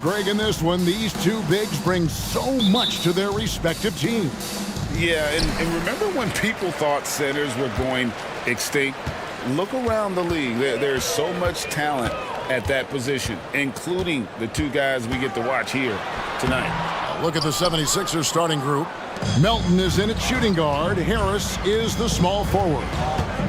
Greg, in this one, these two bigs bring so much to their respective teams. Yeah, and remember when people thought centers were going extinct? Look around the league. There's so much talent at that position, including the two guys we get to watch here tonight. Look at the 76ers starting group. Melton is in at shooting guard. Harris is the small forward.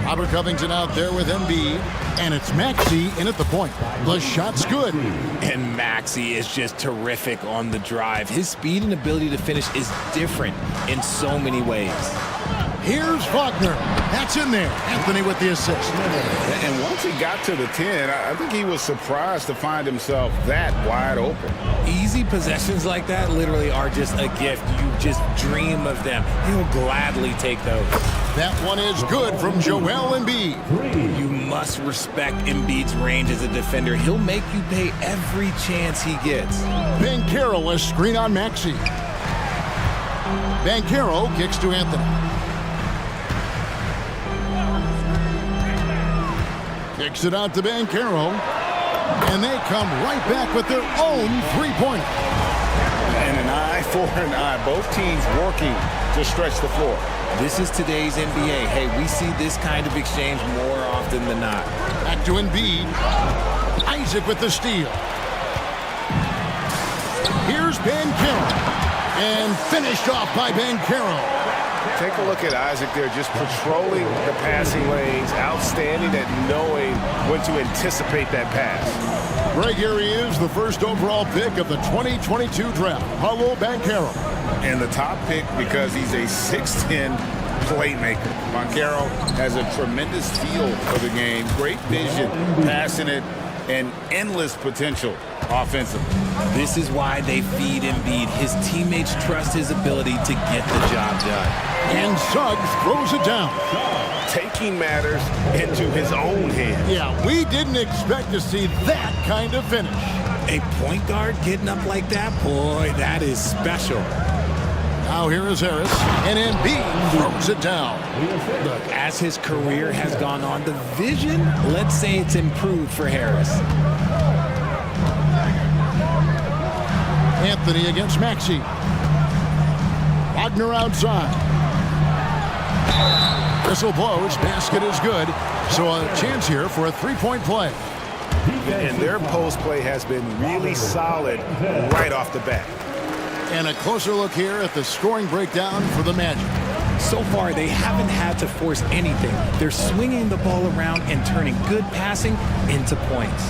Robert Covington out there with Embiid. And it's Maxey in at the point. The shot's good. And Maxey is just terrific on the drive. His speed and ability to finish is different in so many ways. Here's Wagner. That's in there. Anthony with the assist. And once he got to the 10, I think he was surprised to find himself that wide open. Easy possessions like that literally are just a gift. You just dream of them. He'll gladly take those. That one is good from Joel Embiid. You must respect Embiid's range as a defender. He'll make you pay every chance he gets. Banchero, a screen on Maxey. Banchero kicks to Anthony. Kicks it out to Banchero. And they come right back with their own three-pointer. And an eye for an eye. Both teams working to stretch the floor. This is today's NBA. Hey, we see this kind of exchange more often than not. Back to Embiid. Isaac with the steal. Here's Banchero. And finished off by Banchero. Take a look at Isaac there, just patrolling the passing lanes, outstanding at knowing when to anticipate that pass. Greg, here he is, the first overall pick of the 2022 draft, Paulo Banchero. And the top pick because he's a 6'10" playmaker. Banchero has a tremendous feel for the game, great vision, passing it, and endless potential offensively. This is why they feed Embiid. His teammates trust his ability to get the job done. And Suggs throws it down. Taking matters into his own hands. Yeah, we didn't expect to see that kind of finish. A point guard getting up like that, boy, that is special. Now here is Harris, and Embiid throws it down. Look, as his career has gone on, the vision, let's say it's improved for Harris. Anthony against Maxey. Wagner outside. Whistle blows, basket is good. So a chance here for a three-point play. And their post play has been really solid right off the bat. And a closer look here at the scoring breakdown for the Magic. So far, they haven't had to force anything. They're swinging the ball around and turning good passing into points.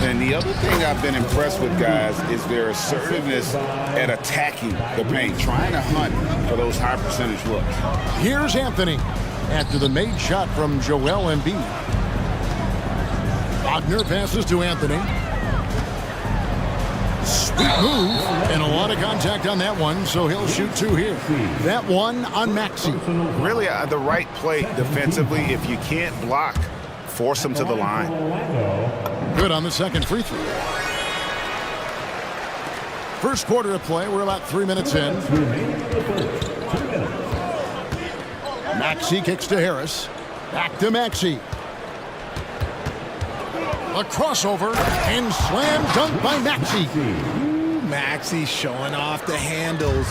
And the other thing I've been impressed with, guys, is their assertiveness at attacking the paint, trying to hunt for those high percentage looks. Here's Anthony after the made shot from Joel Embiid. Wagner passes to Anthony. Sweet move, and a lot of contact on that one, so he'll shoot two here. That one on Maxey. Really the right play defensively. If you can't block, force him to the line. Good on the second free throw. First quarter of play, we're about 3 minutes in. Maxey kicks to Harris. Back to Maxey. A crossover and slam dunk by Maxey. Maxey showing off the handles.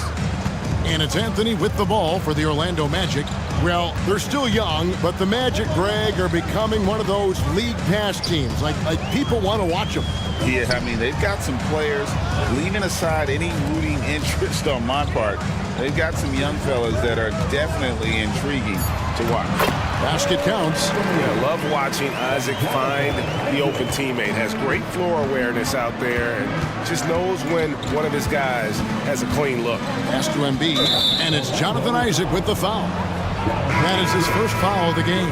And it's Anthony with the ball for the Orlando Magic. Well, they're still young, but the Magic, Greg, are becoming one of those league pass teams. Like people want to watch them. Yeah, I mean, they've got some players, leaving aside any rooting interest on my part, they've got some young fellas that are definitely intriguing to watch. Basket counts. Yeah, love watching Isaac find the open teammate. Has great floor awareness out there and just knows when one of his guys has a clean look. Pass to Embiid, and it's Jonathan Isaac with the foul. That is his first foul of the game.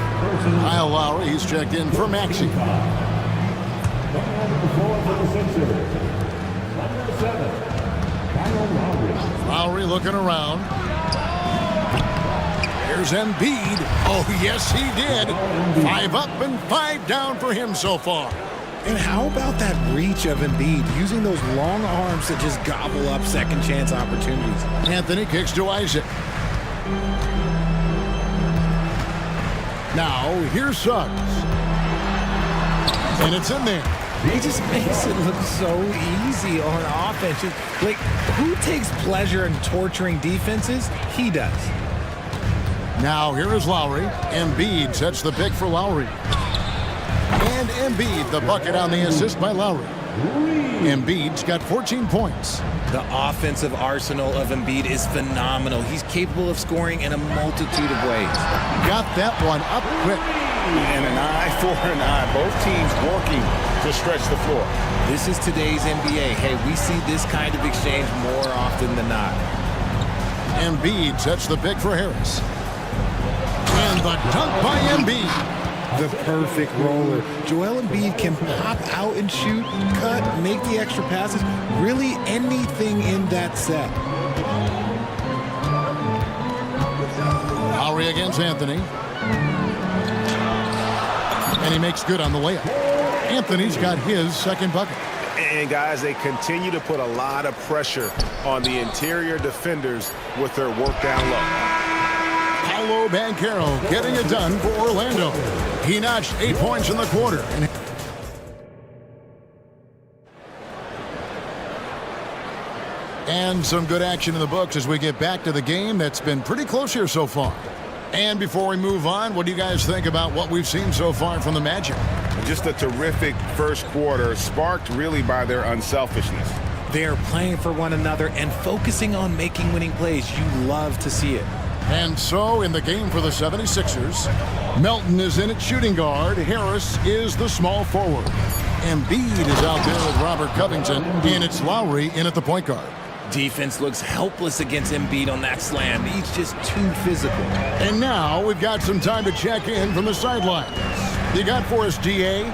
Kyle Lowry, he's checked in for Maxey. Lowry looking around. Here's Embiid. Oh, yes, he did. 5 up and 5 down for him so far. And how about that reach of Embiid, using those long arms to just gobble up second chance opportunities? Anthony kicks to Isaac. Now, here's Suggs. And it's in there. He just makes it look so easy on offense. Like, who takes pleasure in torturing defenses? He does. Now here is Lowry. Embiid sets the pick for Lowry. And Embiid, the bucket on the assist by Lowry. Embiid's got 14 points. The offensive arsenal of Embiid is phenomenal. He's capable of scoring in a multitude of ways. Got that one up quick. And an eye for an eye. Both teams working to stretch the floor. This is today's NBA. Hey, we see this kind of exchange more often than not. Embiid sets the pick for Harris. And the dunk by Embiid. The perfect roller. Joel Embiid can pop out and shoot, cut, make the extra passes, really anything in that set. Lowry against Anthony. And he makes good on the layup. Anthony's got his second bucket. And guys, they continue to put a lot of pressure on the interior defenders with their work down low. Paolo Banchero getting it done for Orlando. He notched 8 points in the quarter. And some good action in the books as we get back to the game that's been pretty close here so far. And before we move on, what do you guys think about what we've seen so far from the Magic? Just a terrific first quarter, sparked really by their unselfishness. They're playing for one another and focusing on making winning plays. You love to see it. And so, in the game for the 76ers, Melton is in at shooting guard. Harris is the small forward. Embiid is out there with Robert Covington, and it's Lowry in at the point guard. Defense looks helpless against Embiid on that slam. He's just too physical. And now, we've got some time to check in from the sidelines. You got for us, DA?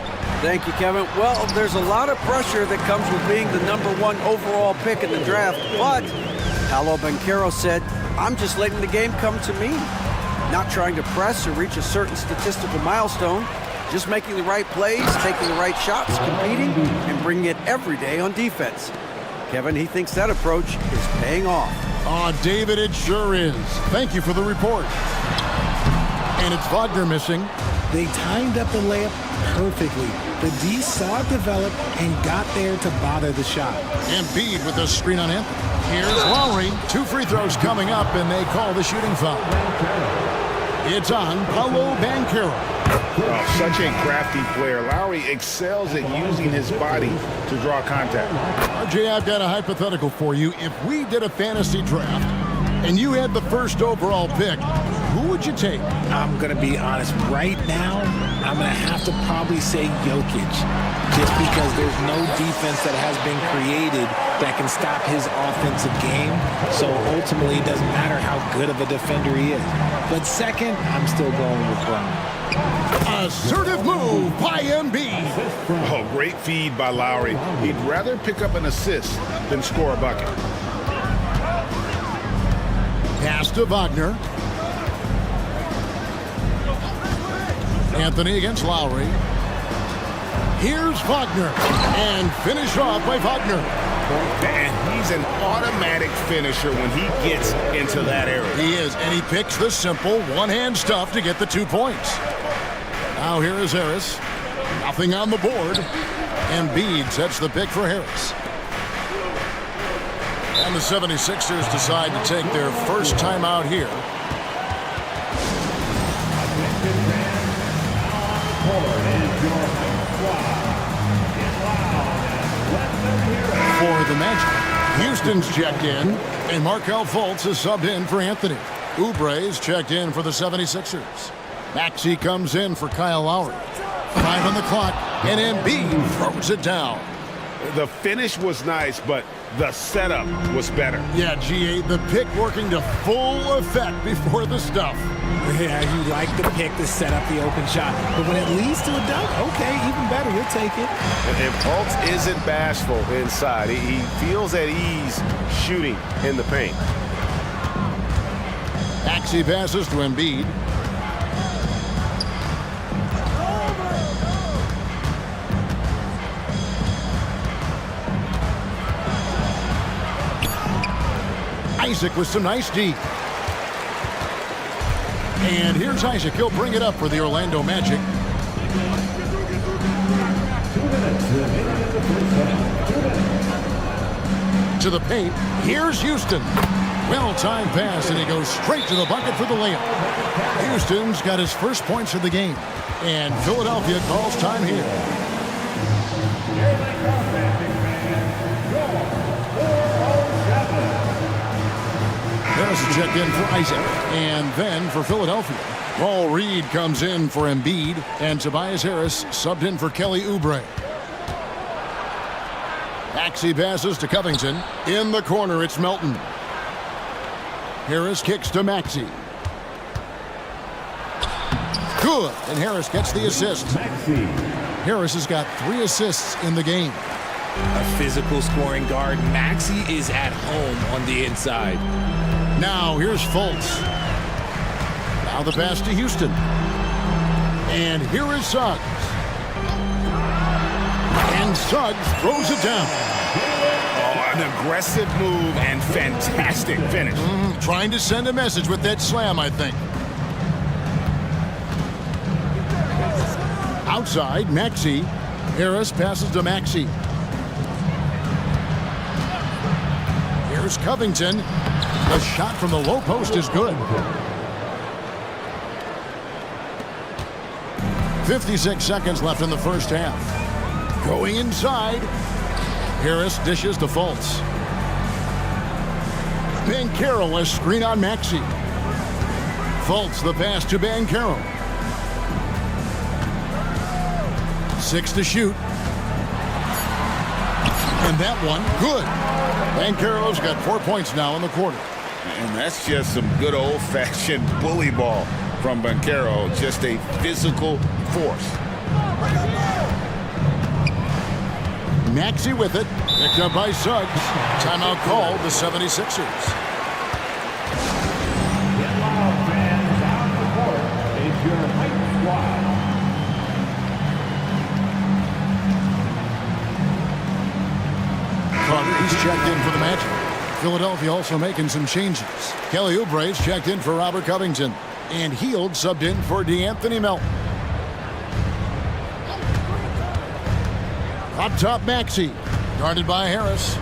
Thank you, Kevin. Well, there's a lot of pressure that comes with being the #1 overall pick in the draft, but Paolo Banchero said, I'm just letting the game come to me. Not trying to press or reach a certain statistical milestone, just making the right plays, taking the right shots, competing, and bringing it every day on defense. Kevin, he thinks that approach is paying off. Oh, David, it sure is. Thank you for the report. And it's Wagner missing. They timed up the layup perfectly. The D saw it develop and got there to bother the shot. Embiid with the screen on Anthony. Here's Lowry. 2 free throws coming up, and they call the shooting foul. It's on Paolo Banchero. Oh, such a crafty player. Lowry excels at using his body to draw contact. RJ, I've got a hypothetical for you. If we did a fantasy draft and you had the first overall pick, who would you take? I'm going to be honest. Right now, I'm going to have to probably say Jokic. Just because there's no defense that has been created that can stop his offensive game. So ultimately, it doesn't matter how good of a defender he is. But second, I'm still going with Brown. Assertive move by Embiid. Oh, great feed by Lowry. He'd rather pick up an assist than score a bucket. Pass to Wagner. Anthony against Lowry. Here's Wagner. And finish off by Wagner. And he's an automatic finisher when he gets into that area. He is, and he picks the simple one-hand stuff to get the 2 points. Now here is Harris. Nothing on the board. Embiid sets the pick for Harris. And the 76ers decide to take their first time out here. For the Magic, Houston's checked in, and Markelle Fultz is subbed in for Anthony. Oubre's checked in for the 76ers. Maxey comes in for Kyle Lowry. 5 on the clock, and Embiid throws it down. The finish was nice, but the setup was better. Yeah, GA, the pick working to full effect before the stuff. Yeah, you like the pick to set up the open shot. But when it leads to a dunk, okay, even better, you'll take it. And Fultz isn't bashful inside. He feels at ease shooting in the paint. Maxey passes to Embiid. Isaac with some nice D. And here's Isaac. He'll bring it up for the Orlando Magic. To the paint, here's Houston. Well-timed pass, and he goes straight to the bucket for the layup. Houston's got his first points of the game, and Philadelphia calls time here. Harris is checked in for Isaac, and then for Philadelphia. Paul Reed comes in for Embiid, and Tobias Harris subbed in for Kelly Oubre. Maxey passes to Covington. In the corner, it's Melton. Harris kicks to Maxey. Good, and Harris gets the assist. Harris has got 3 assists in the game. A physical scoring guard. Maxey is at home on the inside. Now here's Fultz. Now the pass to Houston. And here is Suggs. And Suggs throws it down. Oh, an aggressive move and fantastic finish. Trying to send a message with that slam, I think. Outside, Maxey. Harris passes to Maxey. Here's Covington. The shot from the low post is good. 56 seconds left in the first half. Going inside. Harris dishes to Fultz. Banchero has screen on Maxey. Fultz the pass to Banchero. 6 to shoot. And that one, good. Banchero's got 4 points now in the quarter. And that's just some good old-fashioned bully ball from Banchero. Just a physical force. Maxey with it. Picked up by Suggs. Timeout called the 76ers. He's checked in for the Magic. Philadelphia also making some changes. Kelly Oubre's checked in for Robert Covington. And Hield subbed in for DeAnthony Melton. Up top, Maxey. Guarded by Harris.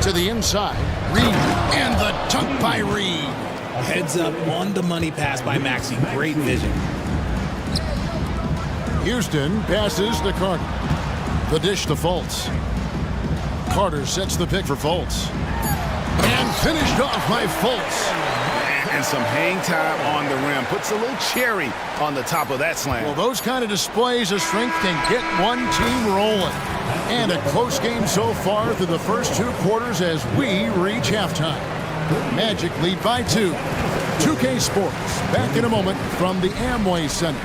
To the inside. Reed. And the dunk by Reed. Heads up on the money pass by Maxey. Great vision. Houston passes to Carter. The dish to Fultz. Carter sets the pick for Fultz. And finished off by Fultz. And some hang time on the rim. Puts a little cherry on the top of that slam. Well, those kind of displays of strength can get one team rolling. And a close game so far through the first 2 quarters as we reach halftime. Magic lead by 2. 2K Sports back in a moment from the Amway Center.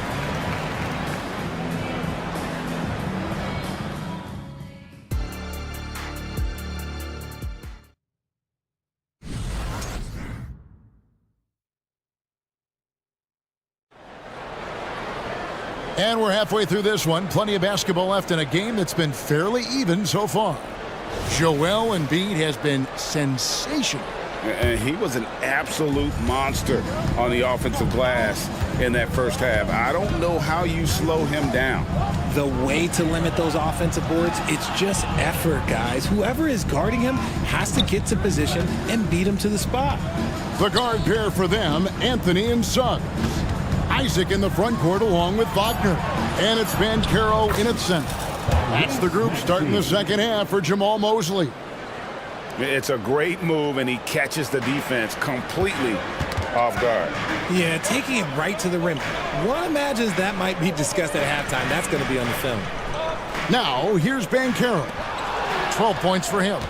And we're halfway through this one. Plenty of basketball left in a game that's been fairly even so far. Joel Embiid has been sensational. And he was an absolute monster on the offensive glass in that first half. I don't know how you slow him down. The way to limit those offensive boards, it's just effort, guys. Whoever is guarding him has to get to position and beat him to the spot. The guard pair for them, Anthony and Suggs. Isaac in the front court along with Wagner. And it's Banchero in its center. That's the group starting the second half for Jamal Mosley. It's a great move, and he catches the defense completely off guard. Yeah, taking it right to the rim. One imagines that might be discussed at halftime. That's going to be on the film. Now, here's Banchero. 12 points for him.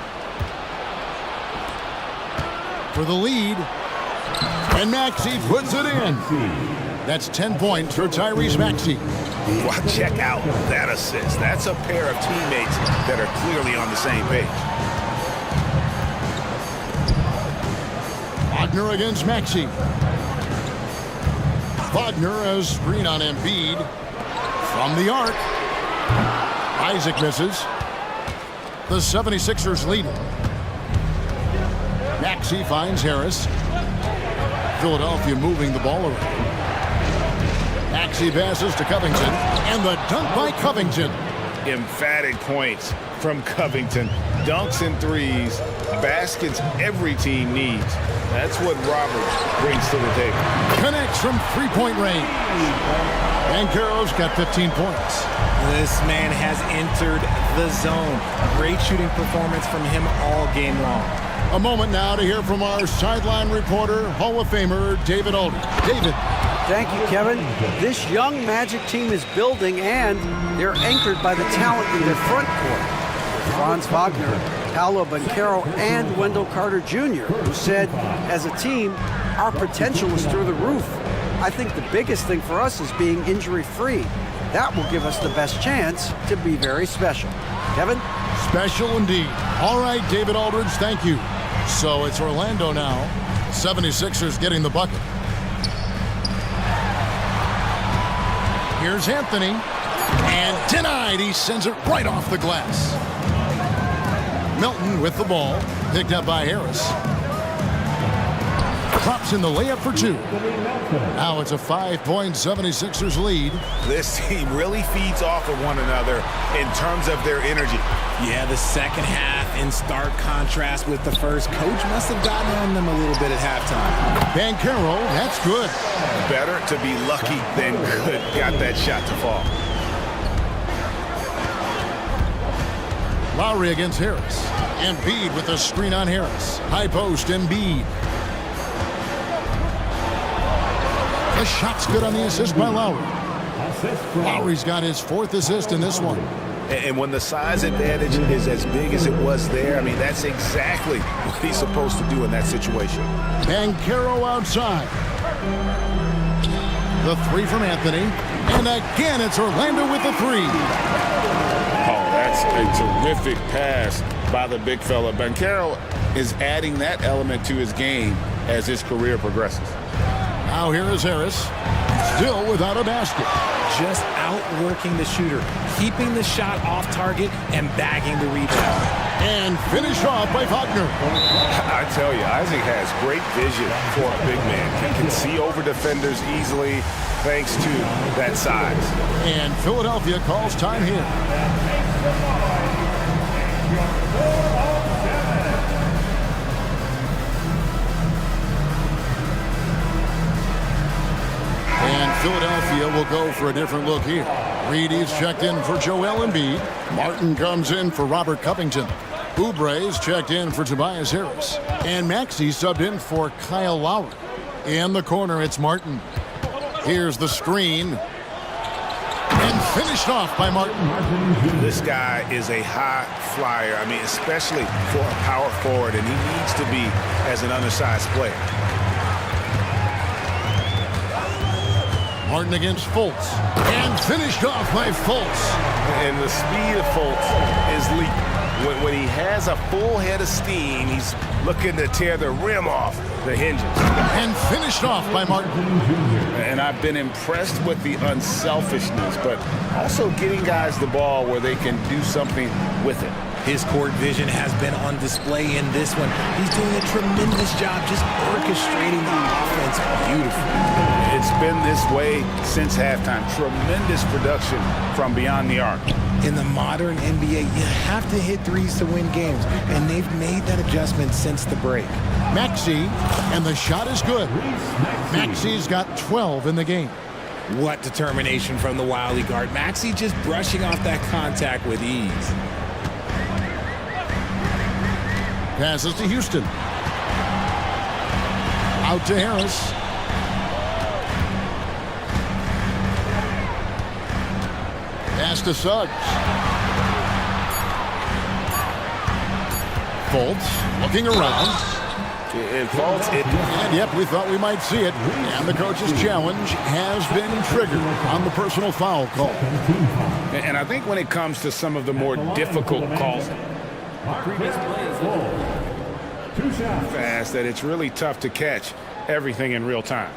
For the lead. And Maxey puts it in. That's 10 points for Tyrese Maxey. Wow, check out that assist. That's a pair of teammates that are clearly on the same page. Wagner against Maxey. Wagner has screen on Embiid. From the arc. Isaac misses. The 76ers lead it. Maxey finds Harris. Philadelphia moving the ball around. Maxey passes to Covington. And the dunk by Covington. emphatic points from Covington. Dunks and threes, baskets every team needs. That's what Roberts brings to the table. Connects from three-point range. Banchero's got 15 points. This man has entered the zone. Great shooting performance from him all game long. A moment now to hear from our sideline reporter, Hall of Famer David Aldridge. David. Thank you, Kevin. This young Magic team is building, and they're anchored by the talent in their front court. Franz Wagner, Paolo Banchero, and Wendell Carter Jr., who said, as a team, our potential is through the roof. I think the biggest thing for us is being injury-free. That will give us the best chance to be very special. Kevin? Special indeed. All right, David Aldridge, thank you. So it's Orlando now. 76ers getting the bucket. Here's Anthony. And denied. He sends it right off the glass. Milton with the ball. Picked up by Harris. Drops in the layup for two. Now it's a 5-point 76ers lead. This team really feeds off of one another in terms of their energy. Yeah, the second half in stark contrast with the first. Coach must have gotten on them a little bit at halftime. Banchero, that's good. Better to be lucky than good. Got that shot to fall. Lowry against Harris. Embiid with a screen on Harris. High post, Embiid. The shot's good on the assist by Lowry. Lowry's got his fourth assist in this one. And when the size advantage is as big as it was there, I mean, that's exactly what he's supposed to do in that situation. Banchero outside. The three from Anthony. And again, it's Orlando with the three. Oh, that's a terrific pass by the big fella. Banchero is adding that element to his game as his career progresses. Now here is Harris, still without a basket. Just outworking the shooter, keeping the shot off target and bagging the rebound. And finished off by Wagner. I tell you, Isaac has great vision for a big man. He can see over defenders easily thanks to that size. And Philadelphia calls time here. And Philadelphia will go for a different look here. Reedy's checked in for Joel Embiid. Martin comes in for Robert Covington. Oubre's checked in for Tobias Harris. And Maxey subbed in for Kyle Lowry. In the corner, it's Martin. Here's the screen. And finished off by Martin. This guy is a high flyer. I mean, especially for a power forward, and he needs to be as an undersized player. Martin against Fultz. And finished off by Fultz. And the speed of Fultz is leaping. When he has a full head of steam, he's looking to tear the rim off the hinges. And finished off by Martin. And I've been impressed with the unselfishness, but also getting guys the ball where they can do something with it. His court vision has been on display in this one. He's doing a tremendous job just orchestrating the offense beautifully. It's been this way since halftime. Tremendous production from beyond the arc. In the modern NBA, you have to hit threes to win games, and they've made that adjustment since the break. Maxey, and the shot is good. Maxey's got 12 in the game. What determination from the wily guard. Maxey just brushing off that contact with ease. Passes to Houston. Out to Harris. Pass to Suggs. Fultz looking around. And yep, we thought we might see it. And the coach's challenge has been triggered on the personal foul call. And I think when it comes to some of the more difficult calls, fast, that it's really tough to catch everything in real time.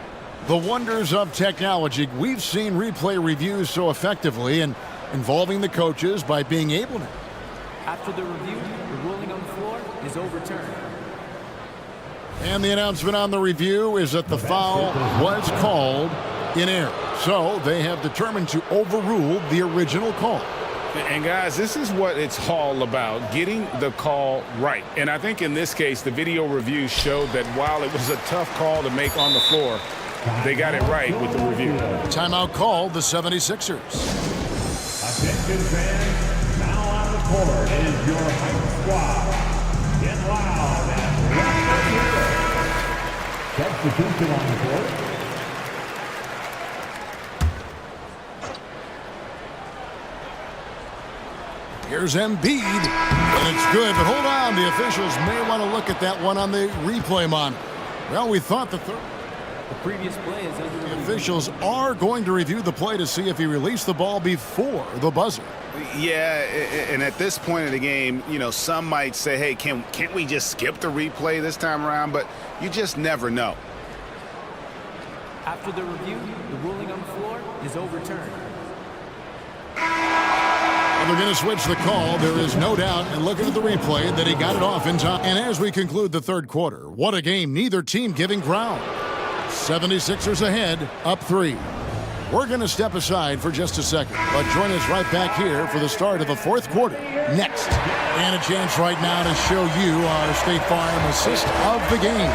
The wonders of technology. We've seen replay reviews so effectively and involving the coaches by being able to. After the review, the ruling on the floor is overturned. And the announcement on the review is that the foul was called in error. So they have determined to overrule the original call. And guys, this is what it's all about, getting the call right. And I think in this case, the video review showed that while it was a tough call to make on the floor, they got it right with the review. Timeout called the 76ers. Attention fans, now on the court is your hype squad. Get loud and let's hear it. Substitution on the court. Here's Embiid, and it's good, but hold on. The officials may want to look at that one on the replay monitor. Well, we thought the previous play is under The officials are going to review the play to see if he released the ball before the buzzer. Yeah, and at this point in the game, you know, some might say, hey, can't we just skip the replay this time around? But you just never know. After the review, the ruling on the floor is overturned. They're going to switch the call. There is no doubt, and looking at the replay, that he got it off in time. And as we conclude the third quarter, what a game. Neither team giving ground. 76ers ahead, up 3. We're going to step aside for just a second, but join us right back here for the start of the fourth quarter next. And a chance right now to show you our State Farm assist of the game.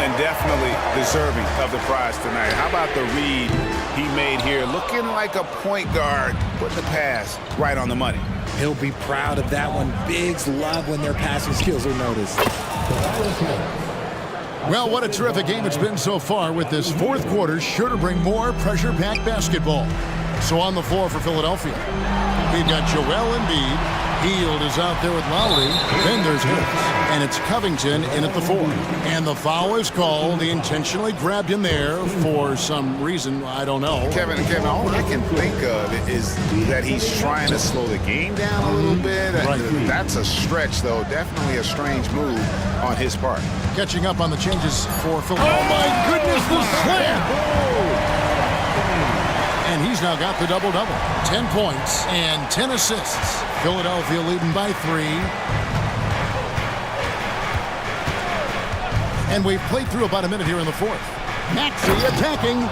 And definitely deserving of the prize tonight. How about the read he made here? Looking like a point guard, putting the pass right on the money. He'll be proud of that one. Bigs love when their passing skills are noticed. Well, what a terrific game it's been so far, with this fourth quarter sure to bring more pressure-packed basketball. So on the floor for Philadelphia, we've got Joel Embiid. Hield is out there with Lowry. Then there's Hicks. And it's Covington in at the 4. And the foul is called. He intentionally grabbed him there for some reason. I don't know. Kevin, all I can think of is that he's trying to slow the game down a little bit. Right. That's a stretch, though. Definitely a strange move on his part. Catching up on the changes for Philadelphia. Oh, my goodness, the slam! And he's now got the double-double. 10 points and 10 assists. Philadelphia leading by 3. And we've played through about a minute here in the fourth. Maxey attacking.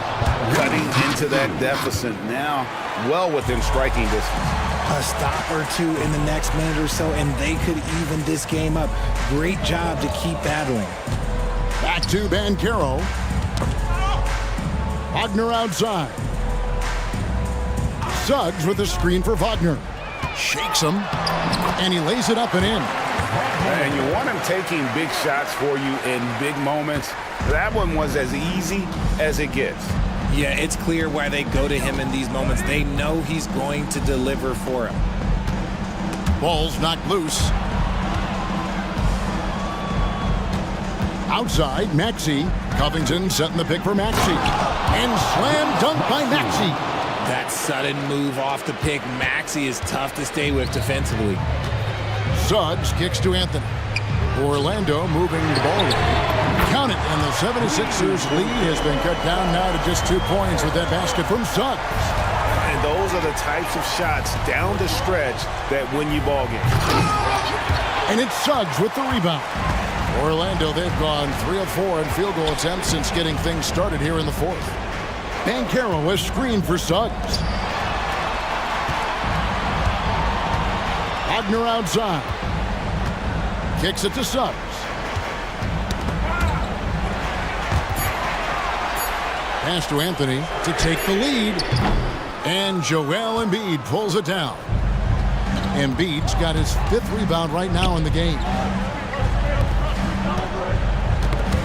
Cutting into that deficit now, well within striking distance. A stop or two in the next minute or so, and they could even this game up. Great job to keep battling. Back to Banchero. Wagner outside. Suggs with a screen for Wagner. Shakes him, and he lays it up and in. And you want him taking big shots for you in big moments. That one was as easy as it gets. Yeah, it's clear why they go to him in these moments. They know he's going to deliver for them. Ball's knocked loose. Outside, Maxey. Covington setting the pick for Maxey. And slam dunk by Maxey. That sudden move off the pick, Maxey, is tough to stay with defensively. Suggs kicks to Anthony. Orlando moving the ball. Count it, and the 76ers lead has been cut down now to just 2 points with that basket from Suggs. And those are the types of shots down the stretch that win you ball games. And it's Suggs with the rebound. Orlando, they've gone 3 of 4 in field goal attempts since getting things started here in the fourth. Banchero was screened for Suggs. Wagner outside. Kicks it to Suggs. Pass to Anthony to take the lead. And Joel Embiid pulls it down. Embiid's got his 5th rebound right now in the game.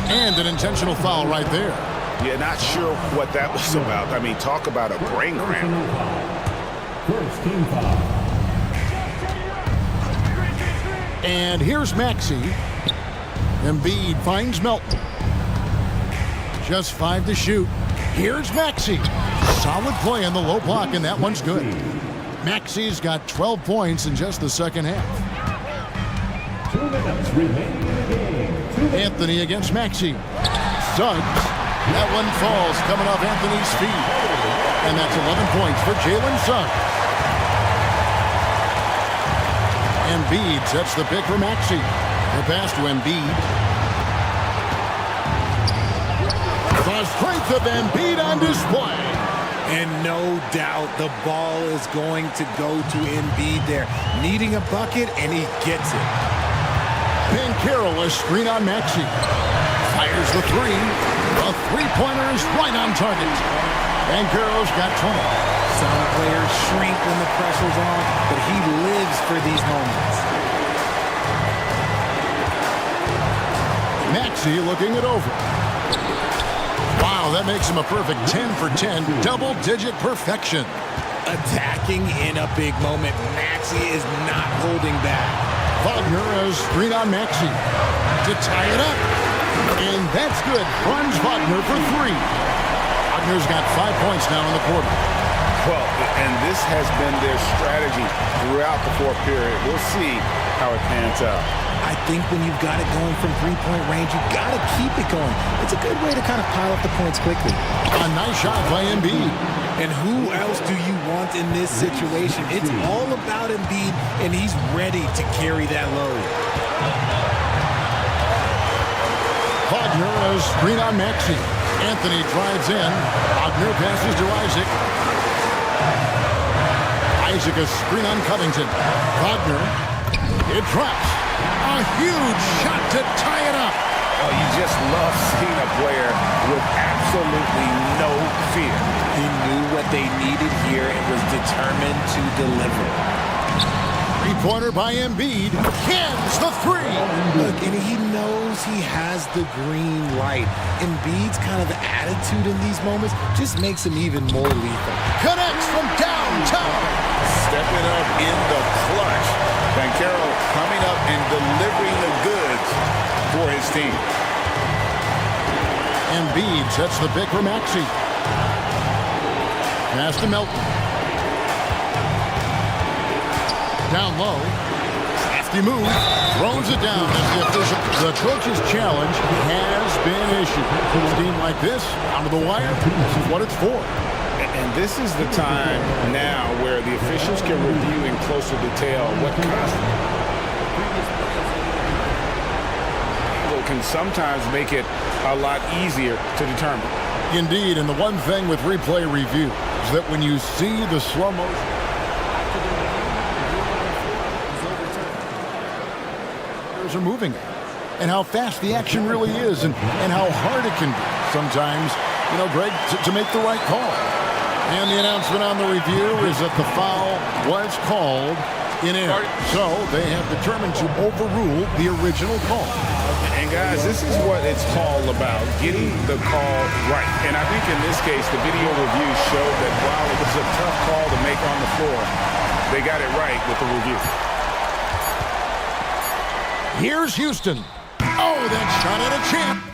And an intentional foul right there. Yeah, not sure what that was about. I mean, talk about a brain cramp. First team foul. And here's Maxey. Embiid finds Melton. Just 5 to shoot. Here's Maxey. Solid play in the low block, and that one's good. Maxey's got 12 points in just the second half. 2 minutes remaining in the game. Anthony against Maxey. Suggs. That one falls coming off Anthony's feet. And that's 11 points for Jalen Suggs. Embiid sets the pick for Maxey. The pass to Embiid. The strength of Embiid on display. And no doubt the ball is going to go to Embiid there. Needing a bucket, and he gets it. Banchero, a screen on Maxey. Fires the three. The three-pointer is right on target. Banchero's got 20. Some players shrink when the pressure's on, but he lives for these moments. Maxey looking it over. Wow, that makes him a perfect 10 for 10, double-digit perfection. Attacking in a big moment. Maxey is not holding back. Wagner has screen on Maxey to tie it up. And that's good. Runs Wagner for three. Wagner's got 5 points now in the quarter. Well, and this has been their strategy throughout the fourth period. We'll see how it pans out. I think when you've got it going from three-point range, you got to keep it going. It's a good way to kind of pile up the points quickly. A nice shot by Embiid. And who else do you want in this situation? It's all about Embiid, and he's ready to carry that load. Wagner has screen on Maxey. Anthony drives in. Wagner passes to Isaac. Isaac a screen on Covington. Wagner. It drops. A huge shot to tie it up. Oh, you just love seeing a player with absolutely no fear. He knew what they needed here and was determined to deliver. Three-pointer by Embiid. Cans the three. Look, and he knows he has the green light. Embiid's kind of attitude in these moments just makes him even more lethal. Connects from downtown. Stepping up in the clutch. Banchero coming up and delivering the goods for his team. Embiid sets the pick for Maxey. Pass to Melton. Down low. Hefty move. Throws it down. That's the official. The coach's challenge has been issued. A team like this, out of the wire, this is what it's for. And this is the time now where the officials can review in closer detail what can sometimes make it a lot easier to determine. Indeed, and the one thing with replay review is that when you see the slow motion, players are moving, and how fast the action really is, and how hard it can be sometimes, you know, Greg, to make the right call. And the announcement on the review is that the foul was called in error. So they have determined to overrule the original call. And guys, this is what it's all about, getting the call right. And I think in this case, the video review showed that while it was a tough call to make on the floor, they got it right with the review. Here's Houston. Oh, that shot at a champ.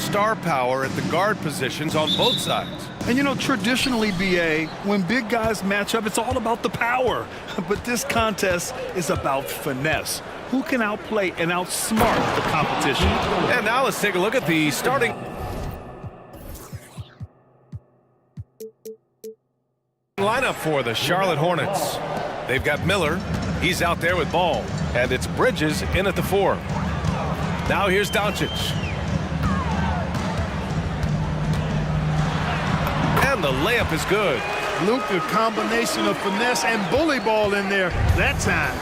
star power at the guard positions on both sides. And you know, traditionally, BA, when big guys match up, it's all about the power. But this contest is about finesse. Who can outplay and outsmart the competition? And now let's take a look at the starting lineup for the Charlotte Hornets. They've got Miller. He's out there with ball. And it's Bridges in at the 4. Now here's Doncic. And the layup is good. Luka, combination of finesse and bully ball in there that time.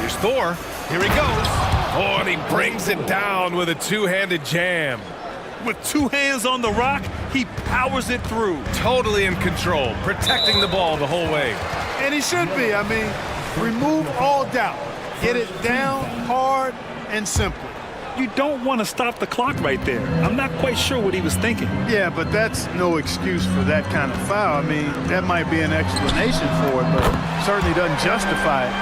Here's Thor. Here he goes. Oh, and he brings it down with a two-handed jam. With two hands on the rock, he powers it through. Totally in control, protecting the ball the whole way. And he should be. I mean, remove all doubt. Get it down hard and simple. You don't want to stop the clock right there. I'm not quite sure what he was thinking. Yeah, but that's no excuse for that kind of foul. I mean, that might be an explanation for it, but certainly doesn't justify it.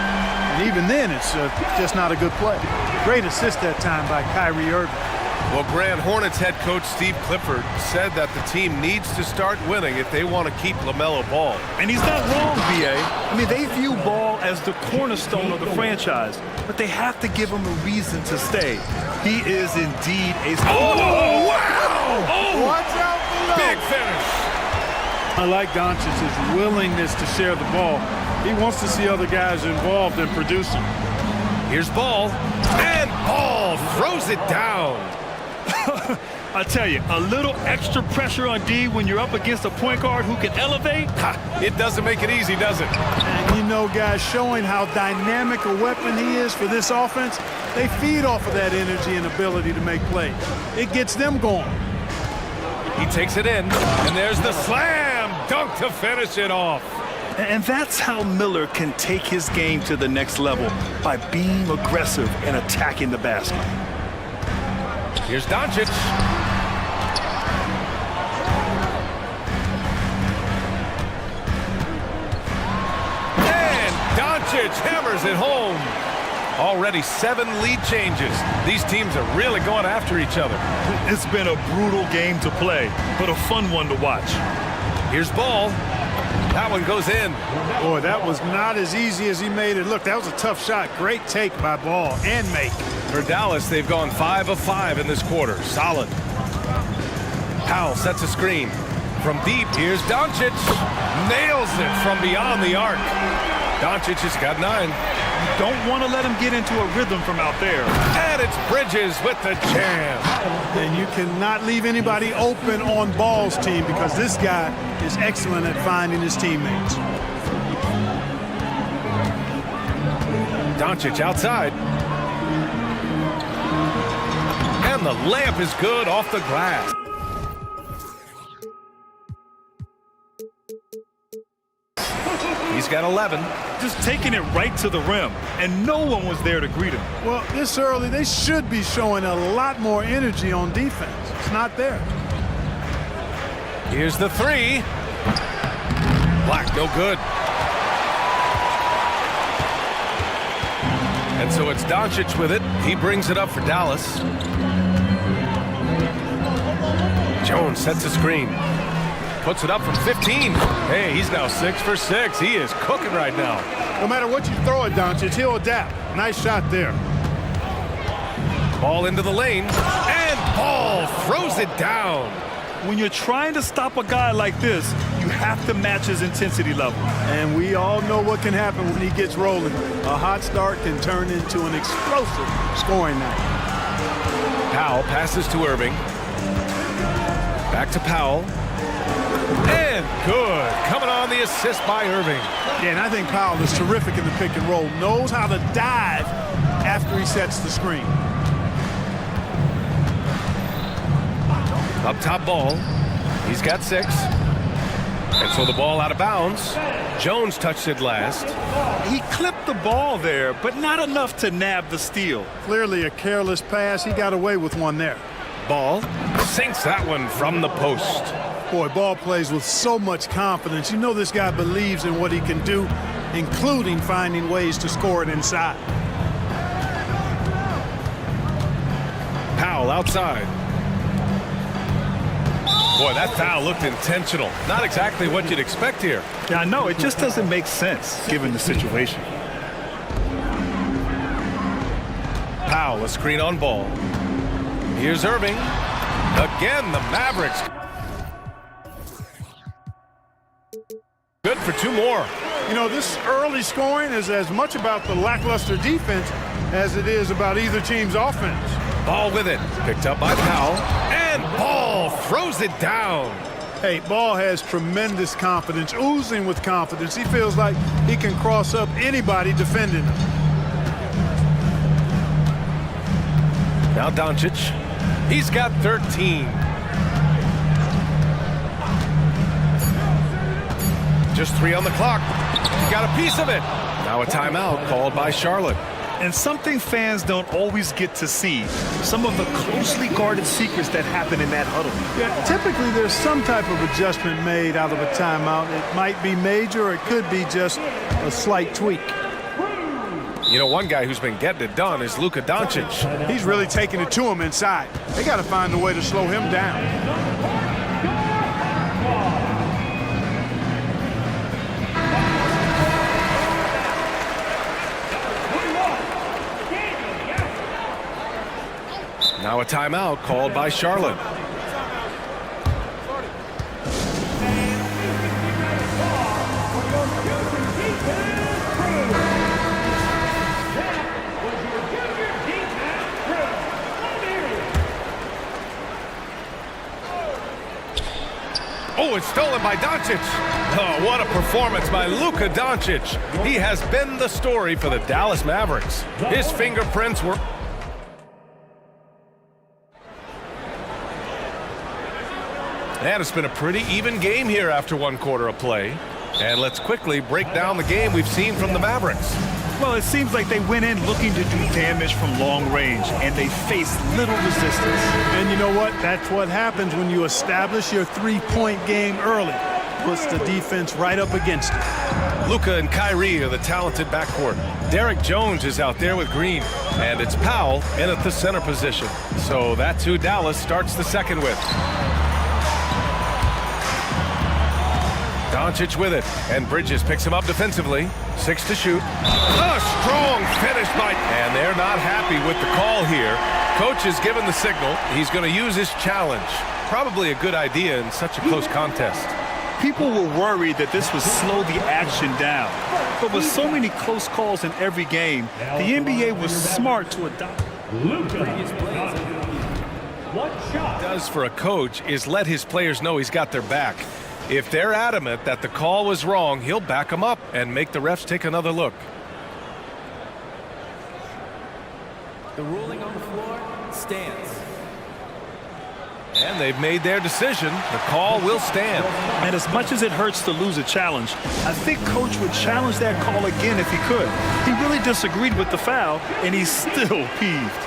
And even then, it's just not a good play. Great assist that time by Kyrie Irving. Well, Grand Hornets head coach Steve Clifford said that the team needs to start winning if they want to keep LaMelo Ball. And he's not wrong, BA. I mean, they view Ball as the cornerstone of the franchise, but they have to give him a reason to stay. He is indeed a... Oh, wow! Oh, watch out below. Big finish. I like Doncic's willingness to share the ball. He wants to see other guys involved in producing. Here's Ball, and Ball throws it down. I tell you, a little extra pressure on D when you're up against a point guard who can elevate. It doesn't make it easy, does it? And you know, guys, showing how dynamic a weapon he is for this offense, they feed off of that energy and ability to make plays. It gets them going. He takes it in, and there's the slam dunk to finish it off. And that's how Miller can take his game to the next level, by being aggressive and attacking the basket. Here's Doncic. And Doncic hammers it home. Already 7 lead changes. These teams are really going after each other. It's been a brutal game to play, but a fun one to watch. Here's Ball. That one goes in. Boy, that was not as easy as he made it look. That was a tough shot. Great take by Ball and make. For Dallas, they've gone 5 of 5 in this quarter. Solid. Powell sets a screen. From deep, here's Doncic. Nails it from beyond the arc. Doncic has got 9. You don't want to let him get into a rhythm from out there. And it's Bridges with the jam. And you cannot leave anybody open on Ball's team because this guy is excellent at finding his teammates. Doncic outside. And the layup is good off the glass. He's got 11. Just taking it right to the rim, and no one was there to greet him. Well, this early, they should be showing a lot more energy on defense. It's not there. Here's the 3. Black, no good. And so it's Doncic with it. He brings it up for Dallas. Jones sets a screen. Puts it up from 15. Hey, he's now 6 for 6. He is cooking right now. No matter what you throw at Doncic, he'll adapt. Nice shot there. Ball into the lane. And Ball throws it down. When you're trying to stop a guy like this, you have to match his intensity level. And we all know what can happen when he gets rolling. A hot start can turn into an explosive scoring night. Powell passes to Irving. Back to Powell. And good. Coming on the assist by Irving. Yeah, and I think Powell is terrific in the pick and roll. Knows how to dive after he sets the screen. Up top Ball. He's got 6. And so the ball out of bounds. Jones touched it last. He clipped the ball there, but not enough to nab the steal. Clearly a careless pass. He got away with one there. Ball sinks that one from the post. Boy, Ball plays with so much confidence. You know this guy believes in what he can do, including finding ways to score it inside. Powell outside. Boy, that foul looked intentional. Not exactly what you'd expect here. Yeah, I know. It just doesn't make sense given the situation. Powell, a screen on ball. Here's Irving. Again, the Mavericks. Good for two more. You know, this early scoring is as much about the lackluster defense as it is about either team's offense. Ball with it. Picked up by Powell. And Ball throws it down. Hey, Ball has tremendous confidence, oozing with confidence. He feels like he can cross up anybody defending him. Now Doncic. He's got 13. Just 3 on the clock. He got a piece of it. Now a timeout called by Charlotte. And something fans don't always get to see, some of the closely guarded secrets that happen in that huddle. Yeah, typically there's some type of adjustment made out of a timeout. It might be major, or it could be just a slight tweak. You know, one guy who's been getting it done is Luka Doncic. He's really taking it to him inside. They got to find a way to slow him down. Now a timeout called by Charlotte. Oh, it's stolen by Doncic. Oh, what a performance by Luka Doncic. He has been the story for the Dallas Mavericks. His fingerprints were... And it's been a pretty even game here after one quarter of play. And let's quickly break down the game we've seen from the Mavericks. Well, it seems like they went in looking to do damage from long range, and they faced little resistance. And you know what? That's what happens when you establish your three-point game early. Puts the defense right up against it. Luka and Kyrie are the talented backcourt. Derek Jones is out there with Green. And it's Powell in at the center position. So that's who Dallas starts the second with. Doncic with it, and Bridges picks him up defensively. 6 to shoot. A strong finish by... And they're not happy with the call here. Coach has given the signal. He's going to use his challenge. Probably a good idea in such a close contest. People were worried that this would slow the action down. But with so many close calls in every game, the NBA was smart to adopt. What he does for a coach is let his players know he's got their back. If they're adamant that the call was wrong, he'll back them up and make the refs take another look. The ruling on the floor stands. And they've made their decision. The call will stand. And as much as it hurts to lose a challenge, I think Coach would challenge that call again if he could. He really disagreed with the foul, and he's still peeved.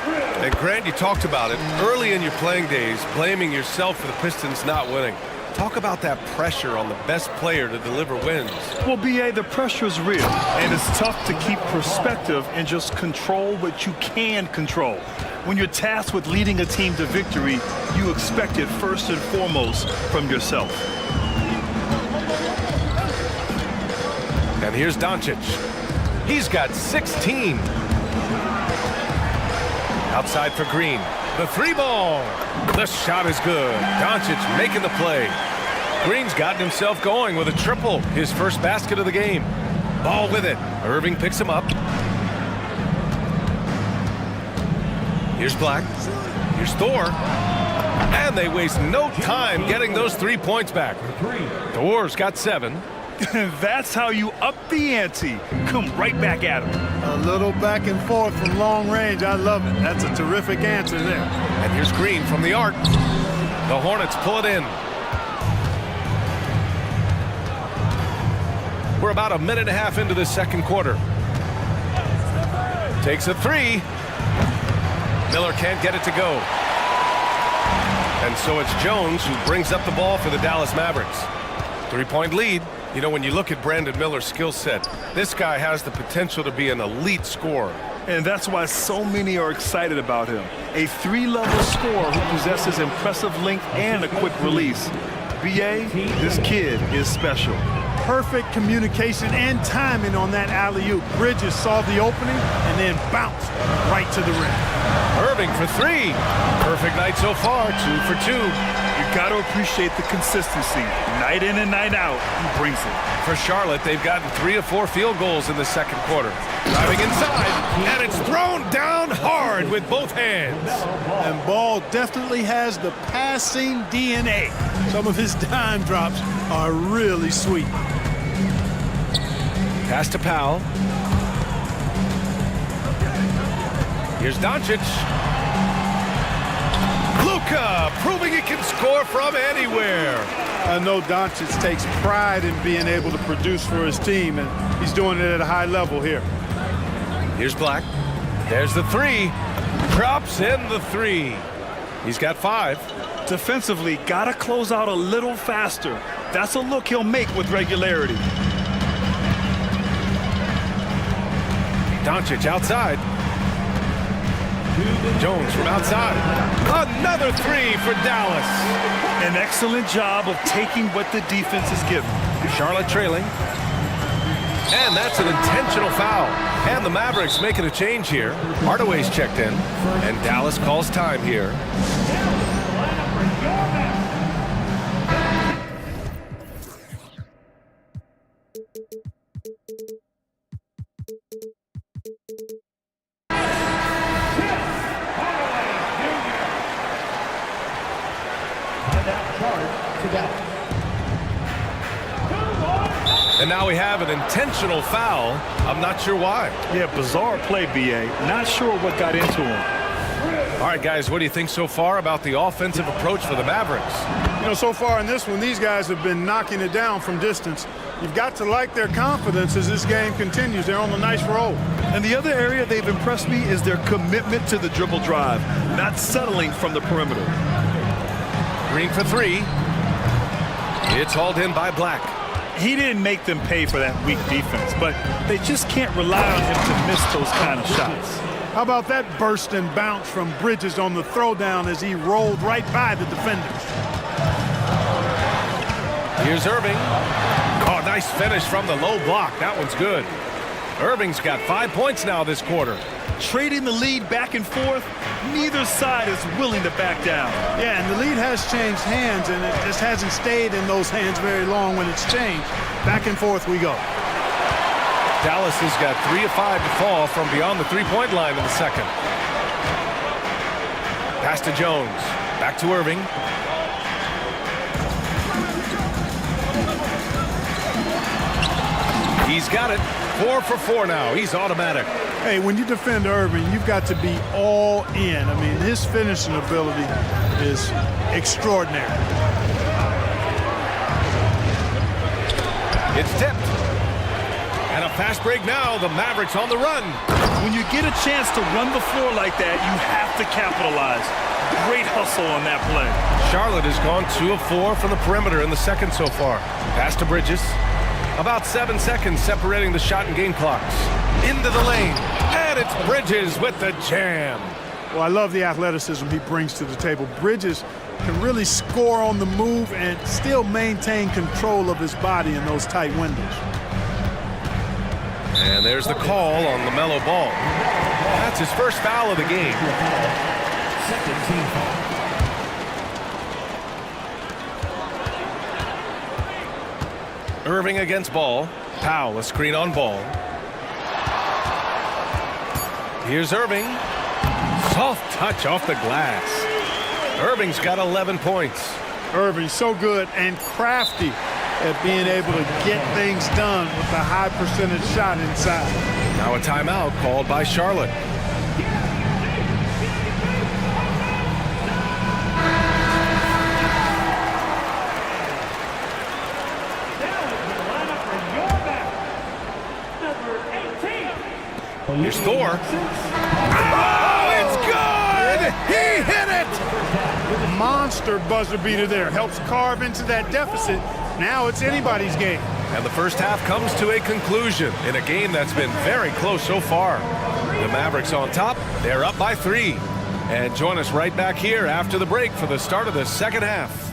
And Grant, you talked about it early in your playing days, blaming yourself for the Pistons not winning. Talk about that pressure on the best player to deliver wins. Well, B.A., the pressure is real, and it's tough to keep perspective and just control what you can control. When you're tasked with leading a team to victory, you expect it first and foremost from yourself. And here's Doncic. He's got 16. Outside for Green. The three ball. The shot is good. Doncic making the play. Green's gotten himself going with a triple. His first basket of the game. Ball with it. Irving picks him up. Here's Black. Here's Thor. And they waste no time getting those 3 points back. Thor's got 7. That's how you up the ante. Come right back at him. A little back and forth from long range. I love it. That's a terrific answer there. And here's Green from the arc. The Hornets pull it in. We're about a minute and a half into the second quarter. Takes a 3. Miller can't get it to go. And so it's Jones who brings up the ball for the Dallas Mavericks. 3-point lead. You know, when you look at Brandon Miller's skill set, this guy has the potential to be an elite scorer. And that's why so many are excited about him. A three-level scorer who possesses impressive length and a quick release. BA, this kid is special. Perfect communication and timing on that alley-oop. Bridges saw the opening and then bounced right to the rim. Irving for three. Perfect night so far, 2 for 2. You got to appreciate the consistency. Night in and night out, he brings it. For Charlotte, they've gotten 3 of 4 field goals in the second quarter. Driving inside, and it's thrown down hard with both hands. And Ball definitely has the passing DNA. Some of his dime drops are really sweet. Pass to Powell. Here's Doncic. Luka proving he can score from anywhere. I know Doncic takes pride in being able to produce for his team, and he's doing it at a high level here. Here's Black. There's the three. Drops in the three. He's got 5. Defensively, got to close out a little faster. That's a look he'll make with regularity. Doncic outside. Jones from outside. Another 3 for Dallas. An excellent job of taking what the defense is given. Charlotte trailing. And that's an intentional foul. And the Mavericks making a change here. Hardaway's checked in. And Dallas calls time here. And now we have an intentional foul. I'm not sure why. Yeah, bizarre play, BA. Not sure what got into him. All right, guys, what do you think so far about the offensive approach for the Mavericks? You know, so far in this one, these guys have been knocking it down from distance. You've got to like their confidence as this game continues. They're on a nice roll. And the other area they've impressed me is their commitment to the dribble drive, not settling from the perimeter. Green for 3. It's hauled in by Black. He didn't make them pay for that weak defense, but they just can't rely on him to miss those kind of shots. How about that burst and bounce from Bridges on the throwdown as he rolled right by the defenders? Here's Irving. Oh, nice finish from the low block. That one's good. Irving's got 5 points now this quarter. Trading the lead back and forth, neither side is willing to back down. Yeah, and the lead has changed hands, and it just hasn't stayed in those hands very long when it's changed. Back and forth we go. Dallas has got 3 of 5 to fall from beyond the three-point line in the second. Pass to Jones. Back to Irving. He's got it. 4 for 4 now. He's automatic. Hey, when you defend Irving, you've got to be all in. I mean, his finishing ability is extraordinary. It's tipped. And a fast break now. The Mavericks on the run. When you get a chance to run the floor like that, you have to capitalize. Great hustle on that play. Charlotte has gone 2 of 4 from the perimeter in the second so far. Pass to Bridges. About 7 seconds separating the shot and game clocks. Into the lane. And it's Bridges with the jam. Well, I love the athleticism he brings to the table. Bridges can really score on the move and still maintain control of his body in those tight windows. And there's the call on LaMelo Ball. That's his first foul of the game. Second team foul. Irving against Ball. Powell, a screen on Ball. Here's Irving. Soft touch off the glass. Irving's got 11 points. Irving so good and crafty at being able to get things done with a high percentage shot inside. Now a timeout called by Charlotte. Here's Thor. Oh, it's good! He hit it! Monster buzzer beater there. Helps carve into that deficit. Now it's anybody's game. And the first half comes to a conclusion in a game that's been very close so far. The Mavericks on top. They're up by 3. And join us right back here after the break for the start of the second half.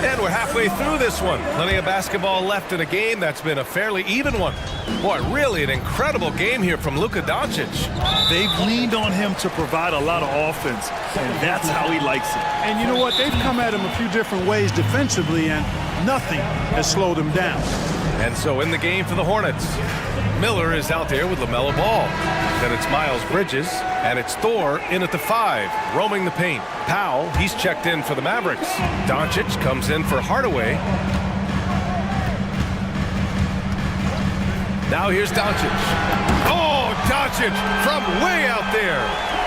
And we're halfway through this one. Plenty of basketball left in a game that's been a fairly even one. Boy, really an incredible game here from Luka Doncic. They've leaned on him to provide a lot of offense, and that's how he likes it. And you know what? They've come at him a few different ways defensively, and nothing has slowed him down. And so in the game for the Hornets, Miller is out there with LaMelo Ball. Then it's Miles Bridges, and it's Thor in at the 5, roaming the paint. Powell, he's checked in for the Mavericks. Doncic comes in for Hardaway. Now here's Doncic. Oh, Doncic from way out there.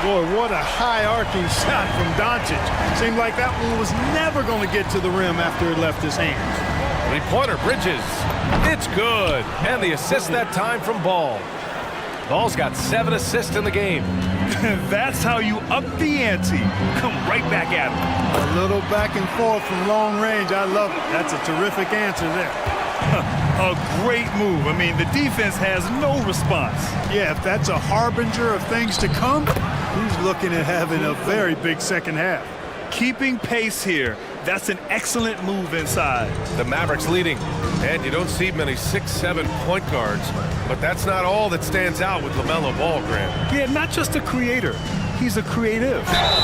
Boy, what a high-arcing shot from Doncic. Seemed like that one was never going to get to the rim after it left his hands. Three-pointer, Bridges. It's good. And the assist that time from Ball. Ball's got 7 assists in the game. That's how you up the ante. Come right back at him. A little back and forth from long range. I love it. That's a terrific answer there. A great move. I mean, the defense has no response. Yeah, if that's a harbinger of things to come, he's looking at having a very big second half. Keeping pace here. That's an excellent move inside. The Mavericks leading. And you don't see many 6'7" point guards, but that's not all that stands out with LaMelo Ball, Grant. Yeah, not just a creator. He's a creative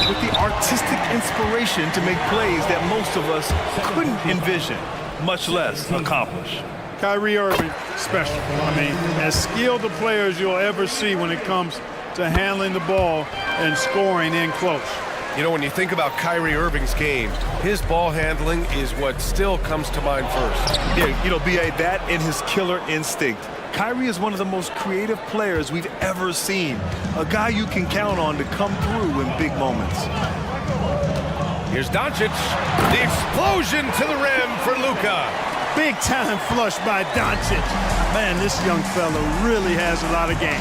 with the artistic inspiration to make plays that most of us couldn't envision, much less accomplish. Kyrie Irving, special. I mean, as skilled a player as you'll ever see when it comes to handling the ball and scoring in close. You know, when you think about Kyrie Irving's game, his ball handling is what still comes to mind first. Yeah, you know, B.A., that and his killer instinct. Kyrie is one of the most creative players we've ever seen. A guy you can count on to come through in big moments. Here's Doncic. The explosion to the rim for Luka. Big time flush by Doncic. Man, this young fella really has a lot of game.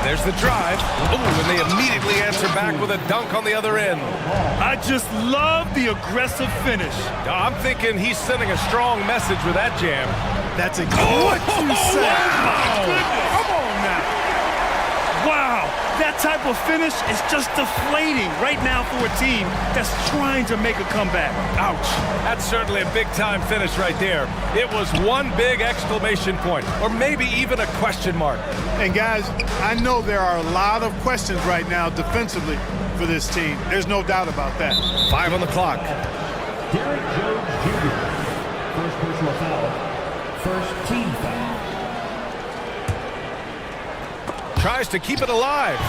There's the drive. Oh, and they immediately answer back with a dunk on the other end. I just love the aggressive finish. I'm thinking he's sending a strong message with that jam. That's exactly what you said. Wow. Come on now. Wow, that type of finish is just deflating right now for a team that's trying to make a comeback. Ouch. That's certainly a big-time finish right there. It was one big exclamation point, or maybe even a question mark. And guys, I know there are a lot of questions right now defensively for this team. There's no doubt about that. 5 on the clock. Derek Jones Jr. First personal foul. First team foul. Tries to keep it alive.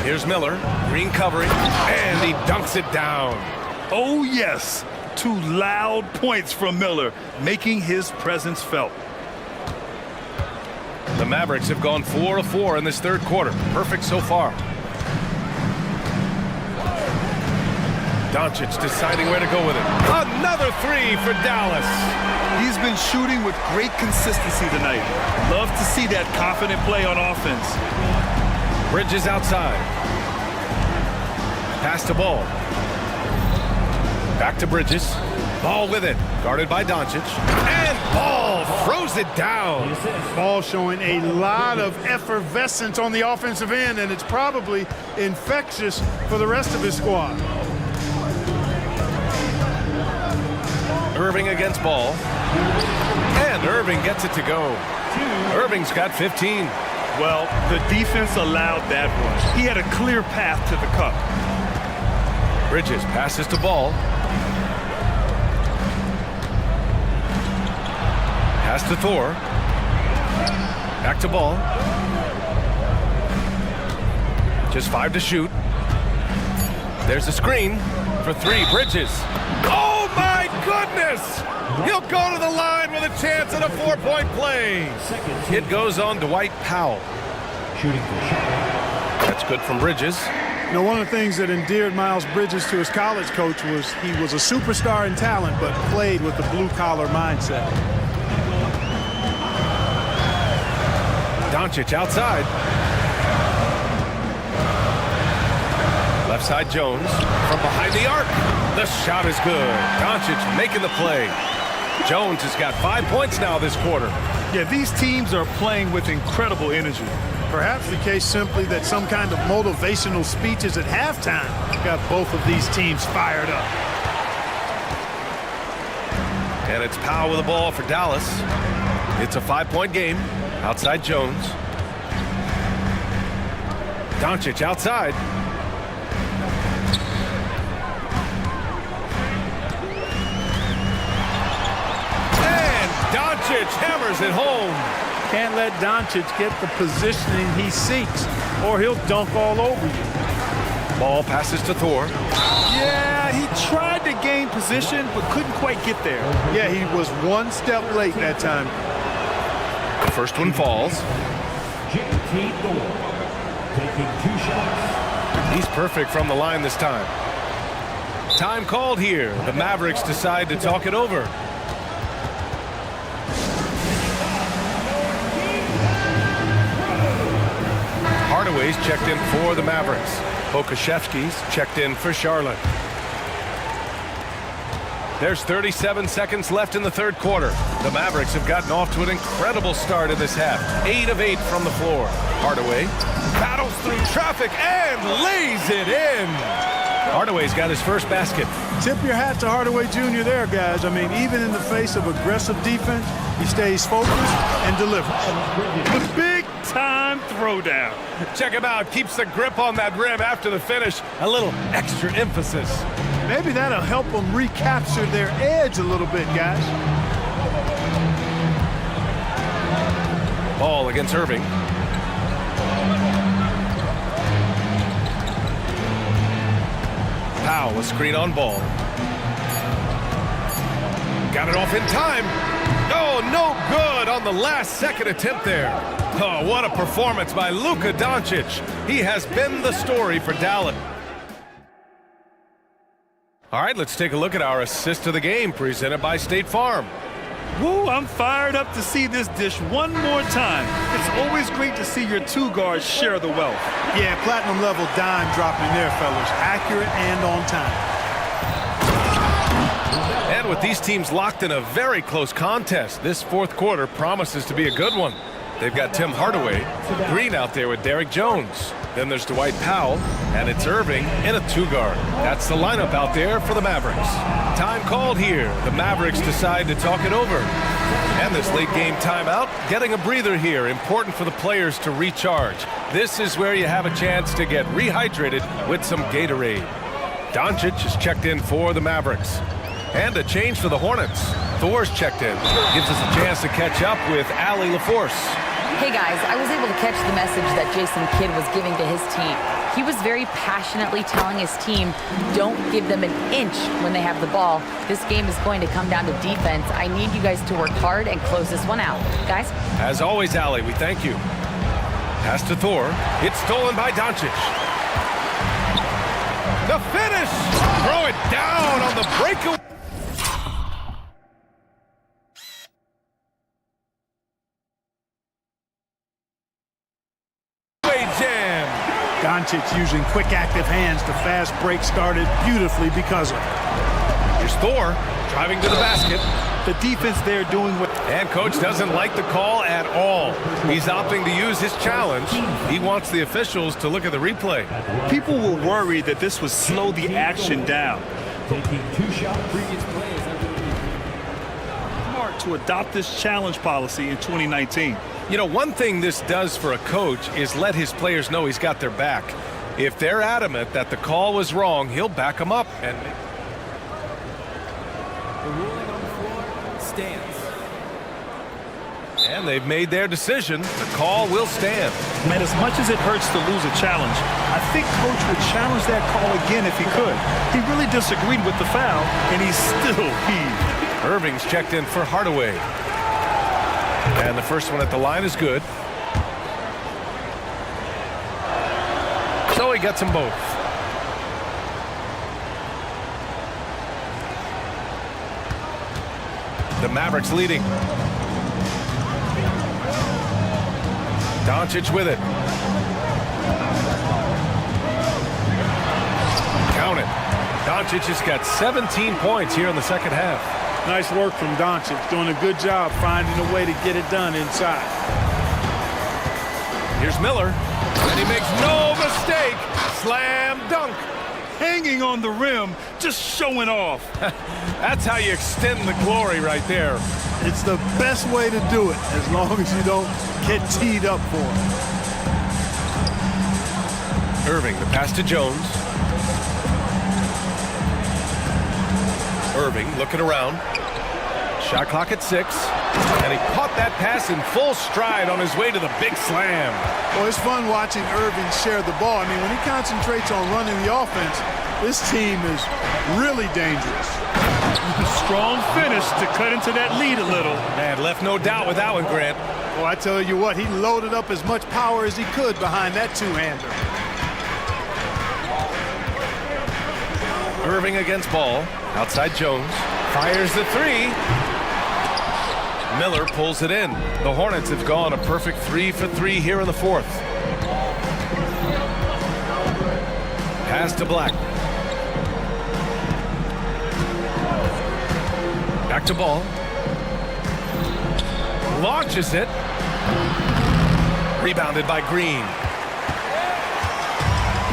Here's Miller, green covering, and he dunks it down. Oh, yes. 2 loud points from Miller, making his presence felt. The Mavericks have gone 4 of 4 in this third quarter. Perfect so far. Doncic deciding where to go with it. Another 3 for Dallas. He's been shooting with great consistency tonight. Love to see that confident play on offense. Bridges outside. Pass to Ball. Back to Bridges. Ball with it. Guarded by Doncic. And Ball throws it down. Ball showing a lot of effervescence on the offensive end, and it's probably infectious for the rest of his squad. Irving against Ball. And Irving gets it to go. Irving's got 15. Well, the defense allowed that one. He had a clear path to the cup. Bridges passes to Ball. Pass to Thor. Back to Ball. Just 5 to shoot. There's a screen for 3. Bridges. Oh, my goodness! He'll go to the line with a chance at a 4-point play. It goes on Dwight Powell. Shooting for shot. That's good from Bridges. You know, one of the things that endeared Miles Bridges to his college coach was he was a superstar in talent, but played with the blue-collar mindset. Doncic outside. Left side Jones from behind the arc. The shot is good. Doncic making the play. Jones has got 5 points now this quarter. Yeah, these teams are playing with incredible energy. Perhaps the case simply that some kind of motivational speeches at halftime got both of these teams fired up. And it's Powell with the ball for Dallas. It's a 5-point game. Outside Jones. Doncic outside. And Doncic hammers it home. Can't let Doncic get the positioning he seeks, or he'll dunk all over you. Ball passes to Thor. Yeah, he tried to gain position, but couldn't quite get there. Yeah, he was one step late that time. The first one falls. JT Thor taking 2 shots. He's perfect from the line this time. Time called here. The Mavericks decide to talk it over. Hardaway's checked in for the Mavericks. Pokashevsky's checked in for Charlotte. There's 37 seconds left in the third quarter. The Mavericks have gotten off to an incredible start in this half. 8 of 8 from the floor. Hardaway battles through traffic and lays it in. Hardaway's got his first basket. Tip your hat to Hardaway Jr. there, guys. I mean, even in the face of aggressive defense, he stays focused and delivers. The big-time throwdown. Check him out. Keeps the grip on that rim after the finish. A little extra emphasis. Maybe that'll help them recapture their edge a little bit, guys. Ball against Irving. Powell, a screen on ball. Got it off in time. Oh, no good on the last second attempt there. Oh, what a performance by Luka Doncic. He has been the story for Dallas. All right, let's take a look at our assist of the game presented by State Farm. Woo, I'm fired up to see this dish one more time. It's always great to see your 2 guards share the wealth. Yeah, platinum level dime dropping there, fellas. Accurate and on time. And with these teams locked in a very close contest, this fourth quarter promises to be a good one. They've got Tim Hardaway Green out there with Derrick Jones. Then there's Dwight Powell, and it's Irving in a 2-guard. That's the lineup out there for the Mavericks. Time called here. The Mavericks decide to talk it over. And this late game timeout, getting a breather here. Important for the players to recharge. This is where you have a chance to get rehydrated with some Gatorade. Doncic is checked in for the Mavericks. And a change for the Hornets. Thor's checked in. Gives us a chance to catch up with Allie LaForce. Hey guys, I was able to catch the message that Jason Kidd was giving to his team. He was very passionately telling his team, don't give them an inch when they have the ball. This game is going to come down to defense. I need you guys to work hard and close this one out. Guys? As always, Allie, we thank you. Pass to Thor. It's stolen by Doncic. The finish! Throw it down on the breakaway. Doncic using quick active hands. The fast break started beautifully because of it. Here's Thor driving to the basket. The defense there doing what... And coach doesn't like the call at all. He's opting to use his challenge. He wants the officials to look at the replay. People were worried that this would slow the action down. Taking 2 shots. Previous players Smart to adopt this challenge policy in 2019. You know, one thing this does for a coach is let his players know he's got their back. If they're adamant that the call was wrong, he'll back them up. And the ruling on the floor stands. And they've made their decision. The call will stand. Man, as much as it hurts to lose a challenge, I think coach would challenge that call again if he could. He really disagreed with the foul, and he's still heaved. Irving's checked in for Hardaway. And the first one at the line is good. So he gets them both. The Mavericks leading. Doncic with it. Count it. Doncic has got 17 points here in the second half. Nice work from Doncic, doing a good job finding a way to get it done inside. Here's Miller, and he makes no mistake. Slam dunk. Hanging on the rim, just showing off. That's how you extend the glory right there. It's the best way to do it, as long as you don't get teed up for it. Irving, the pass to Jones. Irving looking around. Shot clock at 6. And he caught that pass in full stride on his way to the big slam. Well, it's fun watching Irving share the ball. I mean, when he concentrates on running the offense, this team is really dangerous. Strong finish to cut into that lead a little. Man, left no doubt with that one, Grant. Well, I tell you what, he loaded up as much power as he could behind that two-hander. Irving against Ball. Outside Jones. Fires the 3. Miller pulls it in. The Hornets have gone a perfect 3 for 3 here in the fourth. Pass to Black. Back to Ball. Launches it. Rebounded by Green.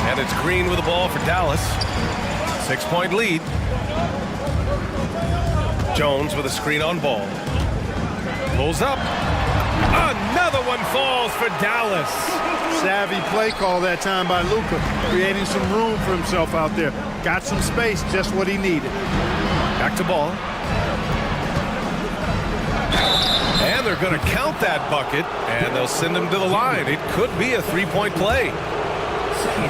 And it's Green with the ball for Dallas. 6-point lead. Jones with a screen on Ball. Pulls up. Another one falls for Dallas. Savvy play call that time by Luka, creating some room for himself out there. Got some space, just what he needed. Back to Ball. And they're going to count that bucket, and they'll send him to the line. It could be a 3-point play.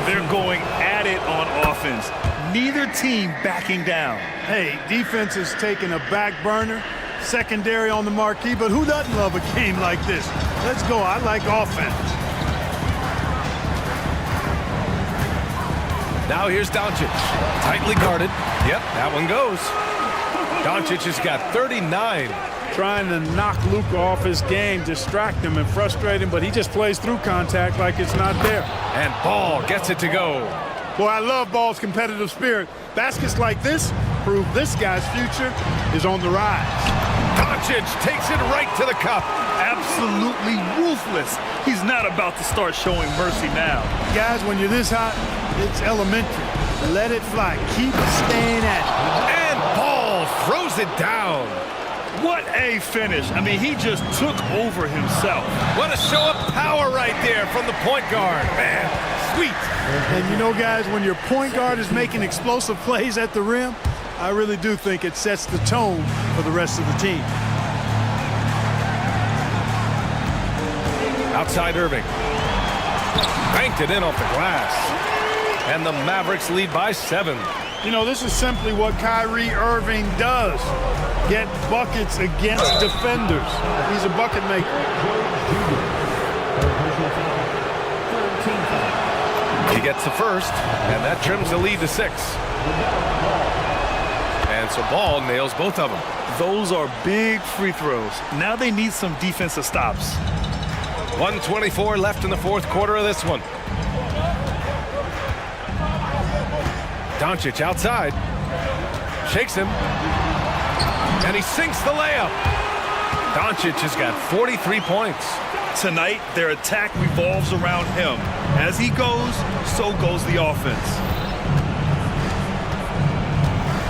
They're going at it on offense. Neither team backing down. Hey, defense is taking a back burner, secondary on the marquee, but who doesn't love a game like this? Let's go. I like offense. Now here's Doncic. Tightly guarded. Yep, that one goes. Doncic has got 39. Trying to knock Luka off his game, distract him and frustrate him, but he just plays through contact like it's not there. And Ball gets it to go. Boy, I love Ball's competitive spirit. Baskets like this prove this guy's future is on the rise. Doncic takes it right to the cup. Absolutely ruthless. He's not about to start showing mercy now. Guys, when you're this hot, it's elementary. Let it fly. Keep staying at it. And Ball throws it down. What a finish. I mean, he just took over himself. What a show of power right there from the point guard. Man, sweet. And you know, guys, when your point guard is making explosive plays at the rim, I really do think it sets the tone for the rest of the team. Outside Irving. Banked it in off the glass. And the Mavericks lead by 7. You know, this is simply what Kyrie Irving does. Get buckets against defenders. He's a bucket maker. He gets the first, and that trims the lead to 6. And so Ball nails both of them. Those are big free throws. Now they need some defensive stops. 1:24 left in the fourth quarter of this one. Doncic outside. Shakes him. And he sinks the layup. Doncic has got 43 points. Tonight, their attack revolves around him. As he goes, so goes the offense.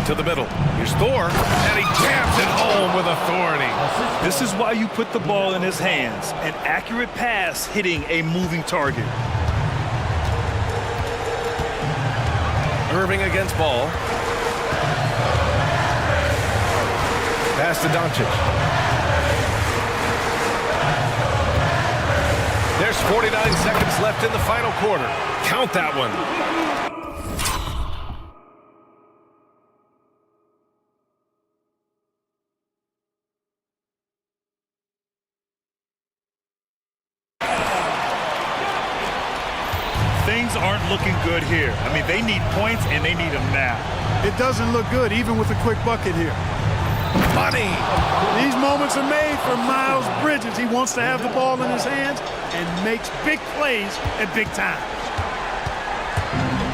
To the middle. Here's Thor. And he jams it home with authority. This is why you put the ball in his hands. An accurate pass hitting a moving target. Irving against Ball. Pass to Doncic. There's 49 seconds left in the final quarter. Count that one. Things aren't looking good here. I mean, they need points, and they need them now. It doesn't look good, even with a quick bucket here. Money. These moments are made for Miles Bridges. He wants to have the ball in his hands and makes big plays at big times.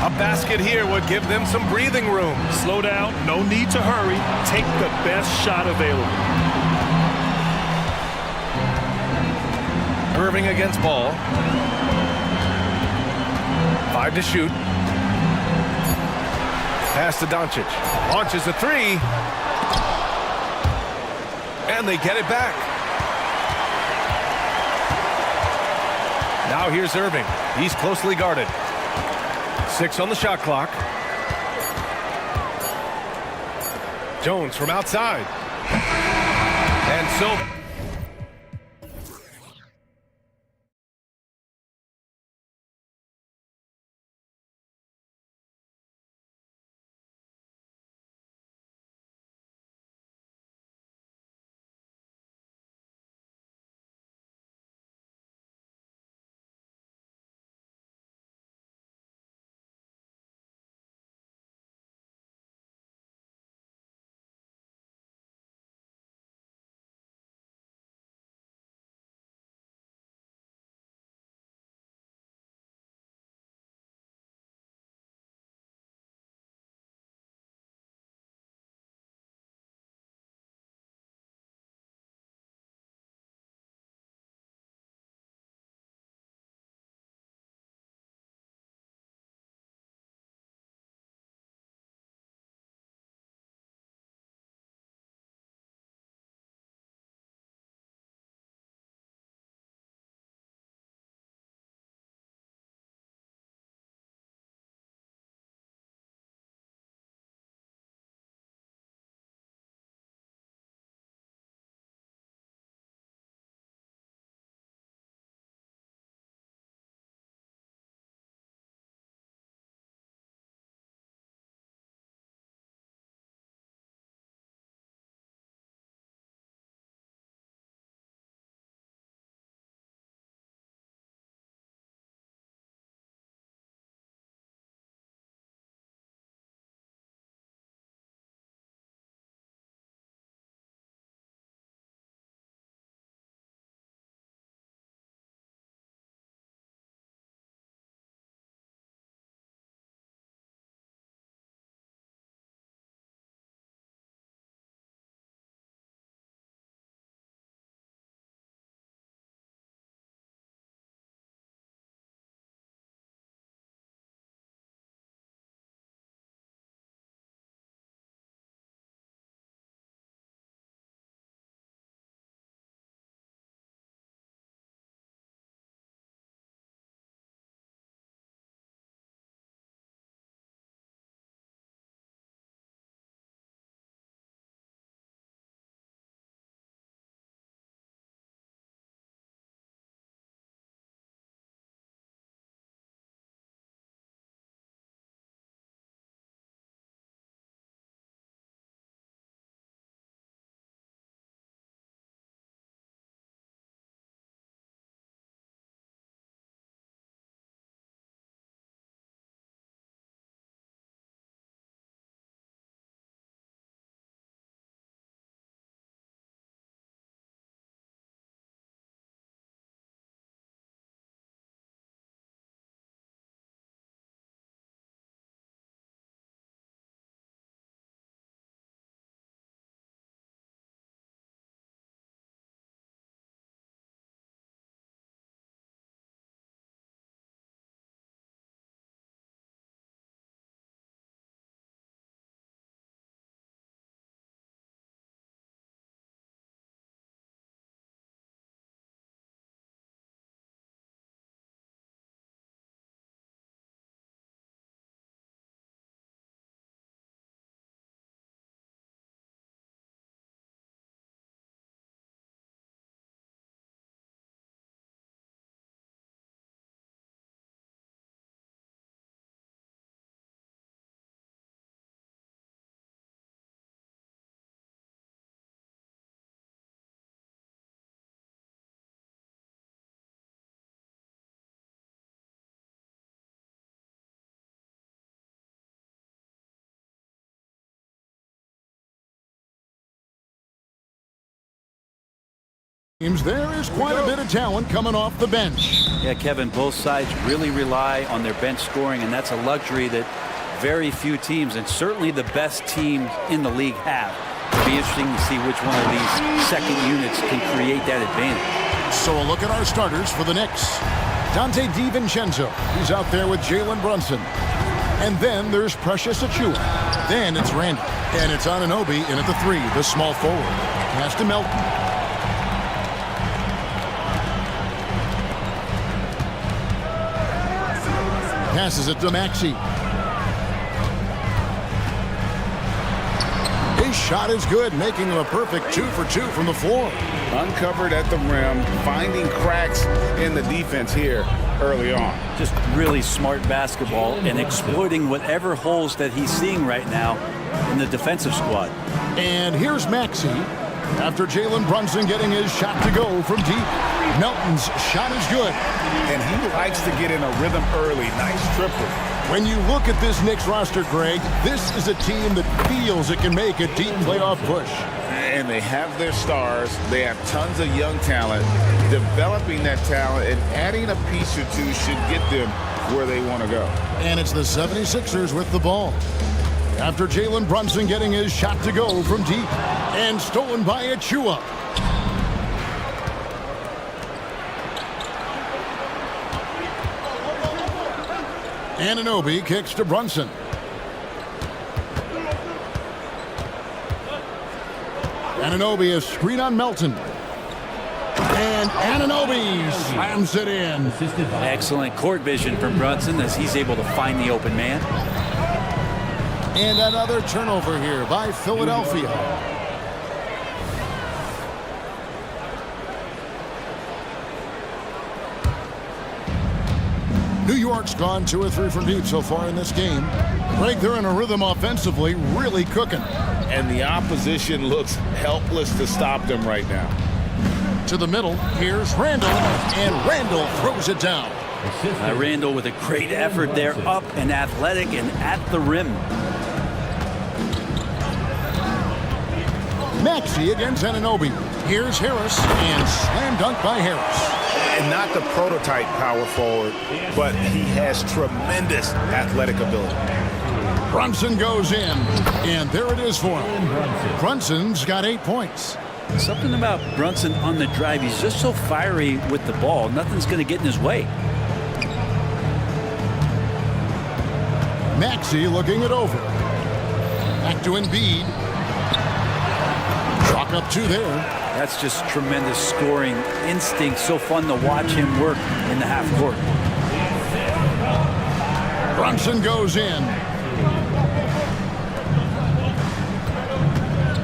A basket here would give them some breathing room. Slow down, no need to hurry. Take the best shot available. Irving against ball. 5 to shoot. Pass to Doncic. Launches a three. And they get it back. Now here's Irving. He's closely guarded. 6 on the shot clock. Jones from outside. And so There is quite a bit of talent coming off the bench. Yeah, Kevin, both sides really rely on their bench scoring, and that's a luxury that very few teams, and certainly the best teams in the league, have. It'll be interesting to see which one of these second units can create that advantage. So a look at our starters for the Knicks. Dante DiVincenzo, he's out there with Jalen Brunson. And then there's Precious Achiuwa. Then it's Randall. And it's Anunoby in at the 3, the small forward. Pass to Melton. Passes it to Maxey. His shot is good, making him a perfect 2 for 2 from the floor. Uncovered at the rim, finding cracks in the defense here early on. Just really smart basketball and exploiting whatever holes that he's seeing right now in the defensive squad. And here's Maxey. After Jalen Brunson getting his shot to go from deep, Melton's shot is good. And he likes to get in a rhythm early. Nice triple. When you look at this Knicks roster, Greg, this is a team that feels it can make a deep playoff push. And they have their stars. They have tons of young talent. Developing that talent and adding a piece or two should get them where they want to go. And it's the 76ers with the ball. After Jalen Brunson getting his shot to go from deep and stolen by Achiuwa. Anunoby kicks to Brunson. Anunoby, a screen on Melton. And Anunoby slams it in. Excellent court vision from Brunson as he's able to find the open man. And another turnover here by Philadelphia. New York's gone 2 or 3 from deep so far in this game. Greg, they're in a rhythm offensively, really cooking. And the opposition looks helpless to stop them right now. To the middle, here's Randall, and Randall throws it down. Randall with a great effort there, up and athletic and at the rim. Maxey against Anunoby. Here's Harris, and slam dunk by Harris. And not the prototype power forward, but he has tremendous athletic ability. Brunson goes in, and there it is for him. Brunson's got 8 points. Something about Brunson on the drive, he's just so fiery with the ball. Nothing's going to get in his way. Maxey looking it over. Back to Embiid. Chalk up 2 there. That's just tremendous scoring instinct. So fun to watch him work in the half court. Brunson goes in.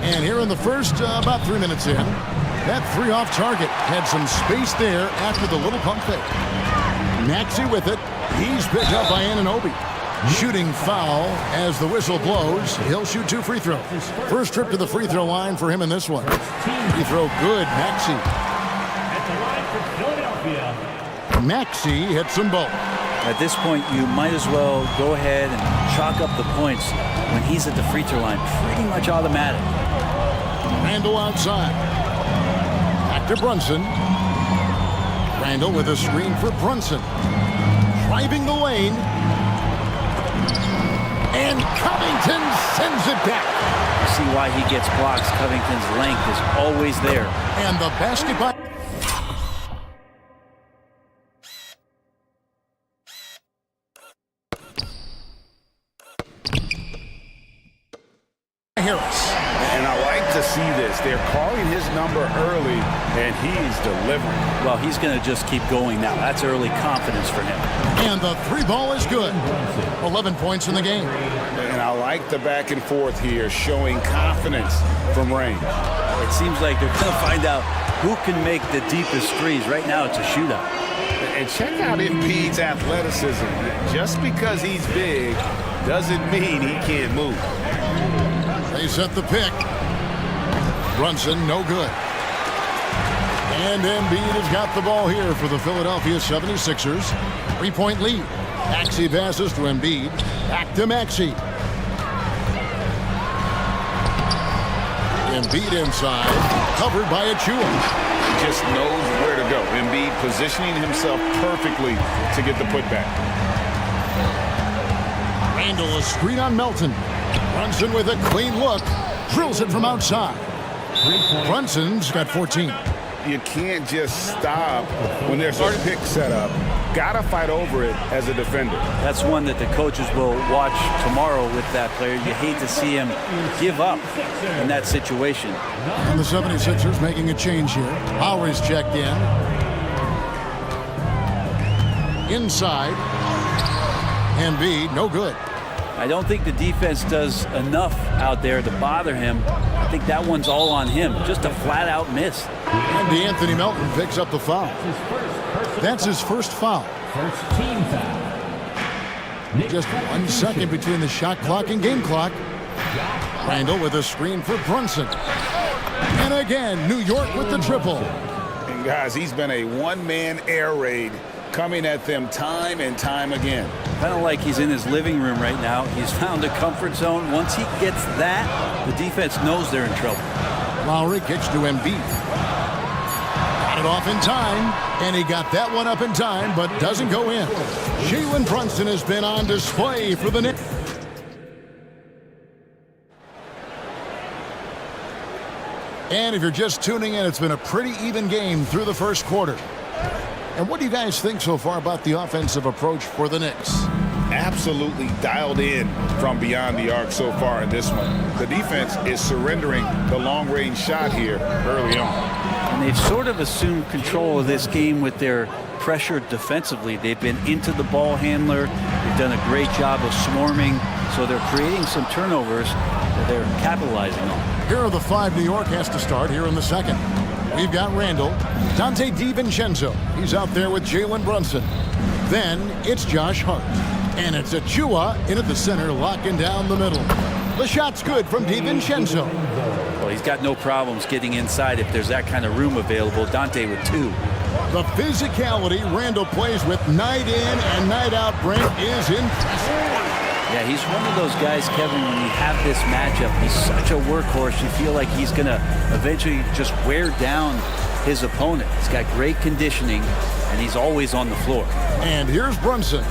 And here in the first, about 3 minutes in, that 3 off target had some space there after the little pump fake. Maxey with it. He's picked up by Anunoby. Shooting foul as the whistle blows. He'll shoot 2 free throws. First trip to the free throw line for him in this one. Free throw good, Maxey. At the line for Philadelphia. Maxey hits them both. At this point, you might as well go ahead and chalk up the points when he's at the free throw line. Pretty much automatic. Randall outside. Back to Brunson. Randall with a screen for Brunson. Driving the lane. And Covington sends it back. See why he gets blocks. Covington's length is always there. And the basketball. Harris. And I like to see this. They're calling his number early, and he's delivering. Well, he's going to just keep going now. That's early confidence for him. And the 3 ball is good. 11 points in the game. And I like the back and forth here, showing confidence from range. It seems like they're going to find out who can make the deepest threes. Right now, it's a shootout. And check out Embiid's athleticism. Just because he's big doesn't mean he can't move. They set the pick. Brunson, no good. And Embiid has got the ball here for the Philadelphia 76ers. 3-point lead. Maxey passes to Embiid. Back to Maxey. Embiid inside. Covered by Achiuwa. just knows where to go. Embiid positioning himself perfectly to get the putback. Randall, a screen on Melton. Brunson with a clean look. Drills it from outside. Brunson's got 14. You can't just stop when there's a pick set up. Gotta fight over it as a defender. That's one that the coaches will watch tomorrow with that player. You hate to see him give up in that situation. And the 76ers making a change here. Lowry's checked in. Inside. Embiid, no good. I don't think the defense does enough out there to bother him. I think that one's all on him. Just a flat-out miss. And DeAnthony Melton picks up the foul. That's his first foul. First team foul. Just 1 second between the shot clock and game clock. Randall with a screen for Brunson. And again, New York with the triple. And guys, he's been a one-man air raid coming at them time and time again. Kind of like he's in his living room right now. He's found a comfort zone. Once he gets that, the defense knows they're in trouble. Lowry kicks to Embiid. Got it off in time, and he got that one up in time, but doesn't go in. Jalen Brunson has been on display for the Knicks. And if you're just tuning in, it's been a pretty even game through the first quarter. And what do you guys think so far about the offensive approach for the Knicks? Absolutely dialed in from beyond the arc so far in this one. The defense is surrendering the long-range shot here early on. And they've sort of assumed control of this game with their pressure defensively. They've been into the ball handler. They've done a great job of swarming. So they're creating some turnovers that they're capitalizing on. Here are the 5 New York has to start here in the second. We've got Randall, Dante DiVincenzo. He's out there with Jalen Brunson. Then it's Josh Hart. And it's Achua in at the center, locking down the middle. The shot's good from DiVincenzo. Well, he's got no problems getting inside if there's that kind of room available. Dante with 2. The physicality Randall plays with night in and night out, Brent, is impressive. Yeah, he's one of those guys, Kevin, when you have this matchup, he's such a workhorse. You feel like he's going to eventually just wear down his opponent. He's got great conditioning, and he's always on the floor. And here's Brunson.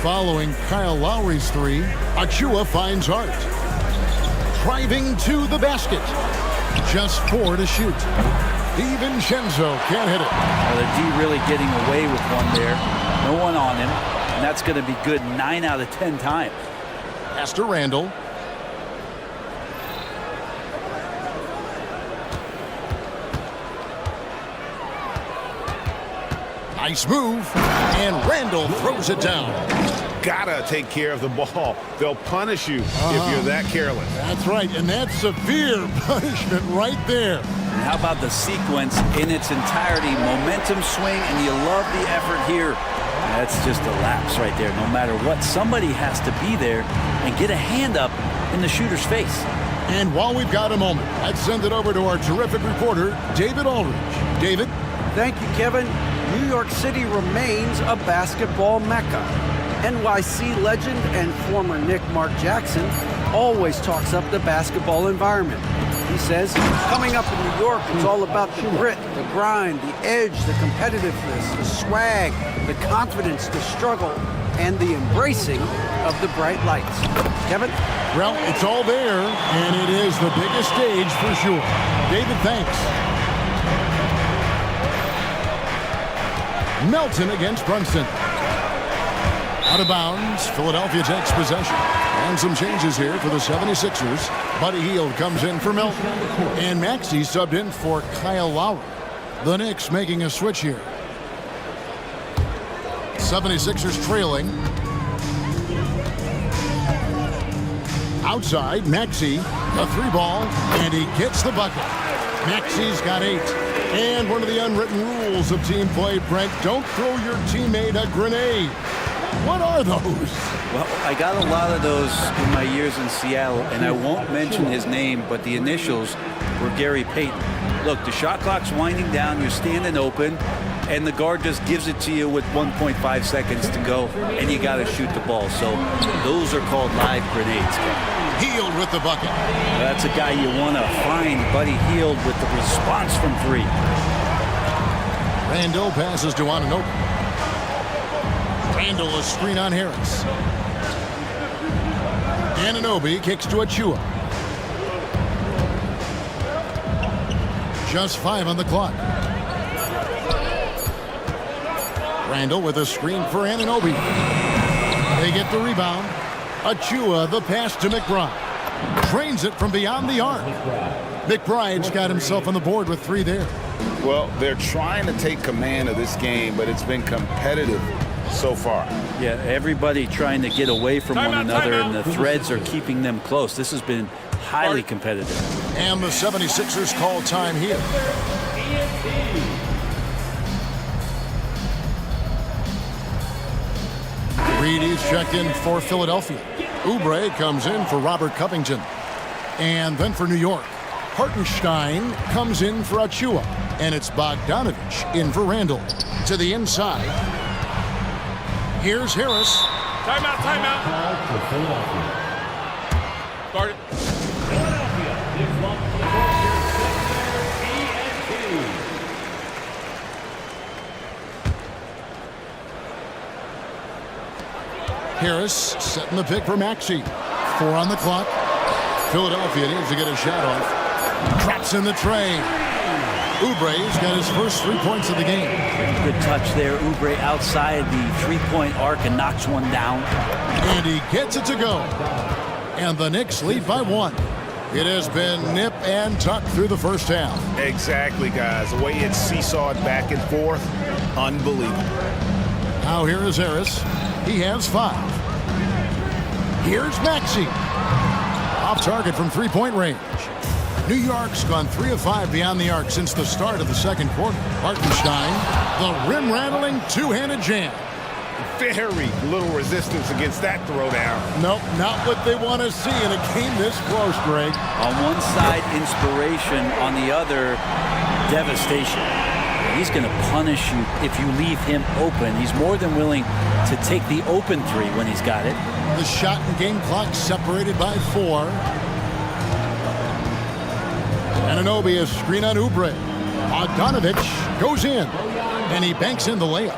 Following Kyle Lowry's 3, Achua finds Hart. Driving to the basket. Just 4 to shoot. DiVincenzo can't hit it. Well, the D really getting away with one there. No one on him, and that's going to be good 9 out of 10 times. Pass to Randall. Nice move, and Randall throws it down. Gotta take care of the ball. They'll punish you if you're that careless. That's right, and that's severe punishment right there. And how about the sequence in its entirety? Momentum swing, and you love the effort here. That's just a lapse right there. No matter what, somebody has to be there and get a hand up in the shooter's face. And while we've got a moment, let's send it over to our terrific reporter, David Aldridge. David? Thank you, Kevin. New York City remains a basketball mecca. NYC legend and former Knick Mark Jackson always talks up the basketball environment. He says, coming up in New York, it's all about the grit, the grind, the edge, the competitiveness, the swag, the confidence, the struggle, and the embracing of the bright lights. Kevin? Well, it's all there, and it is the biggest stage for sure. David, thanks. Melton against Brunson. Out of bounds, Philadelphia takes possession. And some changes here for the 76ers. Buddy Hield comes in for Melton. And Maxey subbed in for Kyle Lowry. The Knicks making a switch here. 76ers trailing. Outside, Maxey, a 3-ball, and he gets the bucket. Maxey's got 8. And one of the unwritten rules of team play, Brent, don't throw your teammate a grenade. What are those? Well, I got a lot of those in my years in Seattle, and I won't mention his name, but the initials were Gary Payton. Look, the shot clock's winding down, you're standing open, and the guard just gives it to you with 1.5 seconds to go, and you got to shoot the ball. So those are called live grenades. Hield with the bucket. That's a guy you want to find, Buddy Hield, with the response from 3. Randall passes to Anunoby. Randall a screen on Harris. Anunoby kicks to Achua. Just 5 on the clock. Randall with a screen for Anunoby. They get the rebound. Achua, the pass to McBride. Drains it from beyond the arc. McBride's got himself on the board with 3 there. Well, they're trying to take command of this game, but it's been competitive so far. Yeah, everybody trying to get away from one another, and the threads are keeping them close. This has been highly competitive. And the 76ers call time here. Reedy's checked in for Philadelphia. Oubre comes in for Robert Covington. And then for New York, Hartenstein comes in for Achua. And it's Bogdanovich in for Randall. To the inside. Here's Harris. Timeout, timeout. Guard it. Harris setting the pick for Maxey. 4 on the clock. Philadelphia needs to get a shot off. Drops in the tray. Oubre's got his first 3 points of the game. Good touch there. Oubre outside the three-point arc and knocks one down. And he gets it to go. And the Knicks lead by 1. It has been nip and tuck through the first half. Exactly, guys. The way it's seesawed back and forth, unbelievable. Now here is Harris. He has 5. Here's Maxey. Off target from 3-point range. New York's gone 3 of 5 beyond the arc since the start of the second quarter. Hartenstein, the rim-rattling two-handed jam. Very little resistance against that throwdown. Nope, not what they want to see in a game this close, Greg. On one side, inspiration. On the other, devastation. He's going to punish you if you leave him open. He's more than willing to take the open 3 when he's got it. The shot and game clock separated by 4. Anunoby a screen on Oubre. Bogdanovich goes in, and he banks in the layup.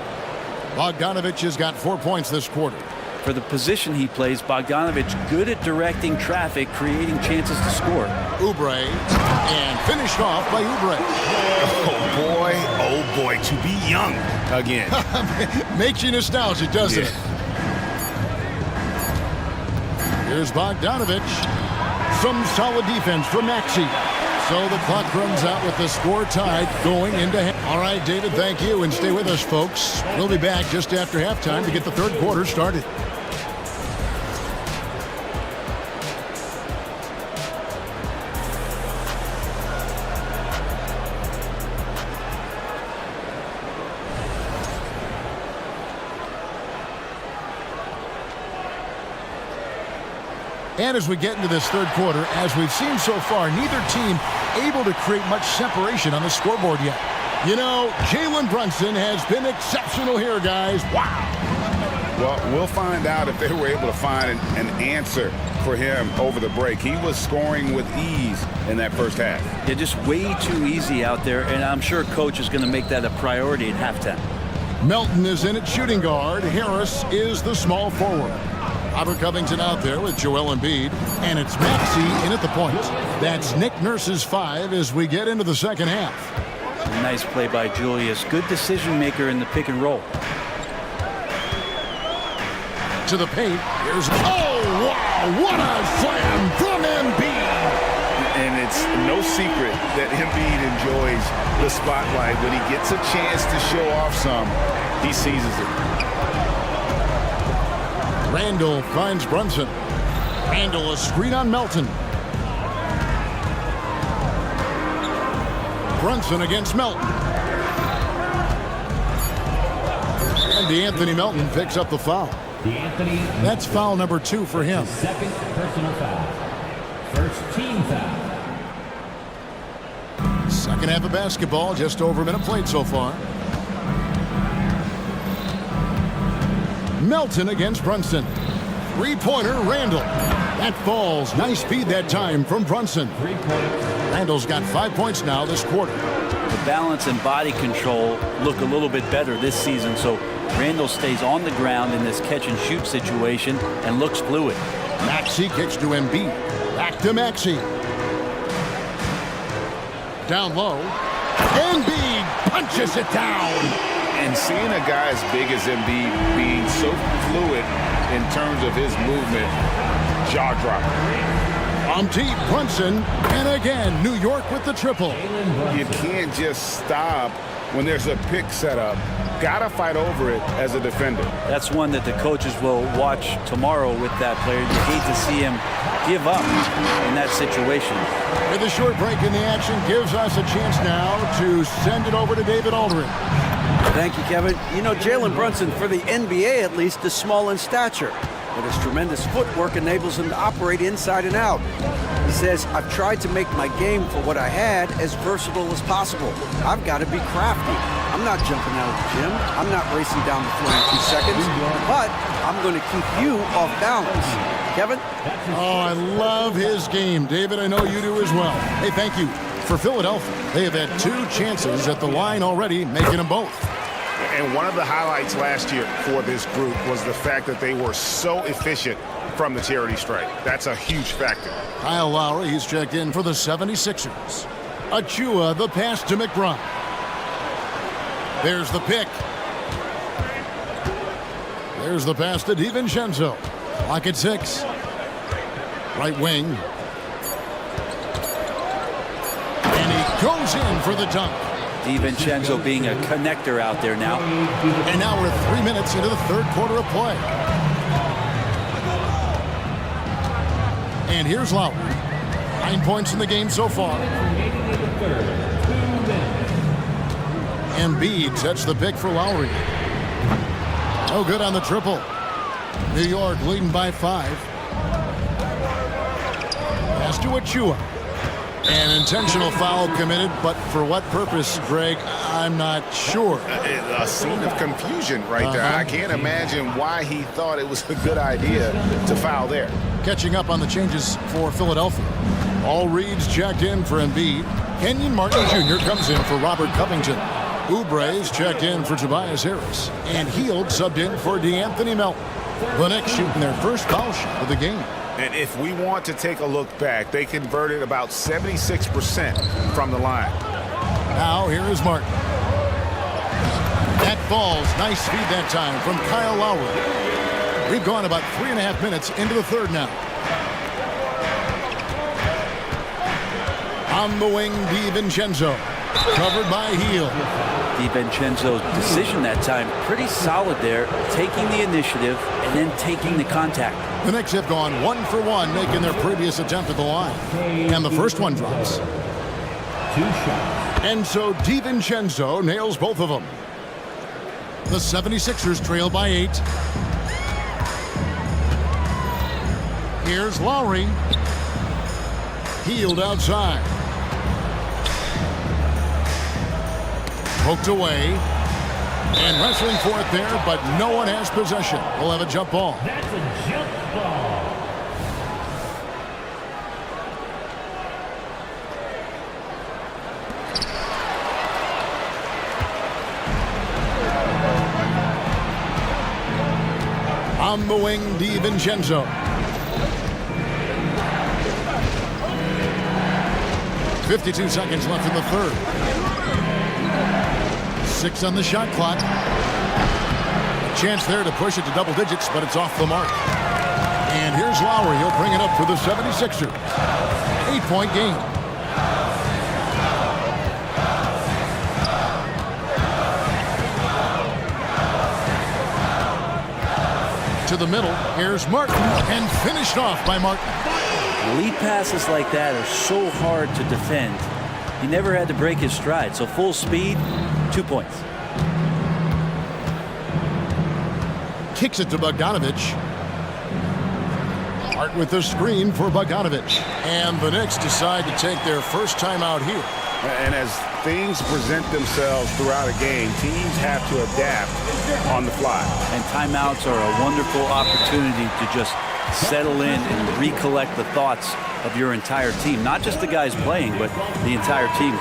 Bogdanovich has got 4 points this quarter. For the position he plays, Bogdanovich good at directing traffic, creating chances to score. Oubre, and finished off by Oubre. Oh boy, to be young again. Makes you nostalgic, doesn't it? Here's Bogdanovich. Some solid defense from Maxey. So the clock runs out with the score tied going into half. All right, David, thank you, and stay with us, folks. We'll be back just after halftime to get the third quarter started. And as we get into this third quarter, as we've seen so far, neither team able to create much separation on the scoreboard yet. You know, Jalen Brunson has been exceptional here, guys. Wow. Well, we'll find out if they were able to find an answer for him over the break. He was scoring with ease in that first half. Yeah, just way too easy out there, and I'm sure Coach is going to make that a priority at halftime. Melton is in at shooting guard. Harris is the small forward. Robert Covington out there with Joel Embiid, and it's Maxey in at the point. That's Nick Nurse's 5 as we get into the second half. Nice play by Julius. Good decision maker in the pick and roll. To the paint. Here's, oh, wow, what a slam from Embiid. And it's no secret that Embiid enjoys the spotlight. When he gets a chance to show off some, he seizes it. Randall finds Brunson. Randall a screen on Melton. Brunson against Melton. And DeAnthony Melton picks up the foul. That's foul number 2 for him. Second personal foul. First team foul. Second half of basketball, just over a minute played so far. Melton against Brunson. 3-pointer, Randall. That falls. Nice speed that time from Brunson. 3 points. Randall's got 5 points now this quarter. The balance and body control look a little bit better this season. So Randall stays on the ground in this catch and shoot situation and looks fluid. Maxey kicks to Embiid. Back to Maxey. Down low. Embiid punches it down. And seeing a guy as big as Embiid being so fluid in terms of his movement, jaw-dropping. Deep, Brunson, and again, New York with the triple. You can't just stop when there's a pick set up. Gotta fight over it as a defender. That's one that the coaches will watch tomorrow with that player. You hate to see him give up in that situation. With a short break in the action, gives us a chance now to send it over to David Aldridge. Thank you, Kevin. You know, Jalen Brunson, for the NBA at least, is small in stature, but his tremendous footwork enables him to operate inside and out. He says, I've tried to make my game for what I had as versatile as possible. I've got to be crafty. I'm not jumping out of the gym. I'm not racing down the floor in 2 seconds, but I'm going to keep you off balance. Kevin? Oh, I love his game. David, I know you do as well. Hey, thank you. For Philadelphia, they have had 2 chances at the line already, making them both. And one of the highlights last year for this group was the fact that they were so efficient from the charity stripe. That's a huge factor. Kyle Lowry, he's checked in for the 76ers. Achua, the pass to McBride. There's the pick. There's the pass to DiVincenzo. Clock at 6. Right wing. And he goes in for the dunk. DiVincenzo being a connector out there now. And now we're 3 minutes into the third quarter of play. And here's Lowry. 9 points in the game so far. Embiid sets the pick for Lowry. No good on the triple. New York leading by 5. Pass to Achua. An intentional foul committed, but for what purpose, Greg, I'm not sure. A scene of confusion right there. I can't imagine why he thought it was a good idea to foul there. Catching up on the changes for Philadelphia. All reads checked in for Embiid. Kenyon Martin Jr. comes in for Robert Covington. Oubre's checked in for Tobias Harris. And Hield subbed in for DeAnthony Melton. The Knicks shooting their first foul shot of the game. And if we want to take a look back, they converted about 76% from the line. Now here is Martin. That falls. Nice feed that time from Kyle Lowry. We've gone about 3.5 minutes into the third now. On the wing, DiVincenzo. Covered by Hield. DiVincenzo's decision that time, pretty solid there, taking the initiative and then taking the contact. The Knicks have gone 1 for 1, making their previous attempt at the line. And the first one drops. 2 shots. And so DiVincenzo nails both of them. The 76ers trail by 8. Here's Lowry. Hield outside. Poked away. And wrestling for it there, but no one has possession. We'll have a jump ball. That's a jump ball. On the wing, DiVincenzo. .52 seconds left in the third. 6 on the shot clock. A chance there to push it to double digits, but it's off the mark. And here's Lowry. He'll bring it up for the 76ers. 8-point game. To the middle. Here's Martin. And finished off by Martin. Lead passes like that are so hard to defend. He never had to break his stride. So full speed, 2 points. Kicks it to Bogdanovich. Hart with the screen for Bogdanovich. And the Knicks decide to take their first time out here. And as things present themselves throughout a game, teams have to adapt on the fly. And timeouts are a wonderful opportunity to just settle in and recollect the thoughts of your entire team. Not just the guys playing, but the entire team.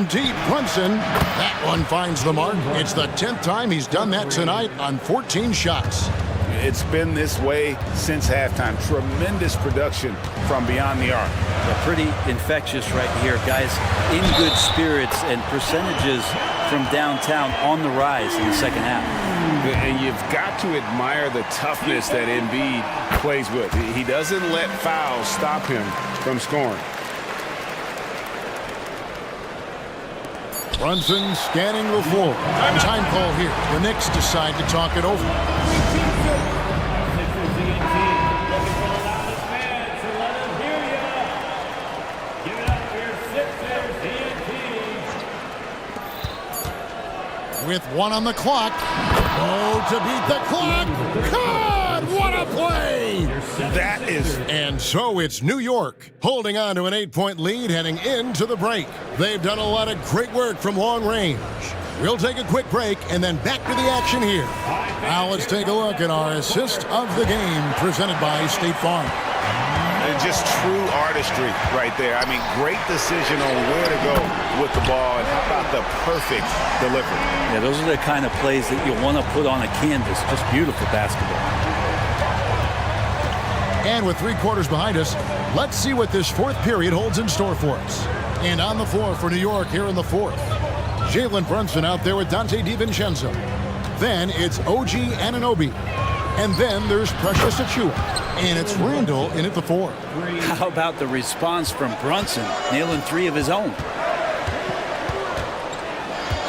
From deep, Brunson. That one finds the mark. It's the 10th time he's done that tonight on 14 shots. It's been this way since halftime. Tremendous production from beyond the arc. They're pretty infectious right here. Guys in good spirits and percentages from downtown on the rise in the second half. And you've got to admire the toughness that Embiid plays with. He doesn't let fouls stop him from scoring. Brunson scanning the floor. Time call here. The Knicks decide to talk it over. With one on the clock. Oh, to beat the clock. God, what a play! That is... And so it's New York holding on to an 8-point lead heading into the break. They've done a lot of great work from long range. We'll take a quick break and then back to the action here. Now let's take a look at our assist of the game presented by State Farm. Just true artistry right there. I mean, great decision on where to go with the ball, and how about the perfect delivery? Yeah, those are the kind of plays that you want to put on a canvas. Just beautiful basketball. And with 3 quarters behind us, let's see what this fourth period holds in store for us. And on the floor for New York here in the fourth, Jalen Brunson out there with Dante DiVincenzo. Then it's OG Anunoby. And then there's Precious Achiuwa. And it's Randall in at the 4. How about the response from Brunson, nailing 3 of his own?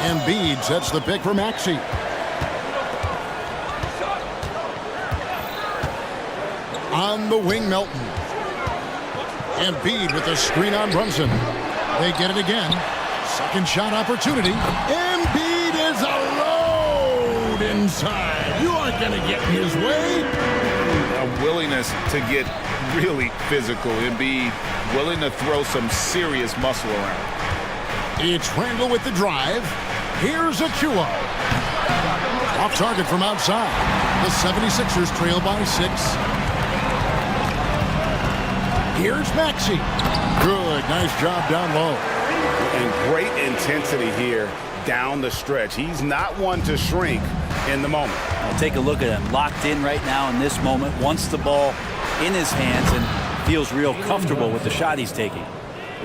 Embiid sets the pick for Maxey. On the wing, Melton. Embiid with a screen on Brunson. They get it again. Second shot opportunity. Embiid is alone inside. You aren't going to get in his way. A willingness to get really physical. Embiid willing to throw some serious muscle around. It's Randall with the drive. Here's Achiuwa. Off target from outside. The 76ers trail by 6. Here's Maxey. Good, nice job down low. And great intensity here down the stretch. He's not one to shrink in the moment. I'll take a look at him. Locked in right now in this moment. Wants the ball in his hands and feels real comfortable with the shot he's taking.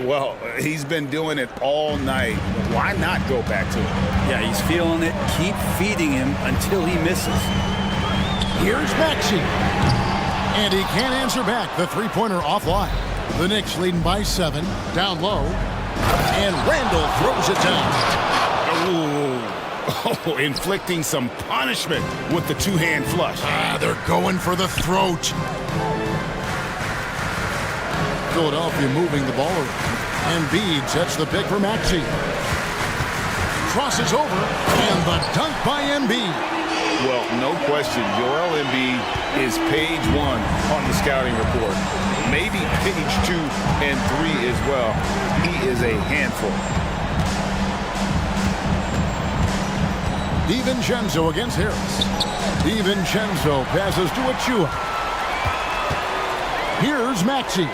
Well, he's been doing it all night. Why not go back to it? Yeah, he's feeling it. Keep feeding him until he misses. Here's Maxey. And he can't answer back. The three-pointer offline. The Knicks leading by 7. Down low. And Randall throws it down. Ooh. Oh, inflicting some punishment with the two-hand flush. They're going for the throat. Philadelphia moving the ball around. Embiid sets the pick for Maxey. Crosses over, and the dunk by Embiid. Well, no question, Joel Embiid is page 1 on the scouting report. Maybe page 2 and 3 as well. He is a handful. DiVincenzo against Harris. DiVincenzo passes to Achiuwa. Here's Maxey.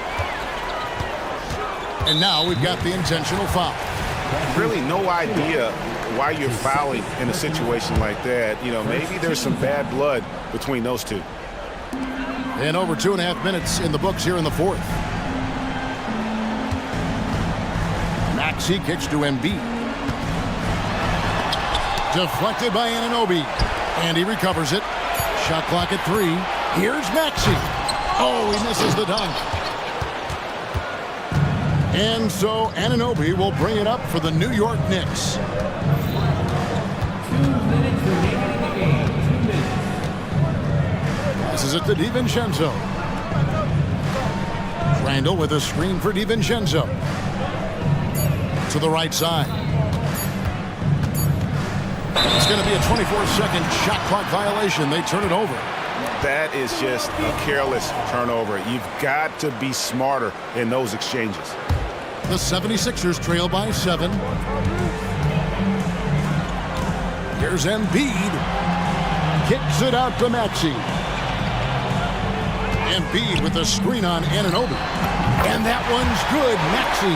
And now we've got the intentional foul. Really no idea why you're fouling in a situation like that. You know, maybe there's some bad blood between those two. And over 2.5 minutes in the books here in the fourth. Maxey kicks to Embiid. Deflected by Anunoby. And he recovers it. Shot clock at 3. Here's Maxey. Oh, he misses the dunk. And so Anunoby will bring it up for the New York Knicks. 2 minutes remaining in the game. 2 minutes. Passes it to DiVincenzo. Randall with a screen for DiVincenzo. To the right side. It's going to be a 24-second shot clock violation. They turn it over. That is just a careless turnover. You've got to be smarter in those exchanges. The 76ers trail by 7. Here's Embiid. Kicks it out to Maxey. Embiid with the screen on Anunoby. And that one's good. Maxey.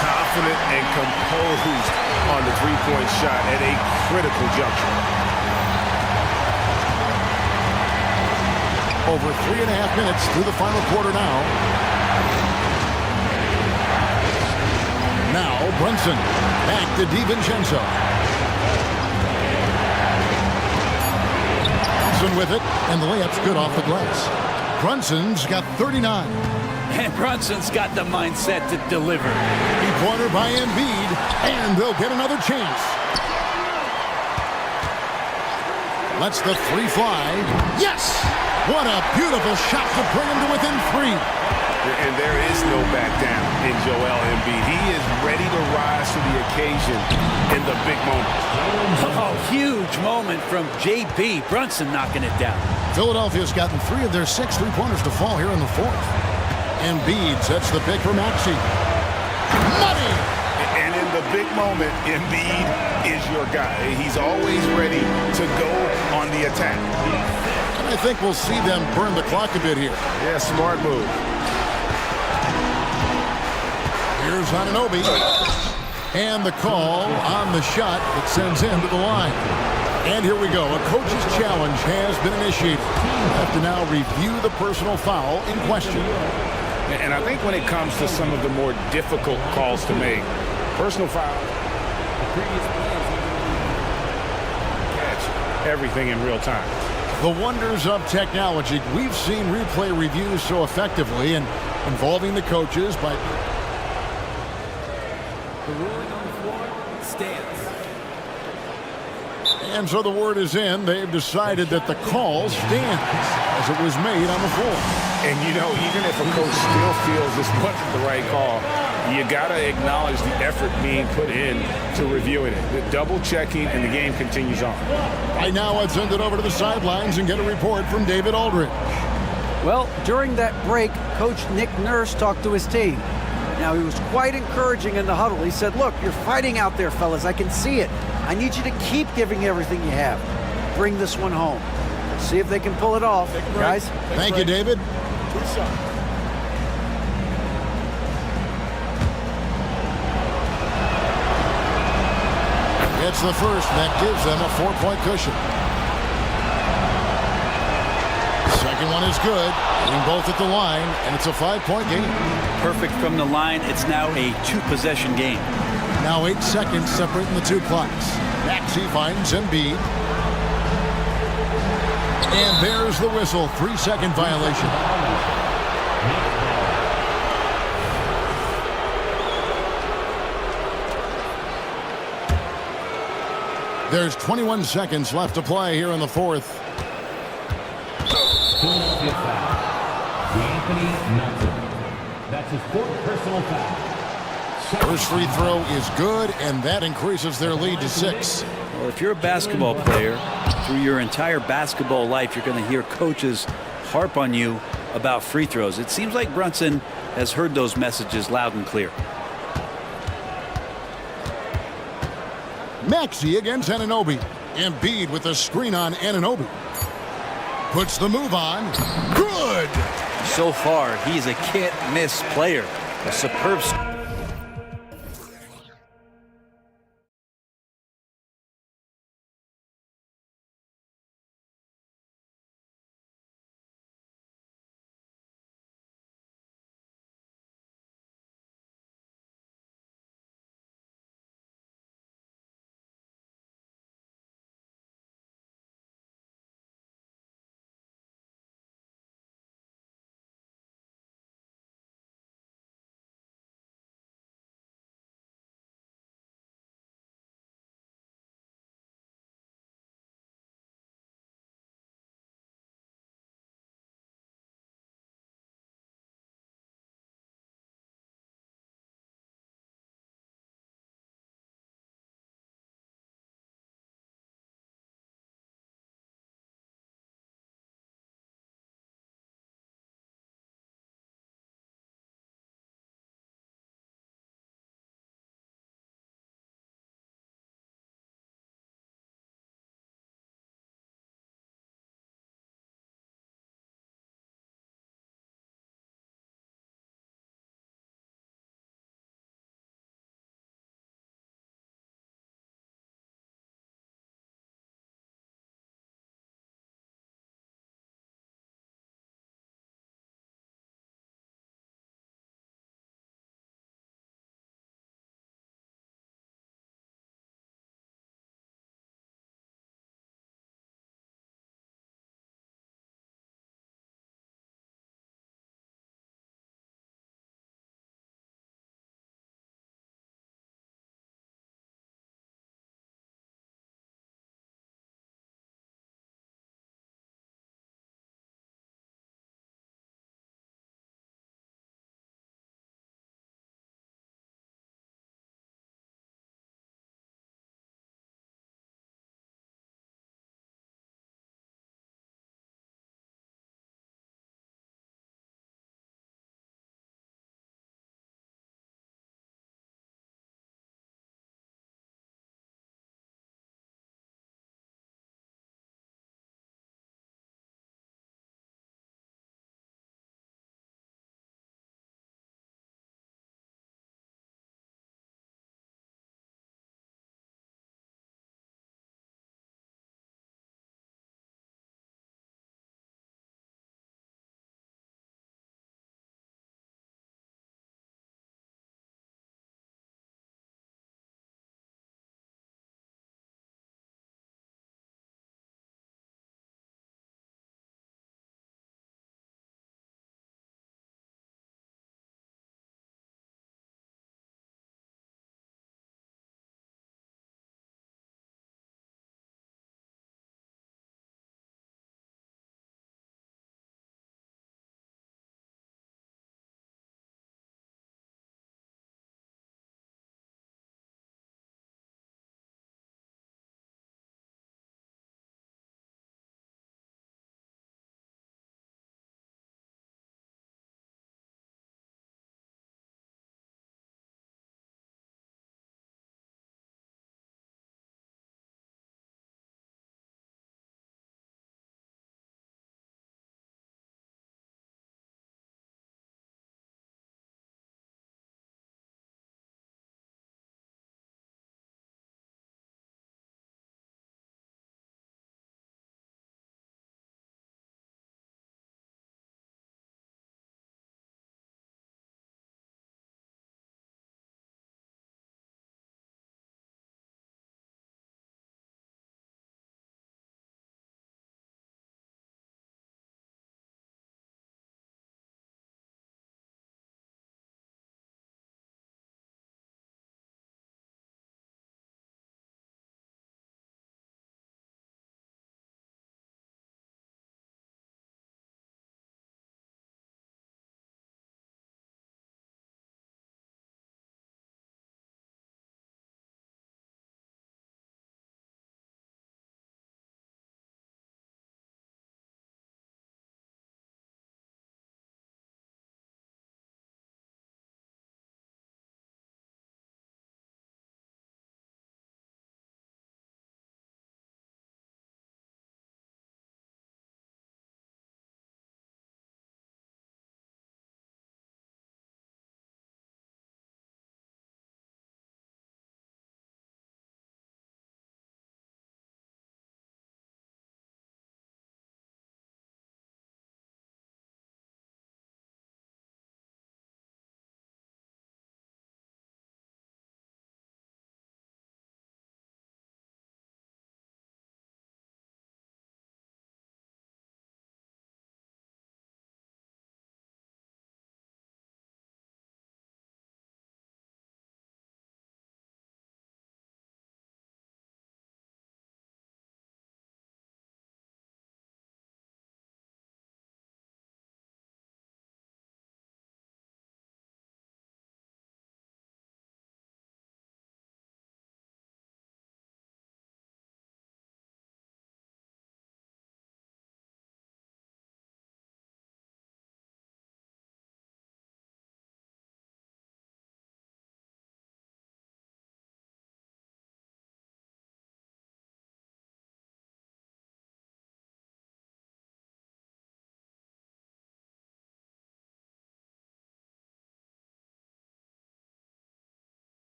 Confident and composed on the three-point shot at a critical juncture. Over 3.5 minutes through the final quarter now. Now Brunson. Back to DiVincenzo. Brunson with it, and the layup's good off the glass. Brunson's got 39. And Brunson's got the mindset to deliver. Three-pointer by Embiid, and they'll get another chance. Lets the three fly. Yes! What a beautiful shot to bring him to within 3. And there is no back down in Joel Embiid. He is ready to rise to the occasion in the big moment. Oh, huge moment from J.B. Brunson knocking it down. Philadelphia's gotten 3 of their 6 three-pointers to fall here in the 4th. Embiid sets the pick for Maxey. Money! And in the big moment, Embiid is your guy. He's always ready to go on the attack. And I think we'll see them burn the clock a bit here. Yeah, smart move. Here's Anunoby. And the call on the shot that sends him to the line. And here we go. A coach's challenge has been initiated. We have to now review the personal foul in question. And I think when it comes to some of the more difficult calls to make, personal foul, catch everything in real time. The wonders of technology. We've seen replay reviews so effectively and involving the coaches by... The ruling on the floor stands. And so the word is in. They've decided that the call stands as it was made on the floor. And, you know, even if a coach still feels this wasn't the right call, you got to acknowledge the effort being put in to reviewing it. The double checking, and the game continues on. Right now, let's send it over to the sidelines and get a report from David Aldridge. Well, during that break, Coach Nick Nurse talked to his team. Now, he was quite encouraging in the huddle. He said, look, you're fighting out there, fellas. I can see it. I need you to keep giving everything you have. Bring this one home. See if they can pull it off, guys. Thank you, David. It's the first, and that gives them a 4-point cushion. Second one is good. Getting both at the line, and it's a 5-point game. Perfect from the line. It's now a 2-possession game. Now 8 seconds separating the two clocks. Maxey finds Embiid. And there's the whistle. 3-second violation. There's 21 seconds left to play here in the 4th. Philadelphia foul. Anthony Melton. That's his 4th personal foul. First free throw is good, and that increases their lead to 6. Well, if you're a basketball player, through your entire basketball life, you're going to hear coaches harp on you about free throws. It seems like Brunson has heard those messages loud and clear. Maxey against Anunoby. Embiid with the screen on Anunoby. Puts the move on. Good! So far, he's a can't-miss player. A superb...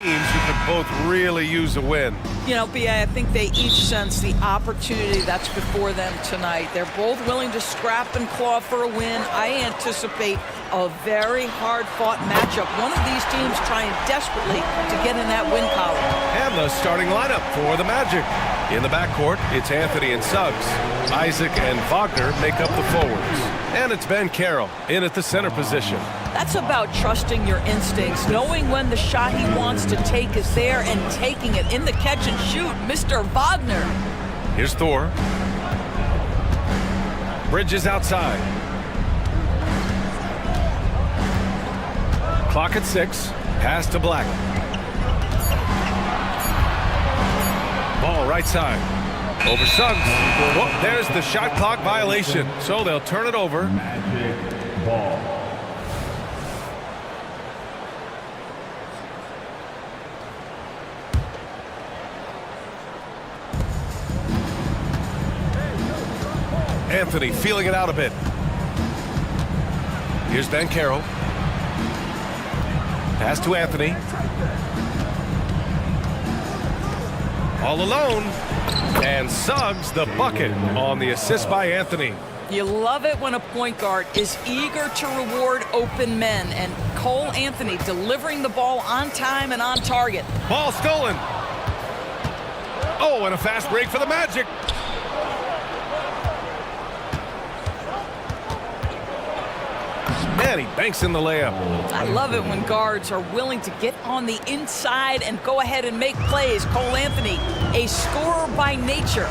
teams who could both really use a win. You know, B.A., I think they each sense the opportunity that's before them tonight. They're both willing to scrap and claw for a win. I anticipate a very hard-fought matchup. One of these teams trying desperately to get in that win column. And the starting lineup for the Magic. In the backcourt, it's Anthony and Suggs. Isaac and Wagner make up the forwards. And it's Ben Carroll in at the center position. That's about trusting your instincts, knowing when the shot he wants to take is there and taking it in the catch and shoot, Mr. Wagner. Here's Thor. Bridges outside. Clock at 6. Pass to Black. Ball right side. Over Suggs. Oh, there's the shot clock violation. So they'll turn it over. Magic ball. Anthony feeling it out a bit. Here's Ben Carroll. Pass to Anthony. All alone. And Suggs the bucket on the assist by Anthony. You love it when a point guard is eager to reward open men, and Cole Anthony delivering the ball on time and on target. Ball stolen. Oh, and a fast break for the Magic. And he banks in the layup. I love it when guards are willing to get on the inside and go ahead and make plays. Cole Anthony, a scorer by nature.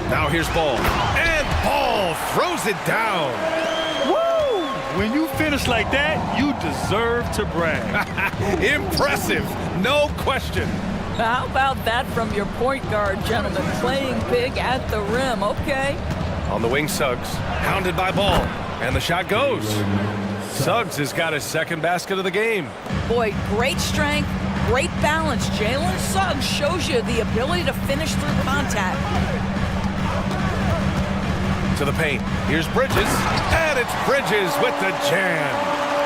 Now here's Ball. And Ball throws it down. Woo! When you finish like that, you deserve to brag. Impressive, no question. How about that from your point guard, gentlemen? Playing big at the rim, okay. On the wing, Suggs, hounded by Ball. And the shot goes. Suggs has got his second basket of the game. Boy, great strength, great balance. Jalen Suggs shows you the ability to finish through contact. To the paint. Here's Bridges. And it's Bridges with the jam.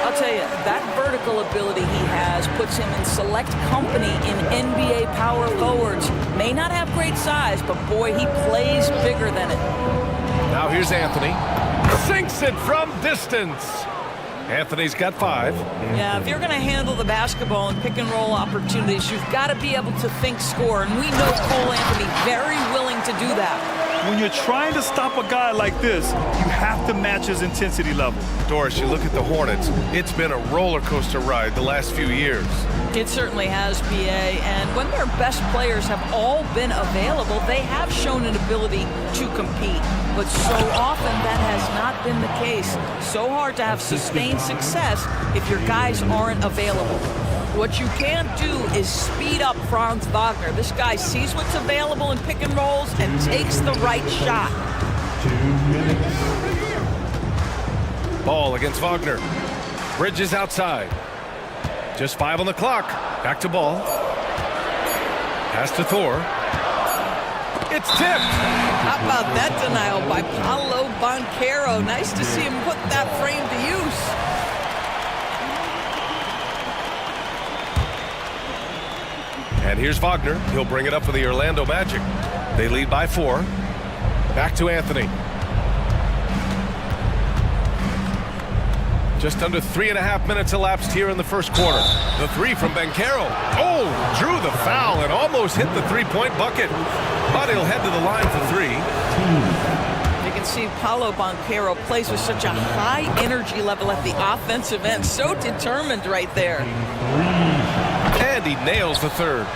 I'll tell you, that vertical ability he has puts him in select company in NBA power forwards. May not have great size, but boy, he plays bigger than it. Now here's Anthony. Sinks it from distance. Anthony's got 5. Yeah, if you're going to handle the basketball and pick and roll opportunities, you've got to be able to think score. And we know Cole Anthony very willing to do that. When you're trying to stop a guy like this, you have to match his intensity level. Doris, you look at the Hornets. It's been a roller coaster ride the last few years. It certainly has, B.A. And when their best players have all been available, they have shown an ability to compete. But so often that has not been the case. So hard to have sustained success if your guys aren't available. What you can't do is speed up Franz Wagner. This guy sees what's available in pick and rolls and takes the right shot. 2 minutes. Ball against Wagner. Bridges outside. Just 5 on the clock. Back to Ball. Pass to Thor. It's tipped. How about that denial by Paolo Banchero? Nice to see him put that frame to use. And here's Wagner. He'll bring it up for the Orlando Magic. They lead by 4. Back to Anthony. Just under 3.5 minutes elapsed here in the first quarter. The 3 from Banchero. Oh, drew the foul and almost hit the 3-point bucket. But he'll head to the line for 3. You can see Paolo Banchero plays with such a high energy level at the offensive end. So determined right there. And he nails the 3rd.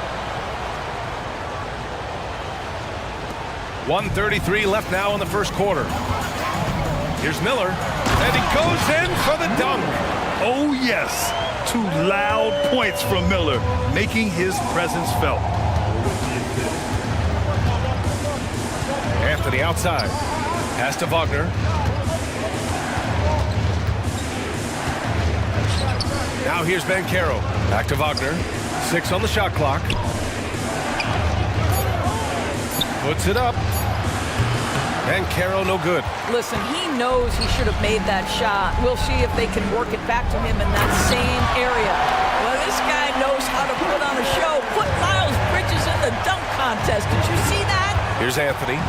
1:33 left now in the first quarter. Here's Miller. And he goes in for the dunk. Oh, yes. 2 loud points from Miller, making his presence felt. Anthony outside. Pass to Wagner. Now here's Banchero. Back to Wagner. 6 on the shot clock. Puts it up. Banchero no good. Listen, he knows he should have made that shot. We'll see if they can work it back to him in that same area. Well, this guy knows how to put on a show. Put Miles Bridges in the dunk contest. Did you see that? Here's Anthony.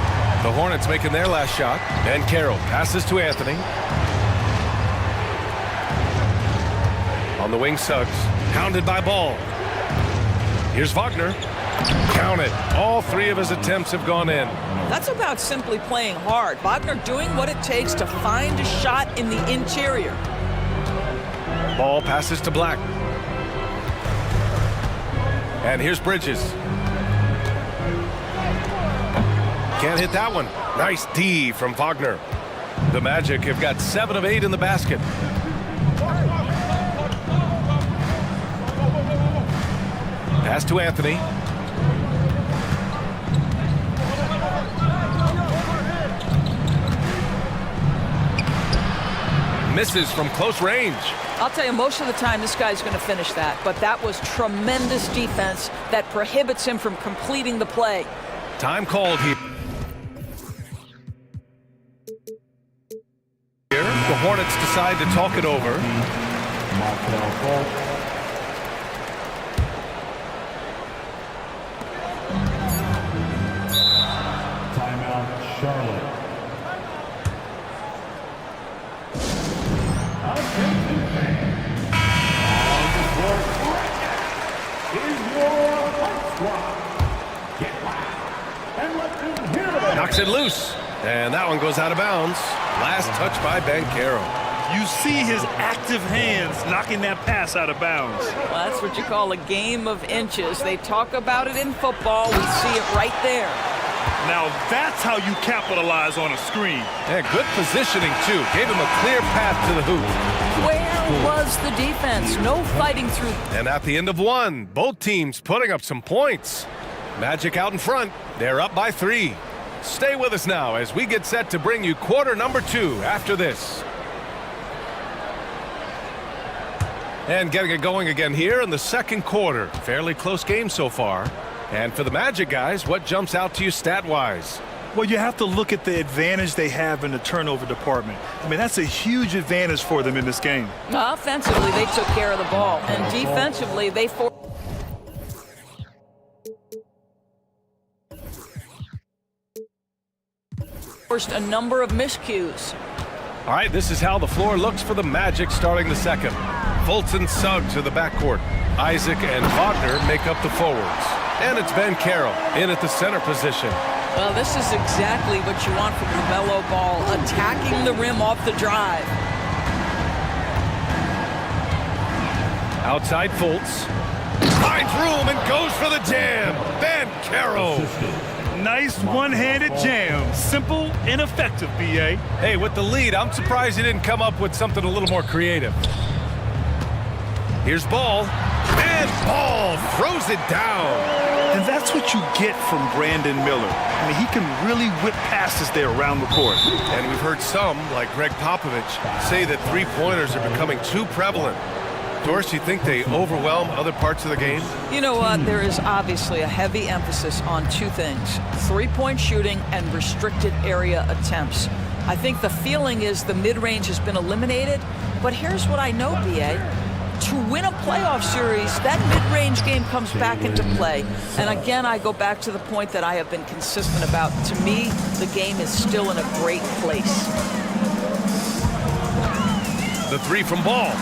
The Hornets making their last shot. And Carroll passes to Anthony. On the wing, Suggs. Pounded by Ball. Here's Wagner. Count it. All three of his attempts have gone in. That's about simply playing hard. Wagner doing what it takes to find a shot in the interior. Ball passes to Black. And here's Bridges. Can't hit that one. Nice D from Wagner. The Magic have got 7 of 8 in the basket. Pass to Anthony. Misses from close range. I'll tell you, most of the time this guy's going to finish that, but that was tremendous defense that prohibits him from completing the play. Time called here. The Hornets decide to talk it over. Timeout, Charlotte. Knocks it loose. And that one goes out of bounds. Last touch by Ben Carroll. You see his active hands knocking that pass out of bounds. Well, that's what you call a game of inches. They talk about it in football. We see it right there. Now that's how you capitalize on a screen. Yeah, good positioning, too. Gave him a clear path to the hoop. Where was the defense? No fighting through. And at the end of one, both teams putting up some points. Magic out in front. They're up by 3. Stay with us now as we get set to bring you quarter number 2 after this. And getting it going again here in the second quarter. Fairly close game so far. And for the Magic guys, what jumps out to you stat-wise? Well, you have to look at the advantage they have in the turnover department. I mean, that's a huge advantage for them in this game. Offensively, they took care of the ball. And defensively, they forced a number of miscues. All right, this is how the floor looks for the Magic starting the second. Fultz and Suggs to the backcourt. Isaac and Wagner make up the forwards. And it's Ben Carroll in at the center position. Well, this is exactly what you want from LaMelo Ball, attacking the rim off the drive. Outside Fultz. Finds room and goes for the jam. Ben Carroll. Nice one-handed jam. Simple and effective, B.A. Hey, with the lead, I'm surprised he didn't come up with something a little more creative. Here's Ball. And Ball throws it down. And that's what you get from Brandon Miller. I mean, he can really whip passes there around the court. And we've heard some, like Greg Popovich, say that three-pointers are becoming too prevalent. Doris, you think they overwhelm other parts of the game? You know what? There is obviously a heavy emphasis on 2 things: three-point shooting and restricted area attempts. I think the feeling is the mid-range has been eliminated, but here's what I know, B.A. To win a playoff series, that mid-range game comes back into play. And again, I go back to the point that I have been consistent about. To me, the game is still in a great place. The 3 from Ball.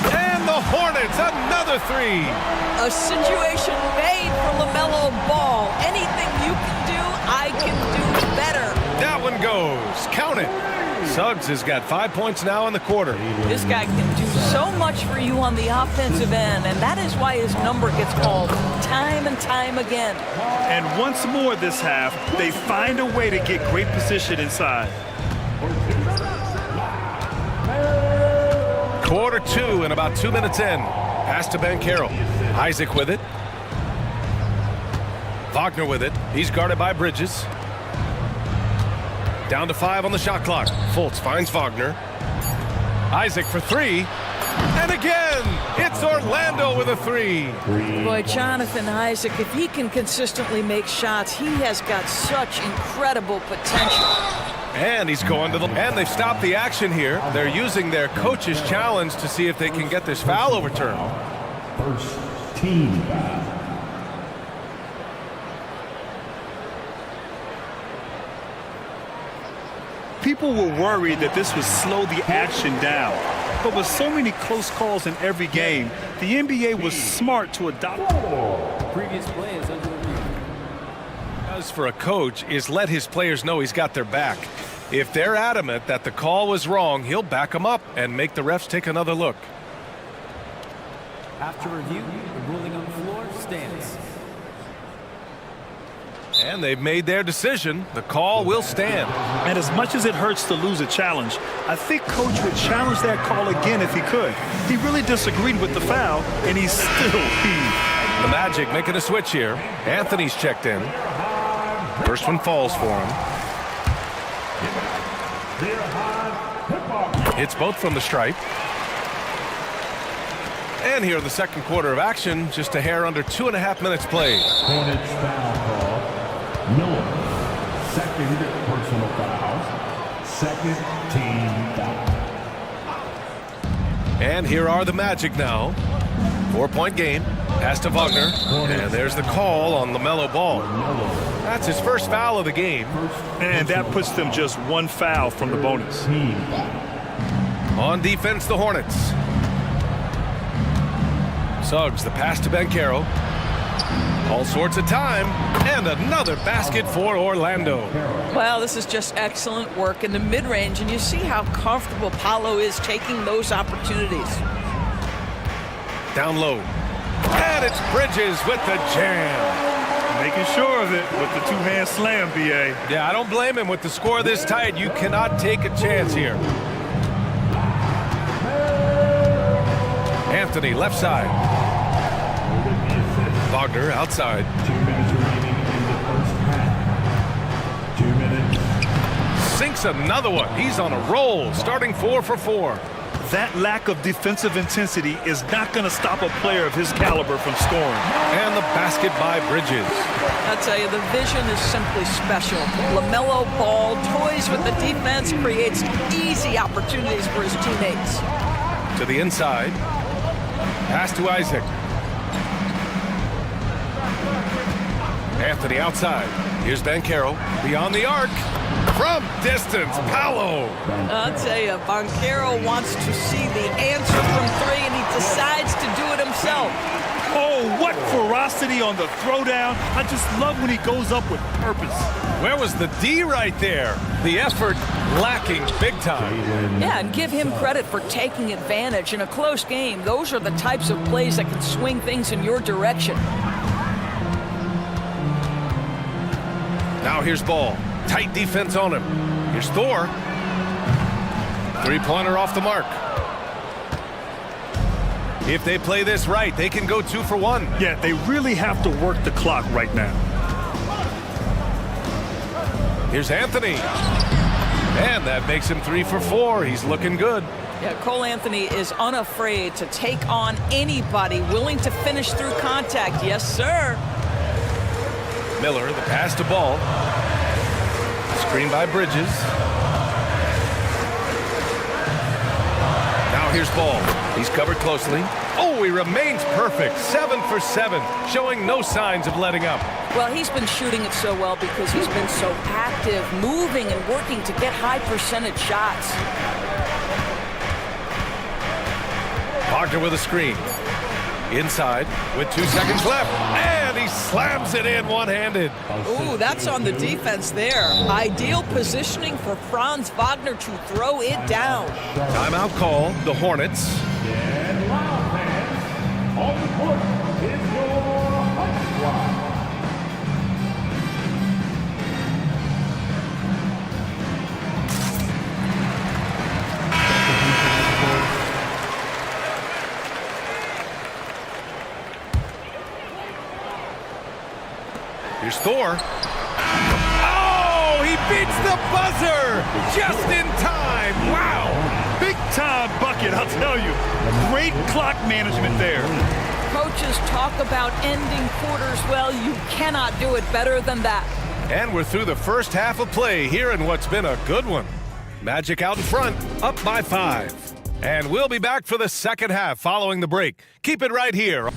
And the Hornets, another 3. A situation made for LaMelo Ball. Anything you can do, I can do better. That one goes. Count it. Suggs has got 5 points now in the quarter. This guy can do so much for you on the offensive end, and that is why his number gets called time and time again. And once more this half, they find a way to get great position inside. Quarter 2 and about 2 minutes in. Pass to Ben Carroll. Isaac with it. Wagner with it. He's guarded by Bridges. Down to 5 on the shot clock. Fultz finds Wagner. Isaac for 3. And again, it's Orlando with a 3. Boy, Jonathan Isaac, if he can consistently make shots, he has got such incredible potential. And he's going to the... And they've stopped the action here. They're using their coach's challenge to see if they can get this foul overturned. team foul. People were worried that this would slow the action down. But with so many close calls in every game, the NBA was smart to adopt. Previous play is under review. Does for a coach is let his players know he's got their back. If they're adamant that the call was wrong, he'll back them up and make the refs take another look. After review, the ruling on the floor stands. And they've made their decision. The call will stand. And as much as it hurts to lose a challenge, I think Coach would challenge that call again if he could. He really disagreed with the foul, and he still heaved. The Magic making a switch here. Anthony's checked in. First one falls for him. Hits both from the stripe. And here in the second quarter of action, just a hair under 2.5 minutes played. Hornets foul call. Miller, second personal foul. Second team foul. And here are the Magic now. 4-point game. Pass to Wagner. And there's the call on LaMelo Ball. That's his first foul of the game. And that puts them just one foul from the bonus. On defense, the Hornets. Suggs, the pass to Banchero. All sorts of time. And another basket for Orlando. Well, this is just excellent work in the mid-range, and you see how comfortable Paolo is taking those opportunities. Down low. And it's Bridges with the jam. Making sure of it with the two-hand slam, B.A. Yeah, I don't blame him. With the score this tight, you cannot take a chance here. Anthony, left side. Wagner, outside. 2 minutes remaining in the first half. 2 minutes. Sinks another one. He's on a roll, starting 4 for 4. That lack of defensive intensity is not going to stop a player of his caliber from scoring. And the basket by Bridges. I tell you, the vision is simply special. LaMelo Ball toys with the defense, creates easy opportunities for his teammates. To the inside. Pass to Isaac. Anthony outside. Here's Banchero. Beyond the arc. From distance, Paolo. I'll tell you, Banchero wants to see the answer from three, and he decides to do it himself. Oh, what ferocity on the throwdown. I just love when he goes up with purpose. Where was the D right there? The effort lacking big time. Yeah, and give him credit for taking advantage in a close game. Those are the types of plays that can swing things in your direction. Now here's Ball. Tight defense on him. Here's Thor. Three-pointer off the mark. If they play this right, they can go 2 for 1. Yeah, they really have to work the clock right now. Here's Anthony. And that makes him 3 for 4. He's looking good. Yeah, Cole Anthony is unafraid to take on anybody, willing to finish through contact. Yes, sir. Miller, the pass to Ball. Screen by Bridges. Now here's Ball. He's covered closely. Oh, he remains perfect. 7 for 7, showing no signs of letting up. Well, he's been shooting it so well because he's been so active, moving and working to get high percentage shots. Wagner with a screen. Inside with 2 seconds left. And he slams it in one-handed. Ooh, that's on the defense there. Ideal positioning for Franz Wagner to throw it down. Timeout call, the Hornets. And loud fans, on the court is your Hot Squad. Here's Thor. Oh, he beats the buzzer just in time. Wow. Big time bucket, I'll tell you. Great clock management there. Coaches talk about ending quarters. Well, you cannot do it better than that. And we're through the first half of play here in what's been a good one. Magic out in front, up by 5. And we'll be back for the second half following the break. Keep it right here.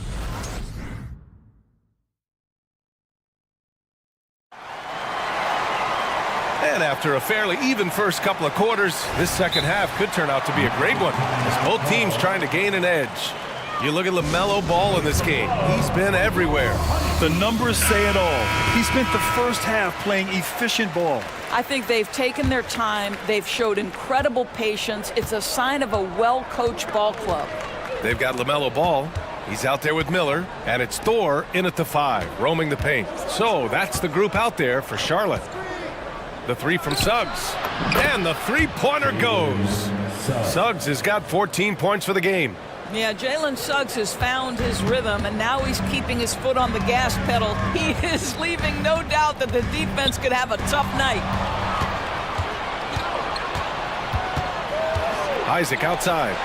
And after a fairly even first couple of quarters, this second half could turn out to be a great one, as both teams trying to gain an edge. You look at LaMelo Ball in this game. He's been everywhere. The numbers say it all. He spent the first half playing efficient ball. I think they've taken their time. They've showed incredible patience. It's a sign of a well-coached ball club. They've got LaMelo Ball. He's out there with Miller, and it's Thor in at the 5, roaming the paint. So that's the group out there for Charlotte. The 3 from Suggs, and the three-pointer goes. Suggs has got 14 points for the game. Yeah, Jalen Suggs has found his rhythm, and now he's keeping his foot on the gas pedal. He is leaving no doubt that the defense could have a tough night. Isaac outside.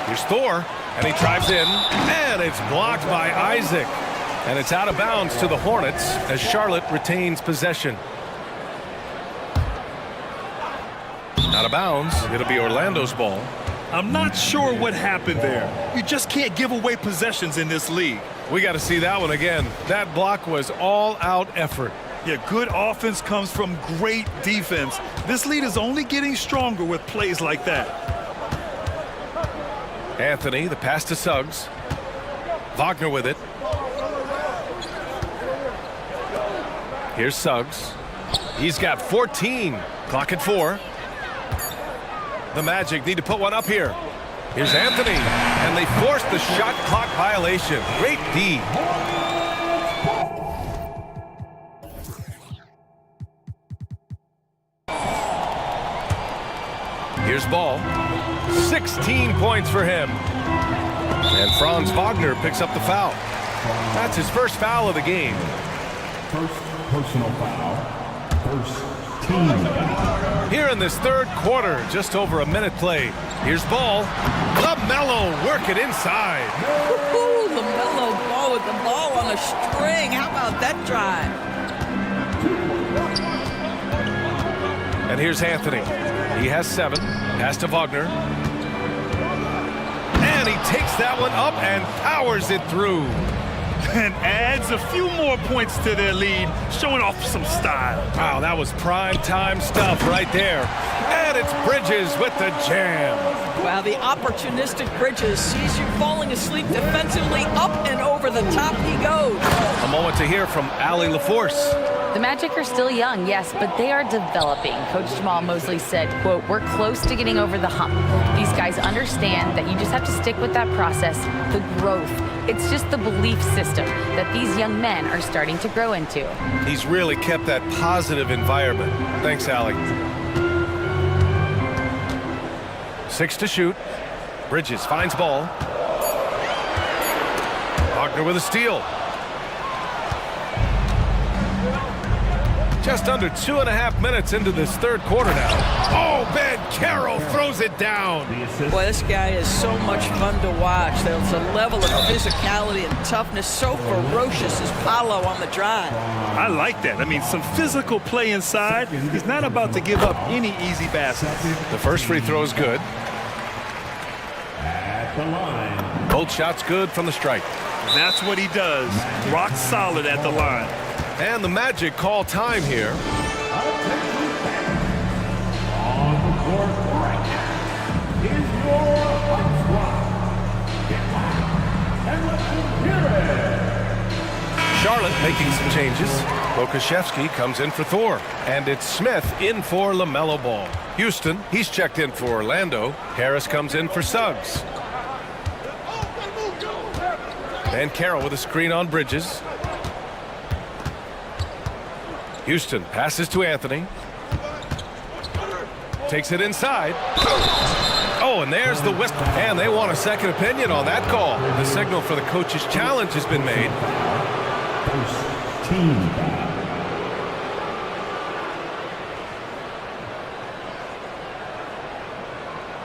Here's Thor, and he drives in, and it's blocked by Isaac. And it's out of bounds to the Hornets as Charlotte retains possession. Out of bounds, it'll be Orlando's ball. I'm not sure what happened there. You just can't give away possessions in this league. We got to see that one again. That block was all-out effort. Yeah, good offense comes from great defense. This lead is only getting stronger with plays like that. Anthony, the pass to Suggs. Wagner with it. Here's Suggs. He's got 14. Clock at 4. The Magic need to put one up here. Here's Anthony, and they force the shot clock violation. Great D. Here's Ball. 16 points for him. And Franz Wagner picks up the foul. That's his first foul of the game. First personal foul. First team foul. Here in this third quarter, just over a minute played. Here's Ball. LaMelo working inside. Woo-hoo, LaMelo Ball with the ball on a string. How about that drive? And here's Anthony. He has 7. Pass to Wagner. And he takes that one up and powers it through. And adds a few more points to their lead, showing off some style. Wow, that was prime time stuff right there. And it's Bridges with the jam. Wow, the opportunistic Bridges sees you falling asleep defensively. Up and over the top he goes. A moment to hear from Allie LaForce. The Magic are still young, yes, but they are developing. Coach Jamal Mosley said, quote, "We're close to getting over the hump. These guys understand that you just have to stick with that process, the growth. It's just the belief system that these young men are starting to grow into." He's really kept that positive environment. Thanks, Allie. 6 to shoot. Bridges finds Ball. Wagner with a steal. Just under 2.5 minutes into this third quarter now. Oh, Ben Carroll throws it down. Boy, this guy is so much fun to watch. There's a level of physicality and toughness so ferocious as Paolo on the drive. I like that. I mean, some physical play inside. He's not about to give up any easy baskets. The first free throw is good. At the line. Both shots good from the strike. That's what he does. Rock solid at the line. And the Magic call time here. On the court right now is your hot squad. Get loud and let them hear it. Charlotte making some changes. Lukashevsky comes in for Thor. And it's Smith in for LaMelo Ball. Houston, he's checked in for Orlando. Harris comes in for Suggs. And Carroll with a screen on Bridges. Houston passes to Anthony. Takes it inside. Oh, and there's the whistle. And they want a second opinion on that call. The signal for the coach's challenge has been made. First team foul.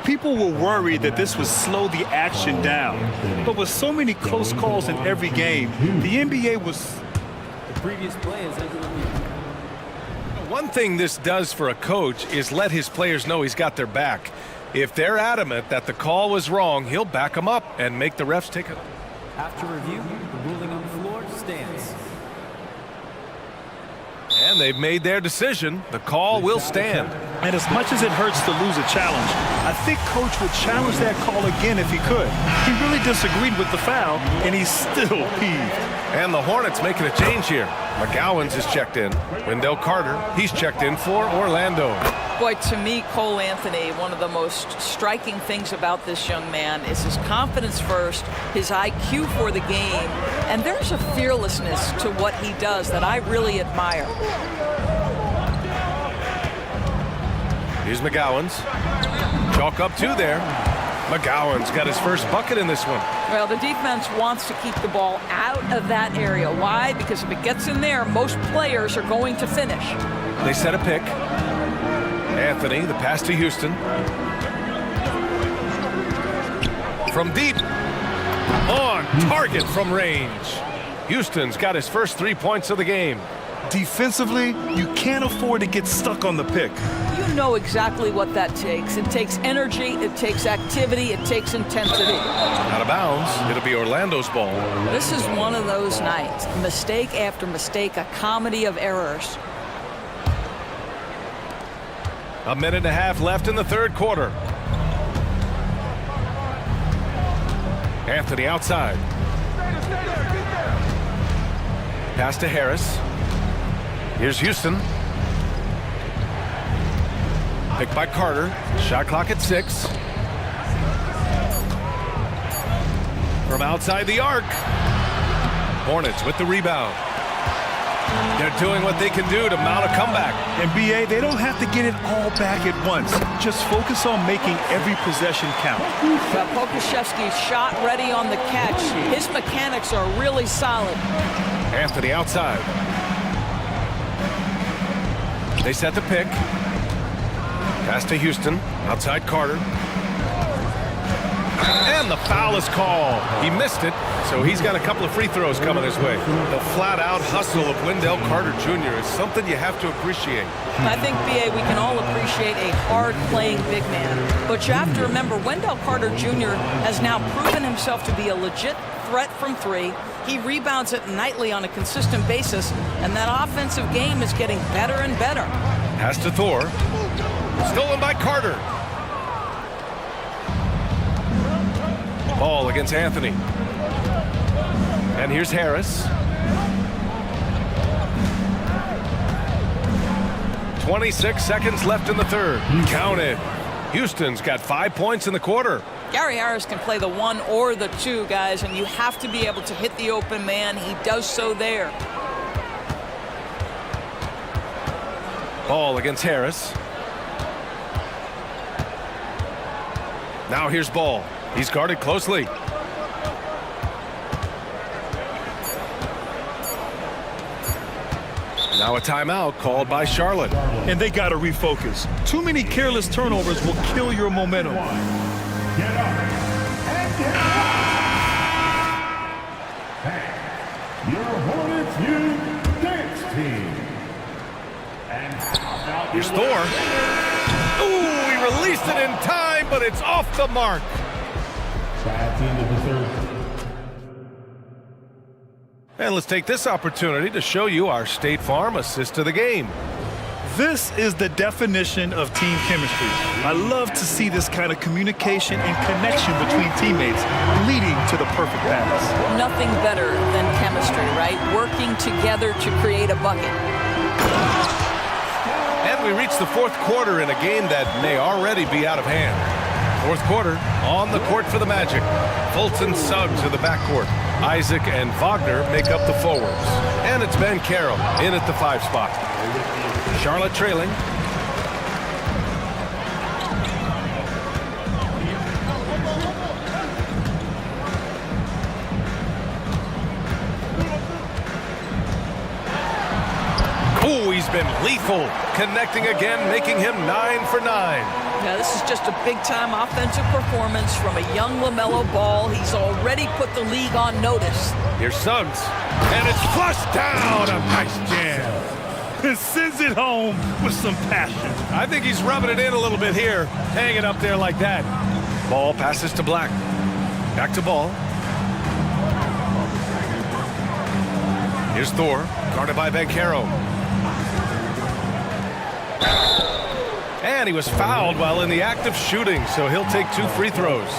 People were worried that this would slow the action down. But with so many close calls in every game, the NBA was... The previous play is under review. One thing this does for a coach is let his players know he's got their back. If they're adamant that the call was wrong, he'll back them up and make the refs take it. After review, the ruling on the floor stands. And they've made their decision. The call will stand. And as much as it hurts to lose a challenge, I think Coach would challenge that call again if he could. He really disagreed with the foul, and he's still peeved. And the Hornets making a change here. McGowan's is checked in. Wendell Carter, he's checked in for Orlando. Boy, to me, Cole Anthony, one of the most striking things about this young man is his confidence first, his IQ for the game, and there's a fearlessness to what he does that I really admire. Here's McGowan's. Chalk up two there. McGowan's got his first bucket in this one. Well, the defense wants to keep the ball out of that area. Why? Because if it gets in there, most players are going to finish. They set a pick. Anthony, the pass to Houston. From deep. On target from range. Houston's got his first 3 points of the game. Defensively, you can't afford to get stuck on the pick. You know exactly what that takes. It takes energy, it takes activity, it takes intensity. Out of bounds. It'll be Orlando's ball. This is one of those nights. Mistake after mistake, a comedy of errors. A minute and a half left in the third quarter. Anthony outside. Pass to Harris. Here's Houston. Picked by Carter. Shot clock at 6. From outside the arc. Hornets with the rebound. They're doing what they can do to mount a comeback. And BA, they don't have to get it all back at once. Just focus on making every possession count. Well, Pokuševski's shot ready on the catch. His mechanics are really solid. Anthony outside. They set the pick. Pass to Houston. Outside Carter. And the foul is called. He missed it, so he's got a couple of free throws coming his way. The flat-out hustle of Wendell Carter Jr. is something you have to appreciate. I think, BA, we can all appreciate a hard-playing big man. But you have to remember, Wendell Carter Jr. has now proven himself to be a legit threat from three. He rebounds it nightly on a consistent basis, and that offensive game is getting better and better. Pass to Thor. Stolen by Carter. Ball against Anthony. And here's Harris. 26 seconds left in the third. Count it. Houston's got 5 points in the quarter. Gary Harris can play the 1 or the 2, guys, and you have to be able to hit the open man. He does so there. Ball against Harris. Now here's Ball. He's guarded closely. Now a timeout called by Charlotte. And they got to refocus. Too many careless turnovers will kill your momentum. Get up and get up. Your Hornets Youth Dance Team. And here's Thor. Ooh, he released it in time, but it's off the mark. And let's take this opportunity to show you our State Farm assist to the game. This is the definition of team chemistry. I love to see this kind of communication and connection between teammates leading to the perfect pass. Nothing better than chemistry, right? Working together to create a bucket. And we reach the fourth quarter in a game that may already be out of hand. Fourth quarter, on the court for the Magic. Fulton Suggs to the backcourt. Isaac and Wagner make up the forwards. And it's Ben Carroll in at the 5 spot. Charlotte trailing. Oh, he's been lethal. Connecting again, making him 9 for 9. Yeah, this is just a big-time offensive performance from a young LaMelo Ball. He's already put the league on notice. Here's Suggs, and it's flushed down. A nice jam. It sends it home with some passion. I think he's rubbing it in a little bit here. Hang it up there like that. Ball passes to Black. Back to Ball. Here's Thor, guarded by Beccaro. And he was fouled while in the act of shooting, so he'll take 2 free throws.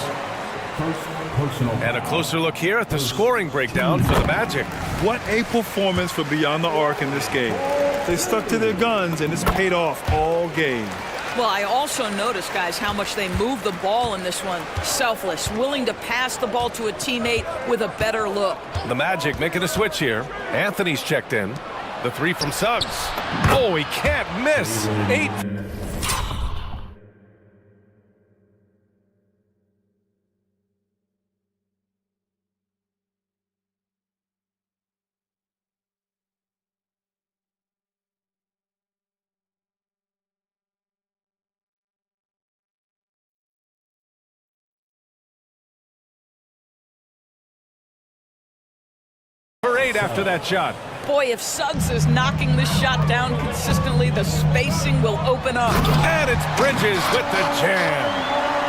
And a closer look here at the scoring breakdown for the Magic. What a performance for Beyond the Arc in this game. They stuck to their guns, and it's paid off all game. Well, I also noticed, guys, how much they moved the ball in this one. Selfless, willing to pass the ball to a teammate with a better look. The Magic making a switch here. Anthony's checked in. The 3 from Suggs. Oh, he can't miss. 8. For 8 after that shot. Boy, if Suggs is knocking this shot down consistently, the spacing will open up. And it's Bridges with the jam.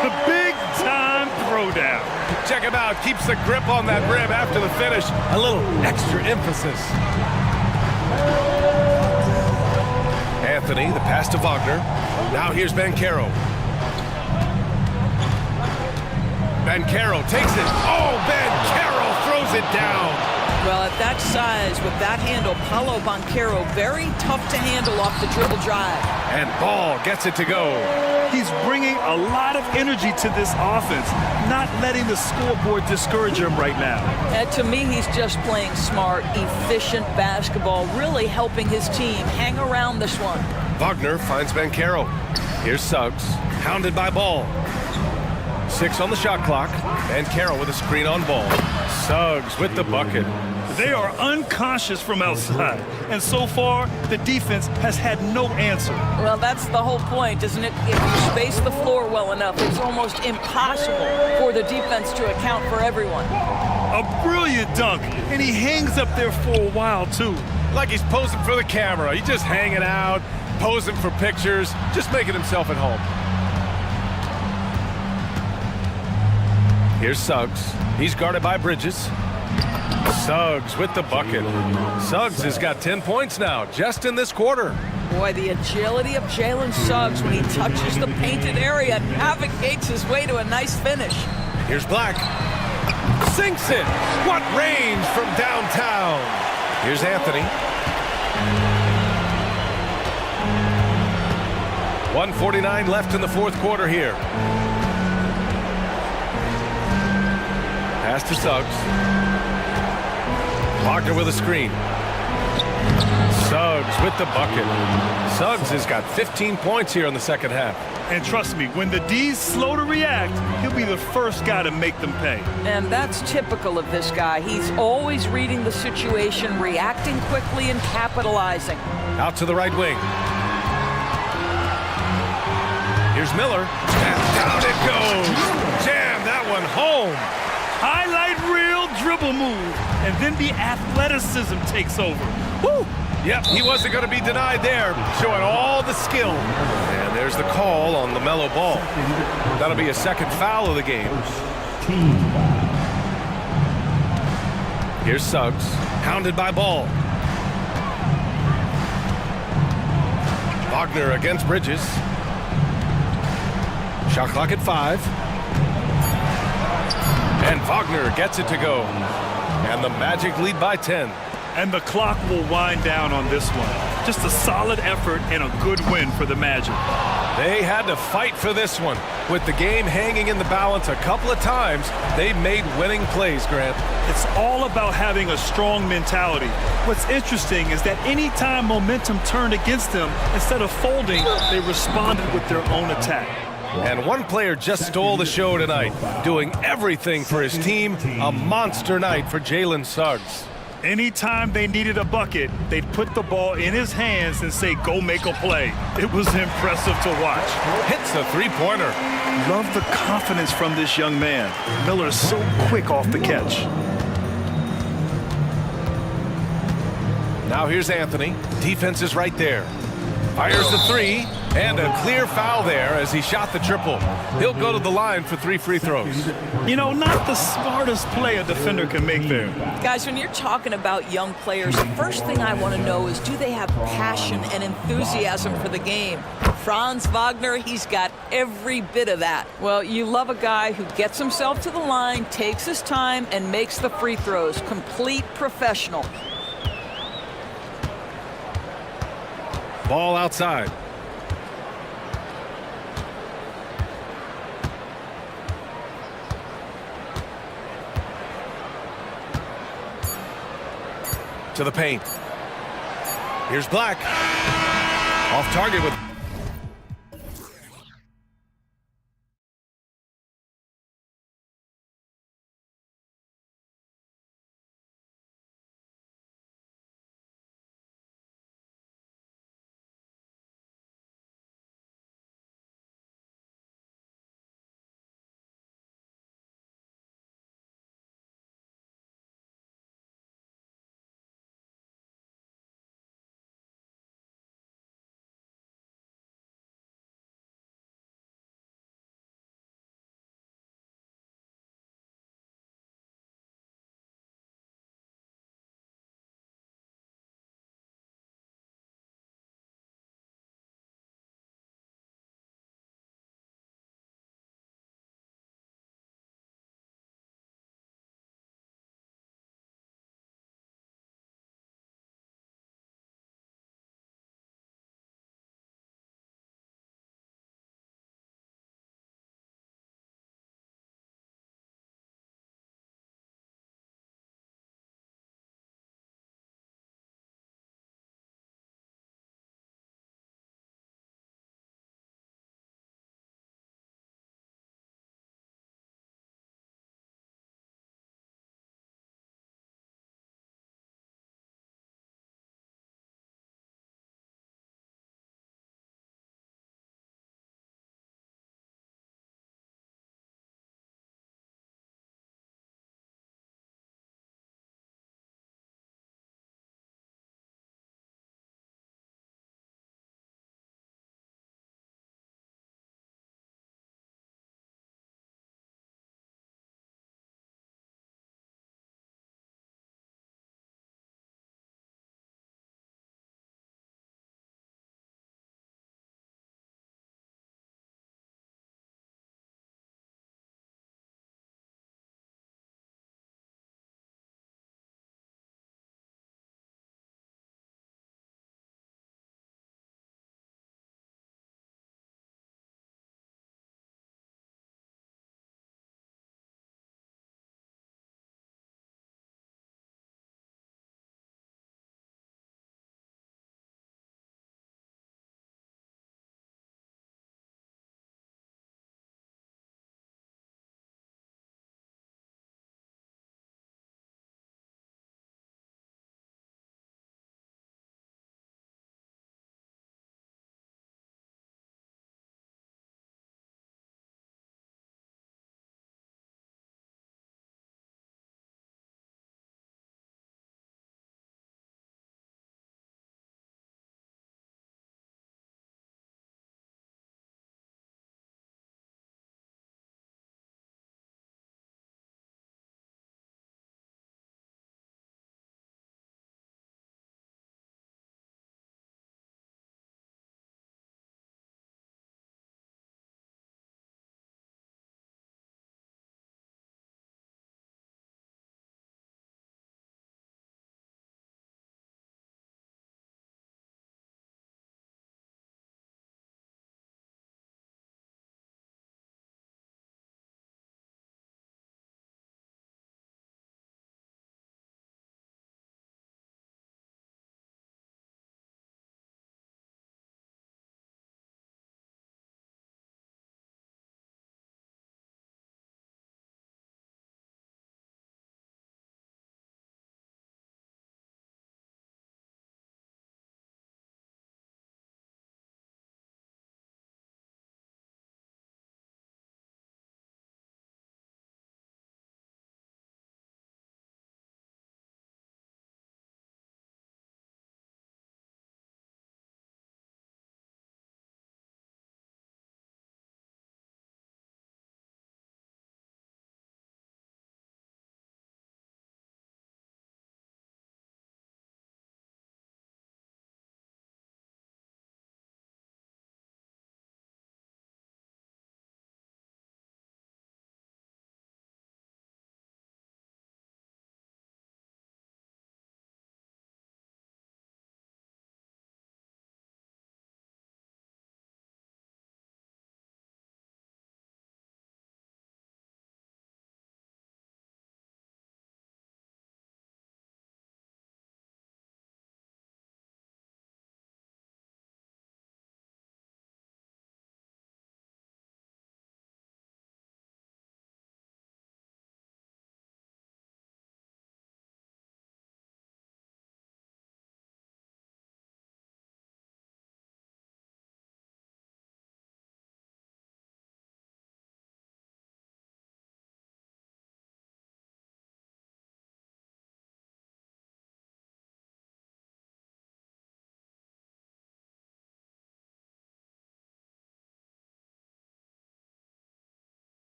The big-time throwdown. Check him out. Keeps the grip on that rim after the finish. A little extra emphasis. Anthony, the pass to Wagner. Now here's Banchero. Banchero takes it. Oh, Banchero throws it down. Well, at that size, with that handle, Paolo Banchero, very tough to handle off the dribble drive. And Ball gets it to go. He's bringing a lot of energy to this offense, not letting the scoreboard discourage him right now. And to me, he's just playing smart, efficient basketball, really helping his team hang around this one. Wagner finds Banchero. Here's Suggs, hounded by Ball. 6 on the shot clock. Banchero with a screen on Ball. Suggs with the bucket. They are unconscious from outside, and so far, the defense has had no answer. Well, that's the whole point, isn't it? If you space the floor well enough, it's almost impossible for the defense to account for everyone. A brilliant dunk, and he hangs up there for a while, too. Like he's posing for the camera. He's just hanging out, posing for pictures, just making himself at home. Here's Suggs. He's guarded by Bridges. Suggs with the bucket. Suggs has got 10 points now, just in this quarter. Boy, the agility of Jalen Suggs when he touches the painted area, navigates his way to a nice finish. Here's Black. Sinks it. What range from downtown. Here's Anthony. 1:49 left in the fourth quarter here. Pass to Suggs. Wagner with a screen. Suggs with the bucket. Suggs has got 15 points here in the second half. And trust me, when the D's slow to react, he'll be the first guy to make them pay. And that's typical of this guy. He's always reading the situation, reacting quickly and capitalizing. Out to the right wing. Here's Miller. And down it goes. Jam that one home. Highlight reel dribble move, and then the athleticism takes over. Woo! Yep, he wasn't going to be denied there, showing all the skill. And there's the call on LaMelo Ball. That'll be a second foul of the game. Here's Suggs, hounded by Ball. Wagner against Bridges. Shot clock at 5. And Wagner gets it to go. And the Magic lead by 10. And the clock will wind down on this one. Just a solid effort and a good win for the Magic. They had to fight for this one. With the game hanging in the balance a couple of times, they made winning plays, Grant. It's all about having a strong mentality. What's interesting is that anytime momentum turned against them, instead of folding, they responded with their own attack. And one player just stole the show tonight, doing everything for his team. A monster night for Jalen Suggs. Anytime they needed a bucket, they'd put the ball in his hands and say, go make a play. It was impressive to watch. Hits a three-pointer. Love the confidence from this young man. Miller's so quick off the catch. Now here's Anthony. Defense is right there. Fires the three, and a clear foul there as he shot the triple. He'll go to the line for 3 free throws. You know, not the smartest play a defender can make there. Guys, when you're talking about young players, the first thing I want to know is, do they have passion and enthusiasm for the game? Franz Wagner, he's got every bit of that. Well, you love a guy who gets himself to the line, takes his time, and makes the free throws. Complete professional. Ball outside. To the paint. Here's Black. Off target with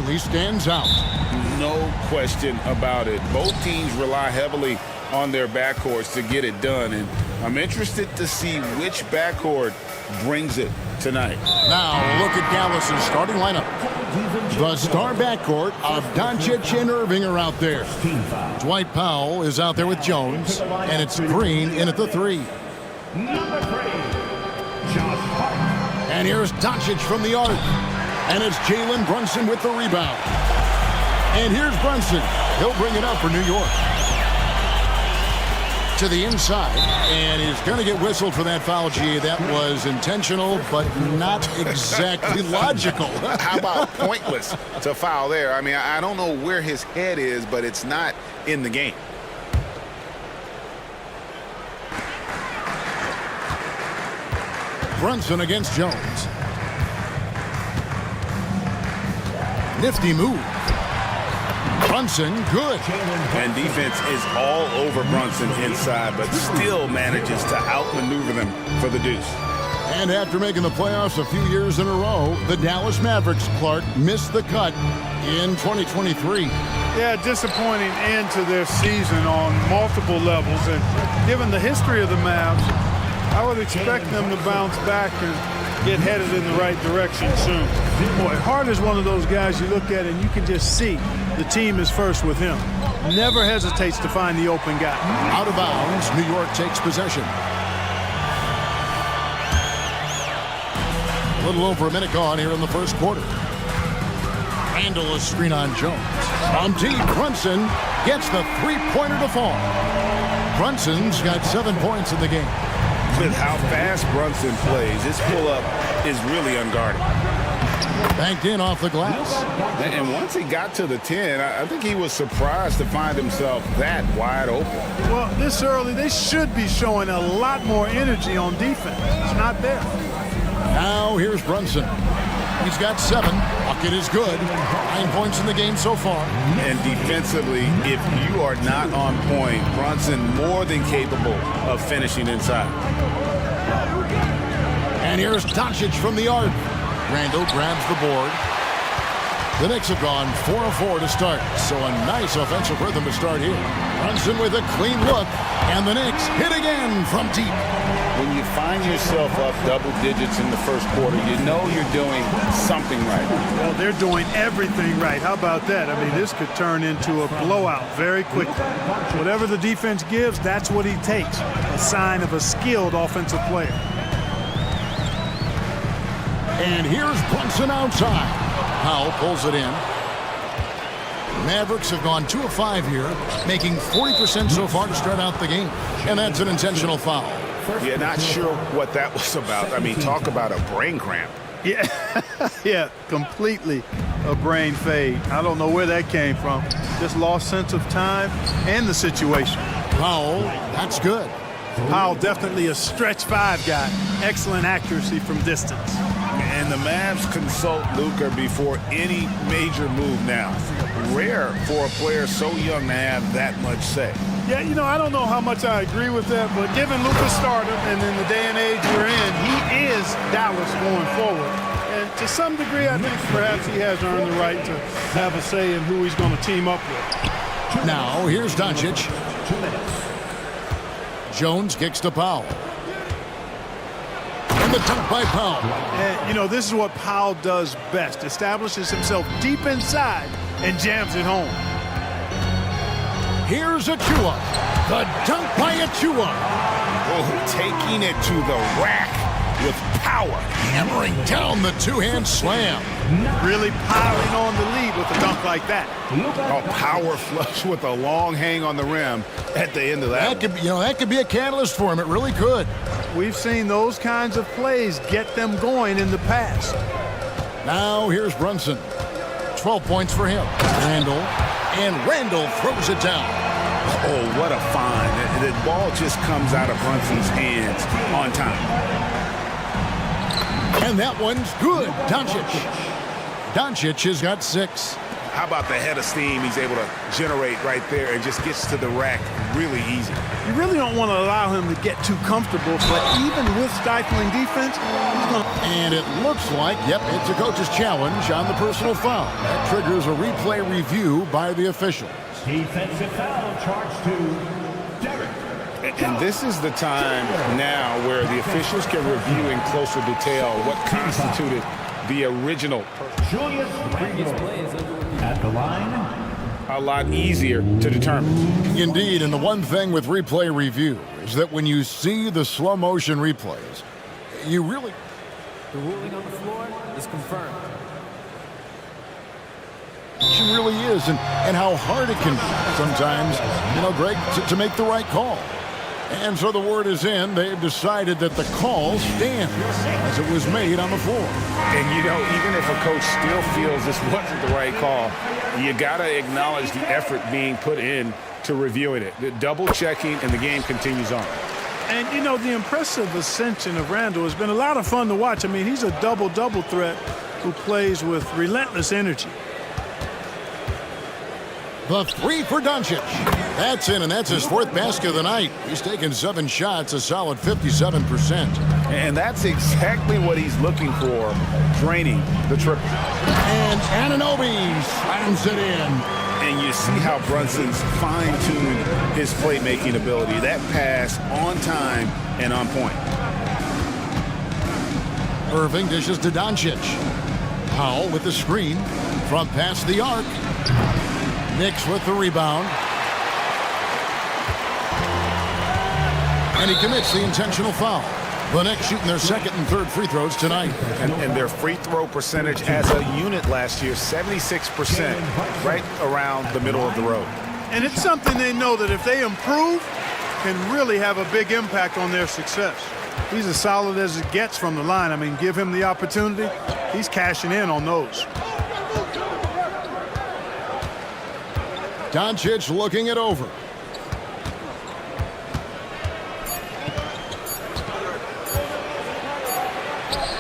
really stands out. No question about it. Both teams rely heavily on their backcourts to get it done, and I'm interested to see which backcourt brings it tonight. Now look at Dallas's starting lineup. The star backcourt of Doncic and Irving are out there. Dwight Powell is out there with Jones, and it's Green in at the 3. And here's Doncic from the arc, and it's Jalen Brunson with the rebound. And here's Brunson. He'll bring it up for New York. To the inside, and he's going to get whistled for that foul, G. That was intentional, but not exactly logical. How about pointless to foul there? I mean, I don't know where his head is, but it's not in the game. Brunson against Jones. Nifty move. Brunson, good. And defense is all over Brunson inside, but still manages to outmaneuver them for the deuce. And after making the playoffs a few years in a row, the Dallas Mavericks, Clark, missed the cut in 2023. Yeah, disappointing end to their season on multiple levels. And given the history of the Mavs, I would expect them to bounce back and get headed in the right direction soon. Boy, Hart is one of those guys you look at and you can just see the team is first with him. Never hesitates to find the open guy. Out of bounds, New York takes possession. A little over a minute gone here in the first quarter. Randall a screen on Jones. From deep, Brunson gets the three-pointer to fall. Brunson's got 7 points in the game. With how fast Brunson plays, his pull-up is really unguarded. Banked in off the glass. And once he got to the 10, I think he was surprised to find himself that wide open. Well, this early, they should be showing a lot more energy on defense. It's not there. Now here's Brunson. He's got 7. Bucket is good. 9 points in the game so far. And defensively, if you are not on point, Brunson more than capable of finishing inside. And here's Doncic from the arc. Randall grabs the board. The Knicks have gone 4 of 4 to start, so a nice offensive rhythm to start here. Brunson with a clean look, and the Knicks hit again from deep. When you find yourself up double digits in the first quarter, you know you're doing something right. Well, they're doing everything right. How about that? I mean, this could turn into a blowout very quickly. Whatever the defense gives, that's what he takes. A sign of a skilled offensive player. And here's Brunson outside. Powell pulls it in. Mavericks have gone 2 of 5 here, making 40% so far to start out the game. And that's an intentional foul. Yeah, not sure what that was about. I mean, talk about a brain cramp. Yeah, yeah, completely a brain fade. I don't know where that came from. Just lost sense of time and the situation. Powell, that's good. Powell definitely a stretch 5 guy. Excellent accuracy from distance. And the Mavs consult Luka before any major move now. Rare for a player so young to have that much say. Yeah, you know, I don't know how much I agree with that, but given Luka's stardom and in the day and age we're in, he is Dallas going forward. And to some degree, I think perhaps he has earned the right to have a say in who he's going to team up with. Now, here's Doncic. Jones kicks to Powell. And the dunk by Powell. And, you know, this is what Powell does best. Establishes himself deep inside and jams it home. Here's Achua. The dunk by Achua. Oh, taking it to the rack with power. Hammering down the two-hand slam. Really piling on the lead with a dunk like that. A power flush with a long hang on the rim at the end of that. That could be a catalyst for him. It really could. We've seen those kinds of plays get them going in the past. Now here's Brunson. 12 points for him. Randall throws it down. Oh, what a find. The ball just comes out of Brunson's hands on time. And that one's good. Doncic has got 6. how about the head of steam he's able to generate right there and just gets to the rack really easy. You really don't want to allow him to get too comfortable, but even with stifling defense, he's going to... And it looks like, yep, it's a coach's challenge on the personal foul. That triggers a replay review by the officials. Defensive foul charged to Derek. And this is the time now where the officials can review in closer detail what constituted the original. Julius at the line. A lot easier to determine. Indeed, and the one thing with replay review is that when you see the slow motion replays, you really... The ruling on the floor is confirmed. It really is, and how hard it can be sometimes, Greg, to make the right call. And so the word is in. They've decided that the call stands as it was made on the floor. And, even if a coach still feels this wasn't the right call, you got to acknowledge the effort being put in to reviewing it. The double checking, and the game continues on. And, the impressive ascension of Randall has been a lot of fun to watch. I mean, he's a double-double threat who plays with relentless energy. The three for Doncic. That's in, and that's his fourth basket of the night. He's taken 7 shots, a solid 57%. And that's exactly what he's looking for, draining the triple. And Anunoby slams it in. And you see how Brunson's fine-tuned his playmaking ability. That pass on time and on point. Irving dishes to Doncic. Powell with the screen from past the arc. Knicks with the rebound. And he commits the intentional foul. The Knicks shooting their second and third free throws tonight. And their free throw percentage as a unit last year, 76%, right around the middle of the road. And it's something they know that if they improve, can really have a big impact on their success. He's as solid as it gets from the line. I mean, give him the opportunity, he's cashing in on those. Doncic looking it over.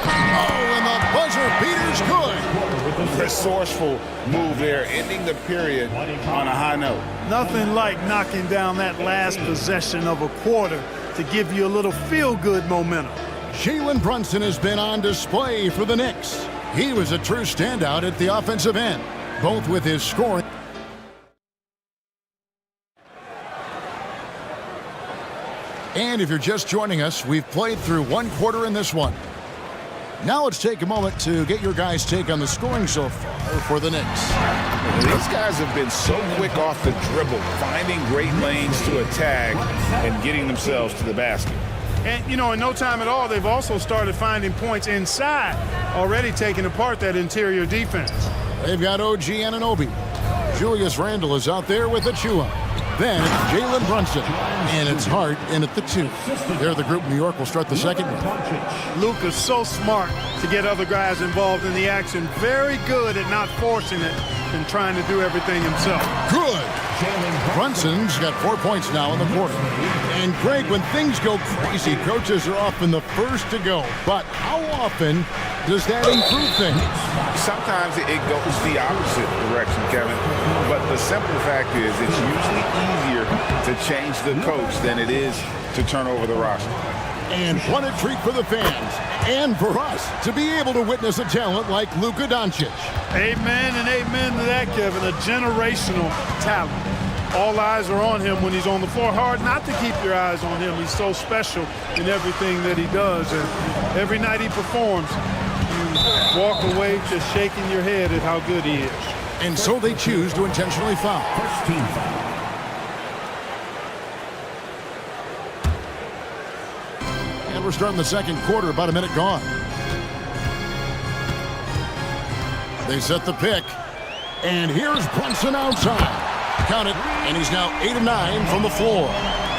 And the buzzer beater's good. Resourceful move there, ending the period on a high note. Nothing like knocking down that last possession of a quarter to give you a little feel-good momentum. Jalen Brunson has been on display for the Knicks. He was a true standout at the offensive end, both with his scoring. And if you're just joining us, we've played through one quarter in this one. Now let's take a moment to get your guys' take on the scoring so far for the Knicks. These guys have been so quick off the dribble, finding great lanes to attack and getting themselves to the basket. And, in no time at all, they've also started finding points inside, already taking apart that interior defense. They've got OG Anunoby. Julius Randle is out there with Achua. Then it's Jalen Brunson, and it's Hart in at the 2. They're the group. New York will start the second one. Luka's so smart to get other guys involved in the action. Very good at not forcing it and trying to do everything himself. Good. Brunson's got 4 points now in the quarter. And Greg, when things go crazy, coaches are often the first to go. But how often does that improve things? Sometimes it goes the opposite direction, Kevin. But the simple fact is it's usually easier to change the coach than it is to turn over the roster. And what a treat for the fans and for us to be able to witness a talent like Luka Doncic. Amen and amen to that, Kevin. A generational talent. All eyes are on him when he's on the floor. Hard not to keep your eyes on him. He's so special in everything that he does. And every night he performs, you walk away just shaking your head at how good he is. And so they choose to intentionally foul. First team foul. And we're starting the second quarter, about a minute gone. They set the pick. And here's Brunson outside. Count it, and he's now 8 of 9 from the floor.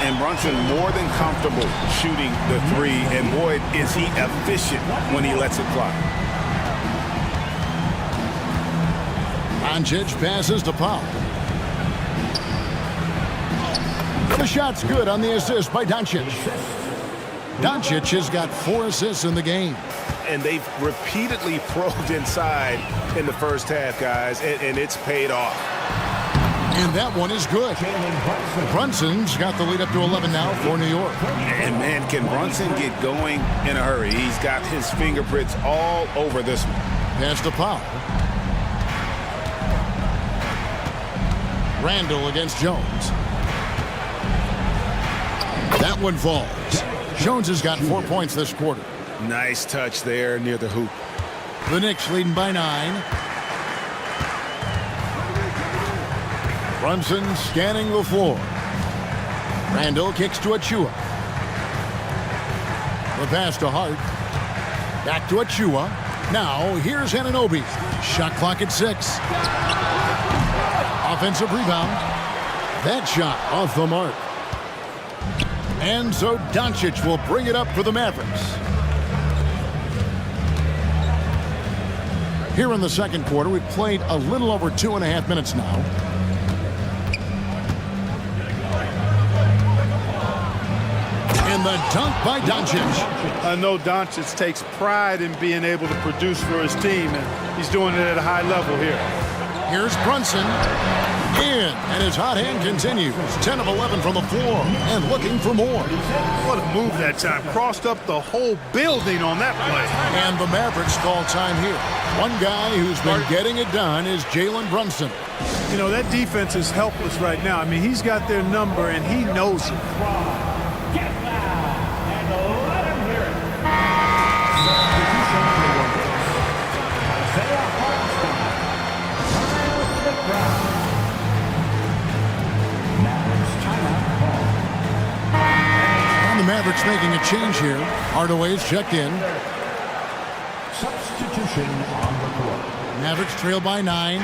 And Brunson more than comfortable shooting the 3, and boy, is he efficient when he lets it fly. Doncic passes to Powell. The shot's good on the assist by Doncic. Doncic has got 4 assists in the game. And they've repeatedly probed inside in the first half, guys, and it's paid off. And that one is good. Brunson's got the lead up to 11 now for New York. And, man, can Brunson get going in a hurry? He's got his fingerprints all over this one. Pass to Powell. Randall against Jones. That one falls. Jones has got 4 points this quarter. Nice touch there near the hoop. The Knicks leading by 9. Brunson scanning the floor. Randall kicks to Achua. The pass to Hart. Back to Achua. Now here's Anunoby. Shot clock at 6. Offensive rebound. That shot off the mark. And so Doncic will bring it up for the Mavericks. Here in the second quarter, we've played a little over 2.5 minutes now. And the dunk by Doncic. I know Doncic takes pride in being able to produce for his team, and he's doing it at a high level here. Here's Brunson. In, and his hot hand continues. 10 of 11 from the floor, and looking for more. What a move that time. Crossed up the whole building on that play. And the Mavericks call time here. One guy who's been getting it done is Jalen Brunson. You know, that defense is helpless right now. I mean, he's got their number, and he knows it. Get loud and let him hear it. And the Mavericks making a change here. Hardaway's checked in. Substitution on the court. Mavericks trail by 9.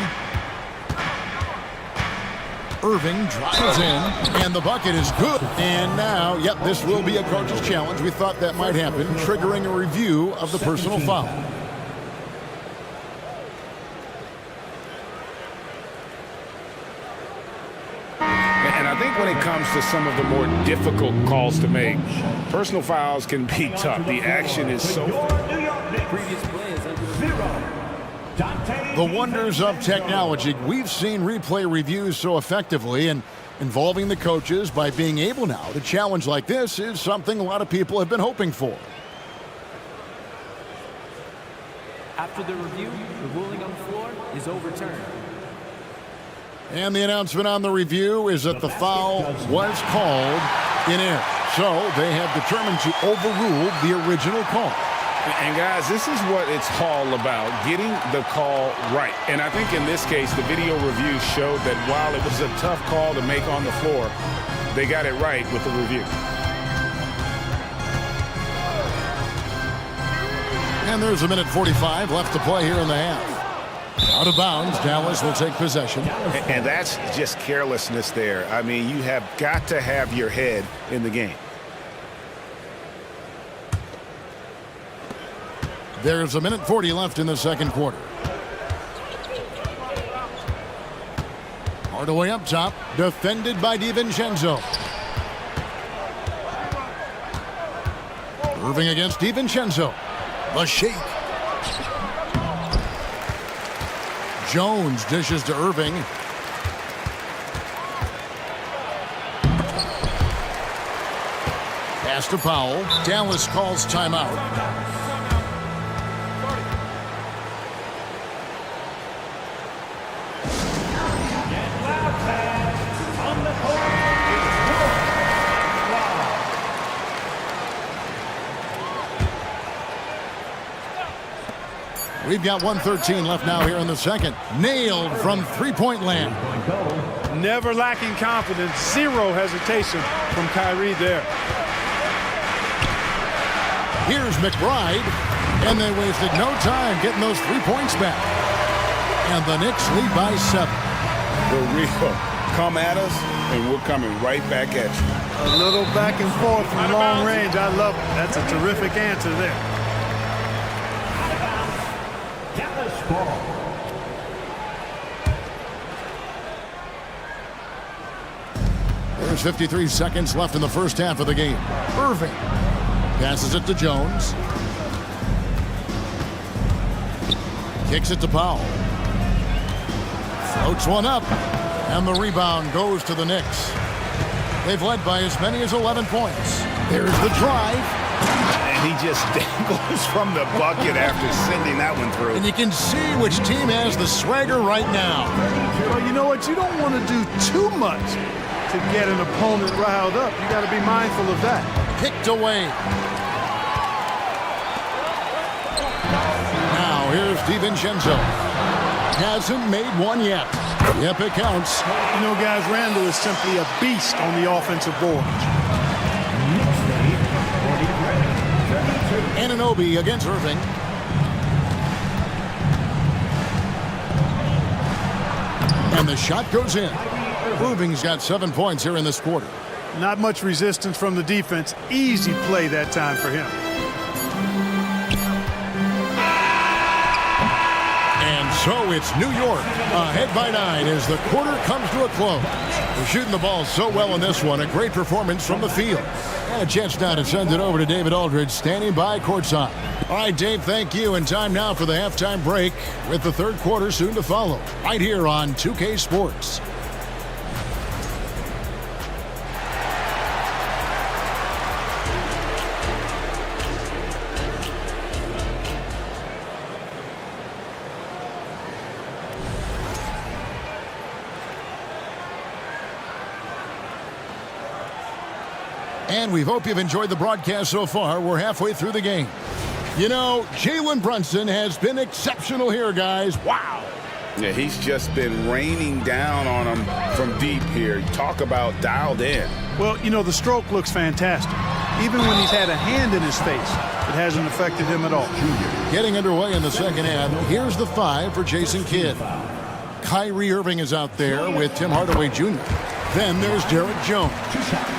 Irving drives in, and the bucket is good. And now, yep, this will be a coach's challenge. We thought that might happen, triggering a review of the personal foul. And I think when it comes to some of the more difficult calls to make, personal fouls can be tough. The action is so... Previous play is under 0. The wonders of technology. We've seen replay reviews so effectively, and involving the coaches by being able now to challenge like this is something a lot of people have been hoping for. After the review, the ruling on the floor is overturned. And the announcement on the review is that the foul was called in error. So they have determined to overrule the original call. And guys, this is what it's all about, getting the call right. And I think in this case, the video review showed that while it was a tough call to make on the floor, they got it right with the review. And there's 1:45 left to play here in the half. Out of bounds, Dallas will take possession. And that's just carelessness there. I mean, you have got to have your head in the game. There's 1:40 left in the second quarter. Hardaway up top, defended by DiVincenzo. Irving against DiVincenzo. The shake. Jones dishes to Irving. Pass to Powell. Dallas calls timeout. We've got 1:13 left now here in the second. Nailed from three-point land. Never lacking confidence. Zero hesitation from Kyrie there. Here's McBride. And they wasted no time getting those 3 points back. And the Knicks lead by 7. For real. Come at us, and we're coming right back at you. A little back and forth from long range. I love it. That's a terrific answer there. There's 53 seconds left in the first half of the game. Irving passes it to Jones. Kicks it to Powell. Floats one up. And the rebound goes to the Knicks. They've led by as many as 11 points. There's the drive. And he just dangles from the bucket after sending that one through. And you can see which team has the swagger right now. Well, you know what? You don't want to do too much to get an opponent riled up. You got to be mindful of that. Picked away. Now here's DiVincenzo. Hasn't made one yet. Yep, it counts. You know, guys, Randall is simply a beast on the offensive board. Anunoby against Irving. And the shot goes in. Irving's got 7 points here in this quarter. Not much resistance from the defense. Easy play that time for him. And so it's New York ahead by 9 as the quarter comes to a close. They're shooting the ball so well in this one. A great performance from the field. And a chance now to send it over to David Aldridge, standing by courtside. All right, Dave, thank you. And time now for the halftime break with the third quarter soon to follow. Right here on 2K Sports. And we hope you've enjoyed the broadcast so far. We're halfway through the game. You know, Jalen Brunson has been exceptional here, guys. Wow. Yeah, he's just been raining down on him from deep here. Talk about dialed in. Well, you know, the stroke looks fantastic. Even when he's had a hand in his face, it hasn't affected him at all. Getting underway in the second half. Here's the 5 for Jason Kidd. Kyrie Irving is out there with Tim Hardaway Jr. Then there's Derek Jones.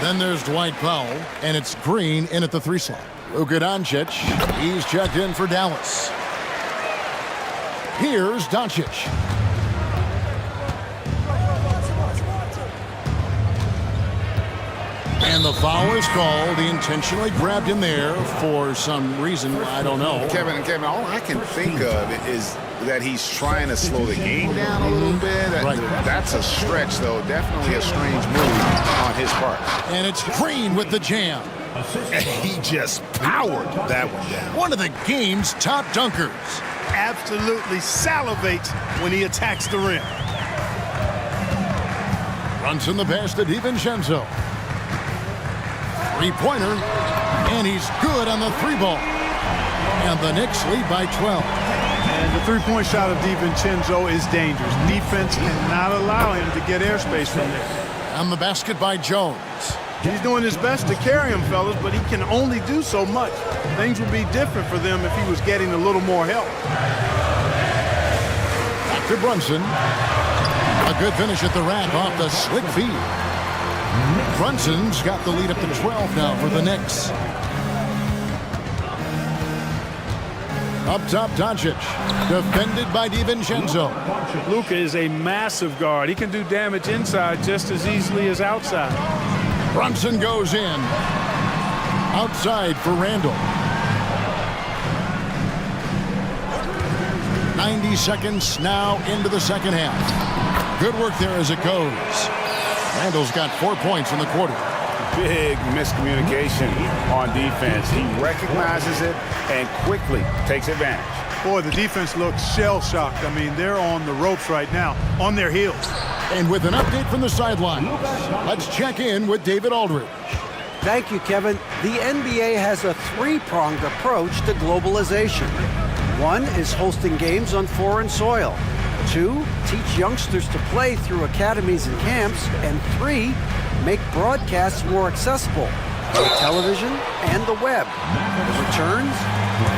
Then there's Dwight Powell. And it's Green in at the 3 slot. Luka Doncic. He's checked in for Dallas. Here's Doncic. And the foul is called. He intentionally grabbed him there for some reason. I don't know. Kevin, all I can think of is that he's trying to slow the game down a little bit. That's a stretch, though. Definitely a strange move on his part. And it's Green with the jam. And he just powered that one down. One of the game's top dunkers. Absolutely salivates when he attacks the rim. Brunson the pass to DiVincenzo. Three-pointer. And he's good on the 3-ball. And the Knicks lead by 12. And the three-point shot of DiVincenzo is dangerous. Defense cannot allow him to get airspace from there. On the basket by Jones. He's doing his best to carry him, fellas, but he can only do so much. Things would be different for them if he was getting a little more help. Back to Brunson. A good finish at the rack off the slick feed. Brunson's got the lead up to 12 now for the Knicks. Up top, Doncic. Defended by DiVincenzo. Luka is a massive guard. He can do damage inside just as easily as outside. Brunson goes in. Outside for Randall. 90 seconds now into the second half. Good work there as it goes. Randall's got 4 points in the quarter. Big miscommunication on defense. He recognizes it and quickly takes advantage. Boy, the defense looks shell-shocked. I mean, they're on the ropes right now, on their heels. And with an update from the sideline, let's check in with David Aldridge. Thank you, Kevin. The NBA has a three-pronged approach to globalization. 1 is hosting games on foreign soil. 2, teach youngsters to play through academies and camps. And 3, make broadcasts more accessible through television and the web. The returns?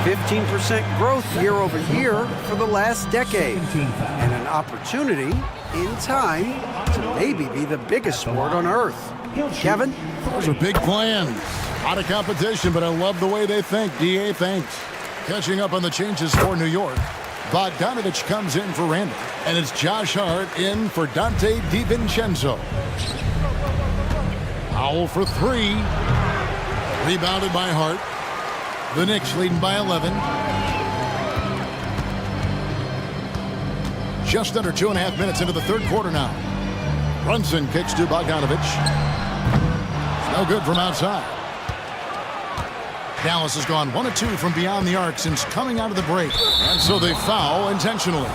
15% growth year over year for the last decade. And an opportunity in time to maybe be the biggest sport on earth. Kevin? Those are big plans. Out of competition, but I love the way they think. DA, thanks. Catching up on the changes for New York. Bogdanovich comes in for Randall. And it's Josh Hart in for Dante DiVincenzo. Powell for 3. Rebounded by Hart. The Knicks leading by 11. Just under 2.5 minutes into the third quarter now. Brunson kicks to Bogdanovich. No good from outside. Dallas has gone 1 of 2 from beyond the arc since coming out of the break. And so they foul intentionally.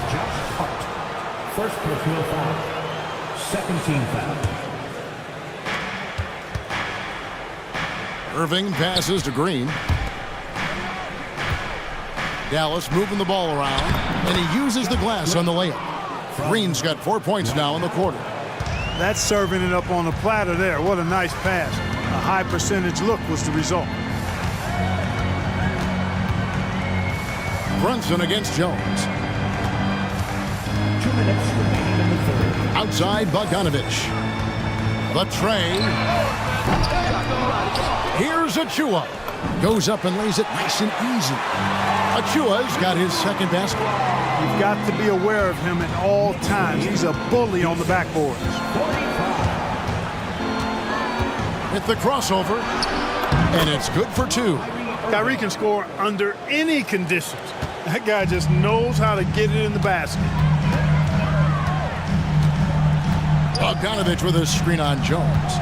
First personal foul. Second team foul. Irving passes to Green. Dallas moving the ball around, and he uses the glass on the layup. Green's got 4 points now in the quarter. That's serving it up on a platter there. What a nice pass. A high percentage look was the result. Brunson against Jones. 2 minutes remaining in the third. Outside Bogdanovich. The tray. Here's Achua. Goes up and lays it nice and easy. Achua's got his second basket. You've got to be aware of him at all times. He's a bully on the backboard. With the crossover, and it's good for 2. Kyrie can score under any conditions. That guy just knows how to get it in the basket. Bogdanovich with a screen on Jones.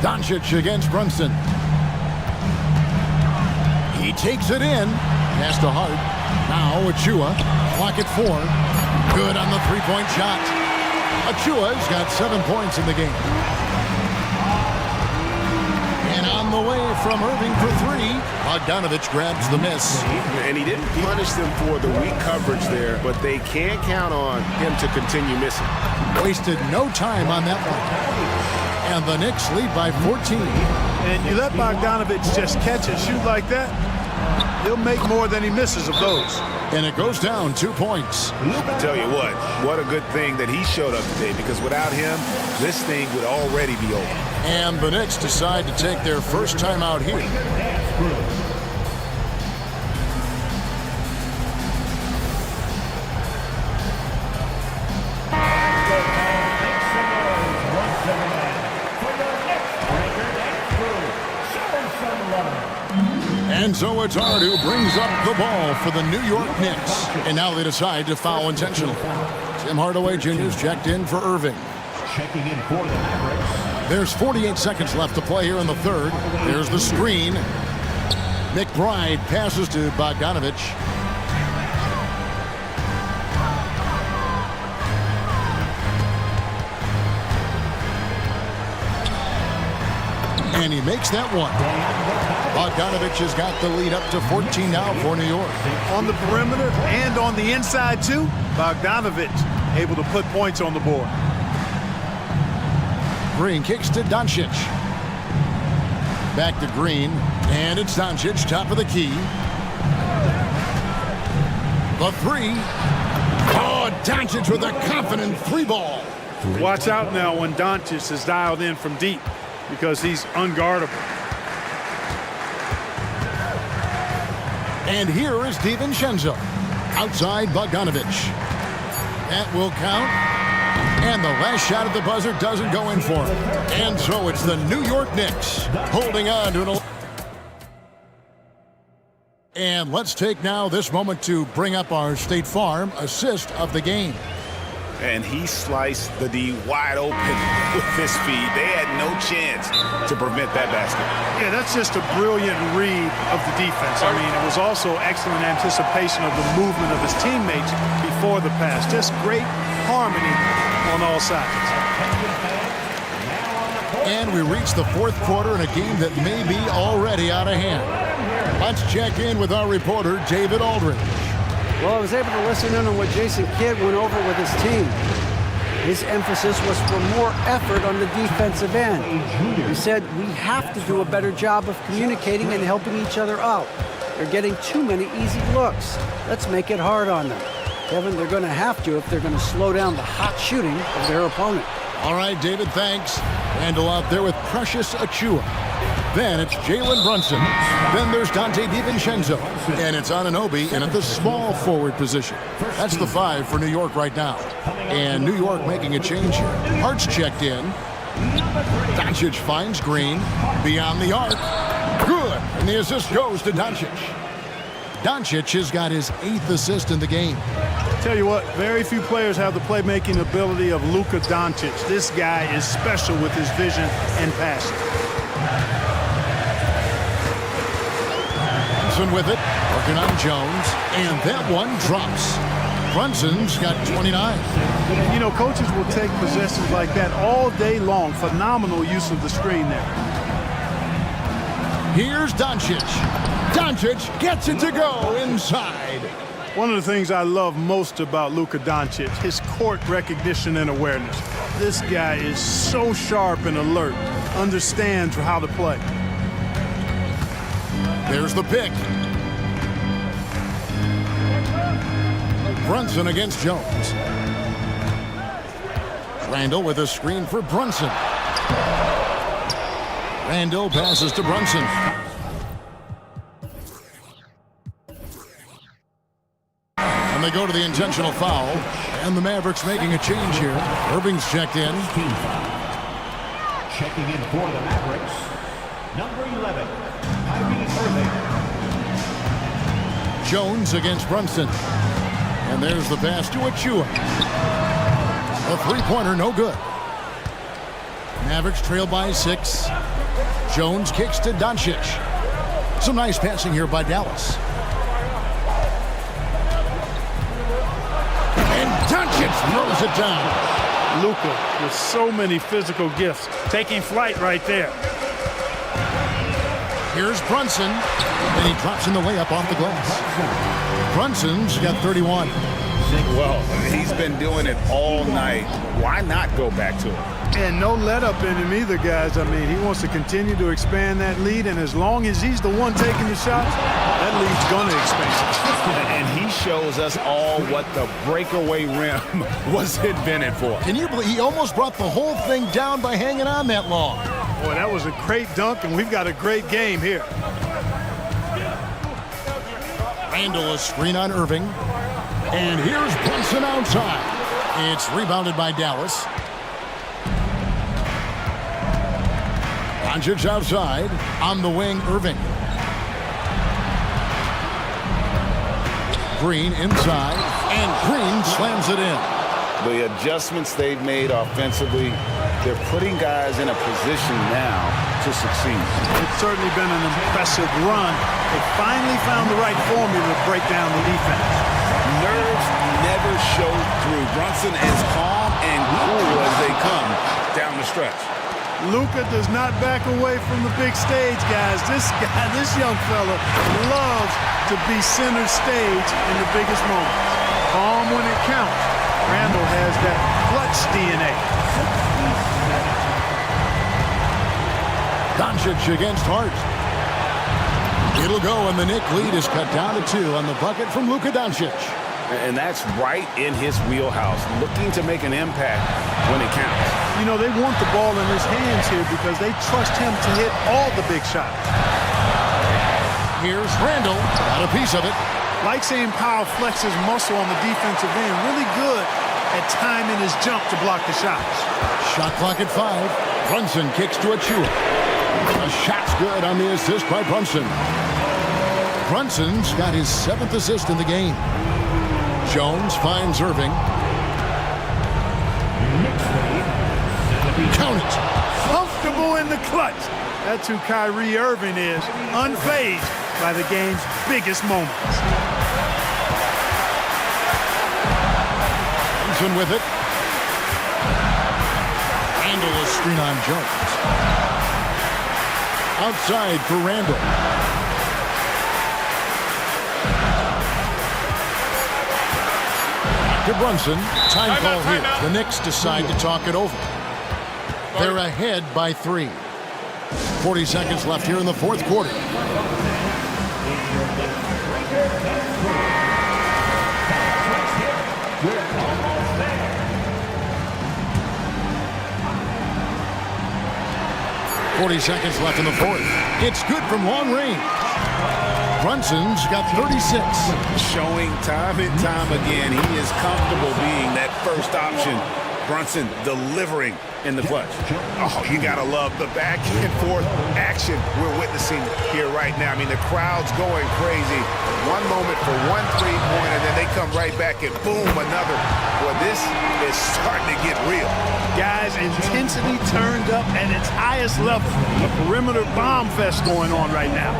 Doncic against Brunson. He takes it in. Pass to Hart. Now Achua. Clock at 4. Good on the three-point shot. Achua's got 7 points in the game. And on the way from Irving for 3. Bogdanovich grabs the miss. And he didn't punish them for the weak coverage there, but they can't count on him to continue missing. Wasted no time on that one. And the Knicks lead by 14. And you let Bogdanovich just catch and shoot like that, he'll make more than he misses of those. And it goes down 2 points. I tell you what a good thing that he showed up today, because without him, this thing would already be over. And the Knicks decide to take their first time out here. And so it's Hart who brings up the ball for the New York Knicks. And now they decide to foul intentionally. Tim Hardaway Jr.'s checked in for Irving. Checking in for the Mavericks. There's 48 seconds left to play here in the third. There's the screen. McBride passes to Bogdanovich. And he makes that one. Bogdanovich has got the lead up to 14 now for New York. On the perimeter and on the inside, too, Bogdanovich able to put points on the board. Green kicks to Doncic. Back to Green, and it's Doncic, top of the key. The 3. Oh, Doncic with a confident 3-ball. Watch out now when Doncic is dialed in from deep, because he's unguardable. And here is DiVincenzo. Outside Bogdanovich. That will count. And the last shot at the buzzer doesn't go in for him. And so it's the New York Knicks holding on to an... And let's take now this moment to bring up our State Farm assist of the game. And he sliced the D wide open with his feet. They had no chance to prevent that basket. Yeah, that's just a brilliant read of the defense. I mean, it was also excellent anticipation of the movement of his teammates before the pass. Just great harmony on all sides. And we reach the fourth quarter in a game that may be already out of hand. Let's check in with our reporter, David Aldridge. Well, I was able to listen in on what Jason Kidd went over with his team. His emphasis was for more effort on the defensive end. He said we have to do a better job of communicating and helping each other out. They're getting too many easy looks. Let's make it hard on them. Kevin, they're going to have to if they're going to slow down the hot shooting of their opponent. All right, David, thanks. Randall out there with Precious Achua. Then it's Jalen Brunson. Then there's Dante DiVincenzo. And it's Anunoby in at the small forward position. That's the 5 for New York right now. And New York making a change here. Hart's checked in. Doncic finds Green. Beyond the arc. Good. And the assist goes to Doncic. Doncic has got his 8th assist in the game. Tell you what, very few players have the playmaking ability of Luka Doncic. This guy is special with his vision and passion. Brunson with it, working on Jones, and that one drops. Brunson's got 29. You know, coaches will take possessions like that all day long. Phenomenal use of the screen there. Here's Doncic. Doncic gets it to go inside. One of the things I love most about Luka Doncic, his court recognition and awareness. This guy is so sharp and alert, understands how to play. There's the pick. Brunson against Jones. Randall with a screen for Brunson. Randall passes to Brunson. And they go to the intentional foul. And the Mavericks making a change here. Irving's checked in. Checking in for the Mavericks, number 11, Irving. Jones against Brunson. And there's the pass to Achua. A three-pointer, no good. Mavericks trail by 6. Jones kicks to Doncic. Some nice passing here by Dallas. And Doncic throws it down. Luka with so many physical gifts, taking flight right there. Here's Brunson, and he drops in the layup off the glass. Brunson's got 31. Well, he's been doing it all night. Why not go back to it? And no let up in him either, guys. I mean, he wants to continue to expand that lead, and as long as he's the one taking the shots, that lead's going to expand. And he shows us all what the breakaway rim was invented for. Can you believe he almost brought the whole thing down by hanging on that long? Boy, that was a great dunk, and we've got a great game here. Randall a screen on Irving. And here's Brunson outside. It's rebounded by Dallas. Doncic outside. On the wing, Irving. Green inside. And Green slams it in. The adjustments they've made offensively, they're putting guys in a position now to succeed. It's certainly been an impressive run. They finally found the right formula to break down the defense. Nerves never show through. Brunson is calm and cool as they come down the stretch. Luka does not back away from the big stage, guys. This young fella loves to be center stage in the biggest moments. Calm when it counts. Randall has that clutch DNA. Doncic against Hart. It'll go, and the Knick lead is cut down to 2 on the bucket from Luka Doncic. And that's right in his wheelhouse, looking to make an impact when it counts. You know, they want the ball in his hands here because they trust him to hit all the big shots. Here's Randall, got a piece of it. Like seeing Powell flex his muscle on the defensive end. Really good at timing his jump to block the shots. Shot clock at 5. Brunson kicks to Achua. A shot's good on the assist by Brunson. Brunson's got his 7th assist in the game. Jones finds Irving. Count it. Comfortable in the clutch. That's who Kyrie Irving is. Unfazed by the game's biggest moments. Brunson with it. Randall a screen on Jones. Outside for Randall. To Brunson. Time call here. The Knicks decide to talk it over. They're ahead by 3. 40 seconds left here in the 4th quarter. .40 seconds left in the 4th. It's good from long range. Brunson's got 36. Showing time and time again he is comfortable being that first option Brunson delivering in the clutch. Oh, you got to love the back and forth action we're witnessing here right now. I mean, the crowd's going crazy. One moment for one three-pointer, then they come right back and boom, another. Boy, this is starting to get real. Guys, intensity turned up at its highest level. A perimeter bomb fest going on right now.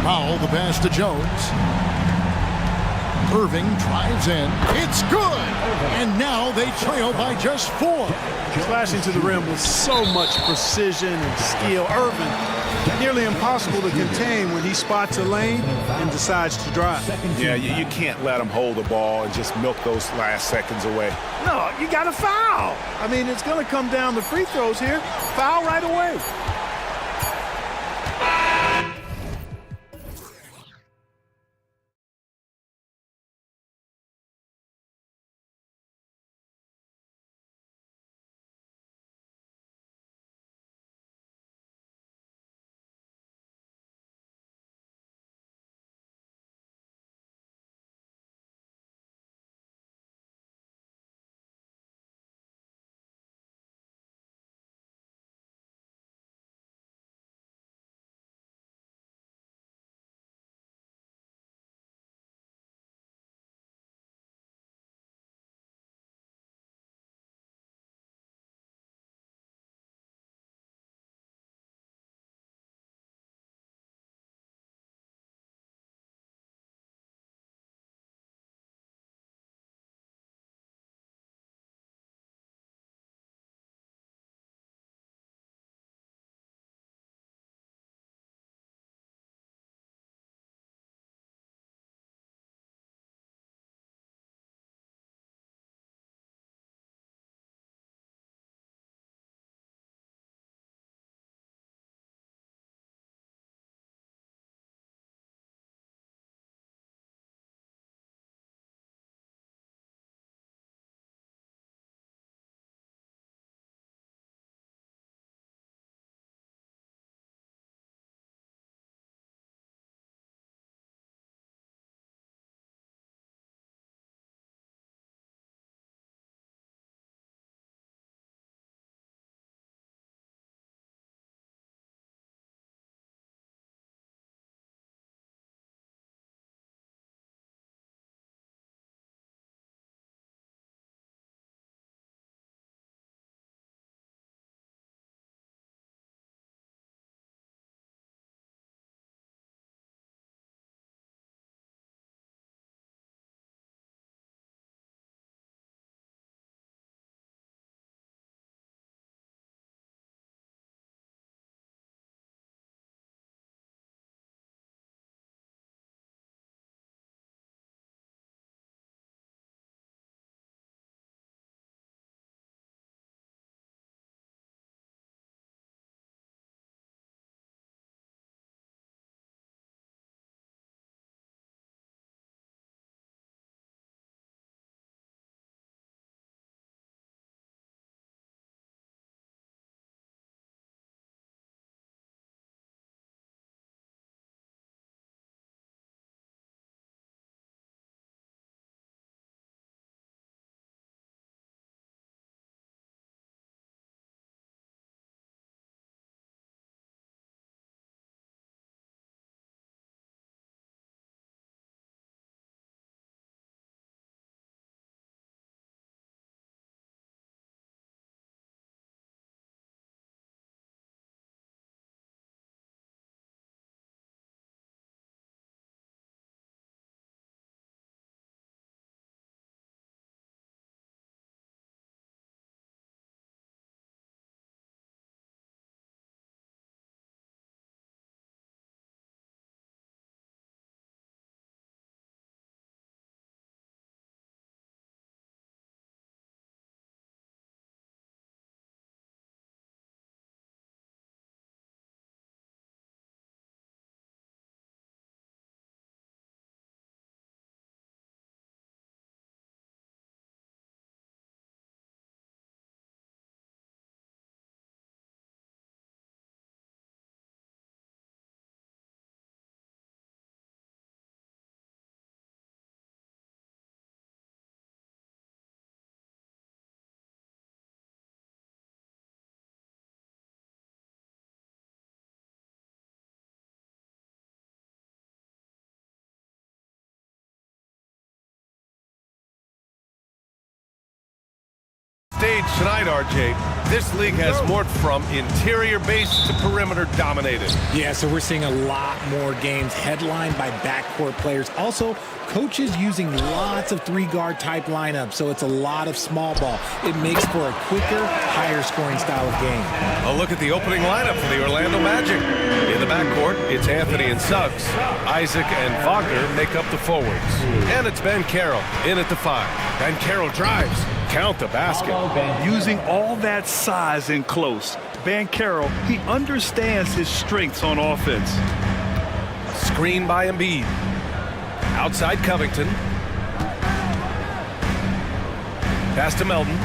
Powell, the pass to Jones. Irving drives in. It's good! And now they trail by just 4. Slashing to the rim with so much precision and skill. Irving, nearly impossible to contain when he spots a lane and decides to drive. Yeah, you can't let him hold the ball and just milk those last seconds away. No, you got to foul. I mean, it's going to come down to free throws here. Foul right away. tonight, RJ, this league has morphed from interior-based to perimeter-dominated. Yeah, so we're seeing a lot more games headlined by backcourt players. Also, coaches using lots of three-guard type lineups, so it's a lot of small ball. It makes for a quicker, higher-scoring style of game. A look at the opening lineup for the Orlando Magic. In the backcourt, it's Anthony and Suggs. Isaac and Wagner make up the forwards. And it's Ben Carroll in at the 5. Ben Carroll drives. Count the basket. Using all that size in close, Ben Carroll, he understands his strengths on offense. Screen by Embiid. Outside Covington. Pass to Melton.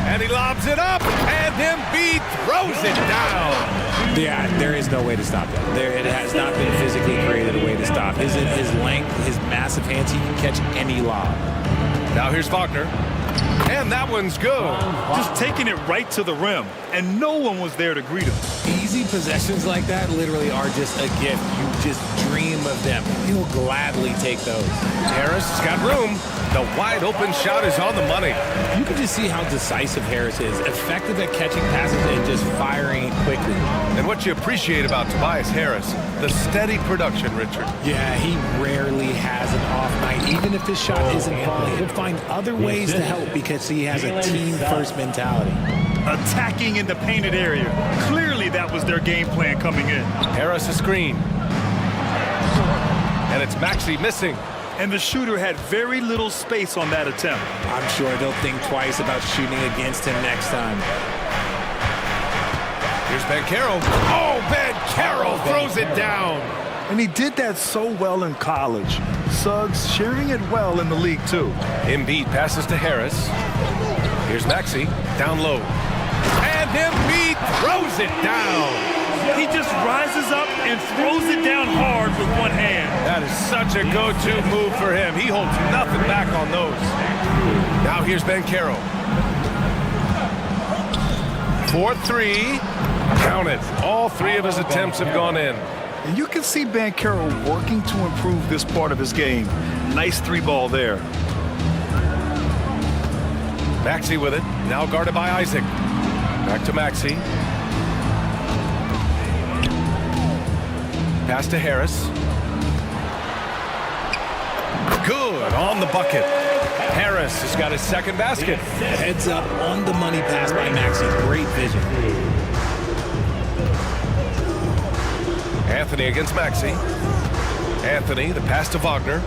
And he lobs it up, and Embiid throws it down. Yeah, there is no way to stop that. It has not been physically created a way to stop. His length, his massive hands, he can catch any lob. Now here's Wagner. And that one's good. Just taking it right to the rim, and no one was there to greet him. Easy possessions like that literally are just a gift. You just dream of them. He'll gladly take those. Harris has got room. The wide open shot is on the money. You can just see how decisive Harris is. Effective at catching passes and just firing it quickly. And what you appreciate about Tobias Harris, the steady production, Richard. Yeah, he rarely has an off night. Even if his shot isn't falling, he'll find other ways to help because he has a team-first mentality. Attacking in the painted area. Clearly that was their game plan coming in. Harris a screen. And it's Maxey missing. And the shooter had very little space on that attempt. I'm sure they'll think twice about shooting against him next time. Here's Ben Carroll. Oh, Ben Carroll throws it down. And he did that so well in college. Suggs sharing it well in the league, too. Embiid passes to Harris. Here's Maxey, down low. And Embiid throws it down. He just rises up and throws it down hard with one hand. That is such a go-to move for him. He holds nothing back on those. Now here's Ben Carroll. 4-3. Count it. All three of his attempts have gone in. And you can see Ben Carroll working to improve this part of his game. Nice three ball there. Maxey with it. Now guarded by Isaac. Back to Maxey. Pass to Harris. Good on the bucket. Harris has got his second basket. Heads up on the money pass by Maxey. Great vision. Anthony against Maxey. Anthony, the pass to Wagner.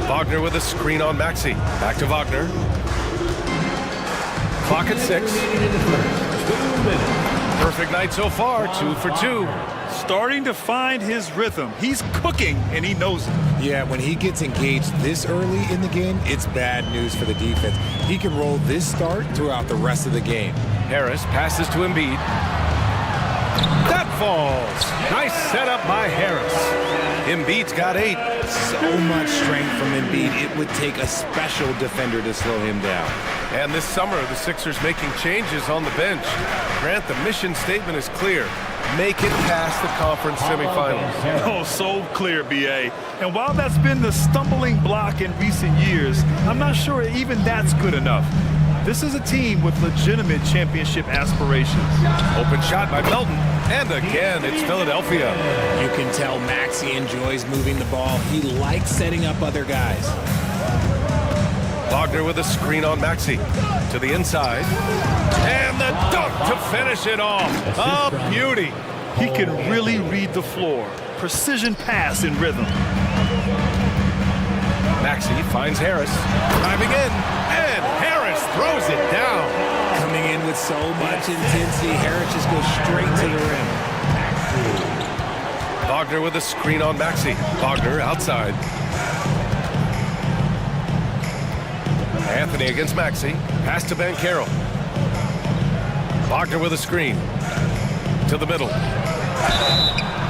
Wagner with a screen on Maxey. Back to Wagner. Clock at 6. Perfect night so far, 2 for 2. Starting to find his rhythm. He's cooking, and he knows it. Yeah, when he gets engaged this early in the game, it's bad news for the defense. He can roll this start throughout the rest of the game. Harris passes to Embiid. That falls. Nice setup by Harris. Embiid's got 8. So much strength from Embiid. It would take a special defender to slow him down. And this summer, the Sixers making changes on the bench. Grant, the mission statement is clear. Make it past the conference semifinals. Oh, so clear, B.A. And while that's been the stumbling block in recent years, I'm not sure even that's good enough. This is a team with legitimate championship aspirations. Open shot by Melton. And again, it's Philadelphia. You can tell Maxey enjoys moving the ball. He likes setting up other guys. Wagner with a screen on Maxey. To the inside. And the dunk to finish it off. A beauty. He can really read the floor. Precision pass in rhythm. Maxey finds Harris. Driving in. And Harris throws it down. Coming in with so much intensity, Harris just goes straight to the rim. Wagner with a screen on Maxey. Wagner outside. Anthony against Maxey. Pass to Ben Carroll. Wagner with a screen. To the middle.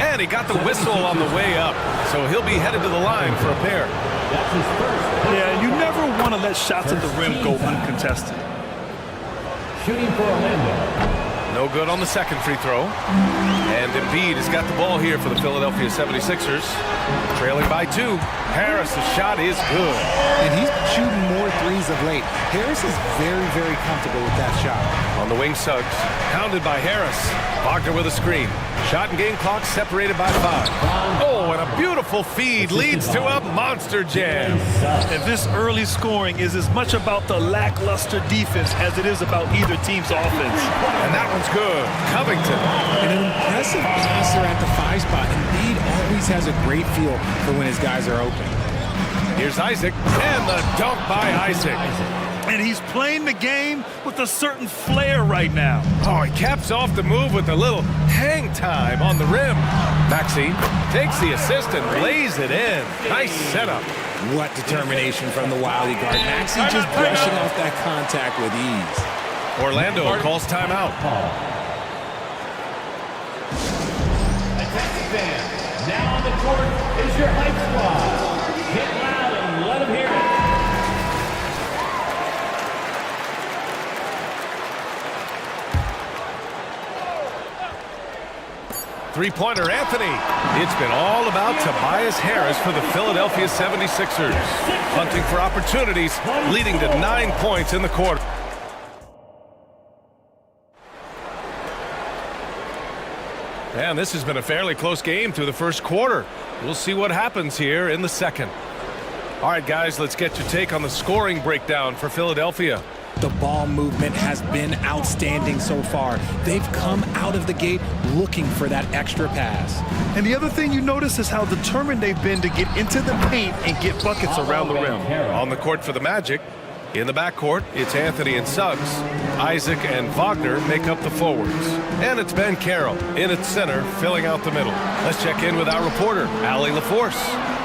And he got the whistle on the way up. So he'll be headed to the line for a pair. Yeah, you never want to let shots at the rim go uncontested. Shooting for Orlando, No good on the second free throw. And Embiid has got the ball here for the Philadelphia 76ers. Trailing by 2. Harris, the shot is good. And he's shooting more threes of late. Harris is very, very comfortable with that shot. On the wing, Suggs. Pounded by Harris. Wagner with a screen. Shot and game clock separated by 5. Oh, and a beautiful feed leads to a monster jam. And this early scoring is as much about the lackluster defense as it is about either team's offense. And that one's good. Covington. And an impressive passer at the 5 spot. Embiid always has a great feel for when his guys are open. Here's Isaac. And the dunk by Isaac. And he's playing the game with a certain flair right now. Oh, he caps off the move with a little hang time on the rim. Maxey takes the assist and lays it in. Nice setup. What determination from the Wiley guard. Maxey just brushing off that contact with ease. Orlando calls timeout. Attacking fans, now on the court is your hype squad. Get loud and let them hear it. Three-pointer, Anthony. It's been all about Tobias Harris for the Philadelphia 76ers. Hunting for opportunities, leading to 9 points in the quarter. And this has been a fairly close game through the first quarter. We'll see what happens here in the second. All right, guys, let's get your take on the scoring breakdown for Philadelphia. The ball movement has been outstanding so far. They've come out of the gate looking for that extra pass. And the other thing you notice is how determined they've been to get into the paint and get buckets around the rim. On the court for the Magic. In the backcourt, it's Anthony and Suggs. Isaac and Wagner make up the forwards. And it's Ben Carroll in its center, filling out the middle. Let's check in with our reporter, Allie LaForce.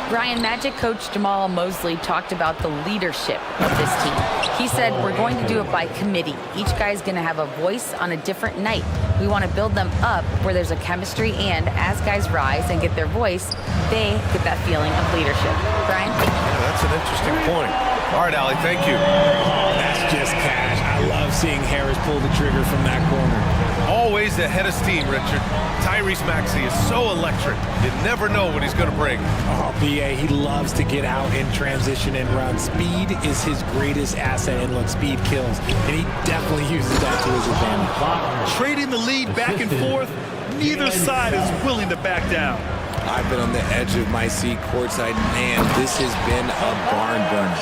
Brian, Magic coach Jamal Mosley talked about the leadership of this team. He said, we're going to do it by committee. Each guy's going to have a voice on a different night. We want to build them up where there's a chemistry, and as guys rise and get their voice, they get that feeling of leadership. Brian? Yeah, that's an interesting point. All right, Allie, thank you. That's just cash. I love seeing Harris pull the trigger from that corner. Always the head of steam, Richard. Tyrese Maxey is so electric. You never know what he's going to bring. Oh, PA, he loves to get out in transition and run. Speed is his greatest asset, and look, speed kills. And he definitely uses that to his advantage. Trading the lead back and forth, neither side is willing to back down. I've been on the edge of my seat courtside. Man, this has been a barn burner.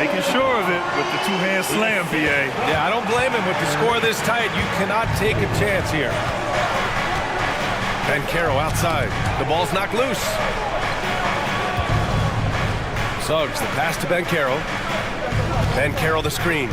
Making sure of it with the two-hand slam, PA. Yeah, I don't blame him. With the score this tight, you cannot take a chance here. Ben Carroll outside. The ball's knocked loose. Suggs, the pass to Ben Carroll. Ben Carroll, the screen.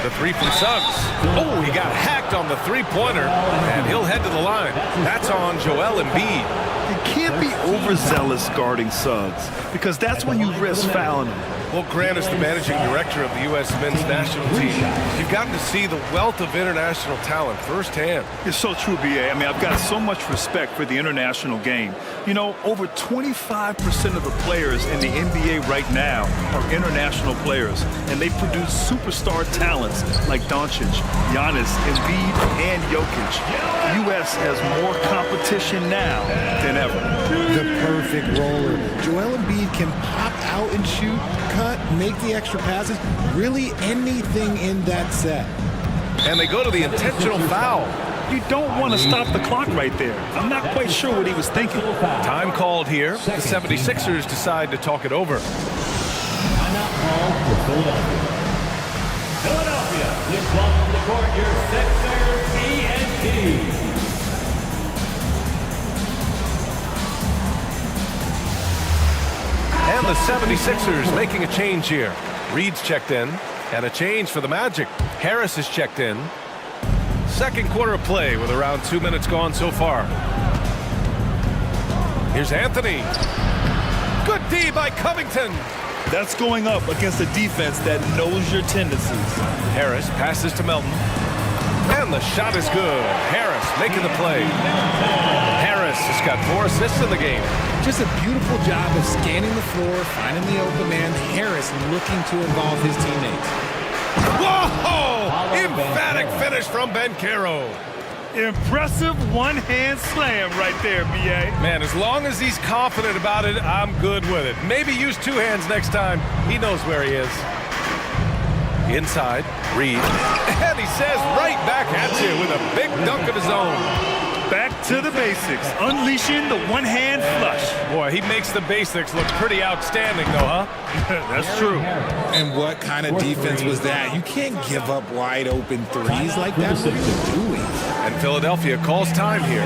The three from Suggs. Oh, he got hacked on the three-pointer, and he'll head to the line. That's on Joel Embiid. You can't be overzealous guarding Suggs, because that's when you risk fouling him. Well, Grant is the managing director of the U.S. men's national team. You've gotten to see the wealth of international talent firsthand. It's so true, B.A. I mean, I've got so much respect for the international game. You know, over 25% of the players in the NBA right now are international players, and they produce superstar talents like Doncic, Giannis, Embiid, and Jokic. The U.S. has more competition now than ever. The perfect roller. Joel Embiid can pop out and shoot, cut, make the extra passes, really anything in that set. And they go to the intentional foul. You don't want to stop the clock right there. I'm not quite sure what he was thinking. Time called here. The 76ers decide to talk it over. Timeout called for Philadelphia. Philadelphia, please welcome to the court your Sixers ENT. And the 76ers making a change here. Reed's checked in, and a change for the Magic. Harris is checked in. Second quarter of play with around 2 minutes gone so far. Here's Anthony. Good D by Covington. That's going up against a defense that knows your tendencies. Harris passes to Melton. And the shot is good. Harris making the play. Harris has got 4 assists in the game. Just a beautiful job of scanning the floor, finding the open man. Harris looking to involve his teammates. Whoa! Emphatic finish from Banchero. Impressive one-hand slam right there, B.A. Man, as long as he's confident about it, I'm good with it. Maybe use two hands next time. He knows where he is. Inside, Reed. And he says right back at you with a big dunk of his own. Back to the basics, unleashing the one-hand flush. Boy, he makes the basics look pretty outstanding, though, huh? That's true. And what kind of defense was that? You can't give up wide open threes like that. What are you doing? And Philadelphia calls time here.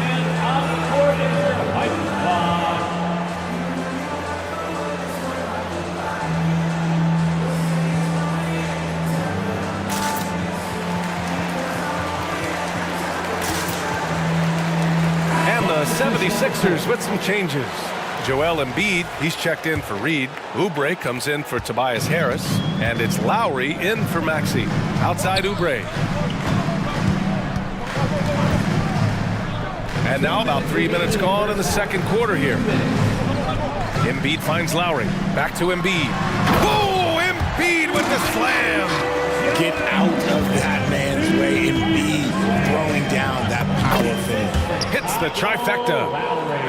And the 76ers with some changes. Joel Embiid, he's checked in for Reed. Oubre comes in for Tobias Harris. And it's Lowry in for Maxey. Outside Oubre. And now about 3 minutes gone in the second quarter here. Embiid finds Lowry. Back to Embiid. Oh, Embiid with the slam. Get out of that man's way. Embiid throwing down that power finish. Hits the trifecta.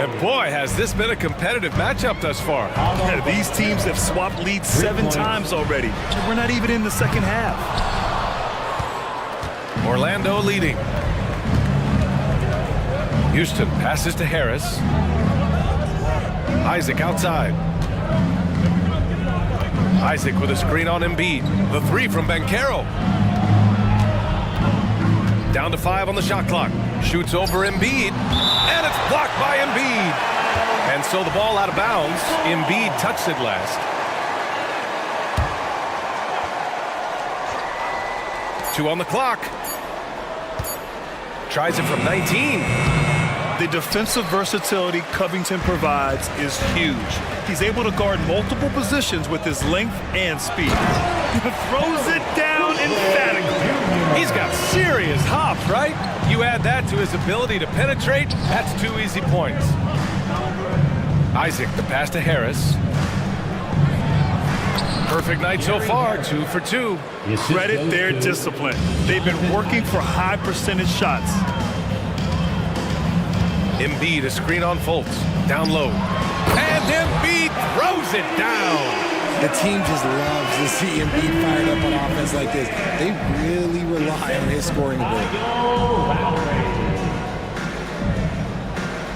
And boy, has this been a competitive matchup thus far. Yeah, these teams have swapped leads 7 times already. We're not even in the second half. Orlando leading. Houston passes to Harris. Isaac outside. Isaac with a screen on Embiid. The three from Banchero. Down to 5 on the shot clock. Shoots over Embiid. And it's blocked by Embiid. And so the ball out of bounds. Embiid touched it last. 2 on the clock. Tries it from 19. The defensive versatility Covington provides is huge. He's able to guard multiple positions with his length and speed. Throws it down emphatically. He's got serious hops, right? You add that to his ability to penetrate, that's 2 easy points. Isaac, the pass to Harris. Perfect night so far, 2 for 2. Credit their discipline. They've been working for high percentage shots. Embiid, a screen on Fultz. Down low. And Embiid throws it down. The team just loves to see Embiid fired up on offense like this. They really rely on his scoring ability.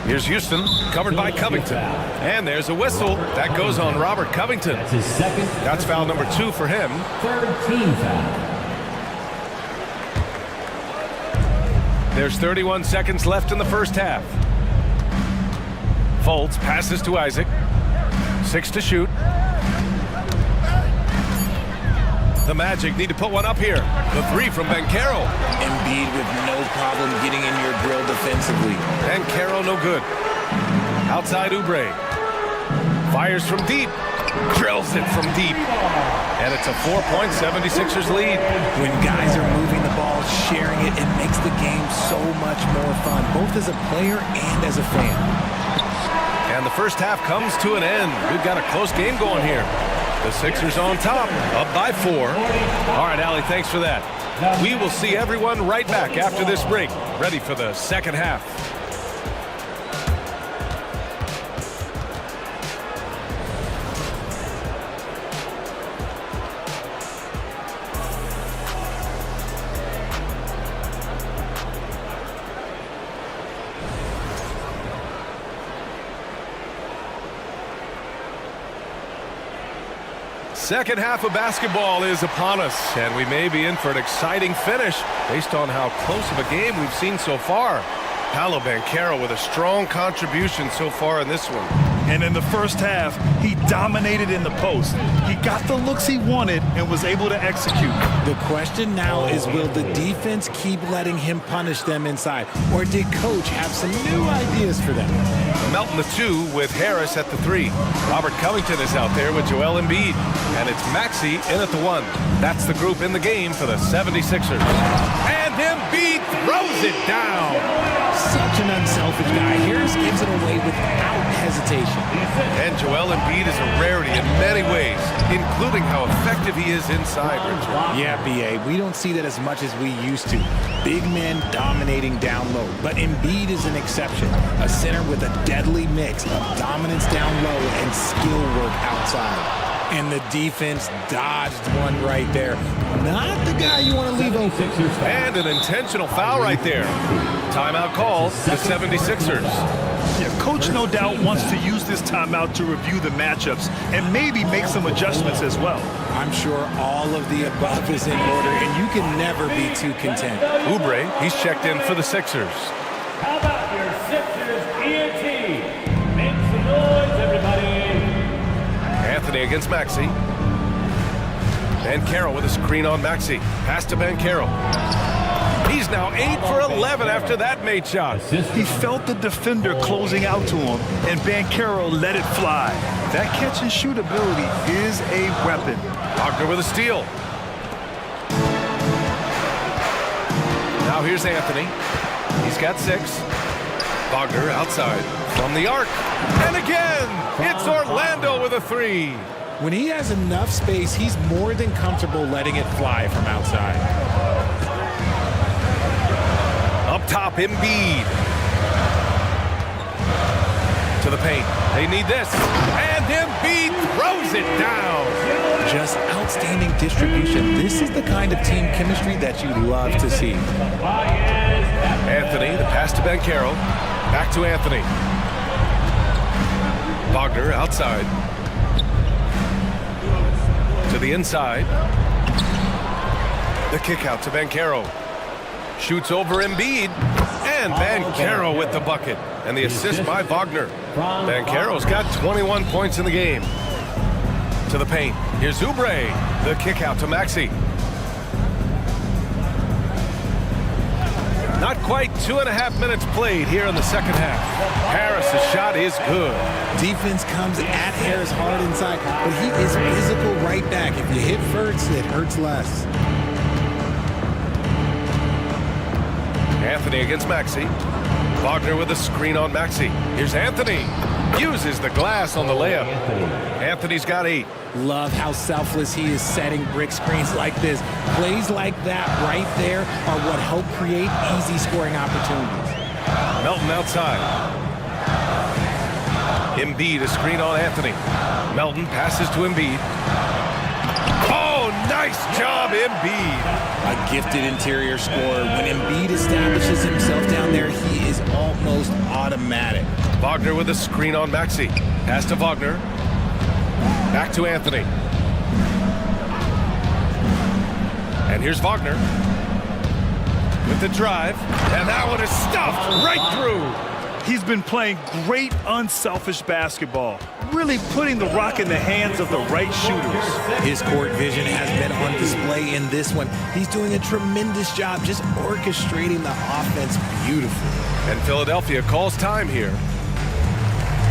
Here's Houston, covered by Covington. And there's a whistle. That goes on Robert Covington. That's foul number 2 for him. 3rd team foul. There's 31 seconds left in the first half. Fultz passes to Isaac. 6 to shoot. The Magic need to put one up here. The 3 from Banchero. Embiid with no problem getting in your grill defensively. Banchero no good. Outside Oubre. Fires from deep. Drills it from deep. And it's a 4-point 76ers lead. When guys are moving the ball, sharing it, it makes the game so much more fun, both as a player and as a fan. And the first half comes to an end. We've got a close game going here. The Sixers on top, up by 4. All right, Allie, thanks for that. We will see everyone right back after this break, ready for the second half. Second half of basketball is upon us, and we may be in for an exciting finish based on how close of a game we've seen so far. Paolo Banchero with a strong contribution so far in this one. And in the first half, he dominated in the post. He got the looks he wanted and was able to execute. The question now is, will the defense keep letting him punish them inside? Or did coach have some new ideas for them? Melton the 2 with Harris at the 3. Robert Covington is out there with Joel Embiid. And it's Maxey in at the 1. That's the group in the game for the 76ers. And Embiid throws it down. Such an unselfish guy. Harris gives it away without hesitation. And Joel Embiid is a rarity in many ways, including how effective he is inside, Richard. Yeah, B.A., we don't see that as much as we used to. Big men dominating down low. But Embiid is an exception. A center with a deadly mix of dominance down low and skill work outside. And the defense dodged one right there. Not the guy you want to leave open. And an intentional foul right there. Timeout called the 76ers. Yeah, coach no doubt wants to use this timeout to review the matchups and maybe make some adjustments as well. I'm sure all of the above is in order, and you can never be too content. Oubre, he's checked in for the Sixers. How about your Sixers ENT? Make some noise, everybody. Anthony against Maxey. Banchero with a screen on Maxey. Pass to Banchero. He's now 8 for 11 after that made shot. He felt the defender closing out to him, and Banchero let it fly. That catch and shoot ability is a weapon. Wagner with a steal. Now here's Anthony. He's got 6. Wagner outside from the arc. And again, it's Orlando with a 3. When he has enough space, he's more than comfortable letting it fly from outside. Up top, Embiid. To the paint. They need this. And Embiid throws it down. Just outstanding distribution. This is the kind of team chemistry that you love to see. Anthony, the pass to Banchero. Back to Anthony. Wagner outside. To the inside. The kick out to Banchero. Shoots over Embiid. And Banchero with the bucket. And the assist by Wagner. Banchero's got 21 points in the game. To the paint. Here's Oubre. The kick out to Maxey. Not quite 2.5 minutes played here in the second half. Harris's shot is good. Defense comes at Harris hard inside, but he is physical right back. If you hit first, it hurts less. Anthony against Maxey. Wagner with a screen on Maxey. Here's Anthony. Uses the glass on the layup. Anthony's got 8. Love how selfless he is setting brick screens like this. Plays like that right there are what help create easy scoring opportunities. Melton outside. Embiid, a screen on Anthony. Melton passes to Embiid. Oh, nice job, Embiid. A gifted interior scorer. When Embiid establishes himself down there, he is almost automatic. Wagner with a screen on Maxey. Pass to Wagner. Back to Anthony. And here's Wagner. With the drive. And that one is stuffed right through. He's been playing great unselfish basketball, really putting the rock in the hands of the right shooters. His court vision has been on display in this one. He's doing a tremendous job just orchestrating the offense beautifully. And Philadelphia calls time here.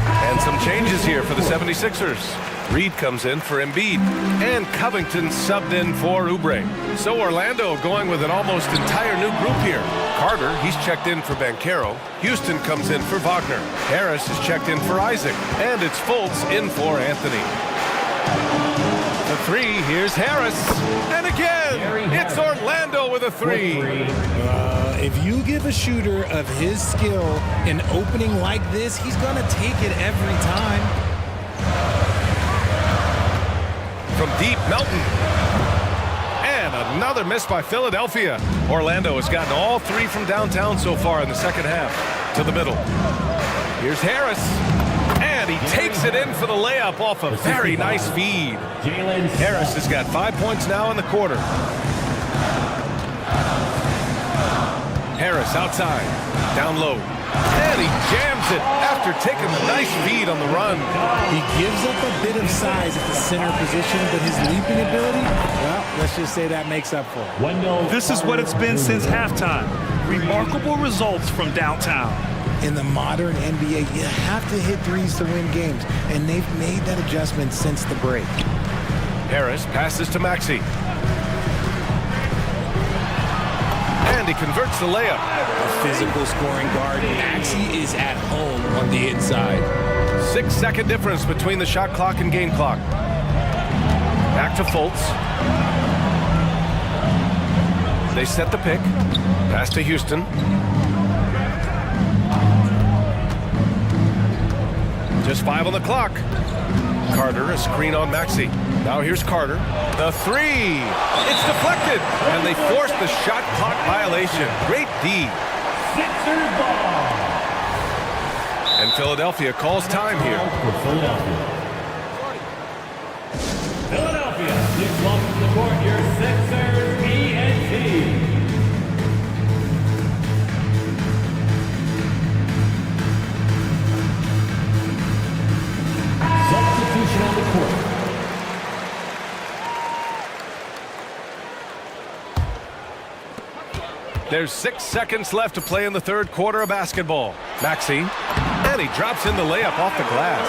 And some changes here for the 76ers. Reed comes in for Embiid. And Covington subbed in for Oubre. So Orlando going with an almost entire new group here. Carter, he's checked in for Banchero. Houston comes in for Wagner. Harris is checked in for Isaac. And it's Fultz in for Anthony. The 3, here's Harris. And again, it's Orlando with a 3. If you give a shooter of his skill an opening like this, he's going to take it every time. From deep, Melton. And another miss by Philadelphia. Orlando has gotten all 3 from downtown so far in the second half. To the middle. Here's Harris. And he takes it in for the layup off a very nice feed. Harris has got 5 points now in the quarter. Harris outside, down low, and he jams it after taking a nice feed on the run. He gives up a bit of size at the center position, but his leaping ability, well, let's just say that makes up for it. This is what it's been since halftime. Remarkable results from downtown. In the modern NBA, you have to hit threes to win games, and they've made that adjustment since the break. Harris passes to Maxey. And he converts the layup. A physical scoring guard. Maxey is at home on the inside. 6-second difference between the shot clock and game clock. Back to Fultz. They set the pick. Pass to Houston. Just 5 on the clock. Carter, a screen on Maxey. Now here's Carter. The three. It's deflected. And they force the shot clock violation. Great D. Sixers ball. And Philadelphia calls time here. Philadelphia, please welcome to the court your Sixers ENT. Substitution on the court. There's 6 seconds left to play in the third quarter of basketball. Maxey, and he drops in the layup off the glass.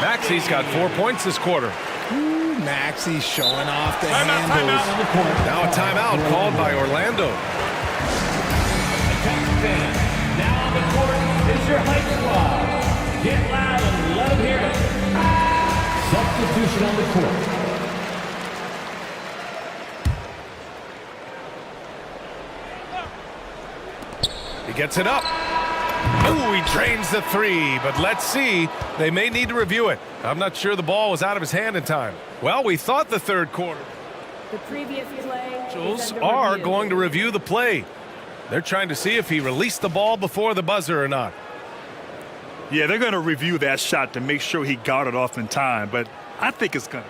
Maxey's got 4 points this quarter. Ooh, Maxey showing off the Timeout handles. on the court. Now a timeout called by Orlando. Now on the court is your hype squad. Get loud and let them hear it. Substitution on the court. He gets it up. Ooh, he drains the three, but let's see. They may need to review it. I'm not sure the ball was out of his hand in time. Well, we thought the third quarter. The previous play Officials are going to review the play. They're trying to see if he released the ball before the buzzer or not. Yeah, they're going to review that shot to make sure he got it off in time, but I think it's good.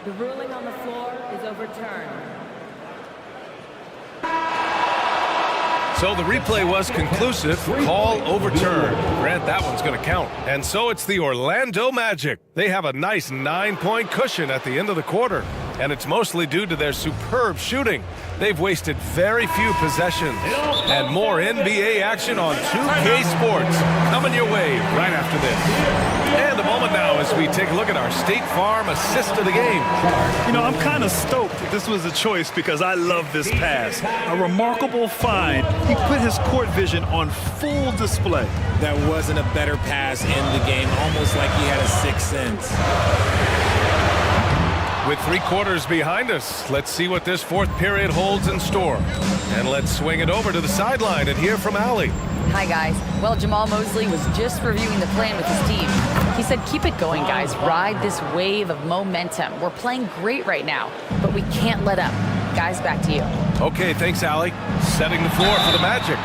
The ruling on the floor is overturned. So the replay was conclusive. Call overturned. Grant, that one's going to count. And so it's the Orlando Magic. They have a nice 9-point cushion at the end of the quarter. And it's mostly due to their superb shooting. They've wasted very few possessions. And more NBA action on 2K Sports coming your way right after this. And a moment now as we take a look at our State Farm assist of the game. You know, I'm kind of stoked that this was a choice because I love this pass. A remarkable find. He put his court vision on full display. That wasn't a better pass in the game, almost like he had a sixth sense. With 3 quarters behind us, let's see what this fourth period holds in store. And let's swing it over to the sideline and hear from Allie. Hi, guys. Well, Jamal Mosley was just reviewing the plan with his team. He said, keep it going, guys. Ride this wave of momentum. We're playing great right now, but we can't let up. Guys, back to you. Okay, thanks, Allie. Setting the floor for the Magic.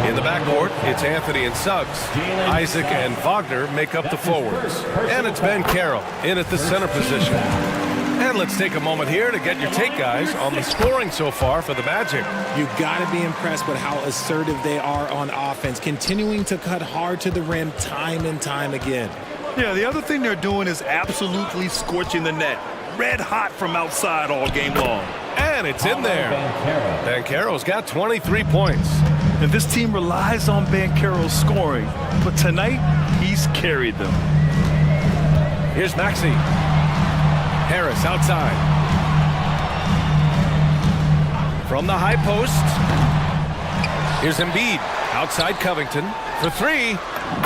In the backcourt, it's Anthony and Suggs. Isaac and Wagner make up the forwards. And it's Ben Carroll in at the center position. And let's take a moment here to get your take, guys, on the scoring so far for the Magic. You've got to be impressed with how assertive they are on offense, continuing to cut hard to the rim time and time again. Yeah, the other thing they're doing is absolutely scorching the net. Red hot from outside all game long. And it's in there. Banchero's got 23 points. And this team relies on Banchero's scoring, but tonight he's carried them. Here's Maxey. Harris outside. From the high post. Here's Embiid. Outside Covington. For 3.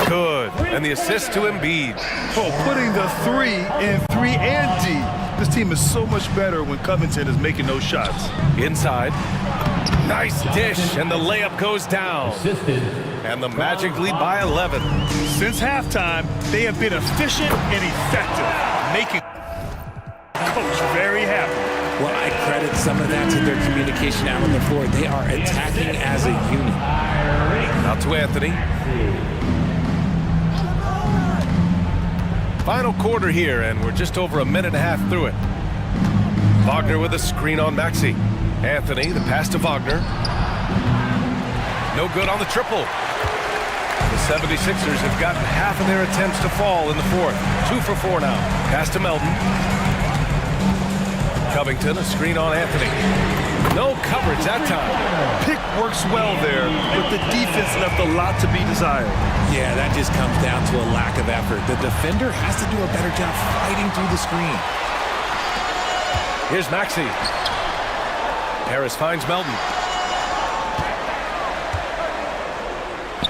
Good. And the assist to Embiid. Oh, putting the 3 in 3 and D. This team is so much better when Covington is making those shots. Inside. Nice dish. And the layup goes down. And the Magic lead by 11. Since halftime, they have been efficient and effective, making coach very happy. Well, I credit some of that to their communication out on the floor. They are attacking as a unit. Out to Anthony. Final quarter here, and we're just over a minute and a half through it. Wagner with a screen on Maxey. Anthony, the pass to Wagner. No good on the triple. The 76ers have gotten half of their attempts to fall in the fourth. 2 for 4 now. Pass to Melton. Covington, a screen on Anthony. No coverage that time. Pick works well there, but the defense left a lot to be desired. Yeah, that just comes down to a lack of effort. The defender has to do a better job fighting through the screen. Here's Maxey. Harris finds Melton.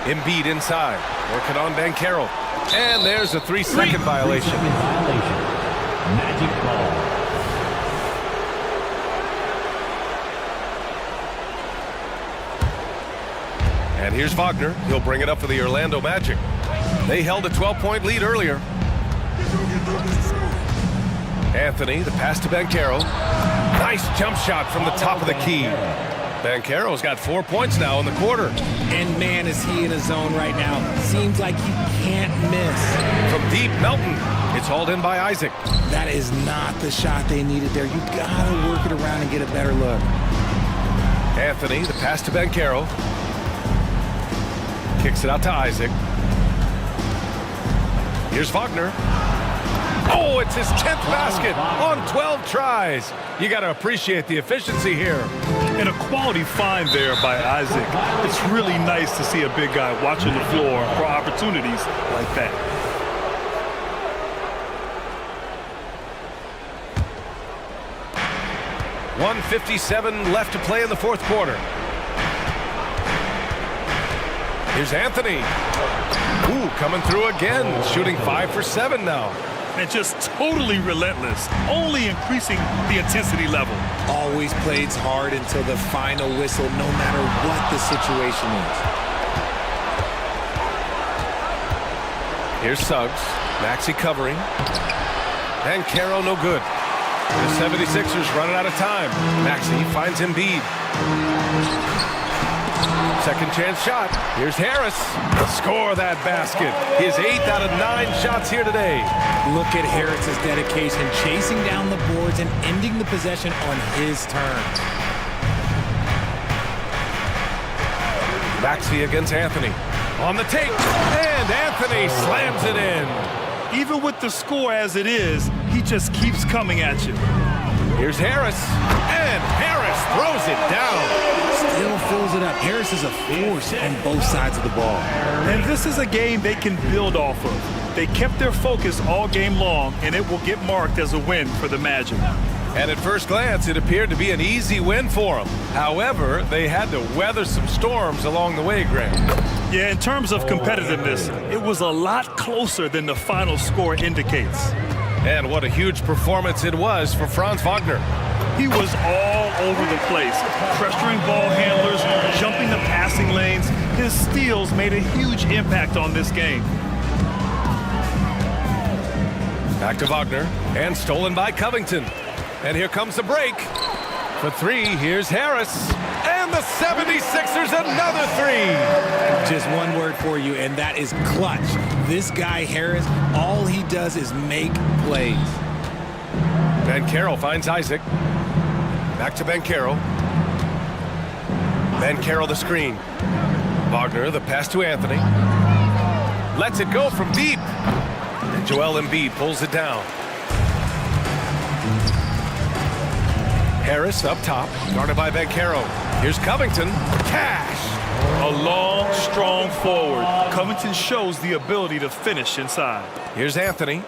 Embiid inside. Working on Banchero. And there's a 3-second violation. Magic ball. And here's Wagner. He'll bring it up for the Orlando Magic. They held a 12-point lead earlier. Anthony, the pass to Banchero. Nice jump shot from the top of the key. Banchero's got 4 points now in the quarter. And man, is he in a zone right now. Seems like he can't miss. From deep, Melton. It's hauled in by Isaac. That is not the shot they needed there. You gotta work it around and get a better look. Anthony, the pass to Banchero. Kicks it out to Isaac. Here's Wagner. Oh, it's his 10th basket on 12 tries. You got to appreciate the efficiency here. And a quality find there by Isaac. It's really nice to see a big guy watching the floor for opportunities like that. .157 left to play in the fourth quarter. Here's Anthony. Ooh, coming through again, shooting 5 for 7 now. And just totally relentless, only increasing the intensity level. Always plays hard until the final whistle, no matter what the situation is. Here's Suggs. Maxey covering. And Caro no good. The 76ers running out of time. Maxey finds Embiid. Second chance shot. Here's Harris. Score that basket. His 8th out of 9 shots here today. Look at Harris's dedication, chasing down the boards and ending the possession on his terms. Maxey against Anthony. On the take. And Anthony slams it in. Even with the score as it is, he just keeps coming at you. Here's Harris. And Harris throws it down. Still fills it up. Harris is a force on both sides of the ball. And this is a game they can build off of. They kept their focus all game long, and it will get marked as a win for the Magic. And at first glance, it appeared to be an easy win for them. However, they had to weather some storms along the way, Grant. Yeah, in terms of competitiveness, it was a lot closer than the final score indicates. And what a huge performance it was for Franz Wagner. He was all over the place, pressuring ball handlers, jumping the passing lanes. His steals made a huge impact on this game. Back to Wagner, and stolen by Covington. And here comes the break. For 3, here's Harris. And the 76ers another 3. Just one word for you, and that is clutch. This guy, Harris, all he does is make plays. Banchero finds Isaac. Back to Banchero. Banchero the screen. Wagner the pass to Anthony. Lets it go from deep. And Joel Embiid pulls it down. Harris up top, guarded by Banchero. Here's Covington. Cash! A long, strong forward. Covington shows the ability to finish inside. Here's Anthony.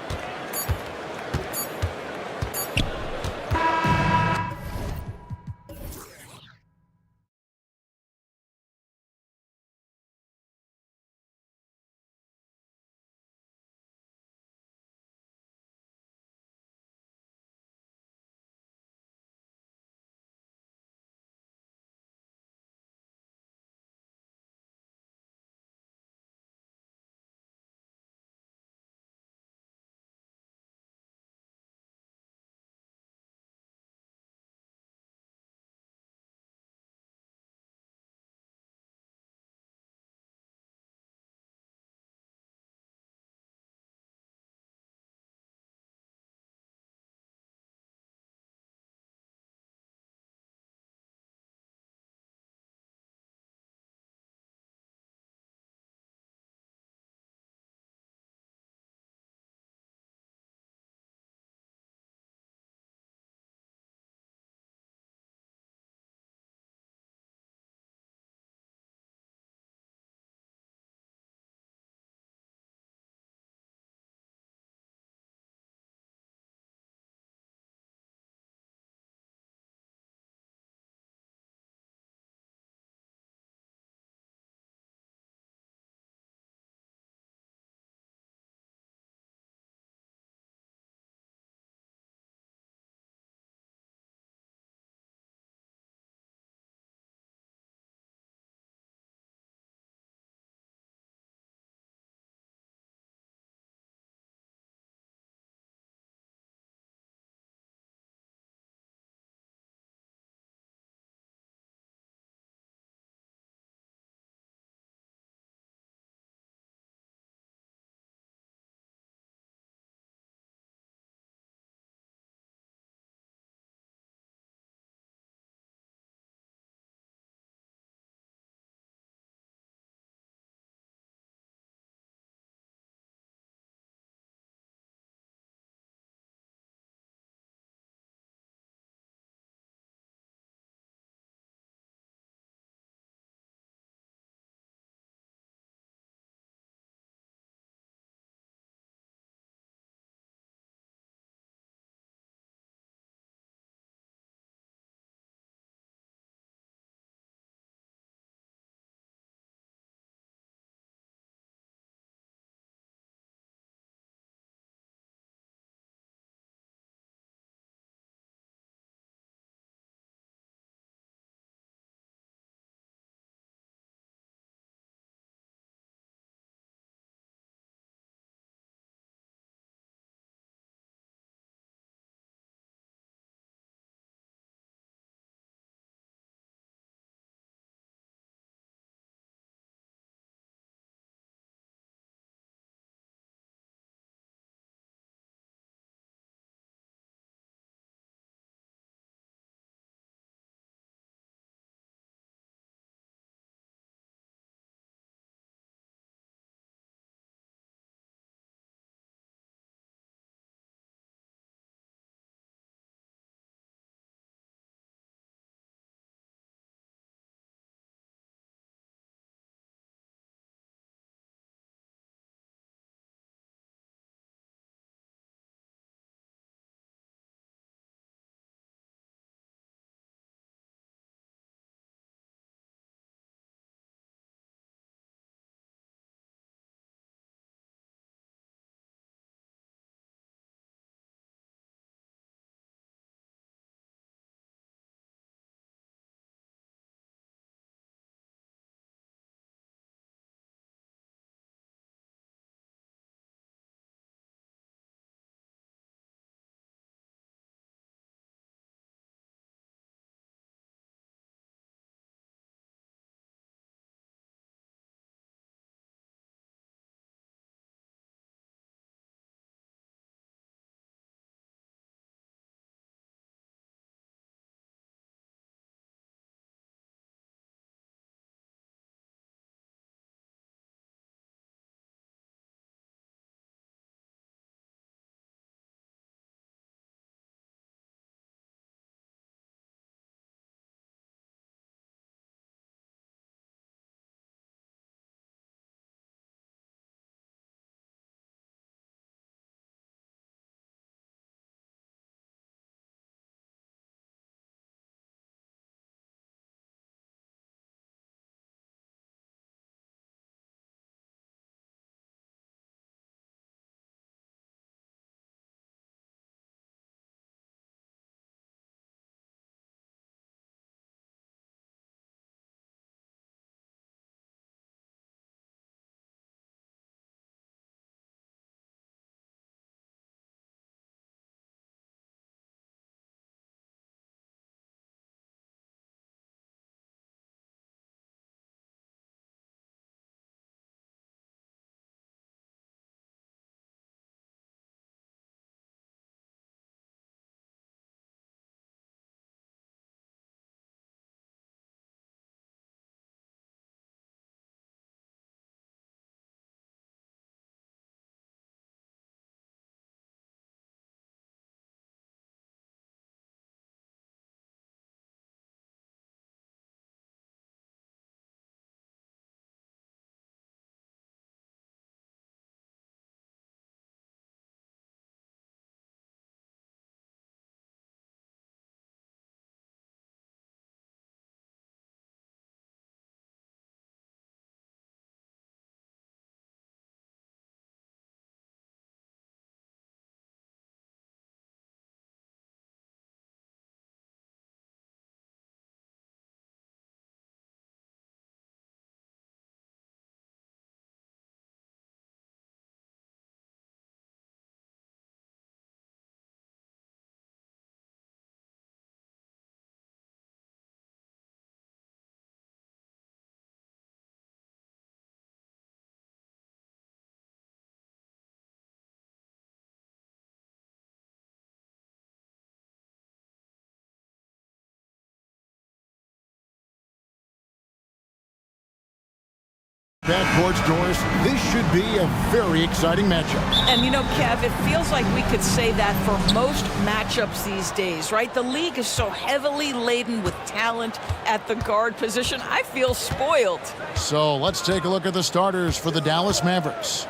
Backcourts, Doris, this should be a very exciting matchup. And you know, Kev, it feels like we could say that for most matchups these days, right? The league is so heavily laden with talent at the guard position. I feel spoiled. So let's take a look at the starters for the Dallas Mavericks.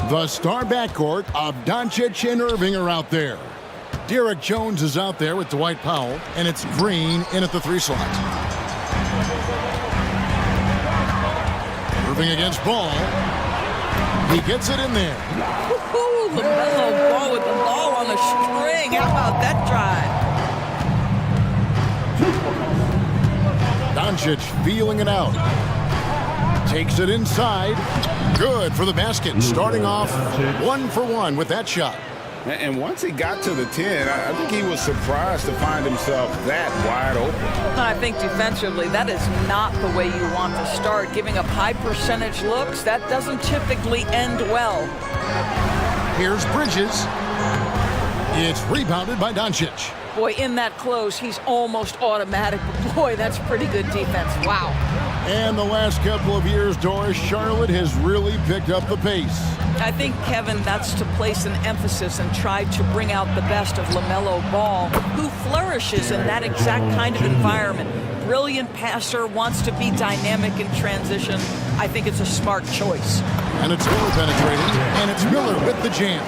The star backcourt of Doncic and Irving are out there. Derek Jones is out there with Dwight Powell, and it's Green in at the 3 slot. Irving against Ball. He gets it in there. Woohoo! LaMelo Ball with the ball on a string. How about that drive? Doncic feeling it out. Takes it inside. Good for the basket. Starting off 1 for 1 with that shot. And once he got to the 10, I think he was surprised to find himself that wide open. I think defensively, that is not the way you want to start. Giving up high percentage looks, that doesn't typically end well. Here's Bridges. It's rebounded by Doncic. Boy, in that close, he's almost automatic. But boy, that's pretty good defense. Wow. And the last couple of years, Doris, Charlotte has really picked up the pace. I think, Kevin, that's to place an emphasis and try to bring out the best of LaMelo Ball, who flourishes in that exact kind of environment. Brilliant passer, wants to be dynamic in transition. I think it's a smart choice. And it's Miller penetrating, and it's Miller with the jam.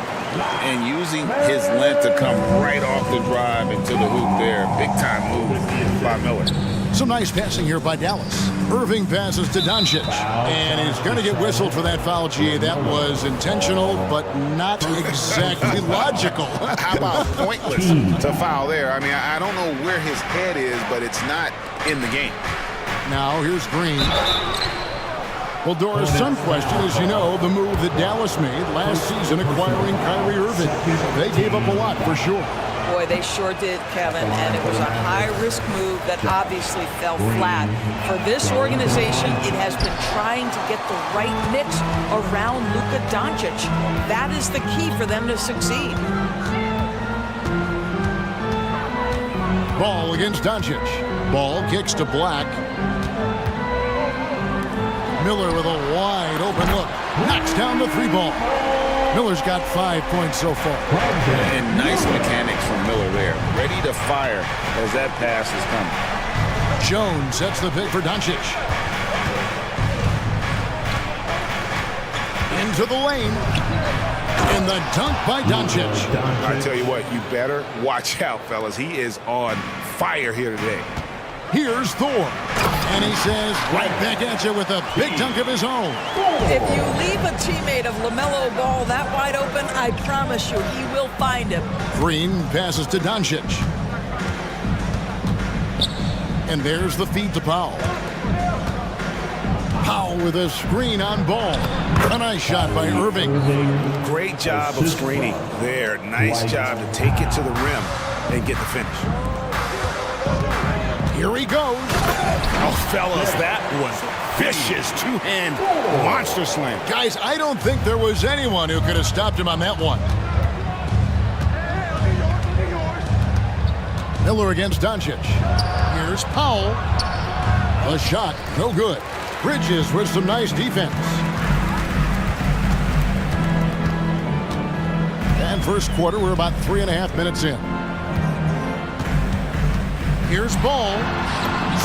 And using his length to come right off the drive into the hoop there. Big time move by Miller. Some nice passing here by Dallas. Irving passes to Doncic, and he's going to get whistled for that foul, G. That was intentional, but not exactly logical. How about pointless to foul there? I mean, I don't know where his head is, but it's not in the game. Now here's Green. Well, Doris, some question, as you know, the move that Dallas made last season acquiring Kyrie Irving. They gave up a lot for sure. Boy, they sure did, Kevin, and it was a high-risk move that obviously fell flat. For this organization, it has been trying to get the right mix around Luka Doncic. That is the key for them to succeed. Ball against Doncic. Ball kicks to Black. Miller with a wide open look. Knocks down the 3 ball. Miller's got 5 points so far. And nice mechanics from Miller there. Ready to fire as that pass is coming. Jones sets the pick for Doncic. Into the lane. And the dunk by Doncic. I tell you what, you better watch out, fellas. He is on fire here today. Here's Thor. And he says, right back at you with a big dunk of his own. If you leave a teammate of LaMelo Ball that wide open, I promise you, he will find him. Green passes to Doncic. And there's the feed to Powell. Powell with a screen on Ball. A nice shot by Irving. Great job of screening there. Nice job to take it to the rim and get the finish. Here he goes. Oh, fellas, that was vicious two-hand monster slam. Guys, I don't think there was anyone who could have stopped him on that one. Miller against Doncic. Here's Powell. A shot, no good. Bridges with some nice defense. And first quarter, we're about 3.5 minutes in. Here's Ball.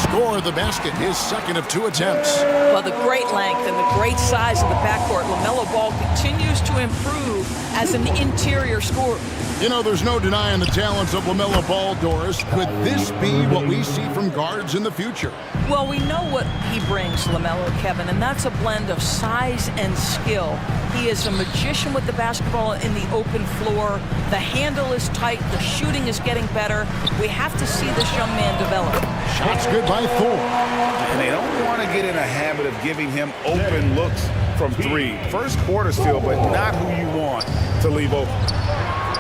Scored the basket, his second of 2 attempts. Well, the great length and the great size of the backcourt, LaMelo Ball continues to improve as an interior scorer. You know, there's no denying the talents of LaMelo Ball, Doris. Could this be what we see from guards in the future? Well, we know what he brings, LaMelo, Kevin, and that's a blend of size and skill. He is a magician with the basketball in the open floor. The handle is tight. The shooting is getting better. We have to see this young man develop. Shots good by Thor. And they don't want to get in a habit of giving him open looks from 3. First quarter still, but not who you want to leave open.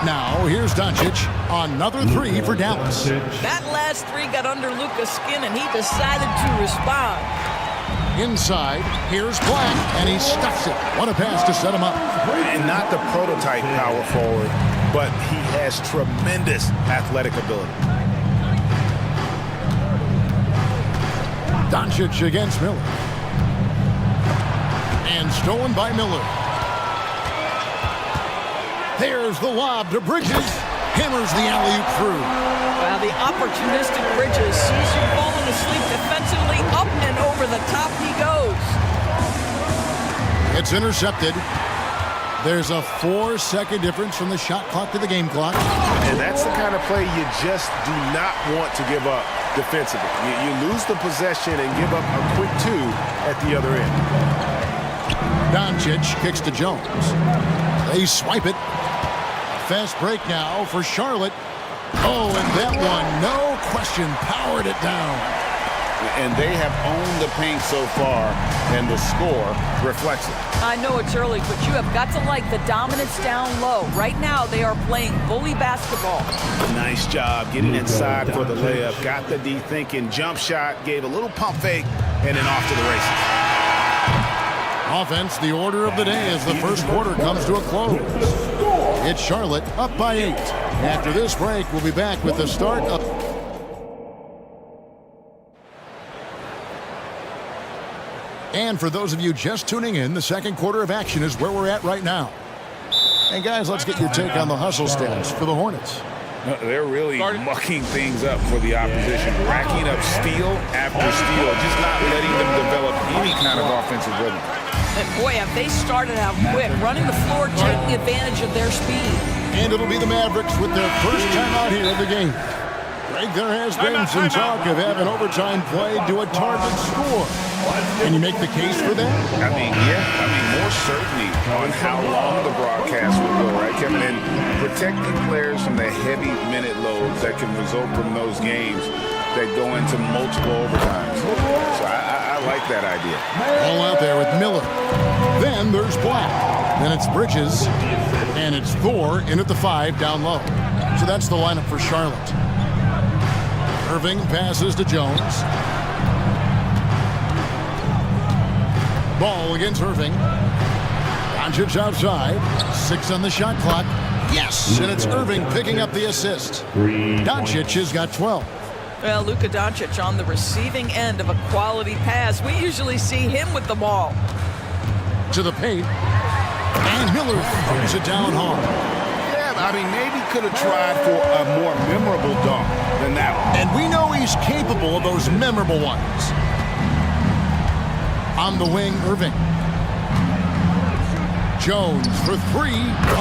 Now, here's Doncic. Another 3 for Dallas. That last 3 got under Luka's skin, and he decided to respond. Inside, here's Black, and he stuffs it. What a pass to set him up. And not the prototype power forward, but he has tremendous athletic ability. Doncic against Miller. And stolen by Miller. There's the lob to Bridges. Hammers the alley-oop through. Well, the opportunistic Bridges sees you falling asleep defensively. Up and over the top he goes. It's intercepted. There's a 4-second difference from the shot clock to the game clock. And that's the kind of play you just do not want to give up defensively. You lose the possession and give up a quick 2 at the other end. Doncic kicks to Jones. They swipe it. Fast break now for Charlotte. Oh, and that one, no question, powered it down. And they have owned the paint so far, and the score reflects it. I know it's early, but you have got to like the dominance down low. Right now, they are playing bully basketball. Nice job getting inside for the layup. Got the D thinking, jump shot, gave a little pump fake, and then off to the races. Offense, the order of the day as the first quarter comes to a close. It's Charlotte up by 8. After this break, we'll be back with the start of... And for those of you just tuning in, the second quarter of action is where we're at right now. And guys, let's get your take on the hustle stats for the Hornets. No, they're really mucking things up for the opposition, racking up steal after steal, just not letting them develop any kind of offensive rhythm. And boy, have they started out quick, running the floor, taking advantage of their speed. And it'll be the Mavericks with their first time out here of the game. Greg, there has been some talk of having overtime played to a target score. Can you make the case for that? I mean, yeah. I mean, more certainty on how long the broadcast will go, right, Kevin? And protecting players from the heavy minute loads that can result from those games that go into multiple overtimes. So I like that idea. All out there with Miller. Then there's Black. Then it's Bridges. And it's Thor in at the 5 down low. So that's the lineup for Charlotte. Irving passes to Jones. Ball against Irving. Doncic outside. 6 on the shot clock. Yes, and it's Irving picking up the assist. Doncic has got 12. Well, Luka Doncic on the receiving end of a quality pass. We usually see him with the ball. To the paint. And Miller throws it down hard. Yeah, I mean, maybe could have tried for a more memorable dunk than that one. And we know he's capable of those memorable ones. On the wing, Irving. Jones for 3.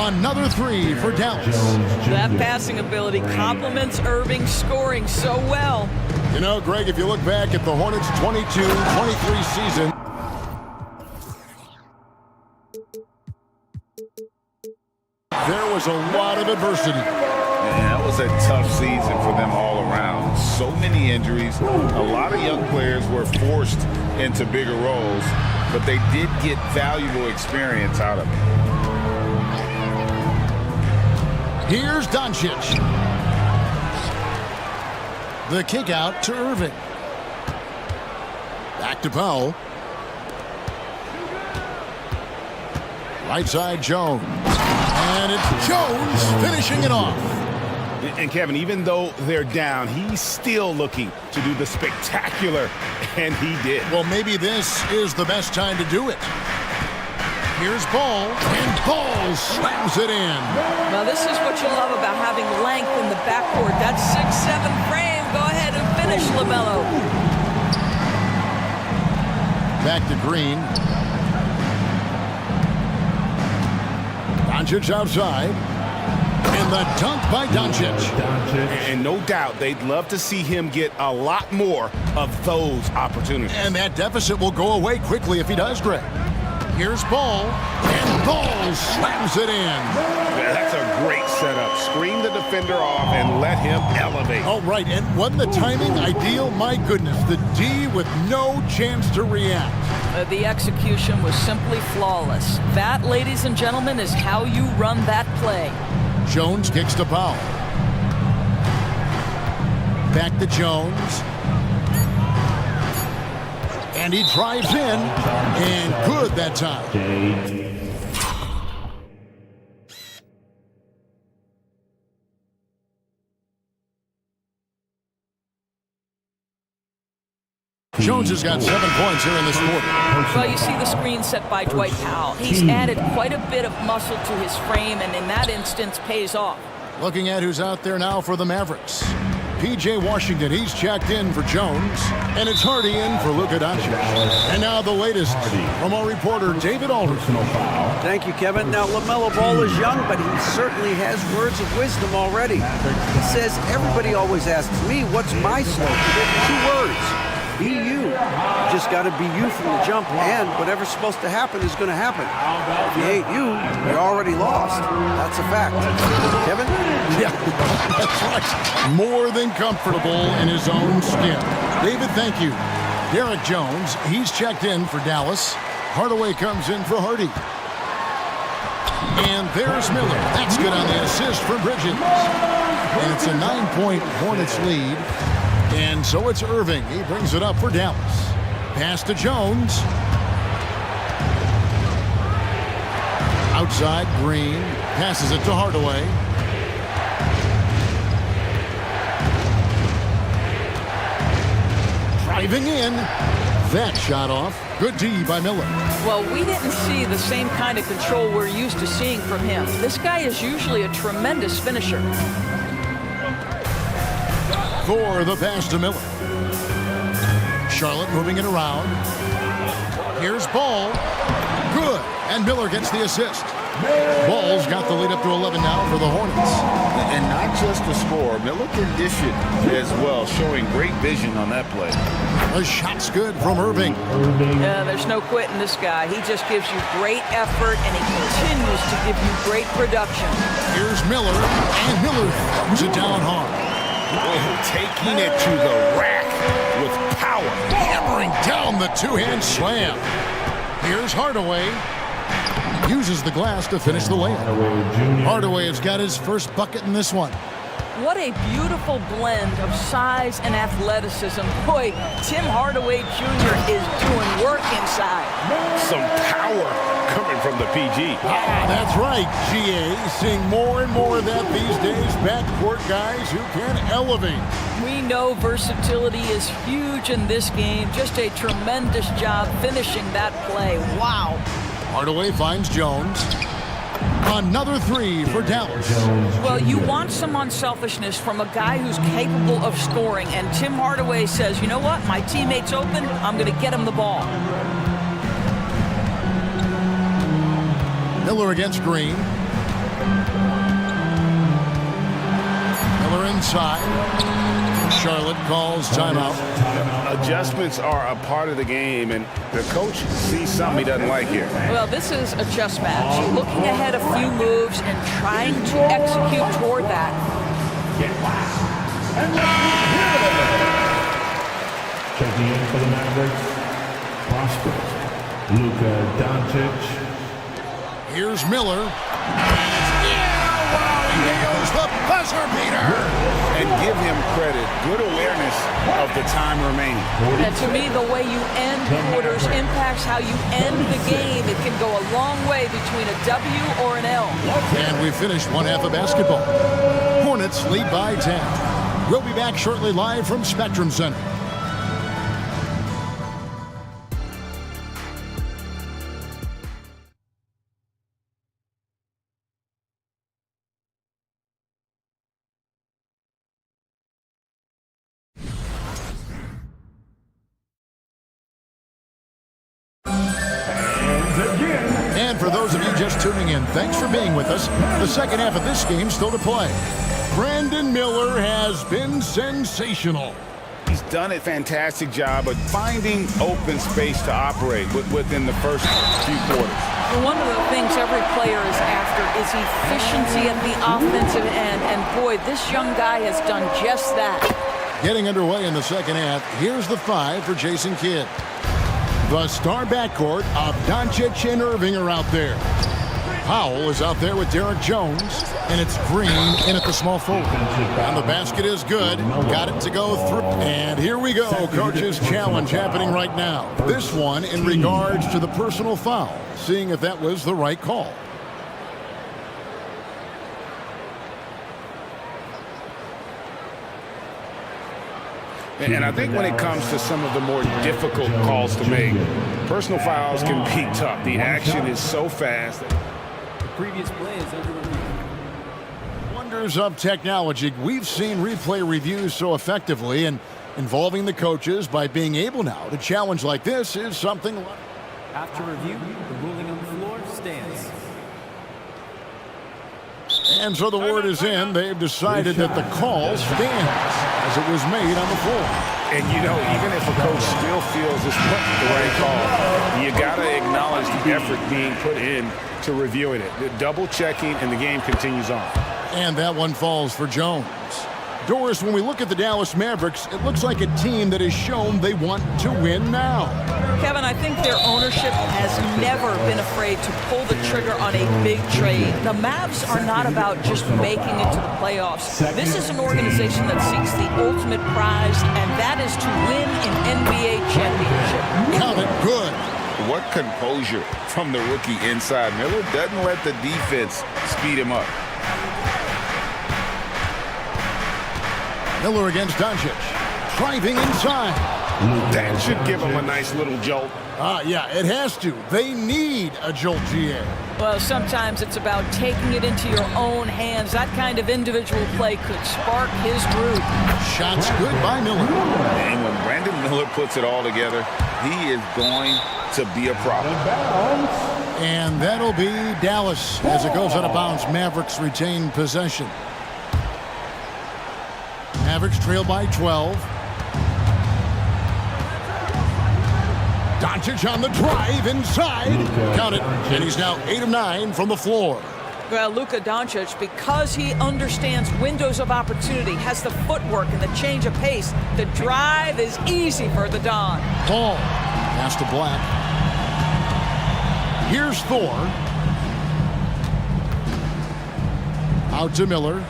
Another 3 for Dallas. That passing ability complements Irving's scoring so well. You know, Greg, if you look back at the Hornets' 22-23 season, there was a lot of adversity. Man, that was a tough season for them all around. So many injuries. A lot of young players were forced into bigger roles, but they did get valuable experience out of it. Here's Doncic. The kick out to Irving. Back to Powell. Right side, Jones. And it's Jones finishing it off. And Kevin, even though they're down, he's still looking to do the spectacular, and he did. Well, maybe this is the best time to do it. Here's Ball, and Ball slams it in. Now, this is what you love about having length in the backcourt. That 6'7" frame. Go ahead and finish, LaMelo. Back to Green. Doncic outside. And the dunk by Doncic. And no doubt they'd love to see him get a lot more of those opportunities. And that deficit will go away quickly if he does, Greg. Here's Ball, and Ball slams it in. That's a great setup. Screen the defender off and let him elevate. All right, and wasn't the timing ideal? My goodness, the D with no chance to react. The execution was simply flawless. That, ladies and gentlemen, is how you run that play. Jones kicks to Powell. Back to Jones. And he drives in, and good that time. Jones has got 7 points here in this quarter. Well, you see the screen set by Dwight Powell. He's added quite a bit of muscle to his frame, and in that instance pays off. Looking at who's out there now for the Mavericks. P.J. Washington, he's checked in for Jones, and it's Hardy in for Luka Doncic. And now the latest from our reporter, David Alderson. Thank you, Kevin. Now, LaMelo Ball is young, but he certainly has words of wisdom already. He says, everybody always asks me, what's my slogan? 2 words. Be you. You just got to be you from the jump, and whatever's supposed to happen is going to happen. If you ain't you, you're already lost. That's a fact. Kevin? Yeah, that's right. More than comfortable in his own skin. David, thank you. Derek Jones, he's checked in for Dallas. Hardaway comes in for Hardy. And there's Miller. That's good on the assist for Bridges. And it's a 9-point Hornets lead. And so it's Irving. He brings it up for Dallas. Pass to Jones. Outside, Green. Passes it to Hardaway. Driving in. That shot off. Good D by Miller. Well, we didn't see the same kind of control we're used to seeing from him. This guy is usually a tremendous finisher. For the pass to Miller. Charlotte moving it around. Here's Ball. Good. And Miller gets the assist. Ball's got the lead up to 11 now for the Hornets. And not just the score, Miller can dish it as well, showing great vision on that play. The shot's good from Irving. Yeah, there's no quitting this guy. He just gives you great effort, and he continues to give you great production. Here's Miller, and Miller throws it down hard. Taking it to the rack with power. Hammering down the 2-hand slam. Here's Hardaway. Uses the glass to finish the layup. Hardaway has got his first bucket in this one. What a beautiful blend of size and athleticism. Boy, Tim Hardaway Jr. is doing work inside. Some power coming from the PG. That's right, GA. Seeing more and more of that these days. Backcourt guys who can elevate. We know versatility is huge in this game. Just a tremendous job finishing that play. Wow. Hardaway finds Jones. Another 3 for Dallas. Well, you want some unselfishness from a guy who's capable of scoring, and Tim Hardaway says, you know what, my teammate's open, I'm going to get him the ball. Miller against Green. Miller inside. Charlotte calls timeout. Adjustments are a part of the game, and the coach sees something he doesn't like here. Well, this is a chess match. Looking ahead a few moves and trying to execute toward that. Checking in for the Mavericks, Prosper, Luka Doncic. Here's Miller. Nails the buzzer beater. And give him credit. Good awareness of the time remaining. And to me, the way you end quarters impacts how you end the game. It can go a long way between a W or an L. And we finished one half of basketball. Hornets lead by 10. We'll be back shortly live from Spectrum Center. And for those of you just tuning in, thanks for being with us. The second half of this game still to play. Brandon Miller has been sensational. He's done a fantastic job of finding open space to operate within the first few quarters. One of the things every player is after is efficiency at the offensive end. And boy, this young guy has done just that. Getting underway in the second half, here's the 5 for Jason Kidd. The star backcourt of Doncic and Irving are out there. Powell is out there with Derek Jones, and it's Green in at the small forward. And the basket is good. Got it to go through. And here we go. Coach's challenge happening right now. This one in regards to the personal foul, seeing if that was the right call. And I think when it comes to some of the more difficult calls to make, personal fouls can be tough. The action is so fast. The previous play is under review. Wonders of technology. We've seen replay reviews so effectively, and involving the coaches by being able now to challenge like this is something. After review, the ruling on the floor stands. And so the word is in. They've decided that the call stands as it was made on the floor. And, you know, even if a coach still feels it's the right call, you got to acknowledge the effort being put in to reviewing it. The double checking, and the game continues on. And that one falls for Jones. Doris, when we look at the Dallas Mavericks, it looks like a team that has shown they want to win now. Kevin, I think their ownership has never been afraid to pull the trigger on a big trade. The Mavs are not about just making it to the playoffs. This is an organization that seeks the ultimate prize, and that is to win an NBA championship. Count it good. What composure from the rookie inside. Miller doesn't let the defense speed him up. Miller against Doncic. Driving inside. That should give him a nice little jolt. Yeah, it has to. They need a jolt, GA. Well, sometimes it's about taking it into your own hands. That kind of individual play could spark his groove. Shots good by Miller. And when Brandon Miller puts it all together, he is going to be a problem. And that'll be Dallas as it goes out of bounds. Mavericks retain possession. Mavericks trail by 12. Doncic on the drive inside. Count it. And he's now 8 of 9 from the floor. Well, Luka Doncic, because he understands windows of opportunity, has the footwork and the change of pace, the drive is easy for the Don. Paul. Pass to Black. Here's Thor. Out to Miller.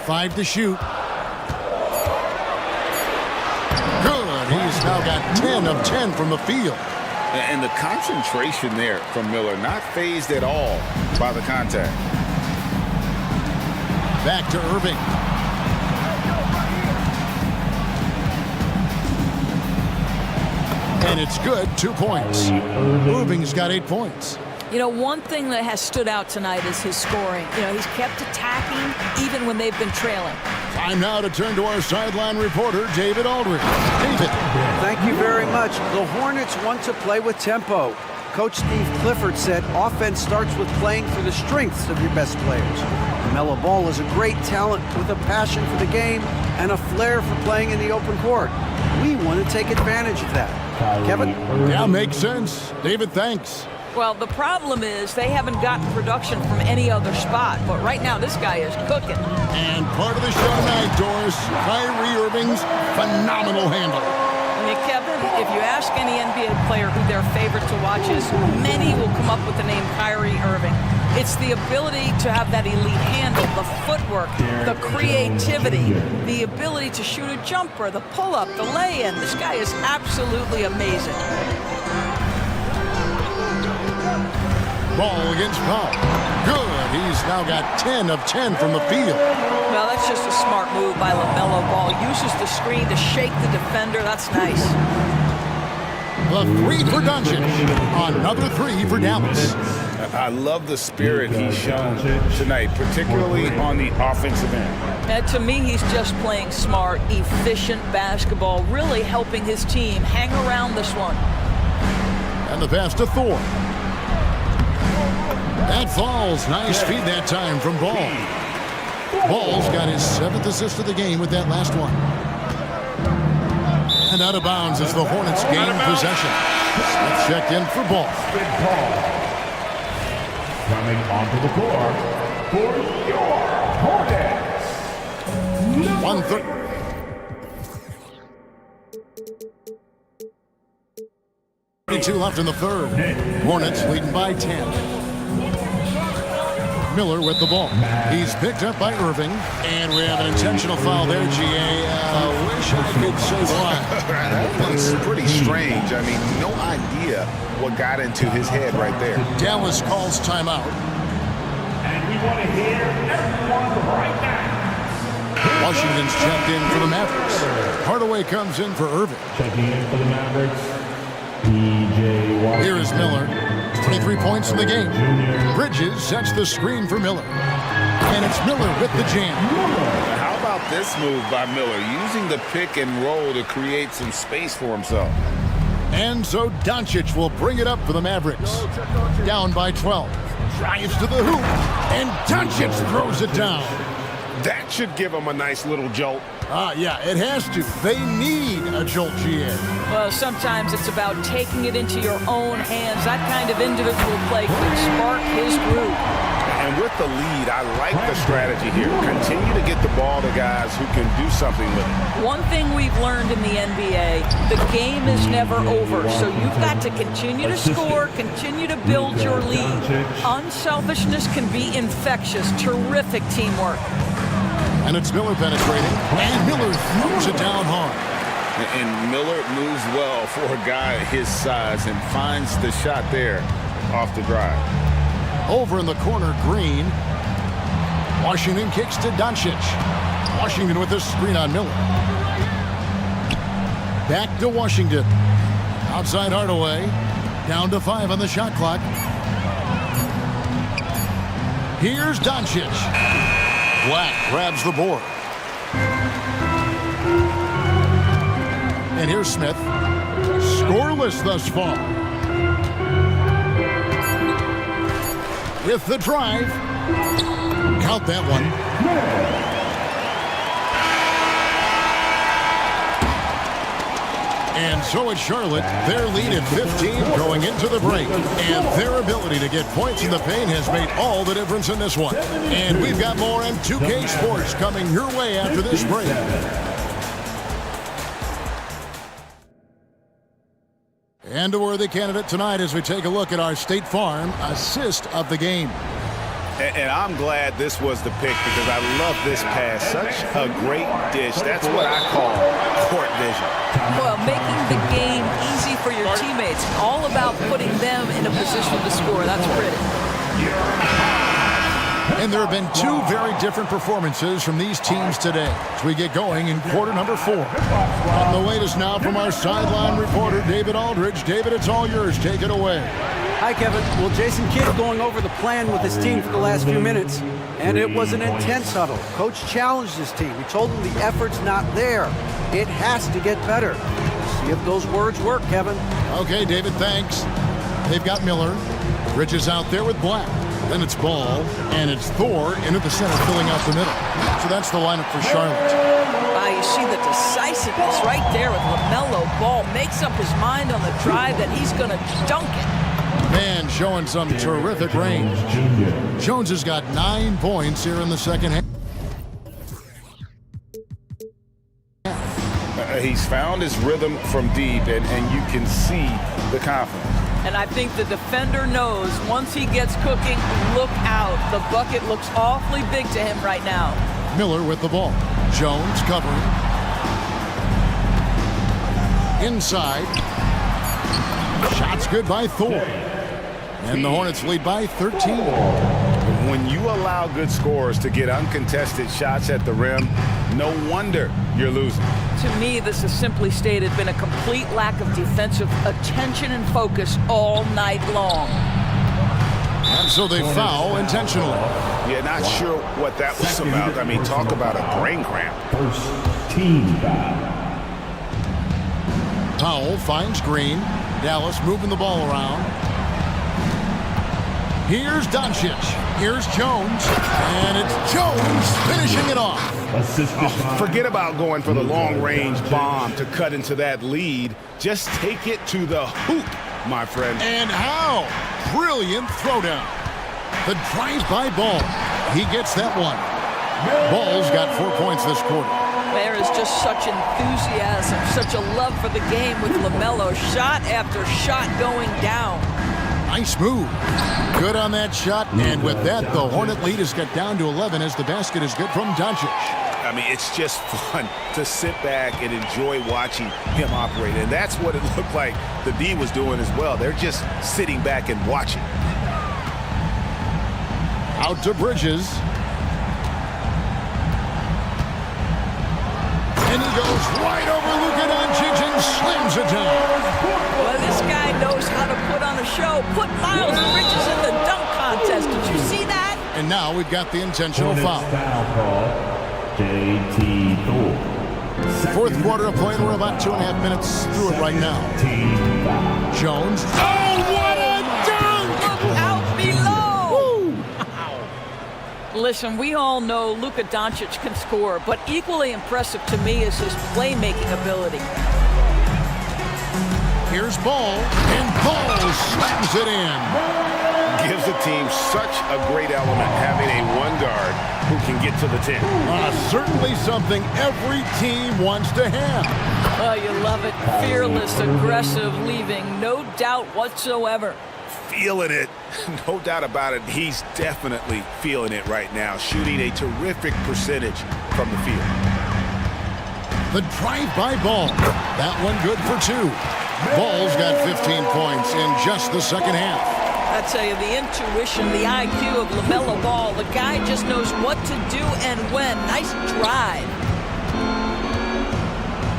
5 to shoot. Good. He's now got 10 of 10 from the field. And the concentration there from Miller, not phased at all by the contact. Back to Irving. And it's good. 2 points. Irving's got 8 points. You know, one thing that has stood out tonight is his scoring. You know, he's kept attacking even when they've been trailing. Time now to turn to our sideline reporter, David Aldridge. David. Thank you very much. The Hornets want to play with tempo. Coach Steve Clifford said offense starts with playing for the strengths of your best players. LaMelo Ball is a great talent with a passion for the game and a flair for playing in the open court. We want to take advantage of that. Kevin? Yeah, makes sense. David, thanks. Well, the problem is they haven't gotten production from any other spot, but right now this guy is cooking. And part of the show tonight, Doris, Kyrie Irving's phenomenal handle. And Kevin, if you ask any NBA player who their favorite to watch is, many will come up with the name Kyrie Irving. It's the ability to have that elite handle, the footwork, the creativity, the ability to shoot a jumper, the pull-up, the lay-in. This guy is absolutely amazing. Ball against Powell. Good. He's now got 10 of 10 from the field. Well, that's just a smart move by LaMelo Ball. Uses the screen to shake the defender. That's nice. The 3 for Doncic. Another 3 for Dallas. I love the spirit he's shown tonight, particularly on the offensive end. And to me, he's just playing smart, efficient basketball, really helping his team hang around this one. And the pass to Thor. That falls. Nice feed that time from Ball. Ball's got his 7th assist of the game with that last one. And out of bounds as the Hornets gain possession. Smith checked in for Ball. Coming onto the floor for your Hornets. 1:32 left in the third. Hornets leading by 10. Miller with the ball. He's picked up by Irving. And we have an intentional foul there, GA. Wish I could say why. That was pretty strange. I mean, no idea what got into his head right there. Dallas calls timeout. And we want to hear everyone right now. Washington's checked in for the Mavericks. Hardaway comes in for Irving. Checking in for the Mavericks, P.J. Washington. Here is Miller. 23 points in the game. Junior. Bridges sets the screen for Miller. And it's Miller with the jam. How about this move by Miller, using the pick and roll to create some space for himself? And so Doncic will bring it up for the Mavericks. Down by 12. Drives to the hoop. And Doncic throws it down. That should give them a nice little jolt. Yeah, it has to. They need a jolt, GA. Well, sometimes it's about taking it into your own hands. That kind of individual play can spark his groove. And with the lead, I like the strategy here. Continue to get the ball to guys who can do something with it. One thing we've learned in the NBA, the game is never over. So you've got to continue to score, continue to build your lead. Unselfishness can be infectious. Terrific teamwork. And it's Miller penetrating. And Miller throws it down hard. And Miller moves well for a guy his size and finds the shot there off the drive. Over in the corner, Green. Washington kicks to Doncic. Washington with the screen on Miller. Back to Washington. Outside Hardaway. Down to 5 on the shot clock. Here's Doncic. Black grabs the board. And here's Smith. Scoreless thus far. With the drive. Count that one. And so it's Charlotte. Their lead at 15 going into the break. And their ability to get points in the paint has made all the difference in this one. And we've got more on 2K Sports coming your way after this break. And a worthy candidate tonight as we take a look at our State Farm assist of the game. And I'm glad this was the pick because I love this pass. Such a great dish. That's what I call court vision. Well, making the game easy for your teammates. All about putting them in a position to score. That's pretty. And there have been two very different performances from these teams today as we get going in quarter number 4. On the latest now from our sideline reporter, David Aldridge. David, it's all yours. Take it away. Hi, Kevin. Well, Jason Kidd going over the plan with his team for the last few minutes, and it was an intense huddle. Coach challenged his team. He told them the effort's not there. It has to get better. See if those words work, Kevin. Okay, David, thanks. They've got Miller. Bridges out there with Black. Then it's Ball, and it's Thor into the center, filling out the middle. So that's the lineup for Charlotte. You see the decisiveness right there with LaMelo Ball. Makes up his mind on the drive that he's going to dunk it. Man, showing some terrific range. Jones has got 9 points here in the second half. He's found his rhythm from deep, and you can see the confidence. And I think the defender knows once he gets cooking, look out. The bucket looks awfully big to him right now. Miller with the ball. Jones covering. Inside. Shots good by Thor. And the Hornets lead by 13. When you allow good scorers to get uncontested shots at the rim, no wonder you're losing. To me, this has simply stated been a complete lack of defensive attention and focus all night long. And so they foul intentionally. Yeah, not sure what that was about. I mean, talk about a brain cramp. First team foul. Powell finds Green. Dallas moving the ball around. Here's Doncic. Here's Jones. And it's Jones finishing it off. Forget about going for the long-range bomb to cut into that lead. Just take it to the hoop, my friend. And how? Brilliant throwdown. The drive-by Ball. He gets that one. Ball's got 4 points this quarter. There is just such enthusiasm, such a love for the game with LaMelo. Shot after shot going down. Nice move. Good on that shot. And with that, the Hornet lead has got down to 11 as the basket is good from Doncic. I mean, it's just fun to sit back and enjoy watching him operate. And that's what it looked like the D was doing as well. They're just sitting back and watching. Out to Bridges. And he goes right over Luka Doncic and slams it down. Well, this guy knows how to put on a show. Put Miles Bridges in the dunk contest. Did you see that? And now we've got the intentional foul. Fourth quarter of play, and we're about 2.5 minutes through it right now. Jones. Oh, what a dunk! Look out below! Listen, we all know Luka Doncic can score, but equally impressive to me is his playmaking ability. Here's Ball, and Ball slams it in. Gives the team such a great element having a one guard who can get to the 10. Certainly something every team wants to have. Oh, you love it. Fearless, aggressive, leaving no doubt whatsoever. Feeling it. No doubt about it. He's definitely feeling it right now. Shooting a terrific percentage from the field. The drive-by Ball. That one good for 2. Ball's got 15 points in just the second half. I tell you, the intuition, the IQ of LaMelo Ball, the guy just knows what to do and when. Nice drive.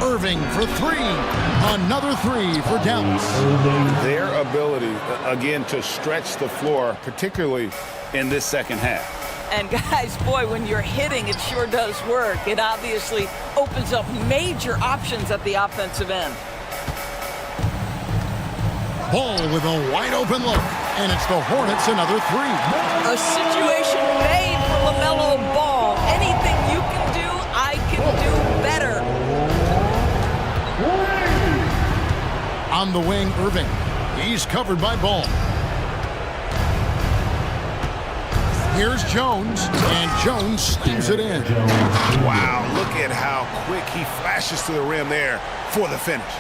Irving for 3. Another 3 for Dallas. Their ability, again, to stretch the floor, particularly in this second half. And guys, boy, when you're hitting, it sure does work. It obviously opens up major options at the offensive end. Ball with a wide open look, and it's the Hornets another 3. A situation made for LaMelo Ball. Anything you can do, I can do better. On the wing, Irving. He's covered by Ball. Here's Jones, and Jones slams it in. Wow, look at how quick he flashes to the rim there for the finish.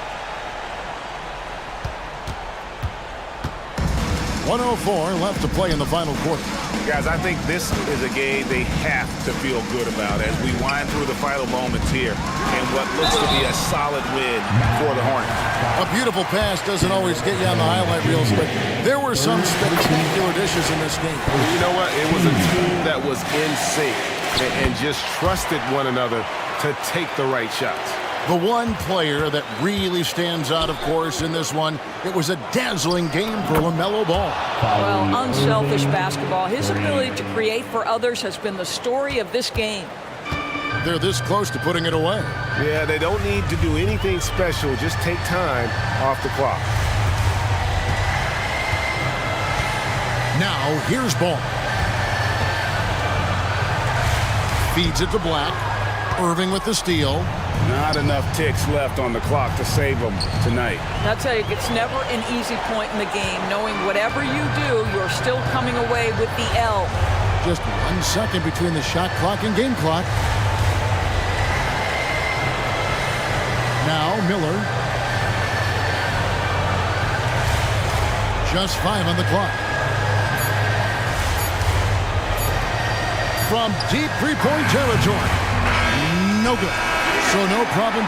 104 left to play in the final quarter. Guys, I think this is a game they have to feel good about as we wind through the final moments here in what looks to be a solid win for the Hornets. A beautiful pass doesn't always get you on the highlight reels, but there were some spectacular dishes in this game. You know what? It was a team that was in sync and just trusted one another to take the right shots. The one player that really stands out, of course, in this one, it was a dazzling game for LaMelo Ball. Well, unselfish basketball. His ability to create for others has been the story of this game. They're this close to putting it away. Yeah, they don't need to do anything special. Just take time off the clock. Now, here's Ball. Feeds it to Black. Irving with the steal. Not enough ticks left on the clock to save them tonight. I'll tell you, it's never an easy point in the game, knowing whatever you do, you're still coming away with the L. Just 1 second between the shot clock and game clock. Now, Miller. Just 5 on the clock. From deep three-point territory. No good. So no problem.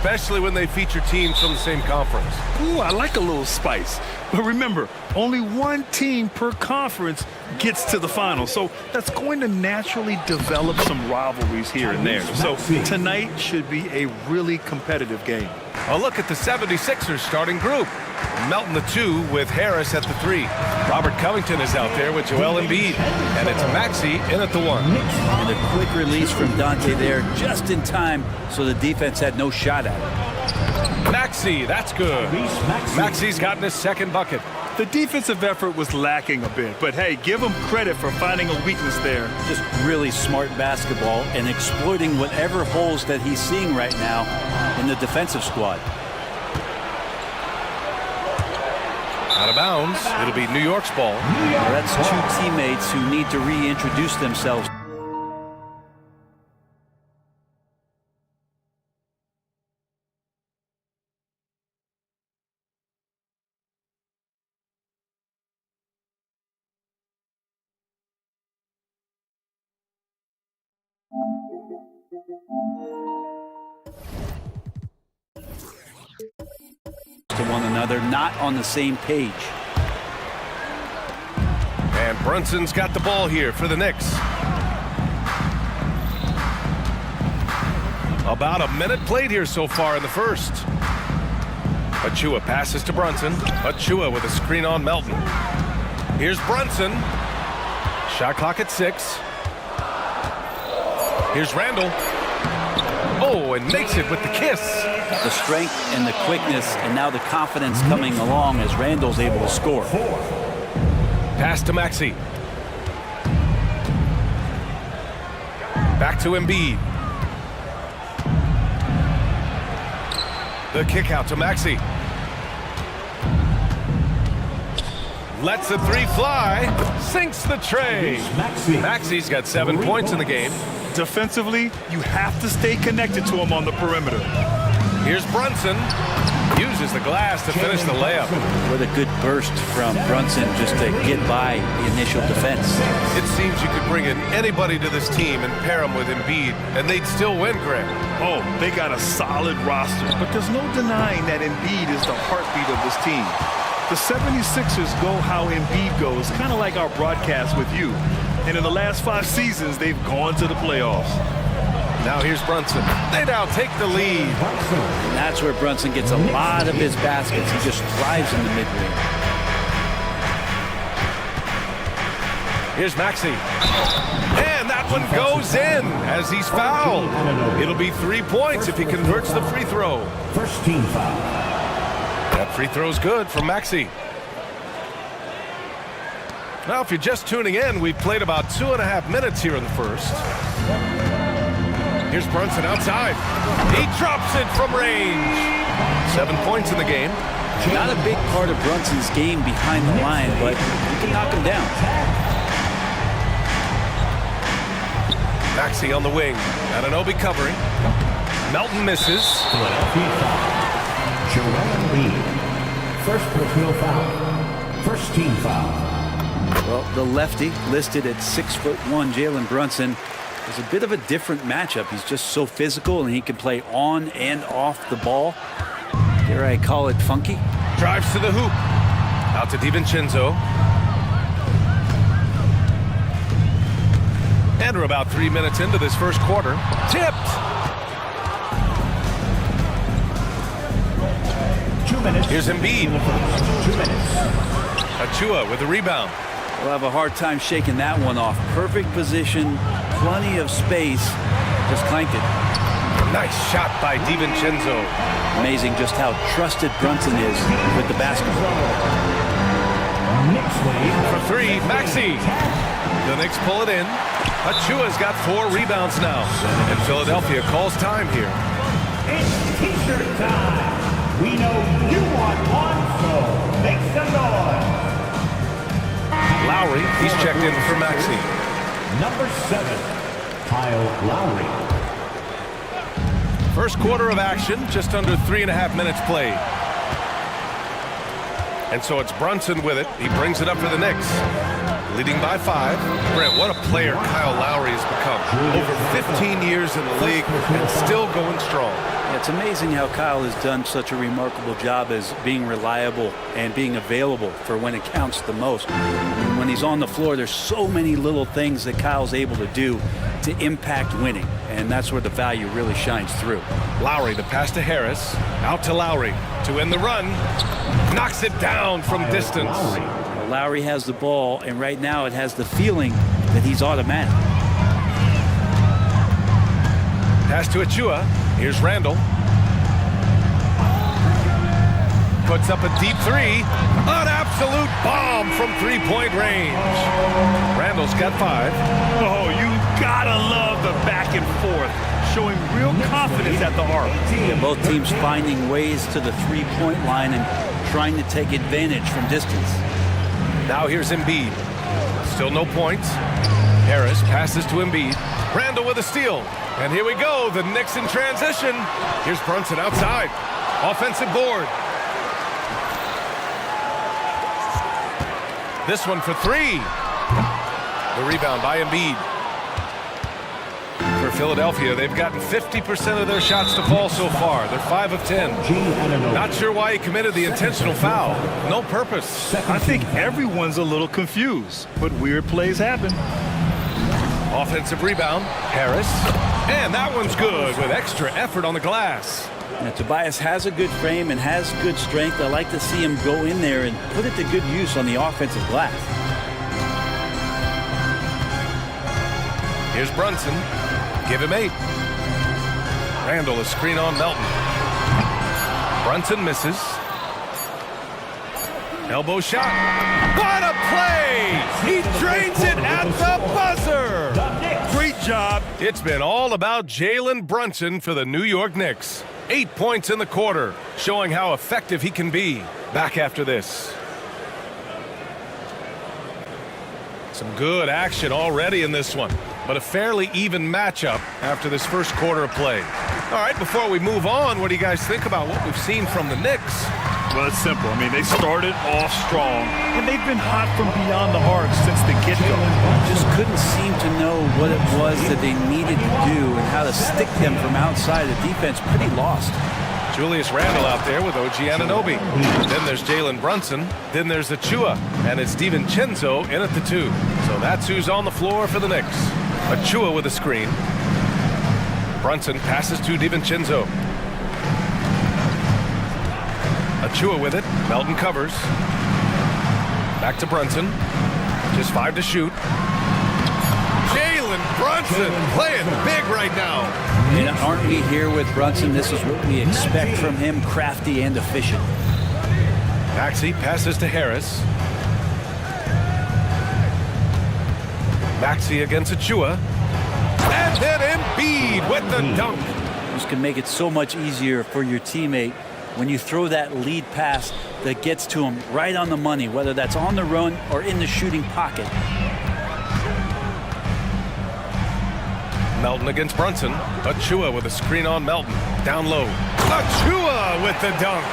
especially when they feature teams from the same conference. Ooh, I like a little spice. But remember, only one team per conference gets to the final. So that's going to naturally develop some rivalries here and there. So tonight should be a really competitive game. A look at the 76ers starting group. Melton the 2 with Harris at the 3. Robert Covington is out there with Joel Embiid. And it's Maxey in at the 1. And a quick release from Dante there just in time so the defense had no shot at it. Maxey, that's good. Maxey's gotten his second bucket. The defensive effort was lacking a bit, but hey, give him credit for finding a weakness there. Just really smart basketball and exploiting whatever holes that he's seeing right now in the defensive squad. Out of bounds. It'll be New York's ball. Well, that's two teammates who need to reintroduce themselves. To one another, not on the same page. And Brunson's got the ball here for the Knicks. About a minute played here so far in the first. Achua passes to Brunson. Achua with a screen on Melton. Here's Brunson. Shot clock at 6. Here's Randall. Oh, and makes it with the kiss. The strength and the quickness, and now the confidence coming along as Randall's able to score. Pass to Maxey. Back to Embiid. The kick out to Maxey. Lets the 3 fly. Sinks the tray. Maxey's got 7 points in the game. Defensively, you have to stay connected to him on the perimeter. Here's Brunson. Uses the glass to finish the layup. With a good burst from Brunson just to get by the initial defense. It seems you could bring in anybody to this team and pair them with Embiid, and they'd still win, Greg. Oh, they got a solid roster, but there's no denying that Embiid is the heartbeat of this team. The 76ers go how Embiid goes, kind of like our broadcast with you. And in the last 5 seasons, they've gone to the playoffs. Now here's Brunson. They now take the lead. And that's where Brunson gets a lot of his baskets. He just thrives in the mid-range. Here's Maxey. And that one goes in as he's fouled. It'll be 3 points if he converts the free throw. First team foul. That free throw's good from Maxey. Now, if you're just tuning in, we've played about 2.5 minutes here in the first. Here's Brunson outside. He drops it from range. 7 points in the game. Not a big part of Brunson's game behind the line, but you can knock him down. Maxey on the wing. Anunoby covering. Melton misses. Joel Embiid. First personal foul. First team foul. Well, the lefty listed at 6'1", Jalen Brunson, is a bit of a different matchup. He's just so physical, and he can play on and off the ball. Dare I call it funky? Drives to the hoop. Out to DiVincenzo. And we're about 3 minutes into this first quarter. Tipped. 2 minutes. Here's Embiid. 2 minutes. Achua with the rebound. We'll have a hard time shaking that one off. Perfect position, plenty of space. Just clanked it. Nice shot by DiVincenzo. Amazing just how trusted Brunson is with the basketball. For 3, Maxey. The Knicks pull it in. Achua's got 4 rebounds now. And Philadelphia calls time here. It's t-shirt time. We know you want one, so make some noise. Lowry, he's checked in for Maxey. Number 7, Kyle Lowry. First quarter of action, just under 3.5 minutes played. And so it's Brunson with it. He brings it up for the Knicks. Leading by 5. Brent, what a player Kyle Lowry has become. Over 15 years in the league and still going strong. It's amazing how Kyle has done such a remarkable job as being reliable and being available for when it counts the most. When he's on the floor, there's so many little things that Kyle's able to do to impact winning, and that's where the value really shines through. Lowry, the pass to Harris. Out to Lowry to end the run. Knocks it down from distance. Lowry has the ball, and right now it has the feeling that he's automatic. Pass to Achua. Here's Randall. Puts up a deep three. An absolute bomb from three-point range. Randall's got 5. Oh, you gotta love the back and forth, showing real confidence at the arc. Yeah, both teams finding ways to the three-point line and trying to take advantage from distance. Now here's Embiid. Still no points. Harris passes to Embiid. Randall with a steal. And here we go, the Knicks in transition. Here's Brunson outside. Offensive board. This one for 3. The rebound by Embiid. For Philadelphia, they've gotten 50% of their shots to fall so far. They're 5 of 10. Not sure why he committed the intentional foul. No purpose. I think everyone's a little confused, but weird plays happen. Offensive rebound, Harris. And that one's good with extra effort on the glass. Now, Tobias has a good frame and has good strength. I like to see him go in there and put it to good use on the offensive glass. Here's Brunson. Give him 8. Randall, a screen on Melton. Brunson misses. Elbow shot. What a play! He drains it at the buzzer! Great job. It's been all about Jalen Brunson for the New York Knicks. 8 points in the quarter, showing how effective he can be. Back after this. Some good action already in this one, but a fairly even matchup after this first quarter of play. All right, before we move on, what do you guys think about what we've seen from the Knicks? Well, it's simple. I mean, they started off strong, and they've been hot from beyond the arc since the get-go. Just couldn't seem to know what it was that they needed to do and how to stick them from outside. The defense pretty lost. Julius Randle out there with OG Anunoby. Then there's Jalen Brunson. Then there's Achua. And it's DiVincenzo in at the 2. So that's who's on the floor for the Knicks. Achua with a screen. Brunson passes to DiVincenzo. Achua with it. Melton covers. Back to Brunson. Just 5 to shoot. Jalen Brunson playing big right now. And aren't we here with Brunson? This is what we expect from him, crafty and efficient. Maxey passes to Harris. Maxey against Achua. And then Embiid with the dunk. This can make it so much easier for your teammate when you throw that lead pass that gets to him right on the money, whether that's on the run or in the shooting pocket. Melton against Brunson. Achua with a screen on Melton. Down low. Achua with the dunk.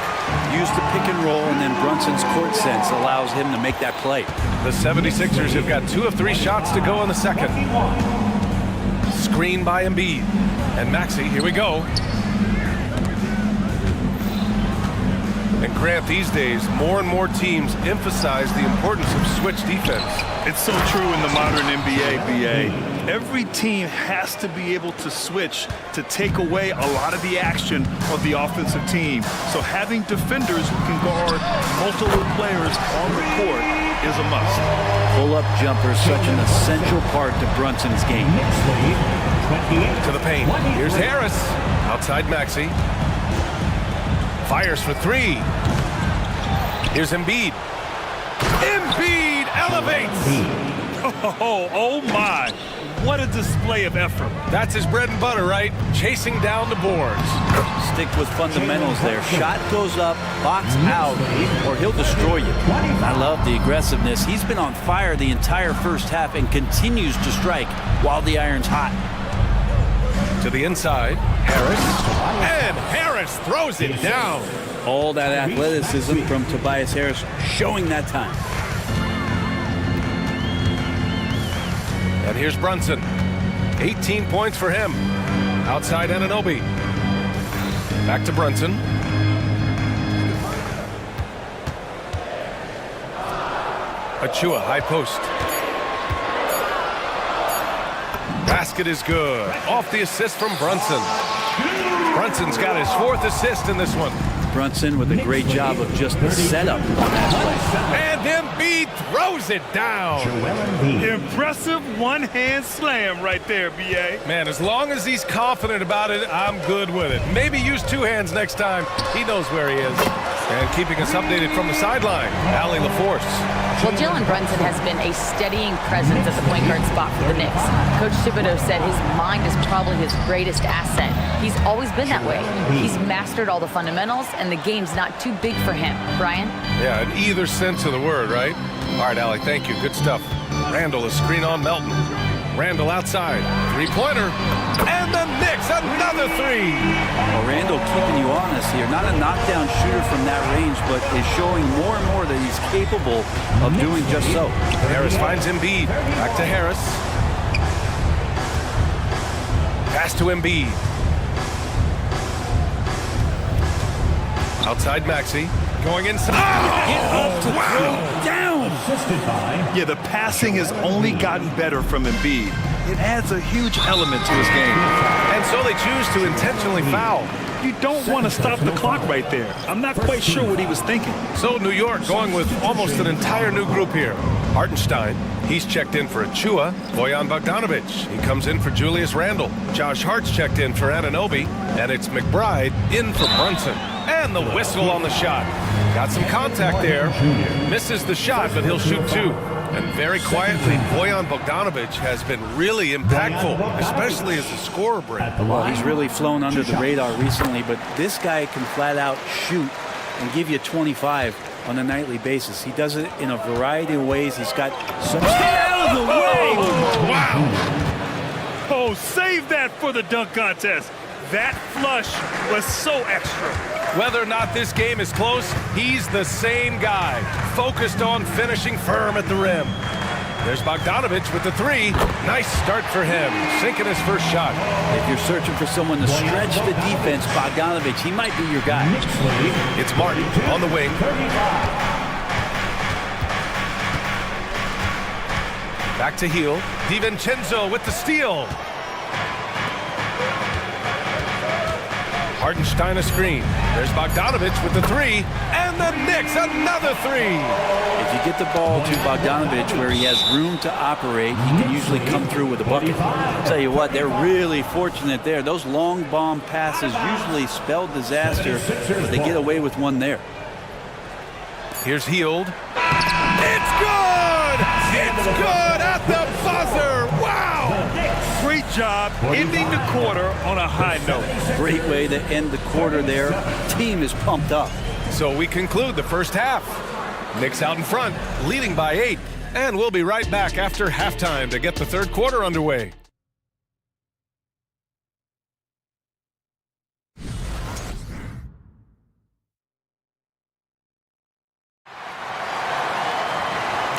Use the pick and roll, and then Brunson's court sense allows him to make that play. The 76ers have got 2 of 3 shots to go in the second. Screen by Embiid. And Maxey, here we go. And Grant, these days, more and more teams emphasize the importance of switch defense. It's so true in the modern NBA, BA. Every team has to be able to switch to take away a lot of the action of the offensive team. So having defenders who can guard multiple players on the court is a must. Pull-up jumper is such an essential part to Brunson's game. To the paint. Here's Harris. Outside Maxey. Fires for 3. Here's Embiid. Embiid elevates. Oh my. What a display of effort. That's his bread and butter, right? Chasing down the boards. Stick with fundamentals there. Shot goes up, box out, or he'll destroy you. I love the aggressiveness. He's been on fire the entire first half and continues to strike while the iron's hot. To the inside, Harris. And Harris throws it down. All that athleticism from Tobias Harris showing that time. And here's Brunson. 18 points for him. Outside Anunoby. Back to Brunson. Achua, high post. Basket is good. Off the assist from Brunson. Brunson's got his 4th assist in this one. Brunson with a great job of just the setup on that play. And Embiid throws it down. Impressive one-hand slam right there, B.A. Man, as long as he's confident about it, I'm good with it. Maybe use 2 hands next time. He knows where he is. And keeping us updated from the sideline, Allie LaForce. Well, Jalen Brunson has been a steadying presence at the point guard spot for the Knicks. Coach Thibodeau said his mind is probably his greatest asset. He's always been that way. He's mastered all the fundamentals, and the game's not too big for him. Brian? Yeah, in either sense of the word, right? All right, Allie, thank you. Good stuff. Randall, a screen on Melton. Randall outside. 3-pointer. And the Knicks, another 3. Well, Randall keeping you honest here. Not a knockdown shooter from that range, but is showing more and more that he's capable of doing just so. Harris finds Embiid. Back to Harris. Pass to Embiid. Outside Maxey. Going inside. Down. Yeah, the passing has only gotten better from Embiid. It adds a huge element to his game. And so they choose to intentionally foul. You don't want to stop the clock right there. I'm not quite sure what he was thinking. So New York going with almost an entire new group here. Hartenstein, he's checked in for Achua. Bojan Bogdanovic, he comes in for Julius Randle. Josh Hart's checked in for Anunoby. And it's McBride in for Brunson. And the whistle on the shot. Got some contact there. Misses the shot, but he'll shoot 2. And very quietly, Bojan Bogdanovic has been really impactful, especially as a scorer, Brent. Well, he's really flown under the radar recently, but this guy can flat out shoot and give you 25 on a nightly basis. He does it in a variety of ways. He's got some... Out of the way! Wow! Oh, save that for the dunk contest. That flush was so extra. Whether or not this game is close, he's the same guy, focused on finishing firm at the rim. There's Bogdanovic with the 3. Nice start for him, sinking his first shot. If you're searching for someone to stretch the defense, Bogdanovic, he might be your guy. It's Martin on the wing. Back to Heel. DiVincenzo with the steal. Hartenstein a screen. There's Bogdanovic with the 3. And the Knicks another 3. If you get the ball to Bogdanovic where he has room to operate, he can usually come through with a bucket. I'll tell you what, they're really fortunate there. Those long bomb passes usually spell disaster, but they get away with one there. Here's Hield. It's good! It's good at the buzzer! Wow! Great job ending the quarter on a high note. Great way to end the quarter there. Team is pumped up. So we conclude the first half. Knicks out in front, leading by 8. And we'll be right back after halftime to get the third quarter underway.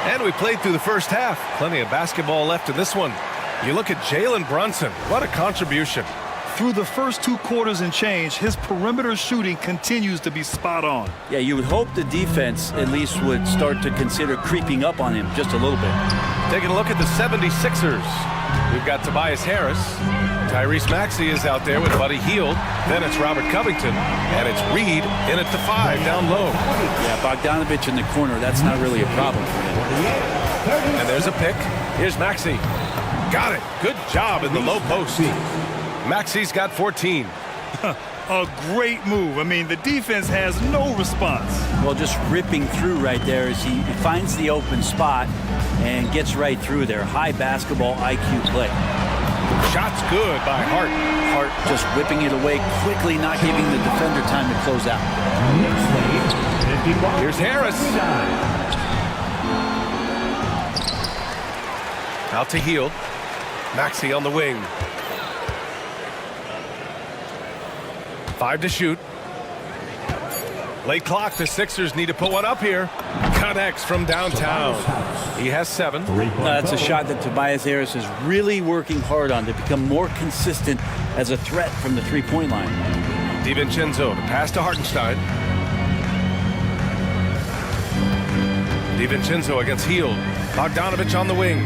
And we played through the first half. Plenty of basketball left in this one. You look at Jalen Brunson. What a contribution. Through the first 2 quarters and change, his perimeter shooting continues to be spot on. Yeah, you would hope the defense at least would start to consider creeping up on him just a little bit. Taking a look at the 76ers. We've got Tobias Harris. Tyrese Maxey is out there with Buddy Hield. Then it's Robert Covington. And it's Reed in at the 5 down low. Yeah, Bogdanovic in the corner. That's not really a problem for him. And there's a pick. Here's Maxey. Got it. Good job in the low post. Maxey's got 14. A great move. I mean, the defense has no response. Well, just ripping through right there as he finds the open spot and gets right through there. High basketball IQ play. Shot's good by Hart. Hart just whipping it away quickly, not giving the defender time to close out. Here's Harris. Out to Hield. Maxey on the wing. 5 to shoot. Late clock. The Sixers need to put one up here. Connects from downtown. He has 7. That's a shot that Tobias Harris is really working hard on to become more consistent as a threat from the 3-point line. DiVincenzo to pass to Hartenstein. DiVincenzo against Hield. Bogdanovich on the wing.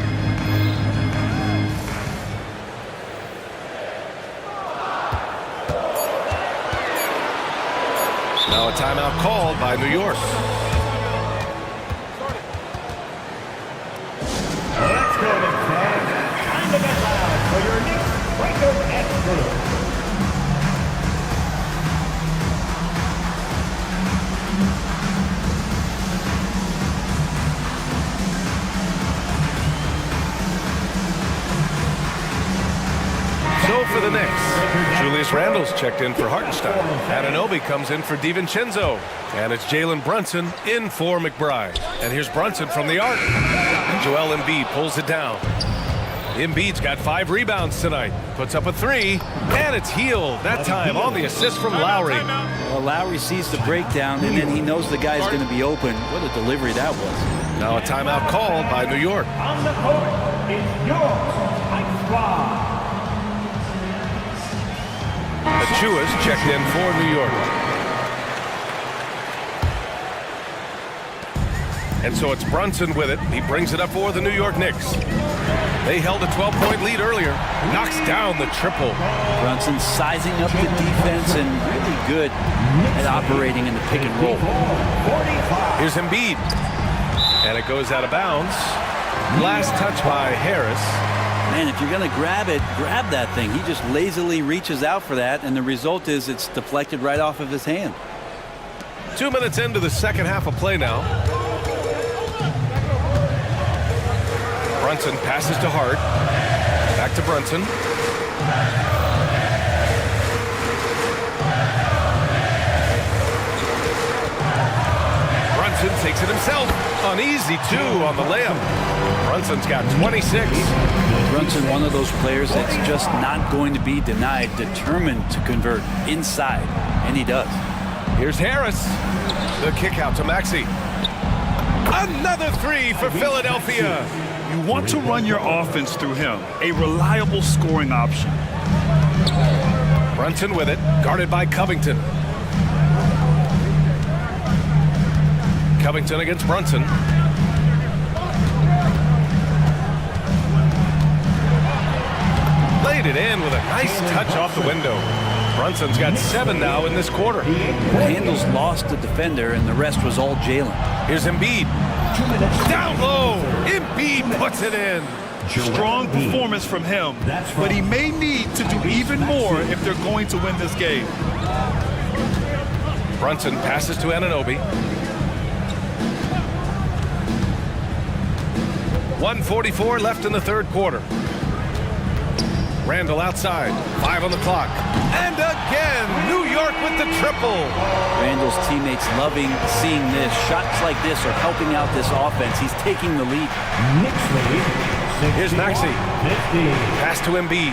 Now a timeout called by New York. Let's go, Knicks fans. Time to get loud for your Knicks breaker expert. So for the Knicks, Julius Randle's checked in for Hartenstein. Anunoby comes in for DiVincenzo. And it's Jalen Brunson in for McBride. And here's Brunson from the arc. And Joel Embiid pulls it down. Embiid's got 5 rebounds tonight. Puts up a 3. And it's Hield, that time on the assist from Lowry. Well, Lowry sees the breakdown, and then he knows the guy's going to be open. What a delivery that was. Now a timeout called by New York. On the court is your Hype Squad. Achua's checked in for New York. And so it's Brunson with it. He brings it up for the New York Knicks. They held a 12-point lead earlier. Knocks down the triple. Brunson sizing up the defense and really good at operating in the pick and roll. Here's Embiid. And it goes out of bounds. Last touch by Harris. Man, if you're going to grab it, grab that thing. He just lazily reaches out for that, and the result is it's deflected right off of his hand. 2 minutes into the second half of play now. Brunson passes to Hart. Back to Brunson. Brunson takes it himself. An easy 2 on the layup. Brunson's got 26. Brunson, one of those players that's just not going to be denied, determined to convert inside, and he does. Here's Harris. The kick out to Maxey. Another 3 for Philadelphia. You want to run your offense through him, a reliable scoring option. Brunson with it, guarded by Covington. Covington against Brunson. Laid it in with a nice touch off the window. Brunson's got 7 now in this quarter. Handles lost the defender, and the rest was all Jalen. Here's Embiid. Down low. Embiid puts it in. Strong performance from him, but he may need to do even more if they're going to win this game. Brunson passes to Anunoby. 1:44 left in the third quarter. Randle outside, 5 on the clock. And again, New York with the triple. Randle's teammates loving seeing this. Shots like this are helping out this offense. He's taking the lead. Here's Maxey. Pass to Embiid.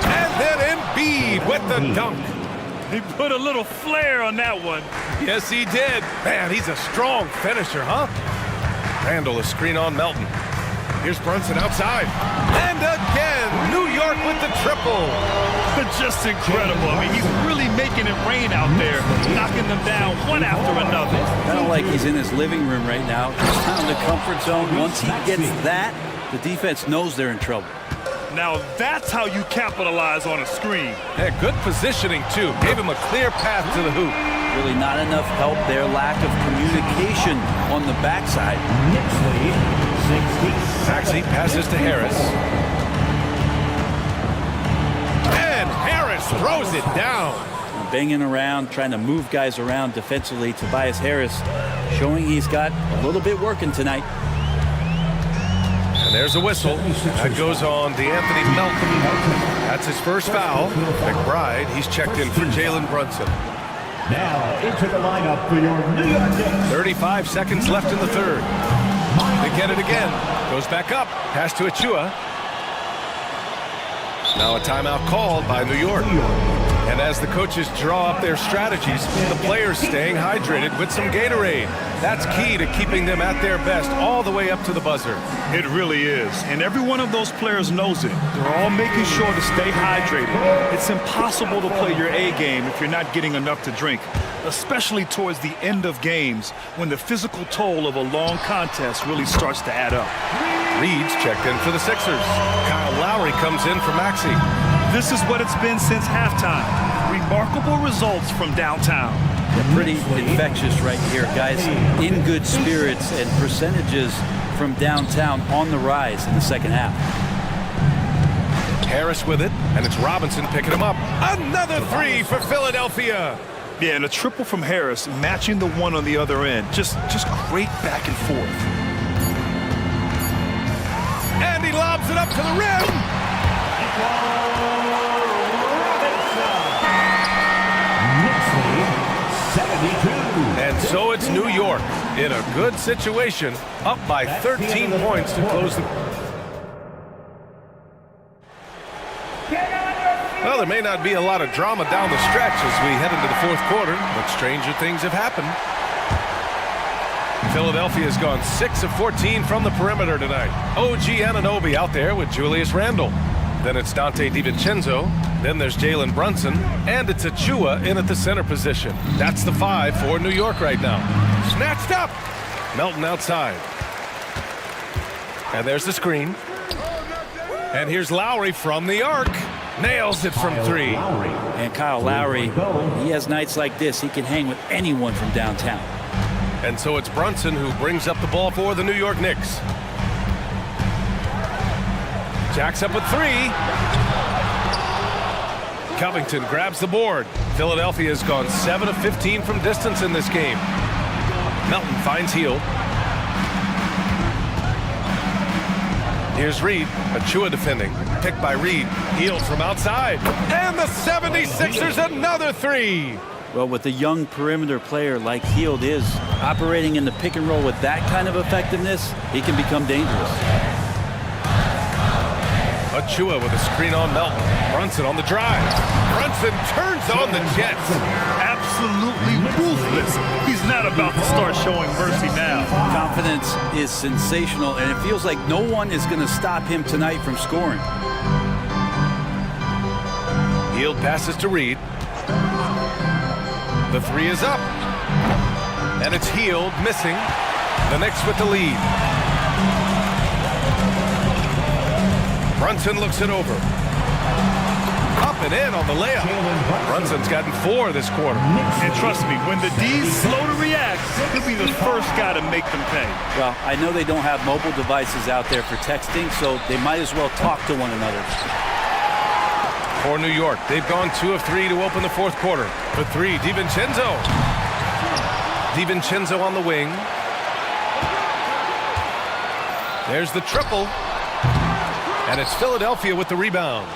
And then Embiid with the dunk. He put a little flair on that one. Yes, he did. Man, he's a strong finisher, huh? Randle, a screen on Melton. Here's Brunson outside. And again, New York with the triple. Just incredible. I mean, he's really making it rain out there, knocking them down one after another. Kind of like he's in his living room right now. Just out of the comfort zone. Once he gets that, the defense knows they're in trouble. Now that's how you capitalize on a screen. Yeah, good positioning, too. Gave him a clear path to the hoop. Really not enough help there. Lack of communication on the backside. Maxey passes to Harris. And Harris throws it down. Banging around, trying to move guys around defensively. Tobias Harris showing he's got a little bit working tonight. And there's a whistle. That goes on DeAnthony Melton. That's his first foul. McBride, he's checked in for Jalen Brunson. Now into the lineup for your New York Knicks. 35 seconds left in the third. They get it again. Goes back up. Pass to Achua. Now a timeout called by New York. And as the coaches draw up their strategies, the players staying hydrated with some Gatorade. That's key to keeping them at their best all the way up to the buzzer. It really is. And every one of those players knows it. They're all making sure to stay hydrated. It's impossible to play your A game if you're not getting enough to drink, especially towards the end of games when the physical toll of a long contest really starts to add up. Reed's checked in for the Sixers. Kyle Lowry comes in for Maxey. This is what it's been since halftime. Remarkable results from downtown. They're pretty infectious right here, guys. In good spirits and percentages from downtown on the rise in the second half. Harris with it, and it's Robinson picking him up. Another three for Philadelphia. Yeah, and a triple from Harris, matching the one on the other end. Just great back and forth. And he lobs it up to the rim. And so it's New York in a good situation, up by 13 points to close the... Well, there may not be a lot of drama down the stretch as we head into the fourth quarter, but stranger things have happened. Philadelphia has gone 6 of 14 from the perimeter tonight. OG Anunoby out there with Julius Randle. Then it's Dante DiVincenzo. Then there's Jalen Brunson. And it's Achua in at the center position. That's the 5 for New York right now. Snatched up. Melton outside. And there's the screen. And here's Lowry from the arc. Nails it from 3. And Kyle Lowry, he has nights like this. He can hang with anyone from downtown. And so it's Brunson who brings up the ball for the New York Knicks. Jacks up with 3. Covington grabs the board. Philadelphia has gone 7 of 15 from distance in this game. Melton finds Hield. Here's Reed. Achua defending. Picked by Reed. Hield from outside. And the 76ers another 3. Well, with a young perimeter player like Hield is, operating in the pick and roll with that kind of effectiveness, he can become dangerous. Achua with a screen on Melton. Brunson on the drive. Brunson turns on the Jets. Absolutely ruthless. He's not about to start showing mercy now. Confidence is sensational, and it feels like no one is going to stop him tonight from scoring. Hield passes to Reed. The 3 is up. And it's Hield missing. The Knicks with the lead. Brunson looks it over. Up and in on the layup. Brunson's gotten 4 this quarter. And trust me, when the D's slow to react, he'll be the first guy to make them pay. Well, I know they don't have mobile devices out there for texting, so they might as well talk to one another. For New York, they've gone 2 of 3 to open the fourth quarter. For 3, DiVincenzo. DiVincenzo on the wing. There's the triple. And it's Philadelphia with the rebound.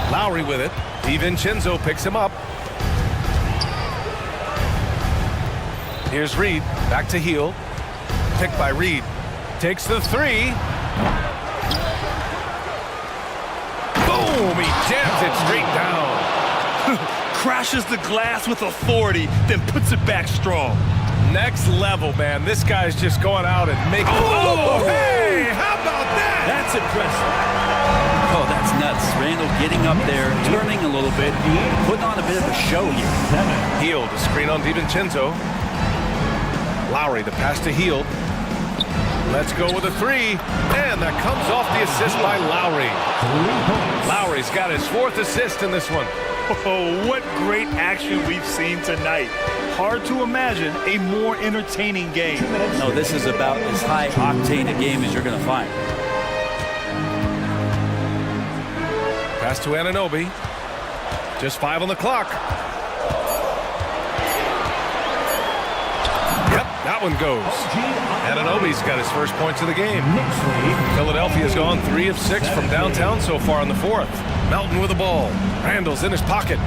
Lowry with it. DiVincenzo picks him up. Here's Reed. Back to Hield. Picked by Reed. Takes the 3. Boom! He jams it straight down. Crashes the glass with authority, then puts it back strong. Next level, man. This guy's just going out and making... Oh, hey! How about that? That's impressive. Oh, that's nuts. Randle getting up there, turning a little bit, putting on a bit of a show here. Hield, a screen on DiVincenzo. Lowry, the pass to Hield. Let's go with a 3. And that comes off the assist by Lowry. Lowry's got his 4th assist in this one. Oh, what great action we've seen tonight. Hard to imagine a more entertaining game. No, this is about as high-octane a game as you're going to find. Pass to Anunoby. Just 5 on the clock. Yep, that one goes. Anunoby's got his first points of the game. Philadelphia's gone 3 of 6 from downtown so far in the fourth. Melton with the ball. Randle's in his pocket.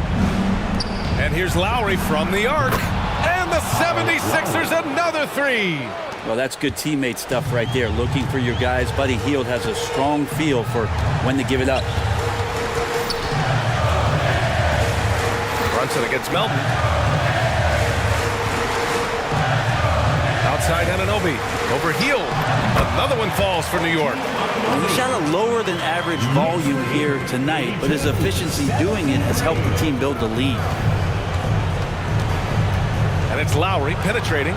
And here's Lowry from the arc. And the 76ers another 3. Well, that's good teammate stuff right there. Looking for your guys. Buddy Hield has a strong feel for when to give it up. Brunson against Melton. Outside Anunoby. Over heel. Another one falls for New York. He shot a lower than average volume here tonight, but his efficiency doing it has helped the team build the lead. And it's Lowry penetrating.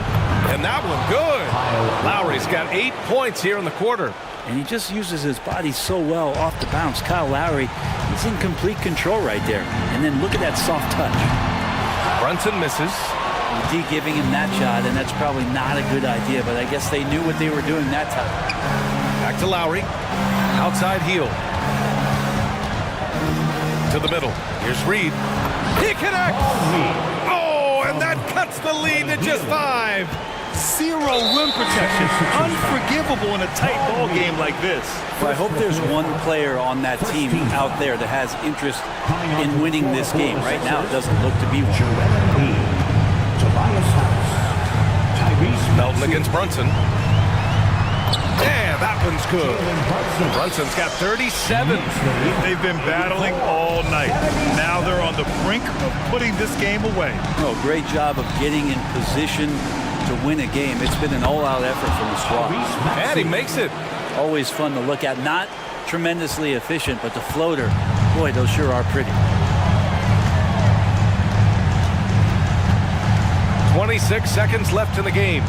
And that one good. Lowry's got 8 points here in the quarter. And he just uses his body so well off the bounce. Kyle Lowry, he's in complete control right there. And then look at that soft touch. Brunson misses. D giving him that shot, and that's probably not a good idea, but I guess they knew what they were doing that time. Back to Lowry. Outside heel. To the middle. Here's Reed. He connects! Oh, and that cuts the lead to just 5. Zero rim protection. Unforgivable in a tight ball game like this. Well, I hope there's one player on that team out there that has interest in winning this game. Right now, it doesn't look to be one. Melton against Brunson. Yeah, that one's good. Brunson's got 37. They've been battling all night. Now they're on the brink of putting this game away. Oh, great job of getting in position to win a game. It's been an all-out effort from the squad. And he makes it. Always fun to look at. Not tremendously efficient, but the floater, boy, those sure are pretty. 26 seconds left in the game.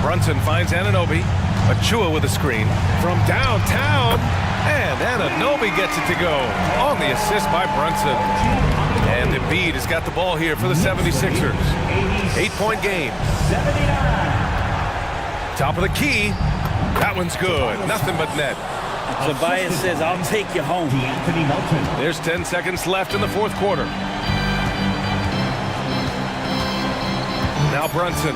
Brunson finds Anunoby. Achua with a screen from downtown. And Anunoby gets it to go on the assist by Brunson. And Embiid has got the ball here for the 76ers. 8-point game. Top of the key. That one's good. Nothing but net. Tobias says, I'll take you home. There's 10 seconds left in the fourth quarter. Now Brunson.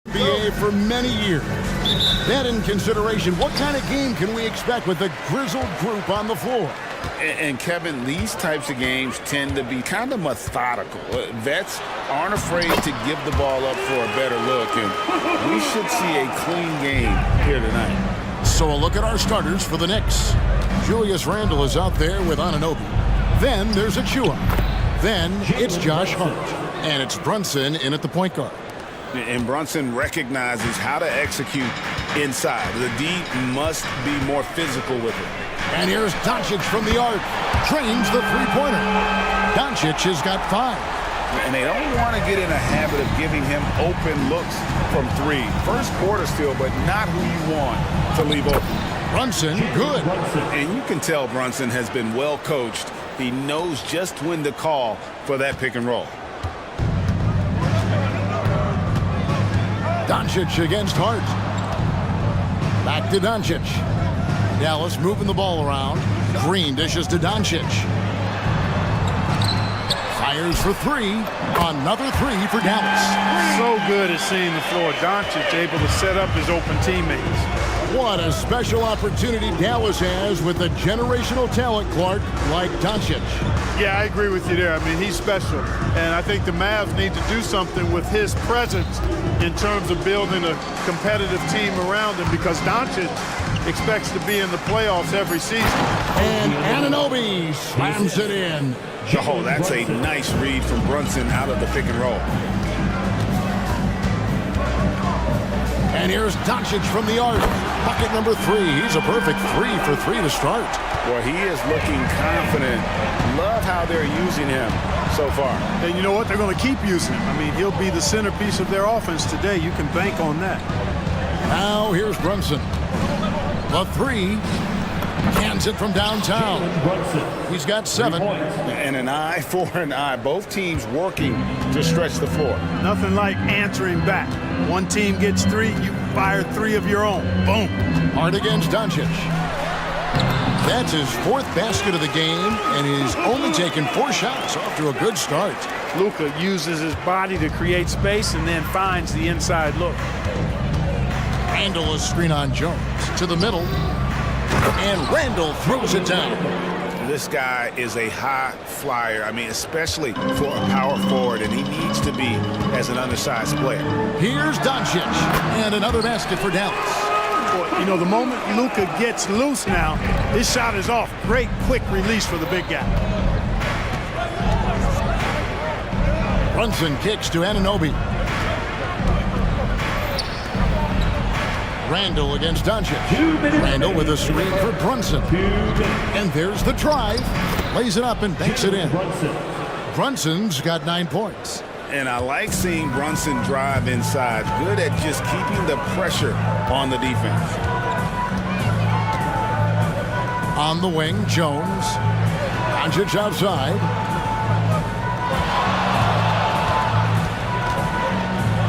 NBA for many years. That in consideration, what kind of game can we expect with the grizzled group on the floor? And Kevin, these types of games tend to be kind of methodical. Vets aren't afraid to give the ball up for a better look, and we should see a clean game here tonight. So a look at our starters for the Knicks. Julius Randle is out there with Anunoby. Then there's Achua. Then it's Josh Hart. And it's Brunson in at the point guard. And Brunson recognizes how to execute inside. The D must be more physical with it. And here's Doncic from the arc. Trains the three-pointer. Doncic has got 5. And they don't want to get in a habit of giving him open looks from 3. First quarter still, but not who you want to leave open. Brunson, good. And you can tell Brunson has been well coached. He knows just when to call for that pick and roll. Doncic against Hart. Back to Doncic. Dallas moving the ball around. Green dishes to Doncic. Fires for 3. Another 3 for Dallas. So good at seeing the floor. Doncic able to set up his open teammates. What a special opportunity Dallas has with a generational talent, Clark, like Doncic. Yeah, I agree with you there. I mean, he's special. And I think the Mavs need to do something with his presence in terms of building a competitive team around him, because Doncic expects to be in the playoffs every season. And Anunoby slams it in. Oh, that's a nice read from Brunson out of the pick and roll. And here's Doncic from the arc. Bucket number 3. He's a perfect 3 for 3 to start. Well, he is looking confident. Love how they're using him so far. And you know what? They're going to keep using him. I mean, he'll be the centerpiece of their offense today. You can bank on that. Now here's Brunson. The 3. Cans it from downtown. He's got 7. And an eye for an eye. Both teams working to stretch the floor. Nothing like answering back. One team gets 3, you fire 3 of your own. Boom. Hard against Doncic. That's his 4th basket of the game, and he's only taken 4 shots. Off to a good start. Luka uses his body to create space and then finds the inside look. Randle a screen on Jones. To the middle. And Randle throws it down. This guy is a high flyer. I mean, especially for a power forward, and he needs to be as an undersized player. Here's Doncic. And another basket for Dallas. Well, you know, the moment Luka gets loose now, his shot is off. Great quick release for the big guy. Brunson kicks to Anunoby. Randle against Doncic. Randle with a screen for Brunson. And there's the drive. Lays it up and banks it in. Brunson's got 9 points. And I like seeing Brunson drive inside. Good at just keeping the pressure on the defense. On the wing, Jones. Doncic outside.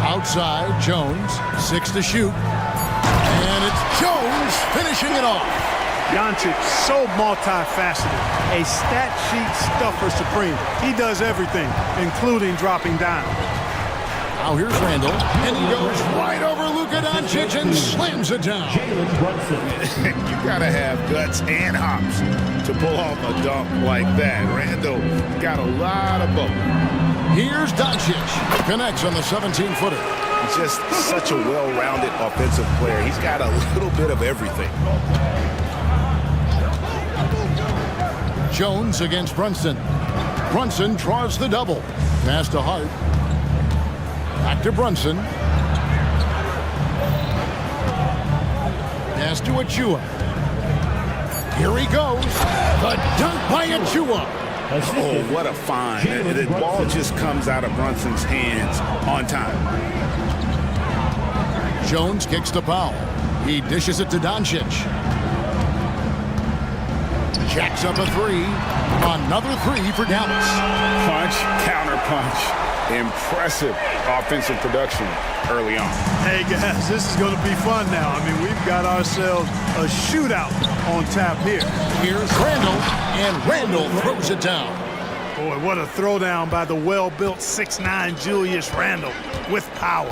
Outside, Jones. 6 to shoot. And it's Jones finishing it off. Doncic, so multifaceted. A stat sheet stuffer supreme. He does everything, including dropping down. Now here's Randle, and he goes right over Luka Doncic and slams it down. You gotta have guts and hops to pull off a dunk like that. Randle got a lot of both. Here's Doncic. Connects on the 17-footer. He's just such a well-rounded offensive player. He's got a little bit of everything. Jones against Brunson. Brunson draws the double. Pass to Hart. Back to Brunson. Pass to Achua. Here he goes. The dunk by Achua. Oh, what a find. The ball just comes out of Brunson's hands on time. Jones kicks to Powell. He dishes it to Doncic. Jacks up a 3. Another 3 for Dallas. Punch, counter punch. Impressive offensive production early on. Hey, guys, this is going to be fun now. I mean, we've got ourselves a shootout on tap here. Here's Randle, and Randle throws it down. Boy, what a throwdown by the well-built 6'9" Julius Randle with power.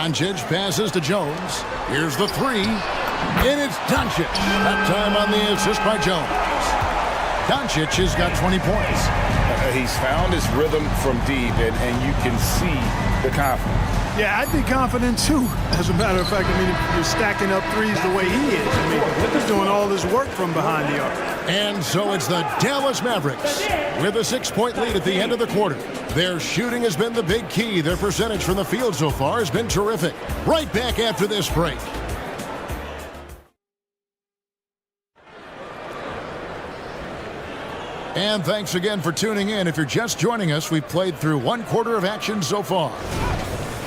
Doncic passes to Jones. Here's the three. And it's Doncic. That time on the assist by Jones. Doncic has got 20 points. He's found his rhythm from deep, and you can see the confidence. Yeah, I'd be confident too. As a matter of fact, I mean, if you're stacking up threes the way he is, I mean, he's doing all this work from behind the arc. And so it's the Dallas Mavericks with a 6-point lead at the end of the quarter. Their shooting has been the big key. Their percentage from the field so far has been terrific. Right back after this break. And thanks again for tuning in. If you're just joining us, we've played through 1 quarter of action so far.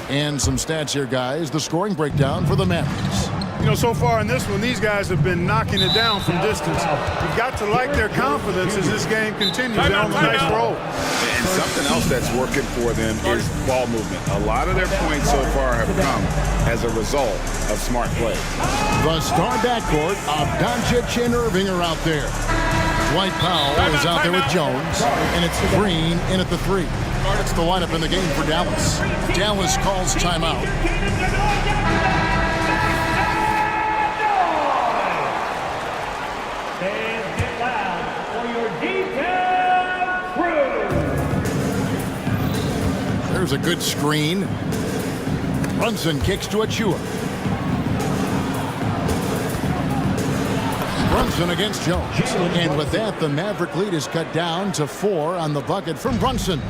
And some stats here, guys. The scoring breakdown for the Mavericks. You know, so far in this one, these guys have been knocking it down from distance. You've got to like their confidence as this game continues. They're on a nice roll. And something else that's working for them is ball movement. A lot of their points so far have come as a result of smart play. The star backcourt of Doncic and Irving are out there. Dwight Powell is out there with Jones, and it's Green in at the 3. It's the lineup in the game for Dallas. Dallas calls timeout. There's a good screen. Brunson kicks to Achua. Brunson against Jones. And with that, the Maverick lead is cut down to 4 on the bucket from Brunson.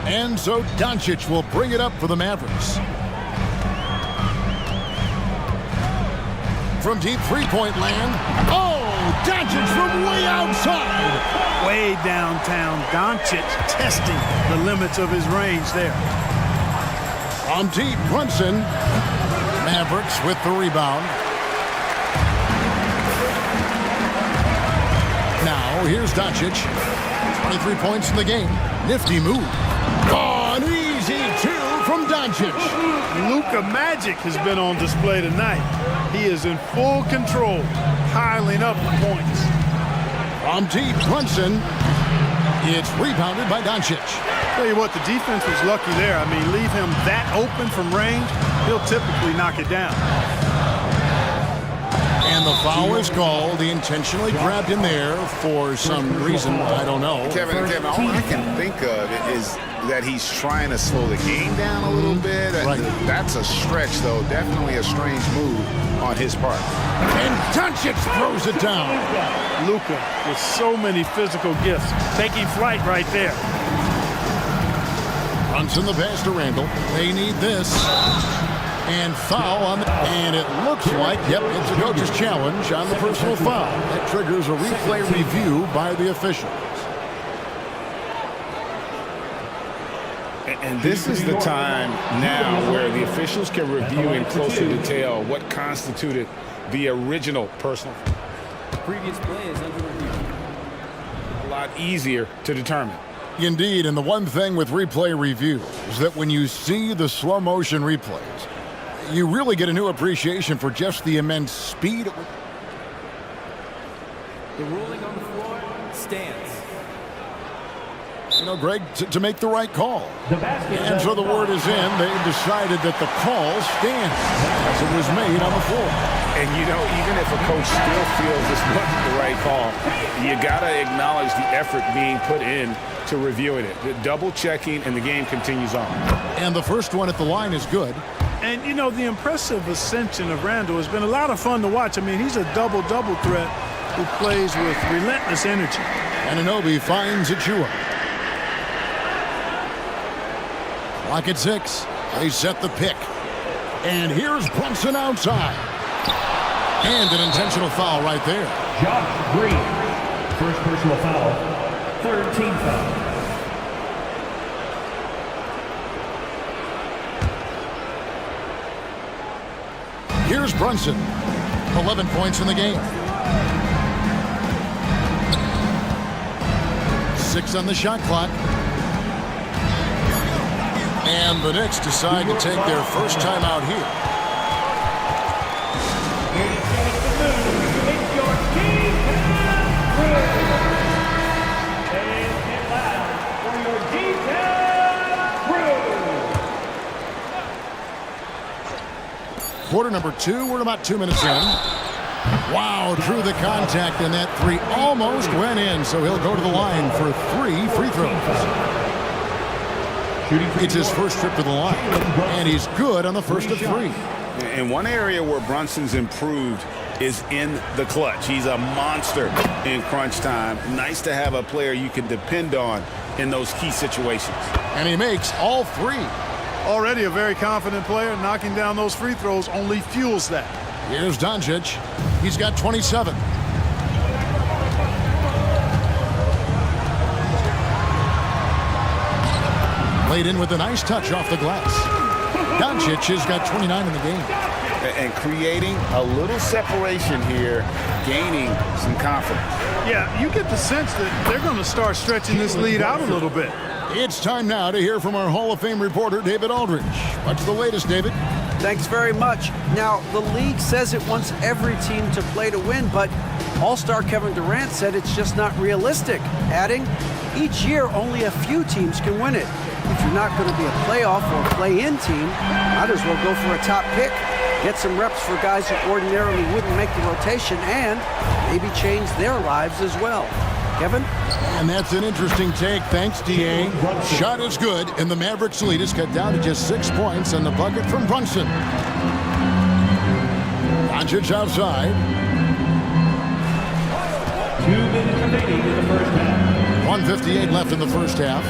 And so Doncic will bring it up for the Mavericks. From deep three-point land. Oh, Doncic from way outside. Way downtown. Doncic testing the limits of his range there. On deep, Brunson. Mavericks with the rebound. Now, here's Doncic. 23 points in the game. Nifty move. Oh, an easy 2 from Doncic. Luka Magic has been on display tonight. He is in full control, piling up the points. From deep, Brunson. It's rebounded by Doncic. Tell you what, the defense was lucky there. I mean, leave him that open from range, he'll typically knock it down. And the foul is called. He intentionally grabbed him there for some reason. I don't know. Kevin, all I can think of is that he's trying to slow the game down a little bit. Right. That's a stretch, though. Definitely a strange move on his part. And Doncic throws it down. Luka with so many physical gifts, taking flight right there. Brunson the pass to Randall. They need this. And foul on the, and it looks like, yep, it's a coach's challenge on the personal foul. That triggers a replay review by the officials. And this is the time now where the officials can review in closer detail what constituted the original personal foul. The previous play is under review. A lot easier to determine. Indeed, and the one thing with replay review is that when you see the slow motion replays, you really get a new appreciation for just the immense speed. The ruling on the floor stands. You know, Greg, to make the right call. And so the word is in. They decided that the call stands as it was made on the floor. And, you know, even if a coach still feels this wasn't the right call, you got to acknowledge the effort being put in to reviewing it. The double checking, and the game continues on. And the first one at the line is good. And, you know, the impressive ascension of Randall has been a lot of fun to watch. I mean, he's a double-double threat who plays with relentless energy. Anunoby finds Achua. Clock at 6. They set the pick. And here's Brunson outside. And an intentional foul right there. Josh Green, first personal foul, third team foul. Here's Brunson. 11 points in the game. 6 on the shot clock. And the Knicks decide to take their first time out here. It's your team crew. And get loud for your detail crew. quarter number 2. We're about 2 minutes in. Wow, drew the contact, and that three almost went in, so he'll go to the line for 3 free throws. It's his first trip to the line, and he's good on the first of 3. And one area where Brunson's improved is in the clutch. He's a monster in crunch time. Nice to have a player you can depend on in those key situations. And he makes all 3. Already a very confident player. Knocking down those free throws only fuels that. Here's Doncic. He's got 27. Laid in with a nice touch off the glass. Doncic has got 29 in the game. And creating a little separation here, gaining some confidence. Yeah, you get the sense that they're going to start stretching this lead out a little bit. It's time now to hear from our Hall of Fame reporter, David Aldridge. What's the latest, David? Thanks very much. Now, the league says it wants every team to play to win, but All-Star Kevin Durant said it's just not realistic, adding, each year only a few teams can win it. If you're not going to be a playoff or play-in team, might as well go for a top pick. Get some reps for guys who ordinarily wouldn't make the rotation and maybe change their lives as well. Kevin? And that's an interesting take. Thanks, D.A. Shot is good, and the Mavericks lead is cut down to just 6 points on the bucket from Brunson. Doncic outside. 2 minutes remaining in the first half. 1:58 left in the first half.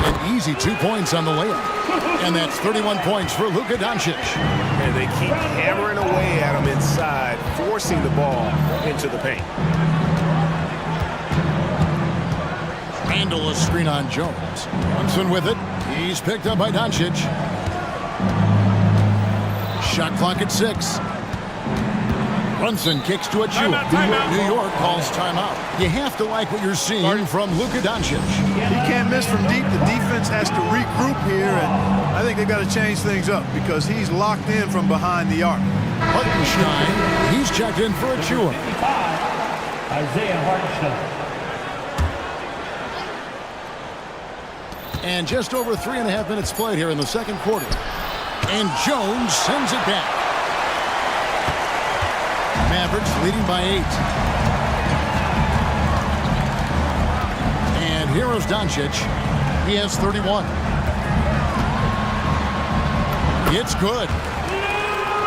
An easy 2 points on the layup. And that's 31 points for Luka Doncic. And they keep hammering away at him inside, forcing the ball into the paint. Randall a screen on Jones. Brunson with it. He's picked up by Doncic. Shot clock at 6. Brunson kicks to a Achua. New York calls timeout. You have to like what you're seeing from Luka Doncic. He can't miss from deep. The defense has to regroup here, and I think they've got to change things up because he's locked in from behind the arc. Hartenstein, he's checked in for Achua. Isaiah Hartenstein. And just over 3.5 minutes played here in the second quarter. And Jones sends it back. Mavericks leading by 8. And here is Doncic. He has 31. It's good.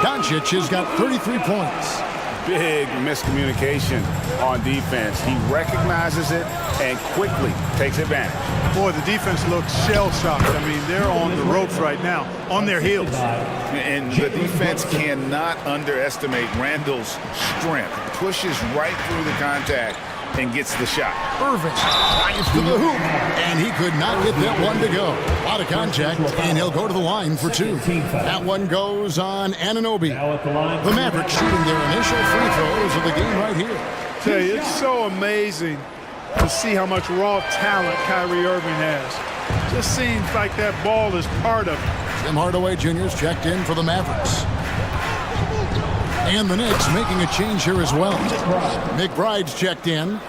Doncic has got 33 points. Big miscommunication on defense. He recognizes it and quickly takes advantage. Boy, the defense looks shell-shocked. I mean, they're on the ropes right now, on their heels. And the defense cannot underestimate Randall's strength. Pushes right through the contact and gets the shot. Irving drives to the hoop, and he could not get that one to go. A lot of contact, and he'll go to the line for 2. That one goes on Anunoby. The Mavericks shooting their initial free throws of the game right here. I tell you, it's so amazing to see how much raw talent Kyrie Irving has. Just seems like that ball is part of it. Tim Hardaway Jr.'s checked in for the Mavericks. And the Knicks making a change here as well. McBride's checked in.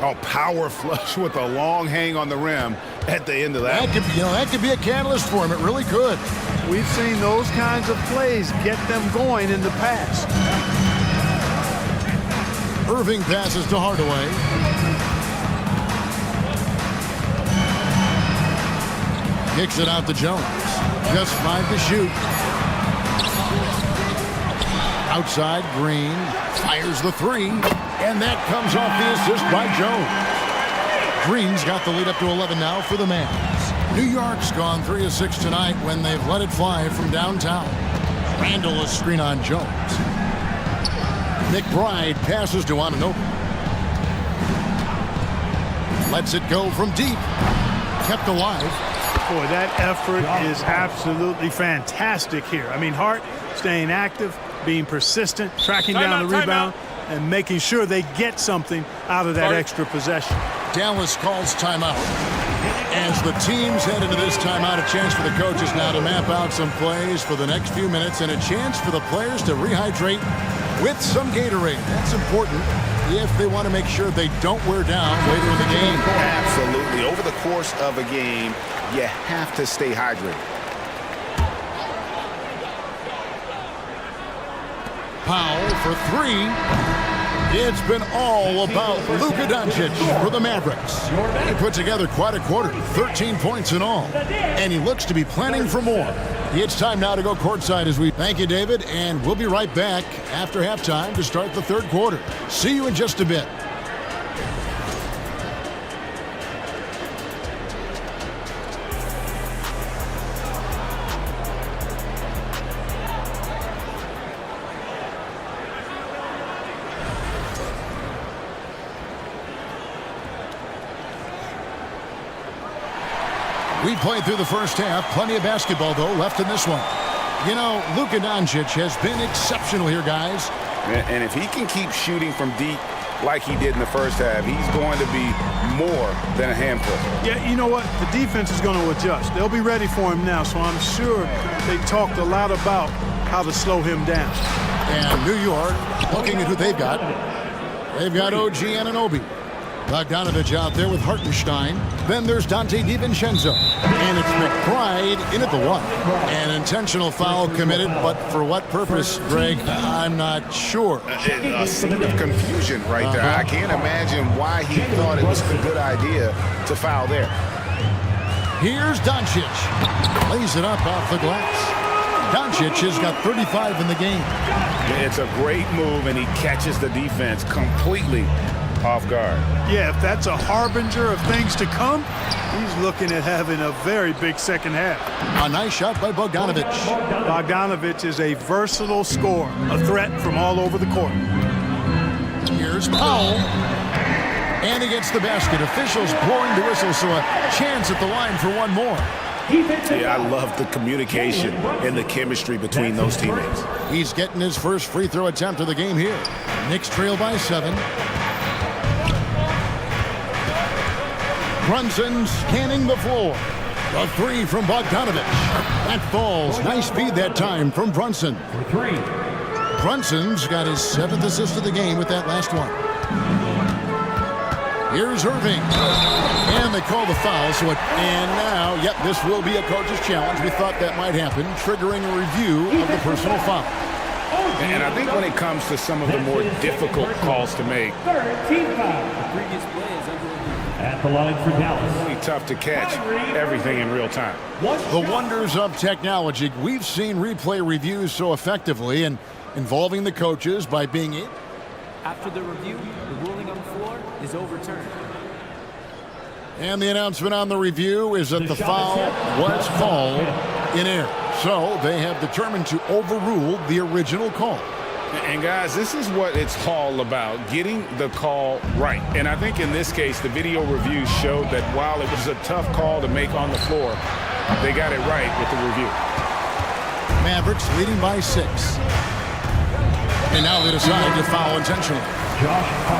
Oh, power flush with a long hang on the rim at the end of that. That could be a catalyst for him. It really could. We've seen those kinds of plays get them going in the past. Irving passes to Hardaway. Kicks it out to Jones. Just 5 to shoot. Outside, Green fires the 3, and that comes off the assist by Jones. Green's got the lead up to 11 now for the Mavs. New York's gone 3 of 6 tonight when they've let it fly from downtown. Randall a screen on Jones. McBride passes to Anunoby. Lets it go from deep. Kept alive. Boy, that effort is absolutely fantastic here. I mean, Hart staying active, being persistent, tracking down the rebound, and making sure they get something out of that extra possession. Dallas calls timeout. As the teams head into this timeout, a chance for the coaches now to map out some plays for the next few minutes and a chance for the players to rehydrate with some Gatorade. That's important if they want to make sure they don't wear down later in the game. Absolutely. Over the course of a game, you have to stay hydrated. Powell for three. It's been all about Luka Doncic for the Mavericks. He put together quite a quarter, 13 points in all, and he looks to be planning for more. It's time now to go courtside as we thank you, David, and we'll be right back after halftime to start the third quarter. See you in just a bit. We played through the first half. Plenty of basketball, though, left in this one. You know, Luka Doncic has been exceptional here, guys. And if he can keep shooting from deep like he did in the first half, he's going to be more than a handful. Yeah, you know what? The defense is going to adjust. They'll be ready for him now, so I'm sure they talked a lot about how to slow him down. And New York, looking at who they've got. They've got OG Anunoby. Bogdanovich out there with Hartenstein. Then there's Dante DiVincenzo. And it's McBride in at the one. An intentional foul committed, but for what purpose, Greg? I'm not sure. A scene of confusion right there. I can't imagine why he thought it was a good idea to foul there. Here's Doncic. Lays it up off the glass. Doncic has got 35 in the game. It's a great move, and he catches the defense completely off guard. Yeah, if that's a harbinger of things to come, he's looking at having a very big second half. A nice shot by Bogdanovich. Bogdanovich is a versatile scorer, a threat from all over the court. Here's Powell. And he gets the basket. Officials blowing the whistle, so a chance at the line for one more. Yeah, I love the communication and the chemistry between those teammates. He's getting his first free throw attempt of the game here. Knicks trail by 7. Brunson scanning the floor. A three from Bogdanovich. That falls. Nice speed that time from Brunson. Brunson's got his 7th assist of the game with that last one. Here's Irving. And they call the foul. And now, yep, this will be a coach's challenge. We thought that might happen, triggering a review of the personal foul. And I think when it comes to some of the more difficult calls to make, at the line for Dallas. Really tough to catch everything in real time. The wonders of technology. We've seen replay reviews so effectively and involving the coaches by being able. After the review, the ruling on the floor is overturned. And the announcement on the review is that the foul was called in error. So they have determined to overrule the original call. And guys, this is what it's all about, getting the call right. And I think in this case, the video review showed that while it was a tough call to make on the floor, they got it right with the review. Mavericks leading by 6. And now they decide to foul intentionally.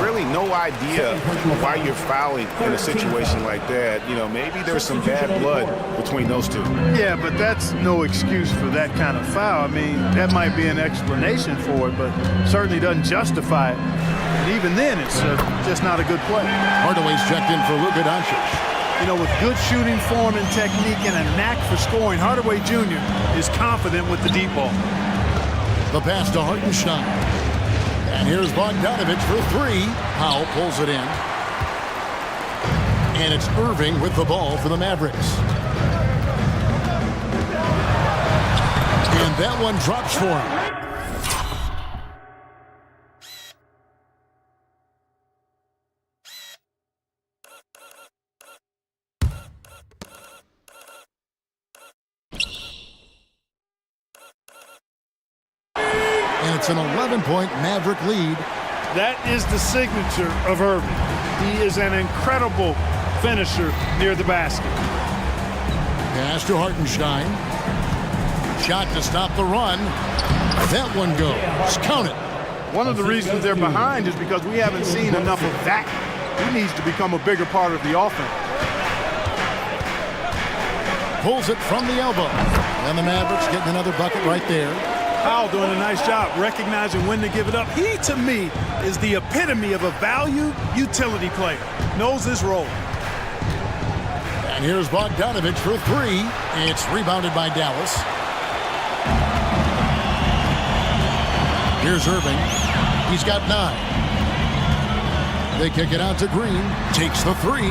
Really no idea why you're fouling in a situation like that. You know, maybe there's some bad blood between those two. Yeah, but that's no excuse for that kind of foul. I mean, that might be an explanation for it, but certainly doesn't justify it. And even then, it's just not a good play. Hardaway's checked in for Luka Doncic. You know, with good shooting form and technique and a knack for scoring, Hardaway Jr. is confident with the deep ball. The pass to Hartenstein. And here's Bogdanovich for 3. Powell pulls it in. And it's Irving with the ball for the Mavericks. And that one drops for him. And it's an 11-point Maverick lead. That is the signature of Irving. He is an incredible finisher near the basket. Pass to Hartenstein. Shot to stop the run. That one goes. Count it. One of the reasons they're behind is because we haven't seen enough of that. He needs to become a bigger part of the offense. Pulls it from the elbow. And the Mavericks getting another bucket right there. Powell doing a nice job recognizing when to give it up. He, to me, is the epitome of a value utility player. Knows his role. And here's Bogdanovich for 3. It's rebounded by Dallas. Here's Irving. He's got 9. They kick it out to Green. Takes the 3.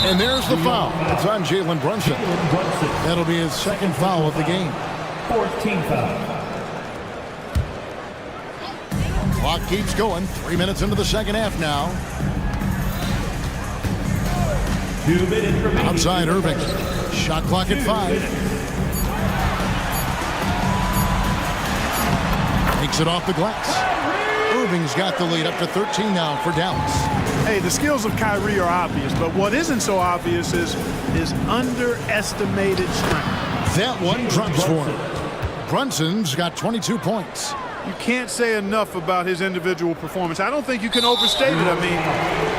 And there's the foul. It's on Jalen Brunson. That'll be his second foul of the game. 4th team foul. Clock keeps going. 3 minutes into the second half now. 2 minutes remaining. Outside Irving. Shot clock at 5. Takes it off the glass. Irving's got the lead up to 13 now for Dallas. Hey, the skills of Kyrie are obvious, but what isn't so obvious is his underestimated strength. That one drops for him. Brunson's got 22 points. You can't say enough about his individual performance. I don't think you can overstate it. I mean,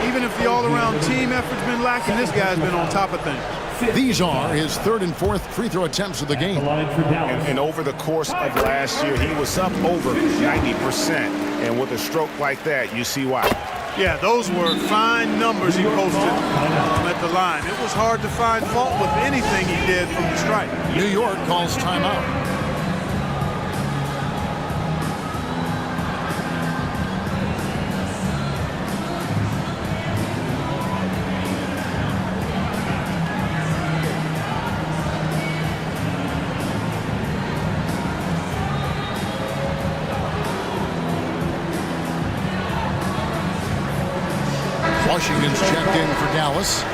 even if the all-around team effort's been lacking, this guy's been on top of things. These are his 3rd and 4th free throw attempts of the game. And over the course of last year, he was up over 90%. And with a stroke like that, you see why. Yeah, those were fine numbers he posted at the line. It was hard to find fault with anything he did from the stripe. New York calls timeout. Washington's checked in for Dallas.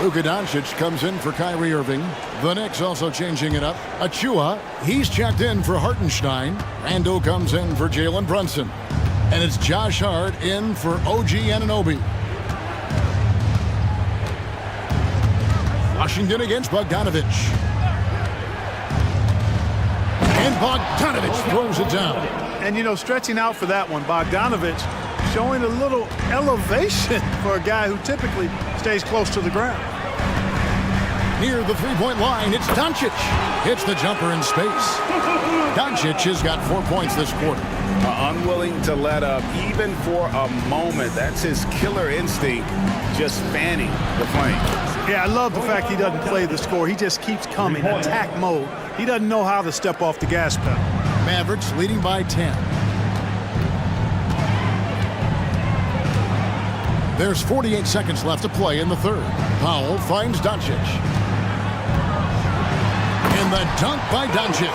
Luka Doncic comes in for Kyrie Irving. The Knicks also changing it up. Achua, he's checked in for Hartenstein. Randle comes in for Jalen Brunson. And it's Josh Hart in for OG Anunoby. Washington against Bogdanovich. And Bogdanovich throws it down. And, you know, stretching out for that one, Bogdanovich showing a little elevation for a guy who typically stays close to the ground. Near the three-point line, it's Doncic. Hits the jumper in space. Doncic has got 4 points this quarter. Unwilling to let up even for a moment. That's his killer instinct, just fanning the flame. Yeah, I love the fact he doesn't play the score. He just keeps coming, attack mode. He doesn't know how to step off the gas pedal. Mavericks leading by 10. There's 48 seconds left to play in the third. Powell finds Doncic. And the dunk by Doncic.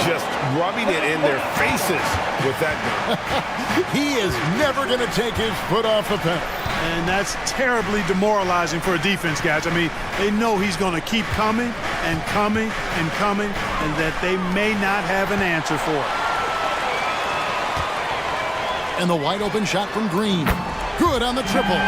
Just rubbing it in their faces with that dunk. He is never going to take his foot off the pedal. And that's terribly demoralizing for a defense, guys. I mean, they know he's going to keep coming and coming and coming, and that they may not have an answer for it. And the wide open shot from Green. Good on the triple.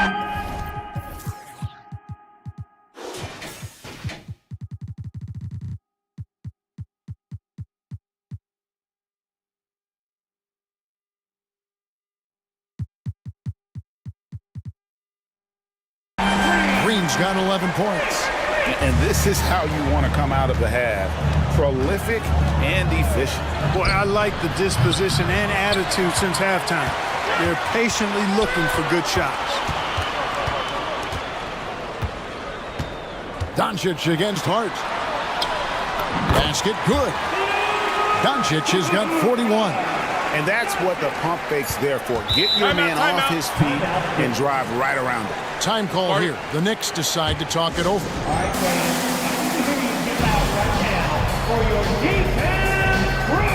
Green's got 11 points. And this is how you want to come out of the half. Prolific and efficient. Boy, I like the disposition and attitude since halftime. They're patiently looking for good shots. Doncic against Hart. Basket good. Doncic has got 41. And that's what the pump fake's there for. Get your man off his feet and drive right around him. Time call here. The Knicks decide to talk it over. All right, fans. Get out right now for your defense crew.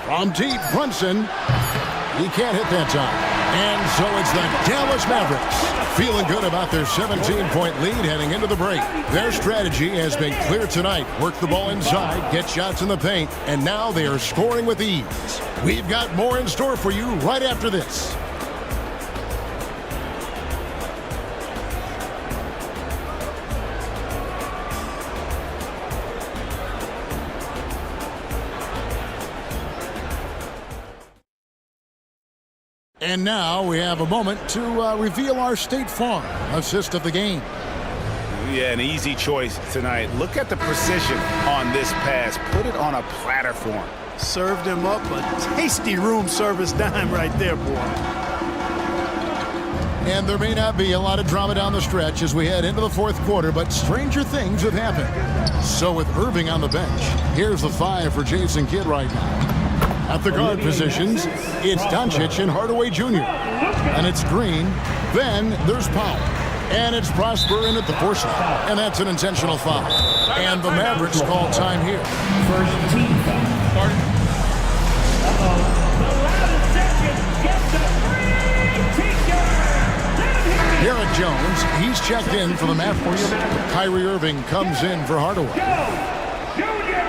From deep, Brunson. He can't hit that time. And so it's the Dallas Mavericks feeling good about their 17-point lead heading into the break. Their strategy has been clear tonight. Work the ball inside, get shots in the paint, and now they are scoring with ease. We've got more in store for you right after this. And now we have a moment to reveal our State Farm assist of the game. Yeah, an easy choice tonight. Look at the precision on this pass. Put it on a platform. Served him up a tasty room service dime right there, boy. And there may not be a lot of drama down the stretch as we head into the fourth quarter, but stranger things have happened. So with Irving on the bench, here's the 5 for Jason Kidd right now. At the guard positions, it's Doncic and Hardaway Jr. And it's Green. Then there's Powell. And it's Prosper in at the force line. And that's an intentional foul. And the Mavericks call time here. First team foul. The loudest section gets a free t-shirt. Derek Jones, he's checked in for the Mavericks. Kyrie Irving comes in for Hardaway. Junior!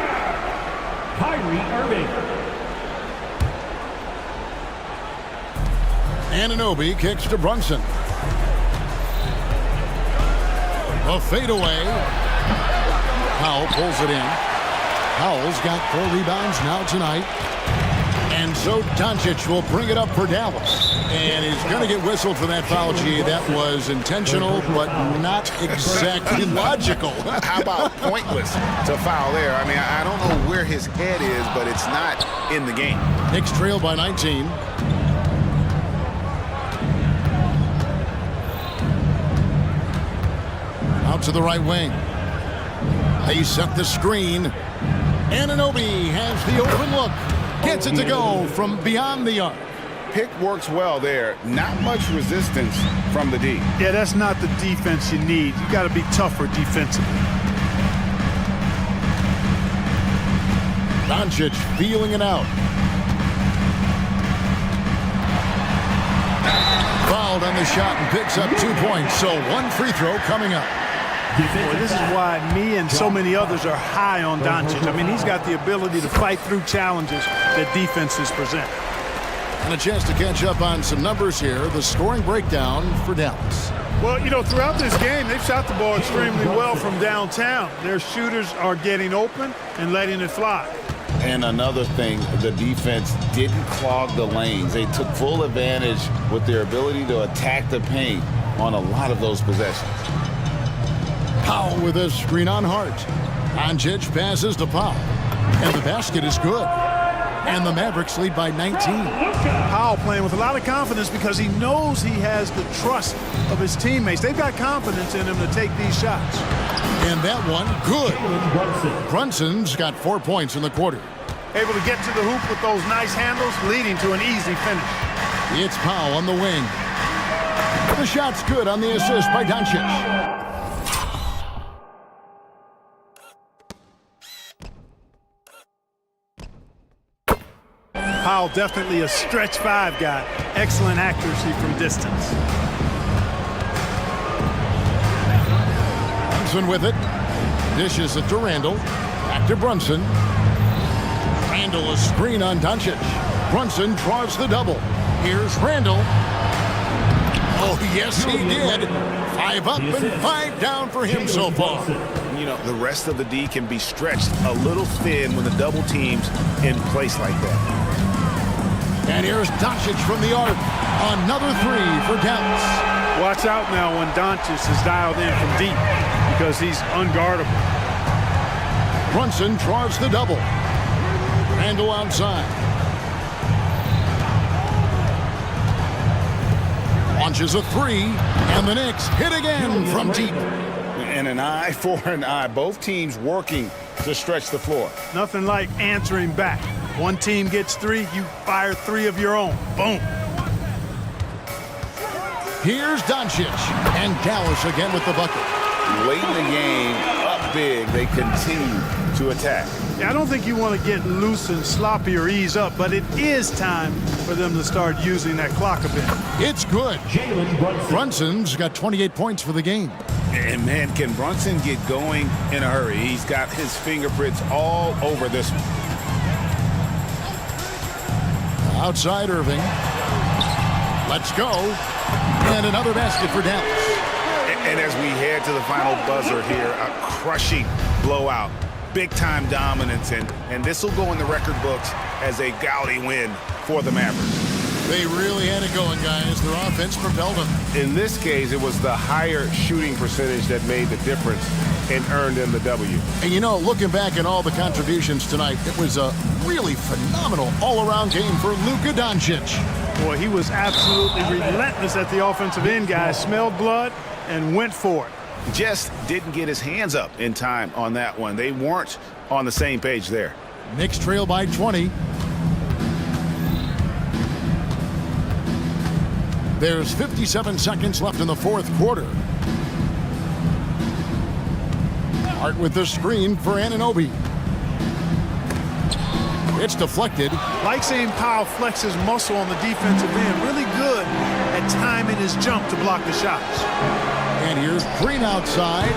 Kyrie Irving. Anunoby kicks to Brunson. A fadeaway. Powell pulls it in. Powell's got 4 rebounds now tonight. And so Doncic will bring it up for Dallas. And he's going to get whistled for that foul, G. That was intentional, but not exactly logical. How about pointless to foul there? I mean, I don't know where his head is, but it's not in the game. Knicks trail by 19. Out to the right wing. They set the screen. Anunoby has the open look. Gets it to go from beyond the arc. Pick works well there. Not much resistance from the D. Yeah, that's not the defense you need. You got to be tougher defensively. Doncic feeling it out. Fouled on the shot and picks up 2 points. So 1 free throw coming up. Boy, this is why me and so many others are high on Doncic. I mean, he's got the ability to fight through challenges that defenses present. And a chance to catch up on some numbers here. The scoring breakdown for Dallas. Well, you know, throughout this game, they've shot the ball extremely well from downtown. Their shooters are getting open and letting it fly. And another thing, the defense didn't clog the lanes. They took full advantage with their ability to attack the paint on a lot of those possessions. Powell with a screen on Hart. Doncic passes to Powell. And the basket is good. And the Mavericks lead by 19. Powell playing with a lot of confidence because he knows he has the trust of his teammates. They've got confidence in him to take these shots. And that one, good. Brunson's got 4 points in the quarter. Able to get to the hoop with those nice handles, leading to an easy finish. It's Powell on the wing. The shot's good on the assist by Doncic. Powell definitely a stretch 5 guy. Excellent accuracy from distance. Brunson with it. Dishes it to Randall. Back to Brunson. Randall a screen on Doncic. Brunson draws the double. Here's Randall. Oh, yes, he did. 5 up and 5 down for him so far. You know, the rest of the D can be stretched a little thin when the double team's in place like that. And here's Doncic from the arc. Another 3 for Dallas. Watch out now when Doncic is dialed in from deep because he's unguardable. Brunson draws the double. Randall outside. Launches a 3, and the Knicks hit again from deep. And an eye for an eye. Both teams working to stretch the floor. Nothing like answering back. One team gets 3, you fire 3 of your own. Boom. Here's Doncic, and Dallas again with the bucket. Late in the game, up big, they continue to attack. Yeah, I don't think you want to get loose and sloppy or ease up, but it is time for them to start using that clock a bit. It's good. Brunson's got 28 points for the game. And man, can Brunson get going in a hurry? He's got his fingerprints all over this one. Outside Irving. Let's go. And another basket for Dallas. And as we head to the final buzzer here, a crushing blowout. Big-time dominance, and this will go in the record books as a gaudy win for the Mavericks. They really had it going, guys. Their offense propelled them. In this case, it was the higher shooting percentage that made the difference and earned them the W. And you know, looking back at all the contributions tonight, it was a really phenomenal all-around game for Luka Doncic. Boy, he was absolutely relentless at the offensive end, guys. Smelled blood and went for it. Just didn't get his hands up in time on that one. They weren't on the same page there. Knicks trail by 20. There's 57 seconds left in the fourth quarter. Hart with the screen for Anunoby. It's deflected. Like seeing Powell flex his muscle on the defensive end. Really good at timing his jump to block the shots. And here's Green outside.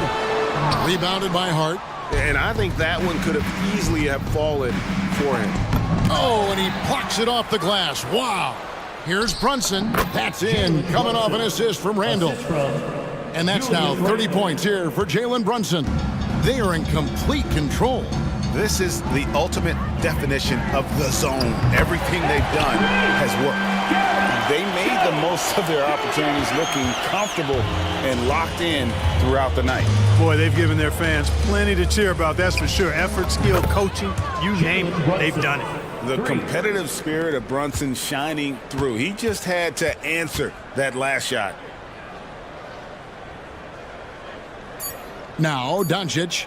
Rebounded by Hart. And I think that one could have easily have fallen for him. Oh, and he plucks it off the glass. Wow. Here's Brunson. That's in. Coming off an assist from Randall. And that's now 30 points here for Jalen Brunson. They are in complete control. This is the ultimate definition of the zone. Everything they've done has worked. They made the most of their opportunities, looking comfortable and locked in throughout the night. Boy, they've given their fans plenty to cheer about, that's for sure. Effort, skill, coaching, you name it, they've done it. The competitive spirit of Brunson shining through. He just had to answer that last shot. Now, Doncic.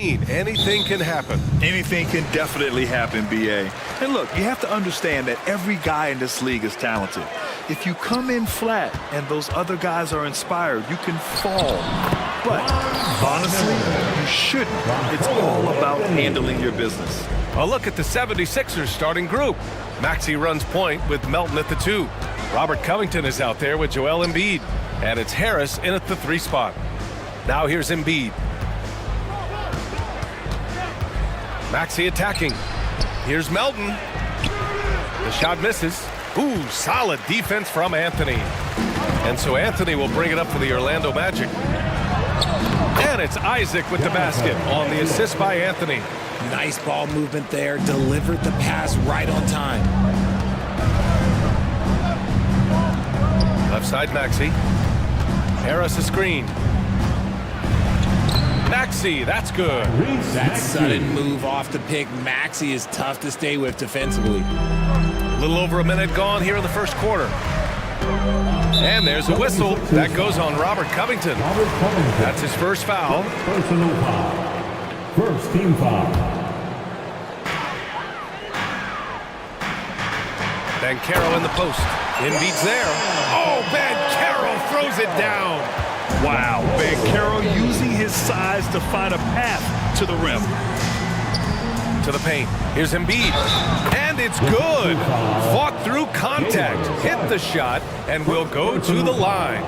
Anything can happen. Anything can definitely happen, BA. And look, you have to understand that every guy in this league is talented. If you come in flat and those other guys are inspired, you can fall. But honestly, you shouldn't. It's all about handling your business. A look at the 76ers starting group. Maxey runs point with Melton at the 2. Robert Covington is out there with Joel Embiid. And it's Harris in at the 3 spot. Now here's Embiid. Maxey attacking. Here's Melton. The shot misses. Ooh, solid defense from Anthony. And so Anthony will bring it up for the Orlando Magic. And it's Isaac with the basket on the assist by Anthony. Nice ball movement there. Delivered the pass right on time. Left side, Maxey. Harris a screen. Maxey, that's good. That sudden move off the pick, Maxey is tough to stay with defensively. A little over a minute gone here in the first quarter. And there's a whistle. That goes on Robert Covington. That's his first foul. Personal foul. First team foul. Banchero in the post. Embiid's there. Oh, Banchero throws it down. Wow, Banchero using his size to find a path to the rim. To the paint. Here's Embiid. And it's good. Fought through contact. Hit the shot and will go to the line.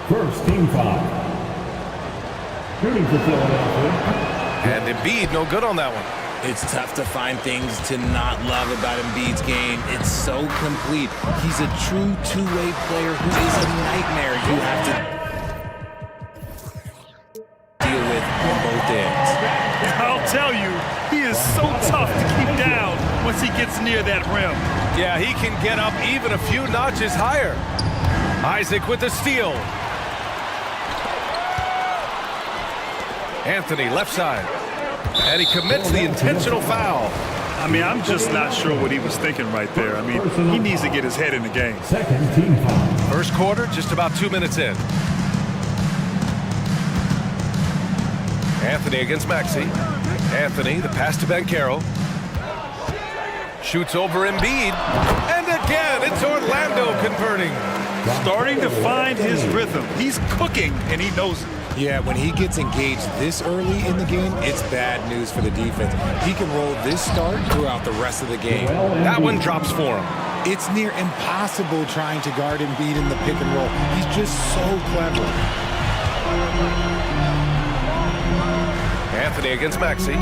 First team foul. Shooting for Philadelphia. And Embiid no good on that one. It's tough to find things to not love about Embiid's game. It's so complete. He's a true two-way player who is a nightmare you have to deal with on both ends. I'll tell you, he is so tough to keep down once he gets near that rim. Yeah, he can get up even a few notches higher. Isaac with the steal. Anthony left side. And he commits the intentional foul. I mean, I'm just not sure what he was thinking right there. I mean, he needs to get his head in the game. Second team foul. First quarter, just about 2 minutes in. Anthony against Maxey. Anthony, the pass to Banchero. Shoots over Embiid. And again, it's Orlando converting. Starting to find his rhythm. He's cooking, and he knows it. Yeah, when he gets engaged this early in the game, it's bad news for the defense. He can roll this start throughout the rest of the game. That one drops for him. It's near impossible trying to guard Embiid in the pick and roll. He's just so clever. Anthony against Maxey.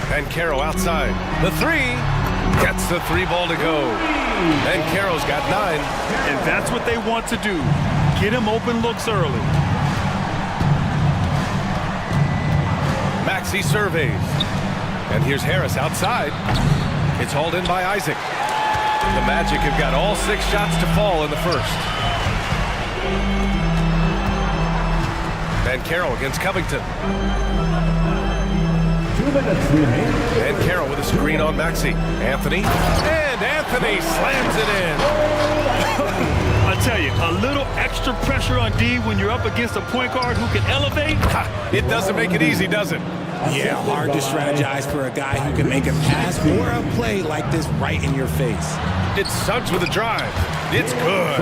Banchero outside. The 3. Gets the 3 ball to go. Banchero's got 9. And that's what they want to do. Get him open looks early. Maxey surveys. And here's Harris outside. It's hauled in by Isaac. The Magic have got all 6 shots to fall in the first. Banchero against Covington. 2 minutes remaining. Banchero with a screen on Maxey. Anthony. And Anthony slams it in. I tell you, a little extra pressure on D when you're up against a point guard who can elevate. It doesn't make it easy, does it? Yeah, hard to strategize for a guy who can make a pass or a play like this right in your face. It's Suggs with a drive. It's good.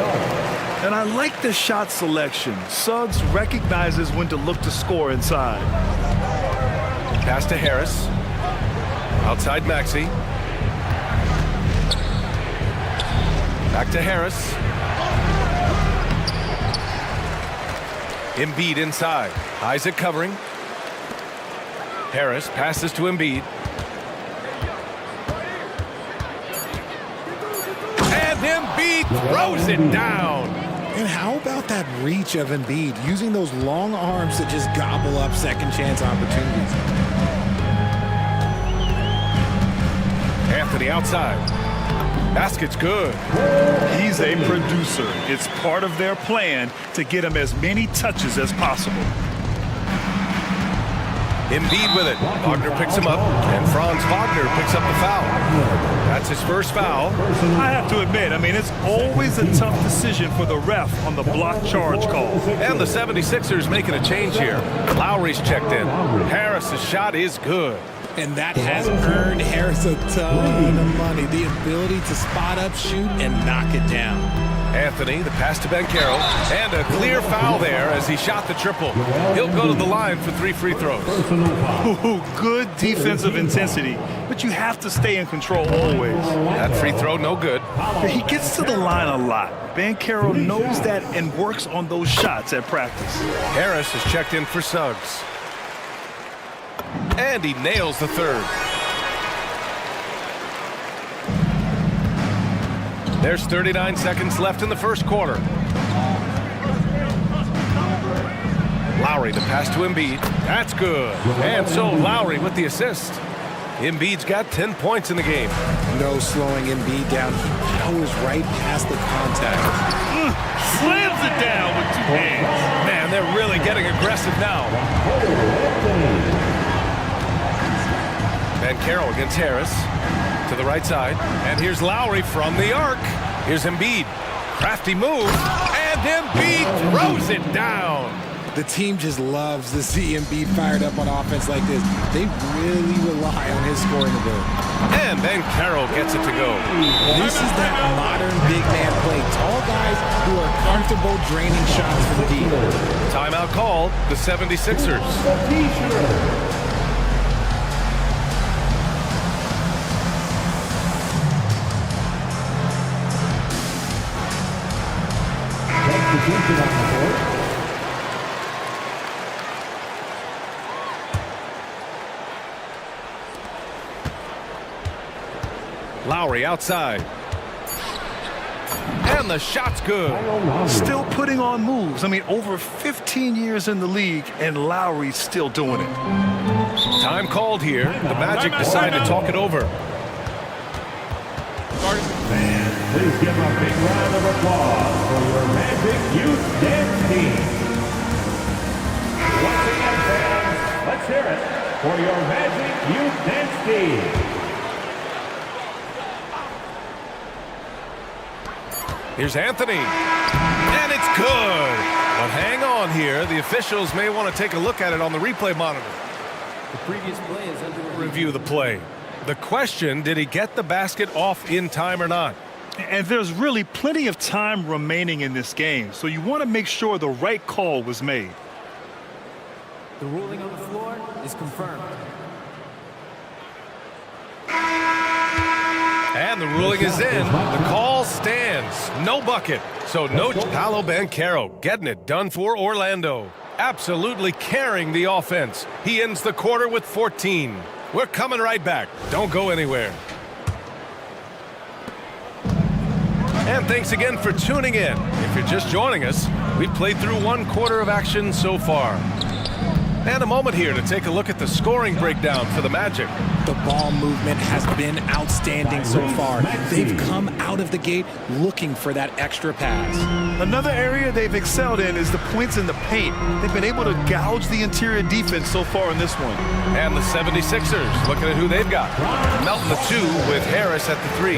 And I like the shot selection. Suggs recognizes when to look to score inside. Pass to Harris. Outside Maxey. Back to Harris. Embiid inside. Isaac covering. Harris passes to Embiid. And Embiid throws it down. And how about that reach of Embiid, using those long arms to just gobble up second chance opportunities? Anthony outside. Basket's good. He's a producer. It's part of their plan to get him as many touches as possible. Embiid with it. Wagner picks him up, and Franz Wagner picks up the foul. That's his first foul. I have to admit, I mean, it's always a tough decision for the ref on the block charge call. And the 76ers making a change here. Lowry's checked in. Harris's shot is good. And that has earned Harris a ton of money. The ability to spot up, shoot, and knock it down. Anthony, the pass to Banchero, and a clear foul there as he shot the triple. He'll go to the line for 3 free throws. Ooh, good defensive intensity, but you have to stay in control always. That free throw, no good. He gets to the line a lot. Banchero knows that and works on those shots at practice. Harris has checked in for Suggs. And he nails the third. There's 39 seconds left in the first quarter. Lowry, the pass to Embiid. That's good. And so Lowry with the assist. Embiid's got 10 points in the game. No slowing Embiid down. He powers right past the contact. Slams it down with 2 hands. Man, they're really getting aggressive now. Banchero against Harris. To the right side. And here's Lowry from the arc. Here's Embiid. Crafty move. And Embiid throws it down. The team just loves to see Embiid fired up on offense like this. They really rely on his scoring ability. And Banchero gets it to go. This is that modern big man play. Tall guys who are comfortable draining shots from deep. Timeout called. The 76ers. Lowry outside. And the shot's good. Still putting on moves. I mean, over 15 years in the league, and Lowry's still doing it. Time called here. The Magic decide to talk it over. Please give a big round of applause for your Magic Youth Dance Team. Once again, fans, let's hear it for your Magic Youth Dance Team. Here's Anthony. And it's good. But hang on here. The officials may want to take a look at it on the replay monitor. The previous play is under review the play. The question, did he get the basket off in time or not? And there's really plenty of time remaining in this game, so you want to make sure the right call was made. The ruling on the floor is confirmed. And the ruling is in. The call stands. No bucket. So no Paolo Banchero getting it done for Orlando. Absolutely carrying the offense. He ends the quarter with 14. We're coming right back. Don't go anywhere. And thanks again for tuning in. If you're just joining us, we've played through 1 quarter of action so far. And a moment here to take a look at the scoring breakdown for the Magic. The ball movement has been outstanding so far. They've come out of the gate looking for that extra pass. Another area they've excelled in is the points in the paint. They've been able to gouge the interior defense so far in this one. And the 76ers, looking at who they've got. Melton the 2 with Harris at the 3.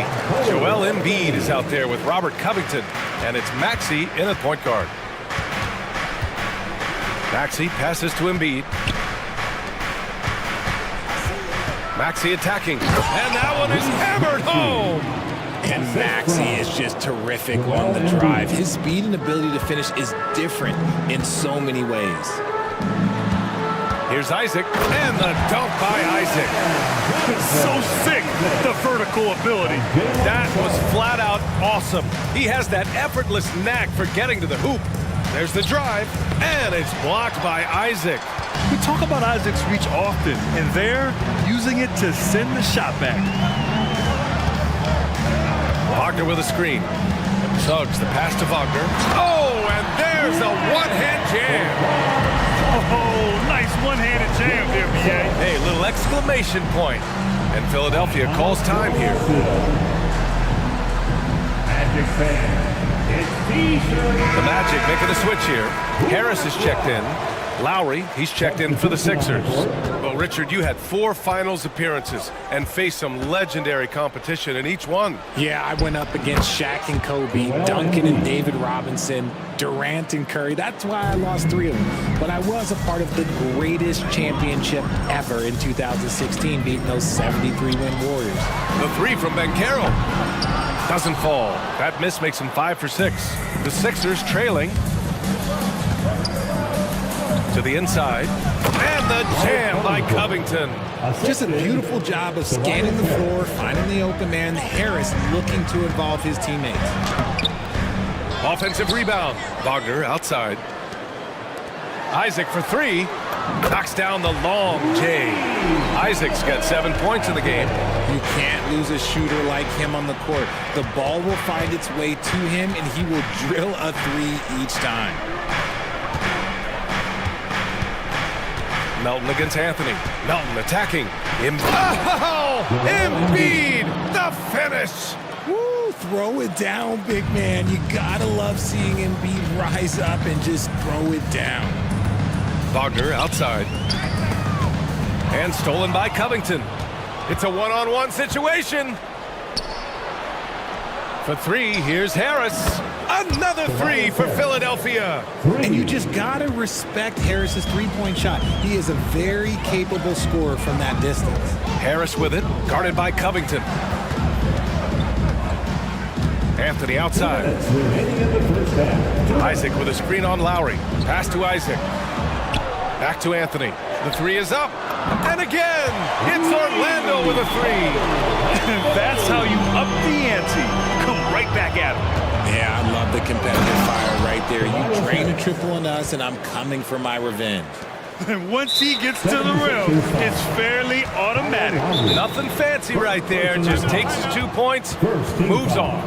Joel Embiid is out there with Robert Covington. And it's Maxey in at point guard. Maxey passes to Embiid. Maxey attacking. And that one is hammered home. And Maxey is just terrific on the drive. His speed and ability to finish is different in so many ways. Here's Isaac. And the dunk by Isaac. So sick, the vertical ability. That was flat out awesome. He has that effortless knack for getting to the hoop. There's the drive, and it's blocked by Isaac. We talk about Isaac's reach often, and they're using it to send the shot back. Wagner with a screen. Suggs the pass to Wagner. Oh, and there's a one-hand jam. Oh, nice one-handed jam there, BA. Hey, little exclamation point. And Philadelphia calls time here. Magic fans. The Magic making a switch here. Harris is checked in. Lowry, he's checked in for the Sixers. So, Richard, you had 4 finals appearances and faced some legendary competition in each one. Yeah, I went up against Shaq and Kobe, Duncan and David Robinson, Durant and Curry. That's why I lost 3 of them. But I was a part of the greatest championship ever in 2016, beating those 73-win Warriors. The 3 from Banchero doesn't fall. That miss makes him 5 for 6. The Sixers trailing to the inside. And the jam by Covington. Just a beautiful job of scanning the floor, finding the open man. Harris looking to involve his teammates. Offensive rebound. Wagner outside. Isaac for 3. Knocks down the long J. Isaac's got 7 points in the game. You can't lose a shooter like him on the court. The ball will find its way to him, and he will drill a 3 each time. Melton against Anthony. Melton attacking. Embiid! The finish! Woo, throw it down, big man. You gotta love seeing Embiid rise up and just throw it down. Wagner outside. And stolen by Covington. It's a one-on-one situation. For 3, here's Harris. Another 3 for Philadelphia. And you just gotta respect Harris's three-point shot. He is a very capable scorer from that distance. Harris with it, guarded by Covington. Anthony outside. Isaac with a screen on Lowry. Pass to Isaac. Back to Anthony. The 3 is up. And again, it's Orlando with a 3. That's how you up the ante. Come right back at him. Yeah, I love the competitive fire right there. You drain a triple on us, and I'm coming for my revenge. And once he gets to the rim, it's fairly automatic. Nothing fancy right there. Just takes his 2 points, moves on.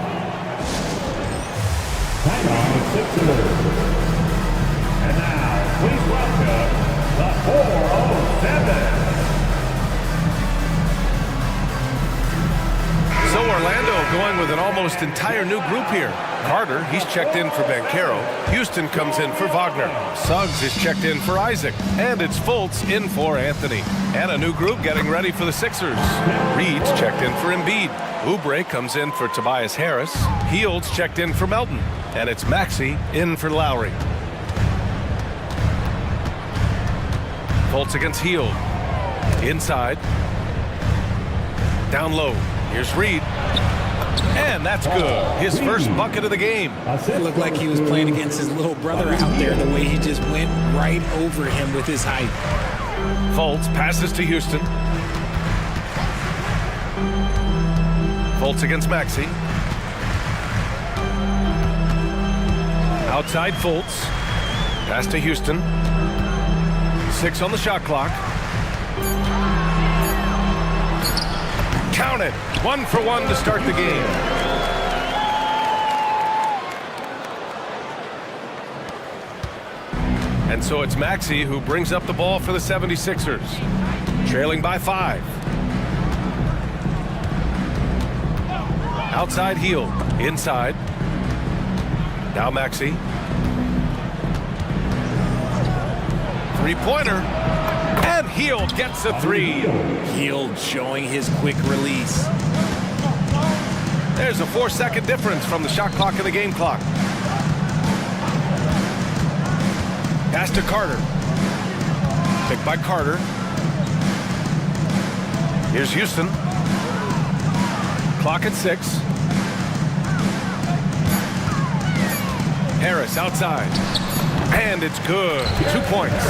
And now, please welcome the 407. So Orlando going with an almost entire new group here. Carter, he's checked in for Banchero. Houston comes in for Wagner. Suggs is checked in for Isaac. And it's Fultz in for Anthony. And a new group getting ready for the Sixers. Reed's checked in for Embiid. Oubre comes in for Tobias Harris. Hield's checked in for Melton. And it's Maxey in for Lowry. Fultz against Hield. Inside. Down low. Here's Reed. And that's good. His first bucket of the game. It looked like he was playing against his little brother out there, the way he just went right over him with his height. Fultz passes to Houston. Fultz against Maxey. Outside Fultz. Pass to Houston. 6 on the shot clock. Count it. 1 for 1 to start the game. And so it's Maxey who brings up the ball for the 76ers. Trailing by 5. Outside Hield. Inside. Now Maxey. 3-pointer. And Hield gets a 3. Hield showing his quick release. There's a 4-second difference from the shot clock and the game clock. Pass to Carter. Picked by Carter. Here's Houston. Clock at 6. Harris outside. And it's good. 2 points.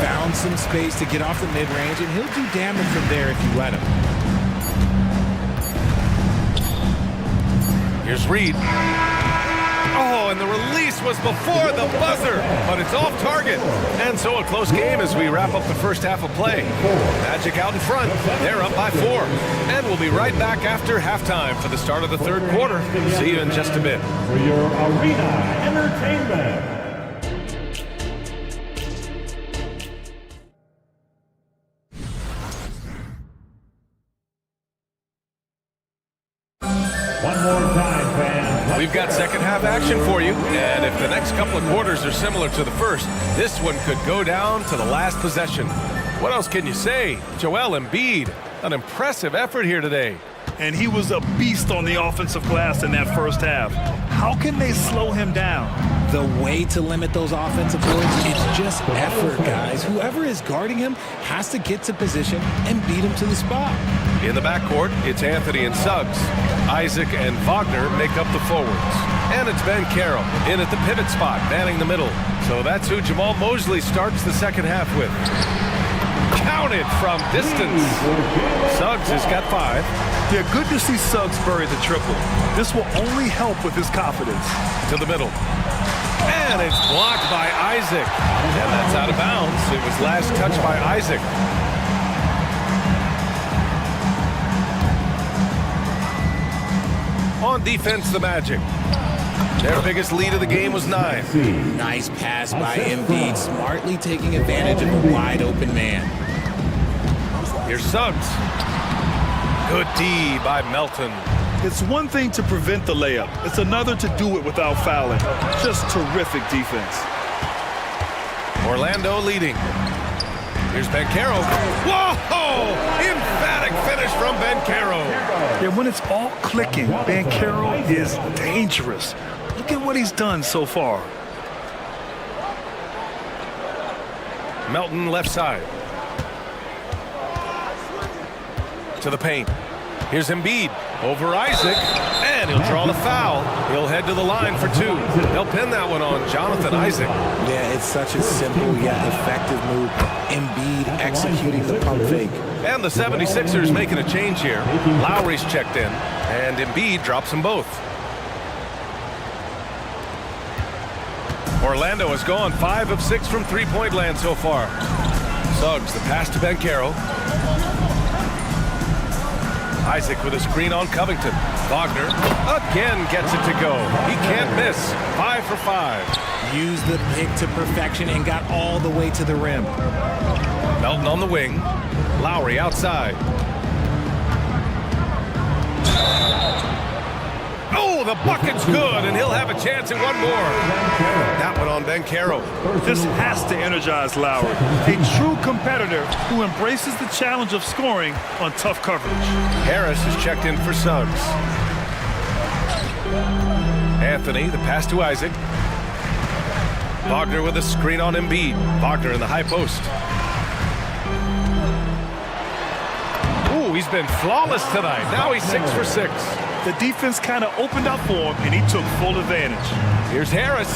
Found some space to get off the mid-range, and he'll do damage from there if you let him. Here's Reed. Oh, and the release was before the buzzer, but it's off target. And so a close game as we wrap up the first half of play. Magic out in front. They're up by 4. And we'll be right back after halftime for the start of the third quarter. See you in just a bit. For your arena entertainment. One more time, fans. We've got second half action for you, and if the next couple of quarters are similar to the first, this one could go down to the last possession. What else can you say? Joel Embiid, an impressive effort here today. And he was a beast on the offensive glass in that first half. How can they slow him down? The way to limit those offensive boards, it's just effort, guys. Whoever is guarding him has to get to position and beat him to the spot. In the backcourt, it's Anthony and Suggs. Isaac and Wagner make up the forwards. And it's Ben Carroll in at the pivot spot, manning the middle. So that's who Jamal Mosley starts the second half with. Counted from distance. Suggs has got 5. Yeah, good to see Suggs bury the triple. This will only help with his confidence. To the middle. And it's blocked by Isaac. And that's out of bounds. It was last touched by Isaac. On defense, the Magic. Their biggest lead of the game was 9. Nice pass by Embiid, smartly taking advantage of a wide-open man. Here's Suggs. Good D by Melton. It's one thing to prevent the layup. It's another to do it without fouling. Just terrific defense. Orlando leading. Here's Banchero. Whoa! Emphatic finish from Banchero. Yeah, when it's all clicking, Banchero is dangerous. Look at what he's done so far. Melton left side. To the paint. Here's Embiid over Isaac, and he'll draw the foul. He'll head to the line for 2. He'll pin that one on Jonathan Isaac. Yeah, it's such a simple yet effective move. Embiid executing the pump fake. And the 76ers making a change here. Lowry's checked in, and Embiid drops them both. Orlando has gone 5 of 6 from three-point land so far. Suggs, the pass to Banchero. Isaac with a screen on Covington. Wagner again gets it to go. He can't miss. 5 for 5. Used the pick to perfection and got all the way to the rim. Melton on the wing. Lowry outside. Oh, the bucket's good, and he'll have a chance at one more. That one on Banchero. This has to energize Lowry, a true competitor who embraces the challenge of scoring on tough coverage. Harris is checked in for Suggs. Anthony, the pass to Isaac. Wagner with a screen on Embiid. Wagner in the high post. Ooh, he's been flawless tonight. Now he's 6 for 6. The defense kind of opened up for him, and he took full advantage. Here's Harris.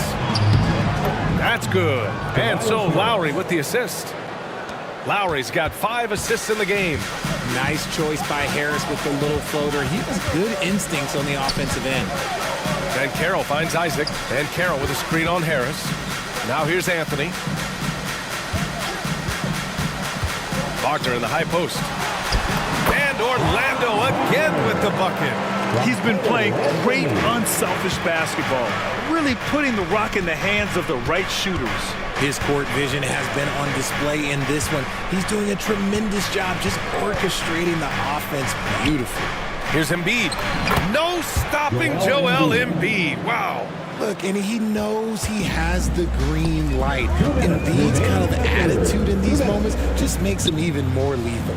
That's good. And so Lowry with the assist. Lowry's got 5 assists in the game. Nice choice by Harris with the little floater. He has good instincts on the offensive end. Banchero finds Isaac. Banchero with a screen on Harris. Now here's Anthony. Wagner in the high post. And Orlando again with the bucket. He's been playing great, unselfish basketball, really putting the rock in the hands of the right shooters. His court vision has been on display in this one. He's doing a tremendous job just orchestrating the offense beautifully. Here's Embiid. No stopping Joel Embiid. Wow. Look, and he knows he has the green light. Embiid's kind of attitude in these moments just makes him even more lethal.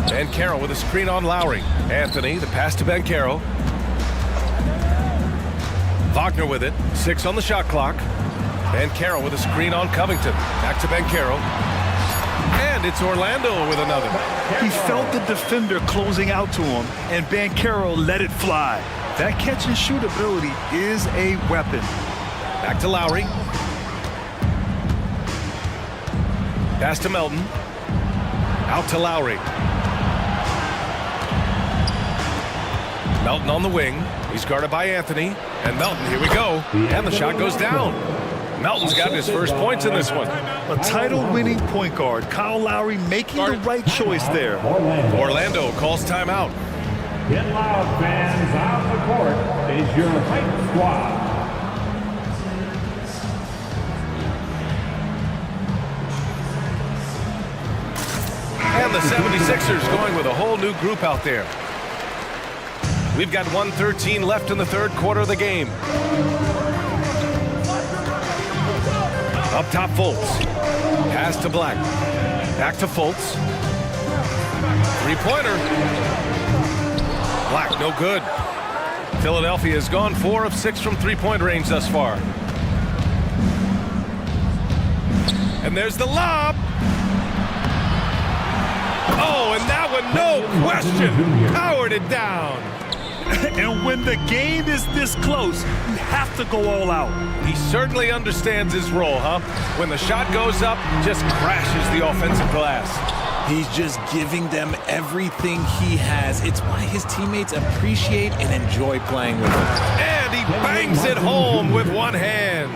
Banchero with a screen on Lowry. Anthony, the pass to Banchero. Wagner with it. 6 on the shot clock. Banchero with a screen on Covington. Back to Banchero. And it's Orlando with another. He felt the defender closing out to him, and Banchero let it fly. That catch and shoot ability is a weapon. Back to Lowry. Pass to Melton. Out to Lowry. Melton on the wing. He's guarded by Anthony. And Melton, here we go. And the shot goes down. Melton's got his first points in this one. A title-winning point guard, Kyle Lowry, making the right choice there. Orlando calls timeout. Get loud, fans. On the court is your hype squad. And the 76ers going with a whole new group out there. We've got 1:13 left in the third quarter of the game. Up top, Fultz. Pass to Black. Back to Fultz. Three-pointer. Black, no good. Philadelphia has gone 4 of 6 from three-point range thus far. And there's the lob. Oh, and that one, no question, powered it down. And when the game is this close, you have to go all out. He certainly understands his role, huh? When the shot goes up, just crashes the offensive glass. He's just giving them everything he has. It's why his teammates appreciate and enjoy playing with him. And he bangs it home with one hand.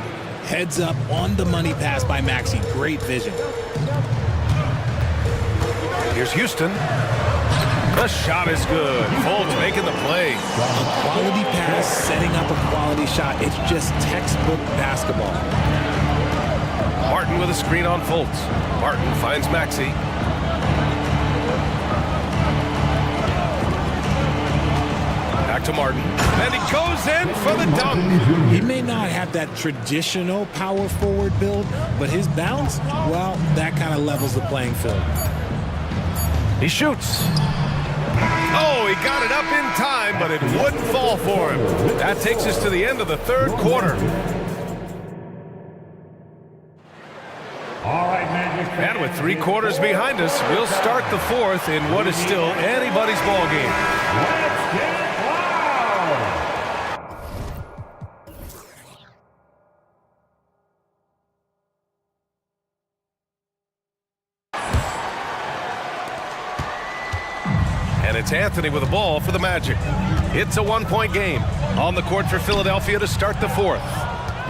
Heads up on the money pass by Maxey. Great vision. Here's Houston. The shot is good. Fultz making the play. A quality pass, setting up a quality shot. It's just textbook basketball. Martin with a screen on Fultz. Martin finds Maxey. Back to Martin. And he goes in for the dunk. He may not have that traditional power forward build, but his bounce, well, that kind of levels the playing field. He shoots. Oh, he got it up in time, but it wouldn't fall for him. That takes us to the end of the third quarter. All right, Magic. And with 3 quarters behind us, we'll start the fourth in what is still anybody's ball game. Let's get loud. And it's Anthony with the ball for the Magic. It's a 1-point game. On the court for Philadelphia to start the fourth.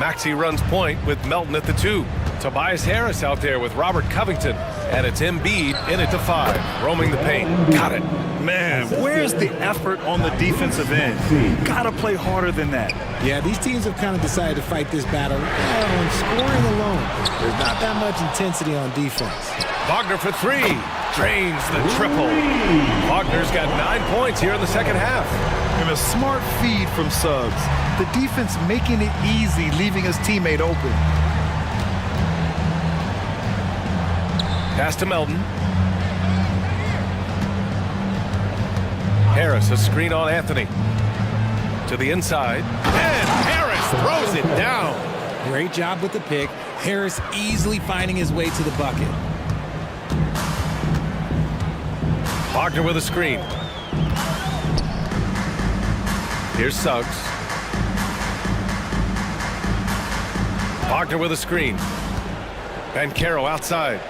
Maxey runs point with Melton at the 2. Tobias Harris out there with Robert Covington. And it's Embiid in it to 5. Roaming the paint. Got it. Man, where's the effort on the defensive end? Gotta play harder than that. Yeah, these teams have kind of decided to fight this battle on scoring alone. There's not that much intensity on defense. Wagner for 3. Drains the triple. Wagner's got 9 points here in the second half. And a smart feed from Suggs. The defense making it easy, leaving his teammate open. Pass to Melton. Harris, a screen on Anthony. To the inside. And Harris throws it down. Great job with the pick. Harris easily finding his way to the bucket. Wagner with a screen. Here's Suggs. Wagner with a screen. Banchero outside.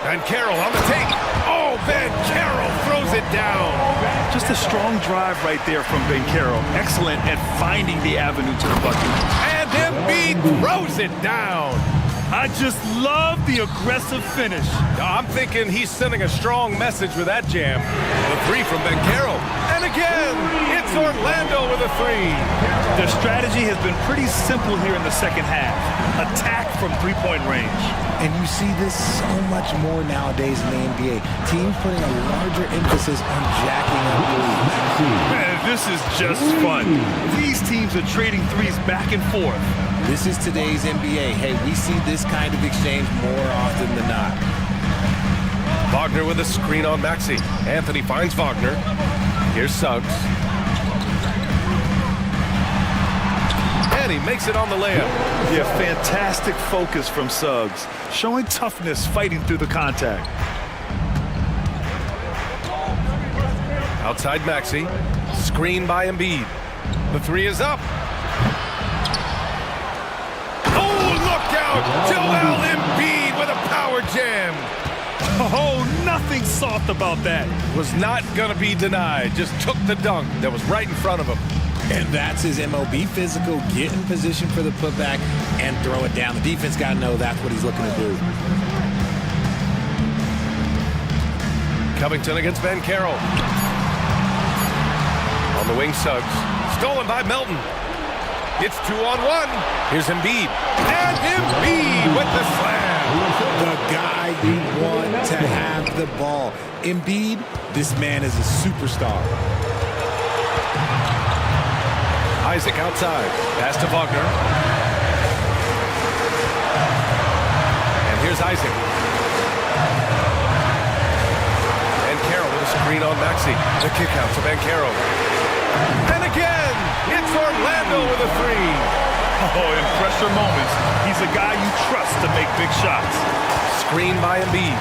Banchero on the take. Oh, Banchero throws it down. Just a strong drive right there from Banchero. Excellent at finding the avenue to the bucket. And Embiid throws it down. I just love the aggressive finish. I'm thinking he's sending a strong message with that jam. The 3 from Banchero. And again, it's Orlando with a 3. Their strategy has been pretty simple here in the second half. Attack from three-point range. And you see this so much more nowadays in the NBA. Teams putting a larger emphasis on jacking up threes. Man, this is just fun. These teams are trading threes back and forth. This is today's NBA. Hey, we see this kind of exchange more often than not. Wagner with a screen on Maxey. Anthony finds Wagner. Here's Suggs. And he makes it on the layup. Yeah, fantastic focus from Suggs. Showing toughness, fighting through the contact. Outside Maxey. Screen by Embiid. The 3 is up. Joel Embiid with a power jam. Oh, nothing soft about that. Was not going to be denied. Just took the dunk that was right in front of him. And that's his MOB physical. Get in position for the putback and throw it down. The defense got to know that's what he's looking to do. Covington against Banchero. On the wing, Suggs. Stolen by Melton. It's 2-on-1. Here's Embiid. And Embiid with the slam. The guy you want to have the ball. Embiid, this man is a superstar. Isaac outside. Pass to Wagner. Isaac. Bancaro with a screen on Maxey. The kick out to Bancaro. And again, it's Orlando with a three. Oh, in pressure moments, he's a guy you trust to make big shots. Screen by Embiid.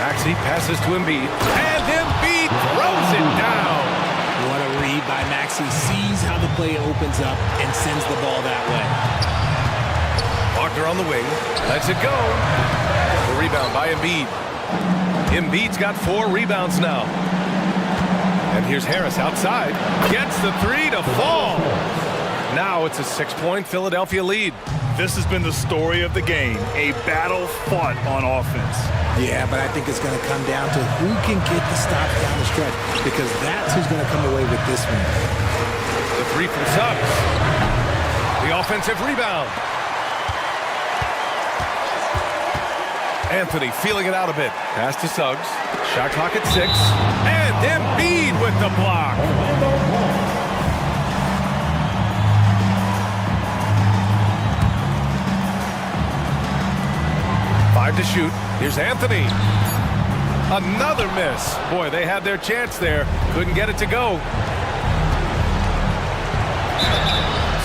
Maxey passes to Embiid. And Embiid throws it down. What a read by Maxey. Sees how the play opens up and sends the ball that way. Wagner on the wing. Lets it go. The rebound by Embiid. Embiid's got 4 rebounds now. And here's Harris outside. Gets the three to fall. Now it's a 6-point Philadelphia lead. This has been the story of the game, a battle fought on offense. Yeah, but I think it's going to come down to who can get the stops down the stretch, because that's who's going to come away with this one. The three from Suggs. The offensive rebound. Anthony feeling it out a bit. Pass to Suggs. Shot clock at 6. And Embiid with the block. To shoot. Here's Anthony. Another miss. Boy, they had their chance there. Couldn't get it to go.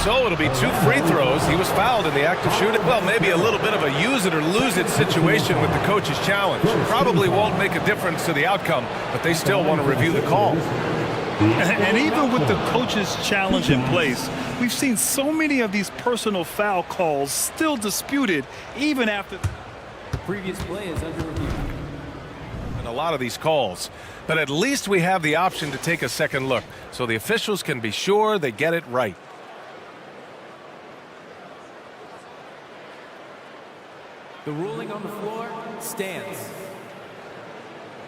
So it'll be 2 free throws. He was fouled in the act of shooting. Well, maybe a little bit of a use it or lose it situation with the coach's challenge. Probably won't make a difference to the outcome, but they still want to review the call. And even with the coach's challenge in place, we've seen so many of these personal foul calls still disputed even after previous play is under review. And a lot of these calls, but at least we have the option to take a second look so the officials can be sure they get it right. The ruling on the floor stands.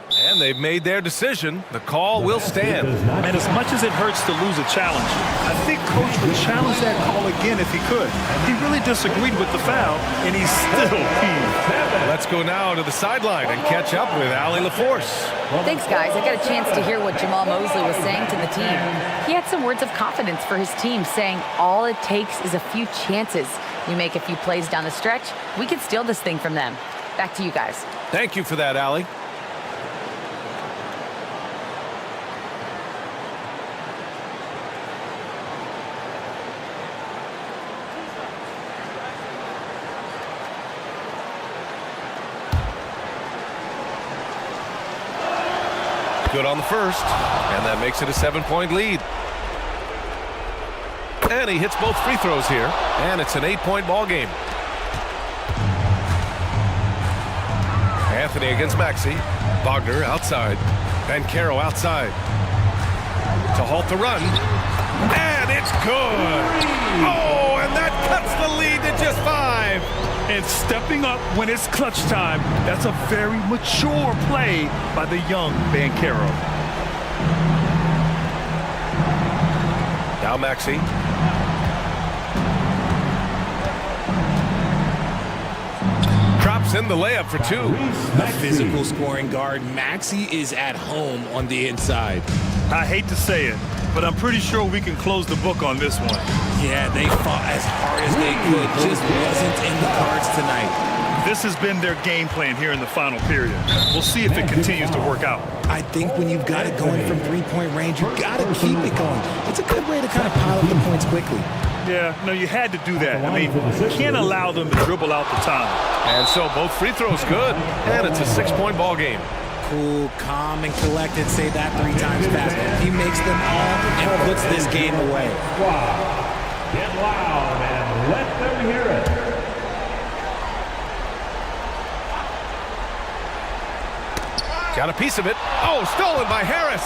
And they've made their decision. The call will stand. And as much as it hurts to lose a challenge, I think Coach would challenge that call again if he could. He really disagreed with the foul, and he's still peeved. Let's go now to the sideline and catch up with Allie LaForce. Thanks, guys. I got a chance to hear what Jamal Mosley was saying to the team. He had some words of confidence for his team, saying all it takes is a few chances. We make a few plays down the stretch, we can steal this thing from them. Back to you guys. Thank you for that, Allie. Good on the first, and that makes it a 7-point lead. And he hits both free throws here, and it's an 8-point ball game. Anthony against Maxey. Wagner outside. Bancaro outside. To halt the run. And it's good. Oh, and that cuts the lead to just 5. And stepping up when it's clutch time, that's a very mature play by the young Bancaro. Now Maxey. Drops in the layup for 2. A physical scoring guard. Maxey is at home on the inside. I hate to say it, but I'm pretty sure we can close the book on this one. Yeah, they fought as hard as they could. Just wasn't in the cards tonight. This has been their game plan here in the final period. We'll see if it continues to work out. I think when you've got it going from 3-point range, you've got to keep it going. It's a good way to kind of pile up the points quickly. Yeah, no, you had to do that. I mean, you can't allow them to dribble out the time. And so both free throws good, and it's a 6-point ball game. Cool, calm, and collected. Say that 3 times fast. He makes them all and puts this game away. Get loud and let them hear it. Got a piece of it. Oh, stolen by Harris.